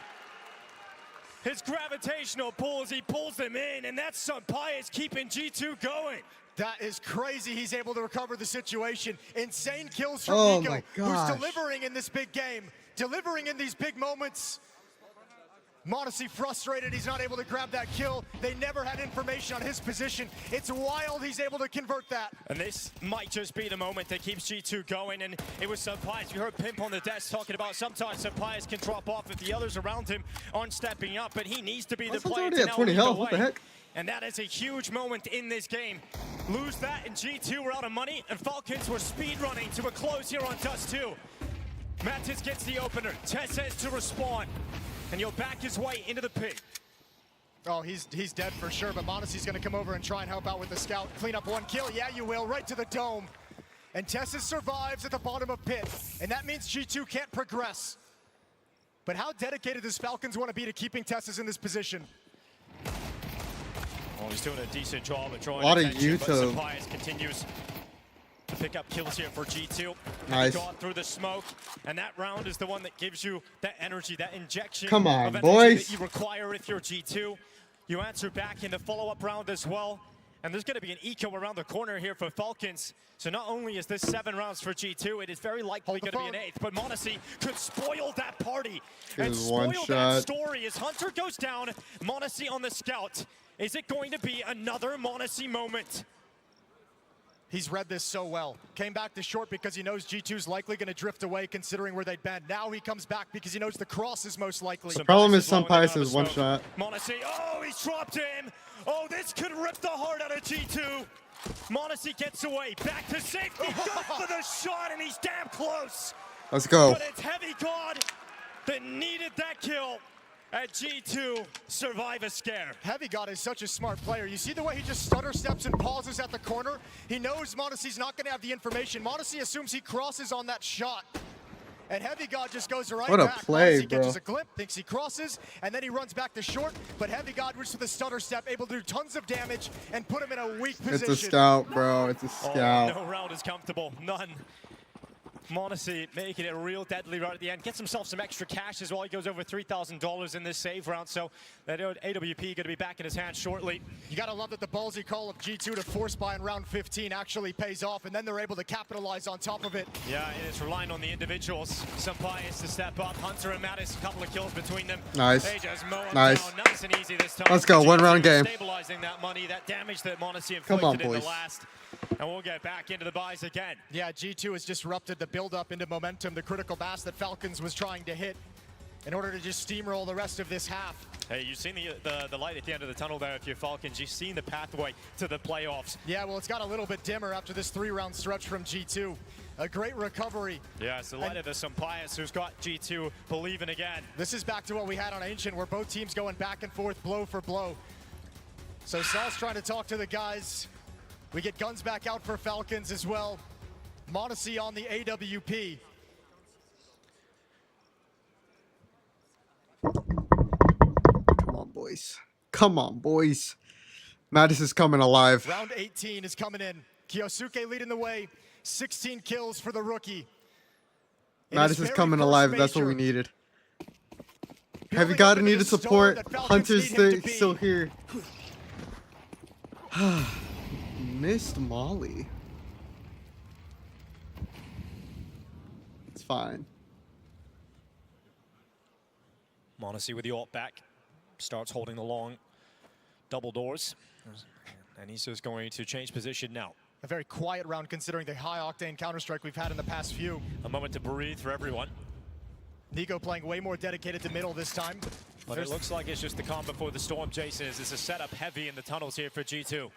His gravitational pulls, he pulls them in, and that's Sunpias keeping G2 going. That is crazy. He's able to recover the situation. Insane kills from Oh Nico, my who's gosh. delivering in this big game, delivering in these big moments. Monacy frustrated. He's not able to grab that kill. They never had information on his position. It's wild he's able to convert that. And this might just be the moment that keeps G2 going, and it was Sunpias. You heard Pimp on the desk talking about sometimes Sunpias can drop off if the others around him aren't stepping up, but he needs to be the This one's player already to at now 20 lead the health. What the way. heck? And that is a huge moment in this game. Lose that, and G2 were out of money, and Falcons were speed running to a close here on Dust 2. Mattis gets the opener. Tess says to respawn, and he'll back his way into the pit. Oh, he's dead for sure, but Monacy's going to come over and try and help out with the scout. Clean up one kill. Yeah, you will. Right to the dome. And Tessus survives at the bottom of pit. And that means G2 can't progress. But how dedicated does Falcons want to be to keeping Tessus in this position? Well, he's doing a decent job of drawing A lot of attention, but YouTube. Sunpias continues to pick up kills here for G2. Nice. Gone through the smoke, and that round is the one that gives you that energy, that injection Come on, of energy boys. that you require if you're G2. You answer back in the follow-up round as well, and there's going to be an eco around the corner here for Falcons. So not only is this 7 rounds for G2, it is very likely going to be an 8th, but Monacy could spoil that party and Is spoil one that shot. story as Hunter goes down, Monacy on the scout. Is it going to be another Monacy moment? He's read this so well. Came back to short because he knows G2's likely going to drift away considering where they'd been. Now he comes back because he knows the cross is most likely. The problem is Sunpias is one shot. Monacy, oh, he's dropped him. Oh, this could rip the heart out of G2. Monacy gets away, back to safety, goes for the shot, and he's damn close. Let's go. But it's Heavy God that needed that kill at G2 survive a scare. Heavy God is such a smart player. You see the way he just stutter steps and pauses at the corner? He knows Monacy's not going to have the information. Monacy assumes he crosses on that shot. And Heavy God just goes right What a back. play, Monacy bro. catches a glimpse, thinks he crosses, and then he runs back to short. But Heavy God was with the stutter step, able to do tons of damage and put him in a weak position. It's a scout, bro. It's a Oh, scout. no round is comfortable, none. Monacy making it real deadly right at the end. Gets himself some extra cash as well. He goes over $3,000 in this save round, so that AWP going to be back in his hands shortly. You got to love that the ballsy call of G2 to force buy in round 15 actually pays off, and then they're able to capitalize on top of it. Yeah, and it's relying on the individuals. Sunpias to step up. Hunter and Mattis, a couple of kills between them. Nice. They just mow him Nice. down nice and easy this time. Let's go, one round game. Stabilizing that money, that damage that Monacy Come on, inflicted in the boys. last. And we'll get back into the buys again. Yeah, G2 has disrupted the build-up into momentum, the critical mass that Falcons was trying to hit in order to just steamroll the rest of this half. Hey, you've seen the light at the end of the tunnel there if you're Falcons. You've seen the pathway to the playoffs. Yeah, well, it's got a little bit dimmer after this 3-round stretch from G2. A great recovery. Yeah, it's the light of the Sunpias who's got G2 believing again. This is back to what we had on Ancient, where both teams going back and forth, blow for blow. So Sal's trying to talk to the guys. We get guns back out for Falcons as well. Monacy on the AWP. Come on, boys. Come on, boys. Mattis is coming alive. Round 18 is coming in. Kyosuke leading the way. 16 kills for the rookie. Madison's coming alive. That's what we needed. Heavy God needed support. Hunter's still here. Missed Molly. It's fine. m0NESY with the ult back. Starts holding the long double doors. And he's just going to change position now. A very quiet round considering the high-octane Counter-Strike we've had in the past few. A moment to breathe for everyone. Nico playing way more dedicated to middle this time. But it looks like it's just the calm before the storm, Jason. It's a setup heavy in the tunnels here for G2.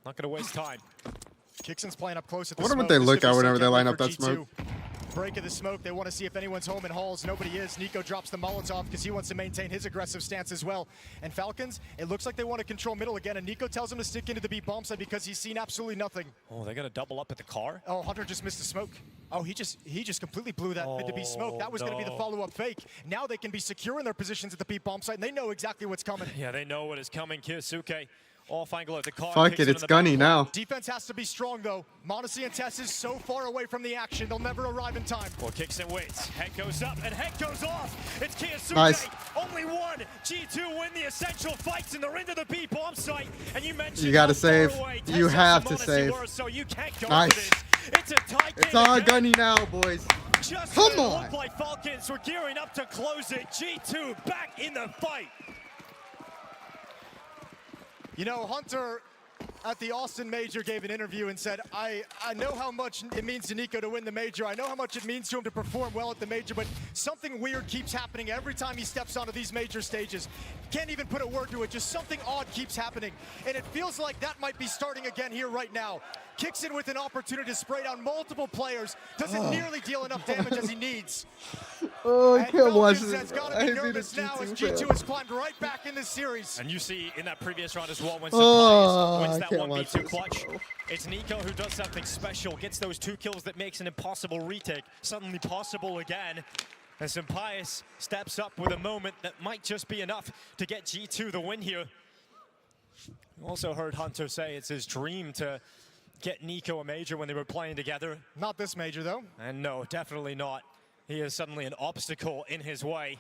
Not going to waste time. Kixon's playing up close at the I wonder smoke. what they This look could at be whenever they so line deadly up that for smoke. G2. Break of the smoke. They want to see if anyone's home in halls. Nobody is. Nico drops the Molotov because he wants to maintain his aggressive stance as well. And Falcons, it looks like they want to control middle again. And Nico tells him to stick into the B bomb site because he's seen absolutely nothing. Oh, they're going to double up at the car? Oh, Hunter just missed a smoke. Oh, he just completely blew that mid to B smoke. That was going to be the follow-up fake. Now they can be secure in their positions at the B bomb site, and they know exactly what's coming. Yeah, they know what is coming. Kyosuke off angle at the car. Fuck it, it's gunny now. Defense has to be strong, though. m0NESY and Tess is so far away from the action, they'll never arrive in time. Well, Kixon waits. Head goes up, and head goes off. It's Kyosuke. Nice. Only one. G2 win the essential fights, and they're into the B bomb site. And you mentioned You gotta how far save. away You Tess have and to m0NESY save. were, so you can't go Nice. for this. It's a tight It's game all again. gunny now, boys. Just Come when it on. looked like Falcons were gearing up to close it. G2 back in the fight. You know, Hunter at the Austin Major gave an interview and said, I know how much it means to Nico to win the Major. I know how much it means to him to perform well at the Major, but something weird keeps happening every time he steps onto these major stages. Can't even put a word to it, just something odd keeps happening. And it feels like that might be starting again here right now. Kixon with an opportunity to spray down multiple players, doesn't nearly deal enough damage as he needs. Oh, I And can't watch Falcons this. has got to I be hate being a nervous now as G2 G2 fan. has climbed right back in this series. And you see in that previous round as well, when Oh, Sapias wins I that can't watch 1v2 this, clutch, bro. it's Nico who does something special, gets those 2 kills that makes an impossible retake suddenly possible again. And Sapias steps up with a moment that might just be enough to get G2 the win here. You also heard Hunter say it's his dream to get Nico a major when they were playing together. Not this major, though. And no, definitely not. He is suddenly an obstacle in his way.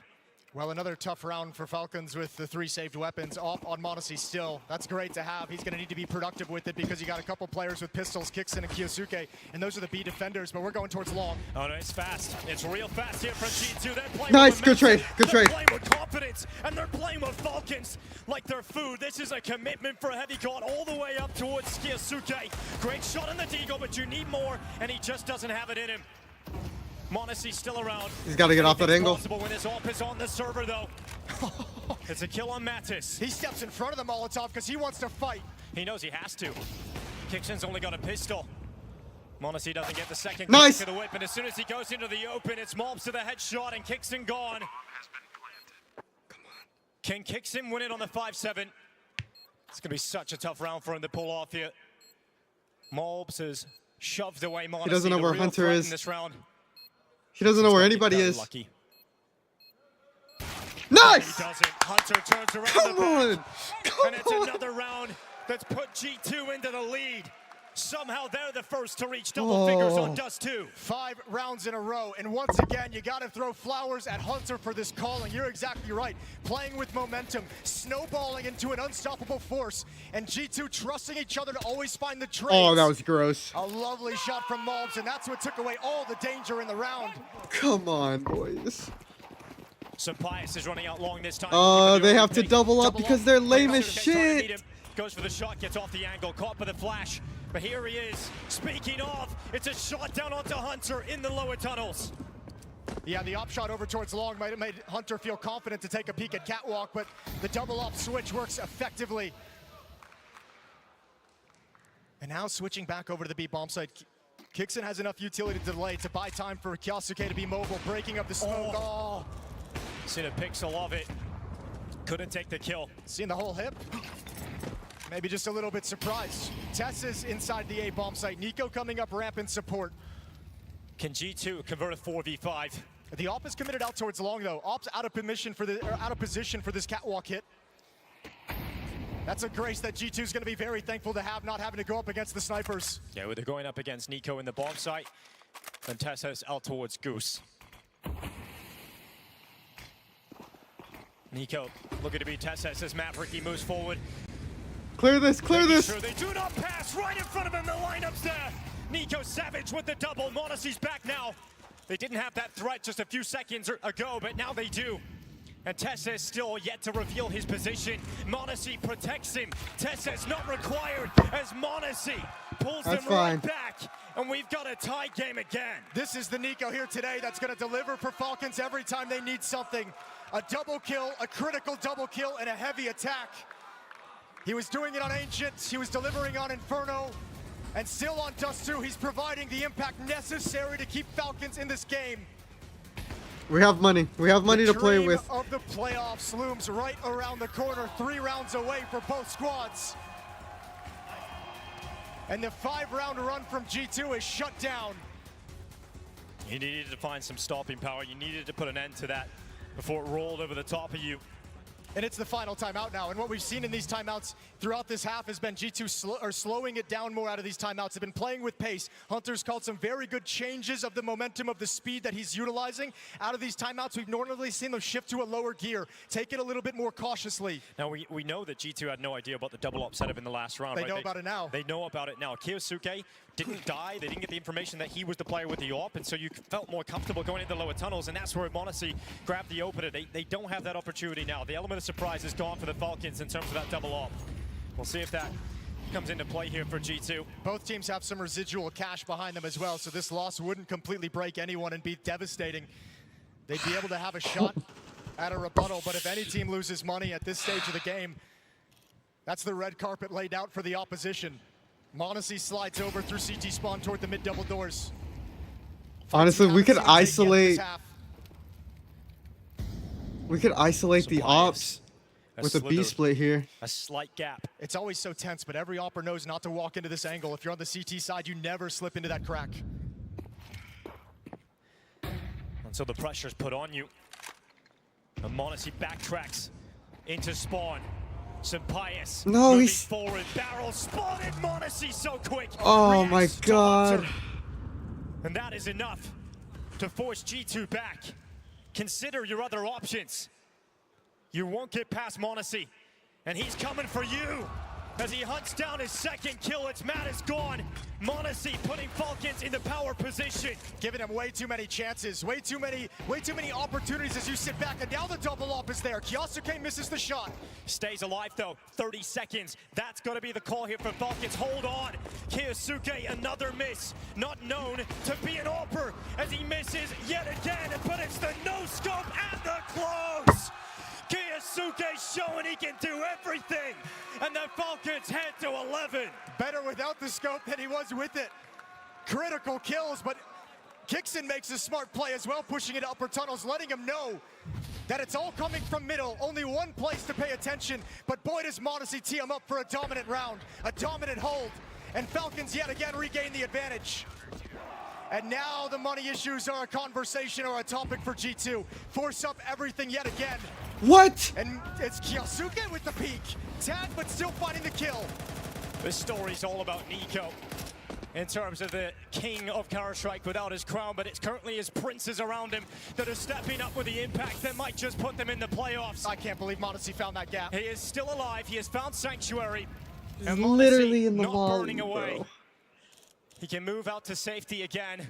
Well, another tough round for Falcons with the 3 saved weapons off on m0NESY still. That's great to have. He's going to need to be productive with it because you got a couple players with pistols, Kixon and Kyosuke, and those are the B defenders, but we're going towards long. Oh no, it's fast. It's real fast here from G2. They're playing Nice, with good trade, good they're trade. playing with confidence, and they're playing with Falcons like they're food. This is a commitment for Heavy God all the way up towards Kyosuke. Great shot on the Deagle, but you need more, and he just doesn't have it in him. m0NESY still around. He's got to get off that angle. Possible when this AWP is on the server, though. It's a kill on Mattis. He steps in front of the Molotov because he wants to fight. He knows he has to. Kixon's only got a pistol. m0NESY doesn't get the second Nice. click of the whip, and as soon as he goes into the open, it's Mobs to the headshot, and Kixon gone. Can Kixon win it on the 5-7? It's gonna be such a tough round for him to pull off here. Mobs has shoved away m0NESY. He doesn't know the where real Hunter threat is. in this round. He doesn't know where He's anybody very is. lucky. Nice! He doesn't. Hunter turns around Come the back, on! and it's another round that's put G2 into the lead. Somehow they're the first to reach double figures on Dust 2. 5 rounds in a row, and once again, you got to throw flowers at Hunter for this calling. You're exactly right. Playing with momentum, snowballing into an unstoppable force, and G2 trusting each other to always find the trades. Oh, that was gross. A lovely shot from Mobs, and that's what took away all the danger in the round. Come on, boys. Sapias is running out long this time. They have to double up because they're lame as shit. Goes for the shot, gets off the angle, caught by the flash. But here he is. Speaking of, it's a shot down onto Hunter in the lower tunnels. Yeah, the op shot over towards long might have made Hunter feel confident to take a peek at Catwalk, but the double op switch works effectively. And now switching back over to the B bomb site. Kixon has enough utility to delay to buy time for Kyosuke to be mobile, breaking up the smoke. Oh. Seen a pixel of it. Couldn't take the kill. Seeing the whole hip? Maybe just a little bit surprised. Tess is inside the A bomb site. Nico coming up ramp in support. Can G2 convert a 4v5? The op is committed out towards long though. Op's out of position for this catwalk hit. That's a grace that G2 is going to be very thankful to have, not having to go up against the snipers. Yeah, they're going up against Nico in the bomb site. And Tessos out towards Goose. Nico looking to beat Tessos as Mavericky moves forward. Clear this, clear this. Sure they do not pass right in front of him. The lineup's there. Nico Savage with the double. Monacy's back now. They didn't have that threat just a few seconds ago, but now they do. And Tessos still yet to reveal his position. Monacy protects him. Tessos not required as Monacy pulls them right back. And we've got a tie game again. This is the Nico here today that's going to deliver for Falcons every time they need something. A double kill, a critical double kill, and a heavy attack. He was doing it on Ancient, he was delivering on Inferno, and still on Dust 2, he's providing the impact necessary to keep Falcons in this game. We have money. We have money to play with. The dream of the playoffs looms right around the corner, 3 rounds away for both squads. And the 5-round run from G2 is shut down. You needed to find some stopping power. You needed to put an end to that before it rolled over the top of you. And it's the final timeout now. And what we've seen in these timeouts throughout this half has been G2 slowing it down more out of these timeouts. They've been playing with pace. Hunter's called some very good changes of the momentum of the speed that he's utilizing. Out of these timeouts, we've normally seen them shift to a lower gear, take it a little bit more cautiously. Now, we know that G2 had no idea about the double up setup in the last round. They know about it now. They know about it now. Kiyosuke didn't die. They didn't get the information that he was the player with the AWP, and so you felt more comfortable going into the lower tunnels, and that's where Monacy grabbed the opener. They don't have that opportunity now. The element of surprise is gone for the Falcons in terms of that double AWP. We'll see if that comes into play here for G2. Both teams have some residual cash behind them as well, so this loss wouldn't completely break anyone and be devastating. They'd be able to have a shot at a rebuttal, but if any team loses money at this stage of the game, that's the red carpet laid out for the opposition. Monacy slides over through CT spawn toward the mid double doors. Honestly, we could isolate. We could isolate the ops with a B split here. A slight gap. It's always so tense, but every opper knows not to walk into this angle. If you're on the CT side, you never slip into that crack. And so the pressure's put on you. And Monacy backtracks into spawn. Sampaius moving forward, barrel spotted. Monacy so quick. Oh my god. And that is enough to force G2 back. Consider your other options. You won't get past Monacy, and he's coming for you. As he hunts down his second kill, it's Matt is gone. Monacy putting Falcons in the power position. Giving him way too many chances, way too many opportunities as you sit back, and now the double up is there. Kiyosuke misses the shot. Stays alive though, 30 seconds. That's gonna be the call here for Falcons. Hold on. Kiyosuke, another miss. Not known to be an AWPer as he misses yet again, but it's the no-scope and the close. Kiyosuke showing he can do everything, and the Falcons head to 11. Better without the scope than he was with it. Critical kills, but Kixon makes a smart play as well, pushing it upper tunnels, letting him know that it's all coming from middle. Only one place to pay attention, but boy does Monacy tee him up for a dominant round, a dominant hold, and Falcons yet again regain the advantage. And now the money issues are a conversation or a topic for G2. Force up everything yet again. What? And it's Kiyosuke with the peak. Tag, but still finding the kill. This story's all about Nico in terms of the king of Counter-Strike without his crown, but it's currently his princes around him that are stepping up with the impact that might just put them in the playoffs. I can't believe Monacy found that gap. He is still alive. He has found Sanctuary. He's And literally in the not wall, burning away. bro. He can move out to safety again.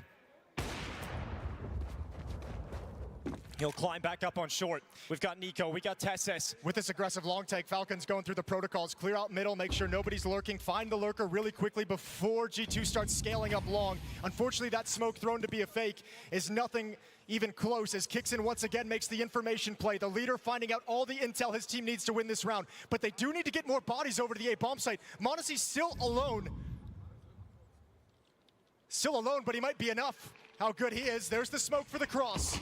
He'll climb back up on short. We've got Nico, we got Tessos. With this aggressive long take, Falcons going through the protocols. Clear out middle, make sure nobody's lurking. Find the lurker really quickly before G2 starts scaling up long. Unfortunately, that smoke thrown to be a fake is nothing even close as Kixon once again makes the information play. The leader finding out all the intel his team needs to win this round. But they do need to get more bodies over to the A bomb site. Monacy's still alone. Still alone, but he might be enough. How good he is. There's the smoke for the cross.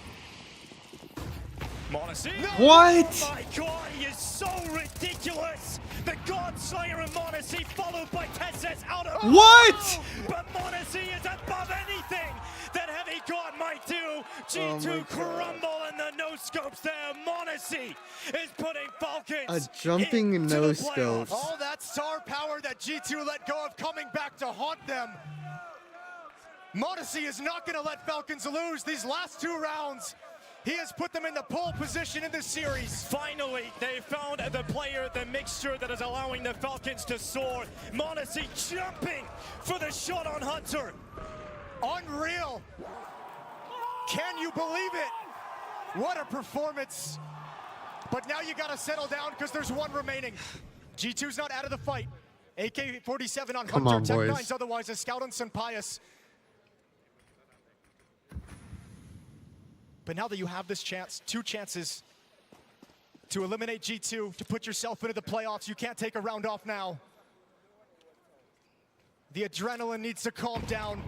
Monacy. No! What? Oh my god, he is so ridiculous! The Godslayer of Monacy followed by Tessos out of... What? Oh, but Monacy is above anything that Heavy God might do. G2 crumble and the no-scopes there. Monacy is putting Falcons A jumping no-scopes. All that star power that G2 let go of coming back to haunt them. Modesty is not going to let Falcons lose these last 2 rounds. He has put them in the pole position in this series. Finally, they found the player, the mixture that is allowing the Falcons to soar. Modesty jumping for the shot on Hunter. Unreal. Can you believe it? What a performance. But now you got to settle down because there's 1 remaining. G2's not out of the fight. AK-47 on Come Hunter. on, Tech boys. 9's otherwise a scout on Sampaius. But now that you have this chance, 2 chances to eliminate G2, to put yourself into the playoffs, you can't take a round off now. The adrenaline needs to calm down.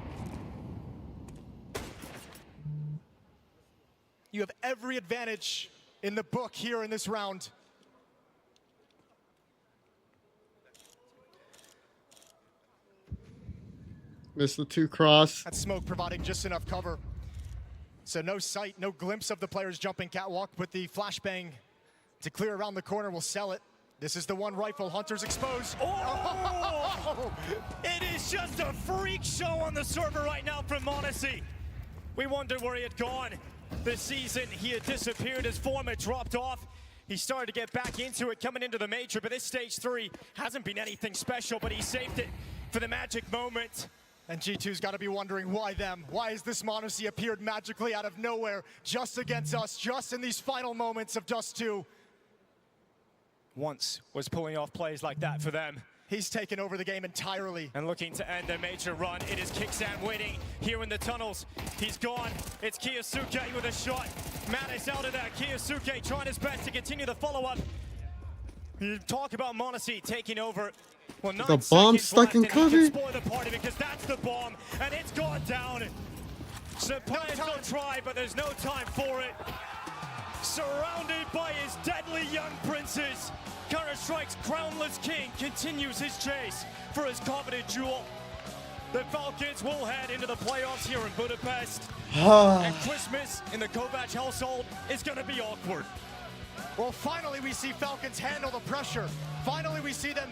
You have every advantage in the book here in this round. Missed the 2 cross. That smoke providing just enough cover. So no sight, no glimpse of the players jumping catwalk, but the flashbang to clear around the corner will sell it. This is the 1 rifle. Hunter's exposed. Oh! It is just a freak show on the server right now from Modesty. We wondered where he had gone this season. He had disappeared. His form had dropped off. He started to get back into it coming into the major, but this stage 3 hasn't been anything special, but he saved it for the magic moment. And G2's got to be wondering why them? Why has this Modesty appeared magically out of nowhere just against us, just in these final moments of Dust 2? Once was pulling off plays like that for them. He's taken over the game entirely. And looking to end their major run. It is Kicksan waiting here in the tunnels. He's gone. It's Kiyosuke with a shot. Matt is out of that. Kiyosuke trying his best to continue the follow-up. You talk about Modesty taking over. Well, the bomb stuck in cover. Spoil the party because that's the bomb, and it's gone down. Sampaius will try, but there's no time for it. Surrounded by his deadly young princes, Counter-Strike's crownless king continues his chase for his coveted jewel. The Falcons will head into the playoffs here in Budapest. And Christmas in the Kovac household is going to be awkward. Well, finally we see Falcons handle the pressure. Finally we see them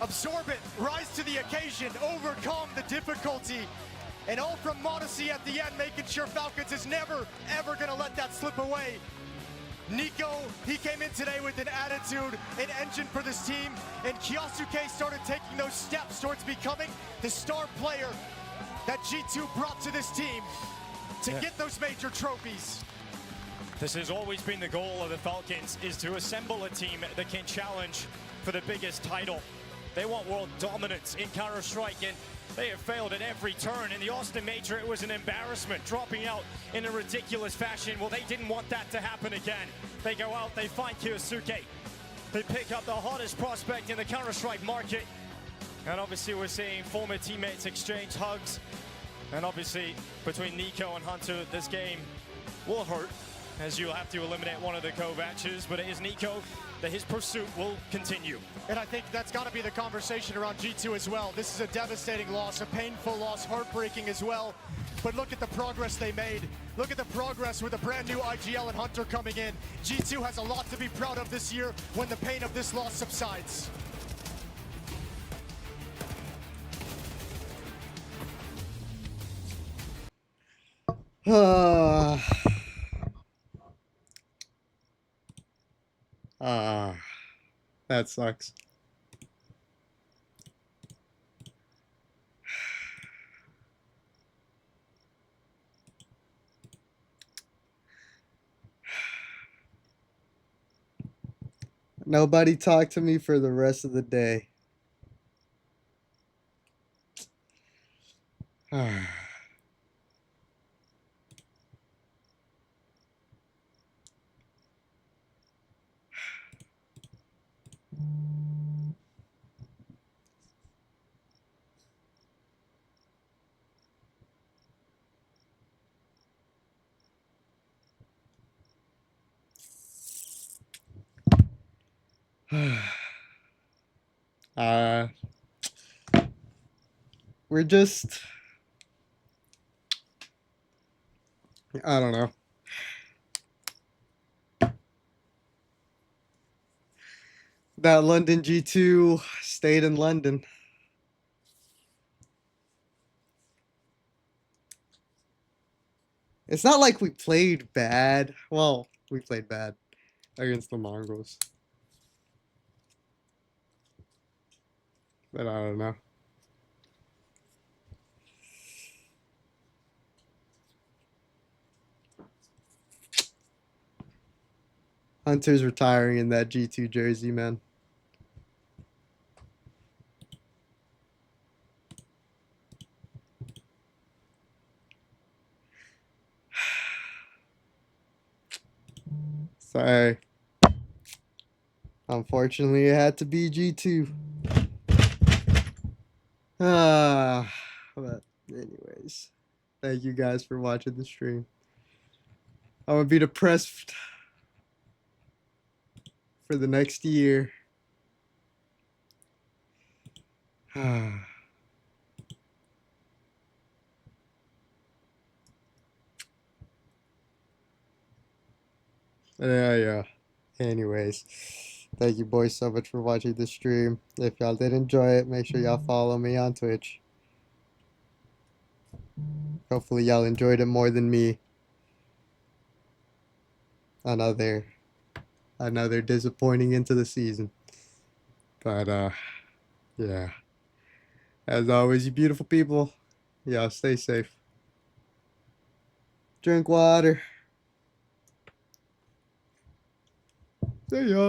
absorb it, rise to the occasion, overcome the difficulty. And all from Modesty at the end, making sure Falcons is never, ever going to let that slip away. Nico, he came in today with an attitude, an engine for this team, and Kiyosuke started taking those steps towards becoming the star player that G2 brought to this team to get those major trophies. This has always been the goal of the Falcons, is to assemble a team that can challenge for the biggest title. They want world dominance in Counter-Strike, and they have failed at every turn. In the Austin Major, it was an embarrassment, dropping out in a ridiculous fashion. Well, they didn't want that to happen again. They go out, they find Kiyosuke. They pick up the hottest prospect in the Counter-Strike market. And obviously, we're seeing former teammates exchange hugs. And obviously, between Nico and Hunter, this game will hurt, as you'll have to eliminate one of the Kovacs, but it is Nico that his pursuit will continue. And I think that's got to be the conversation around G2 as well. This is a devastating loss, a painful loss, heartbreaking as well. But look at the progress they made. Look at the progress with a brand new IGL and Hunter coming in. G2 has a lot to be proud of this year when the pain of this loss subsides. That sucks. Nobody talk to me for the rest of the day. We're just, I don't know. That London G2 stayed in London. It's not like we played bad. Well, we played bad against the Mongols. But I don't know. Hunter's retiring in that G2 jersey, man. Sorry. Unfortunately, it had to be G2. But anyways, thank you guys for watching the stream. I would be depressed for the next year. Yeah. Anyways, thank you boys so much for watching the stream. If y'all did enjoy it, make sure y'all follow me on Twitch. Hopefully y'all enjoyed it more than me. Another disappointing into the season. But yeah. As always, you beautiful people, y'all stay safe. Drink water. See ya.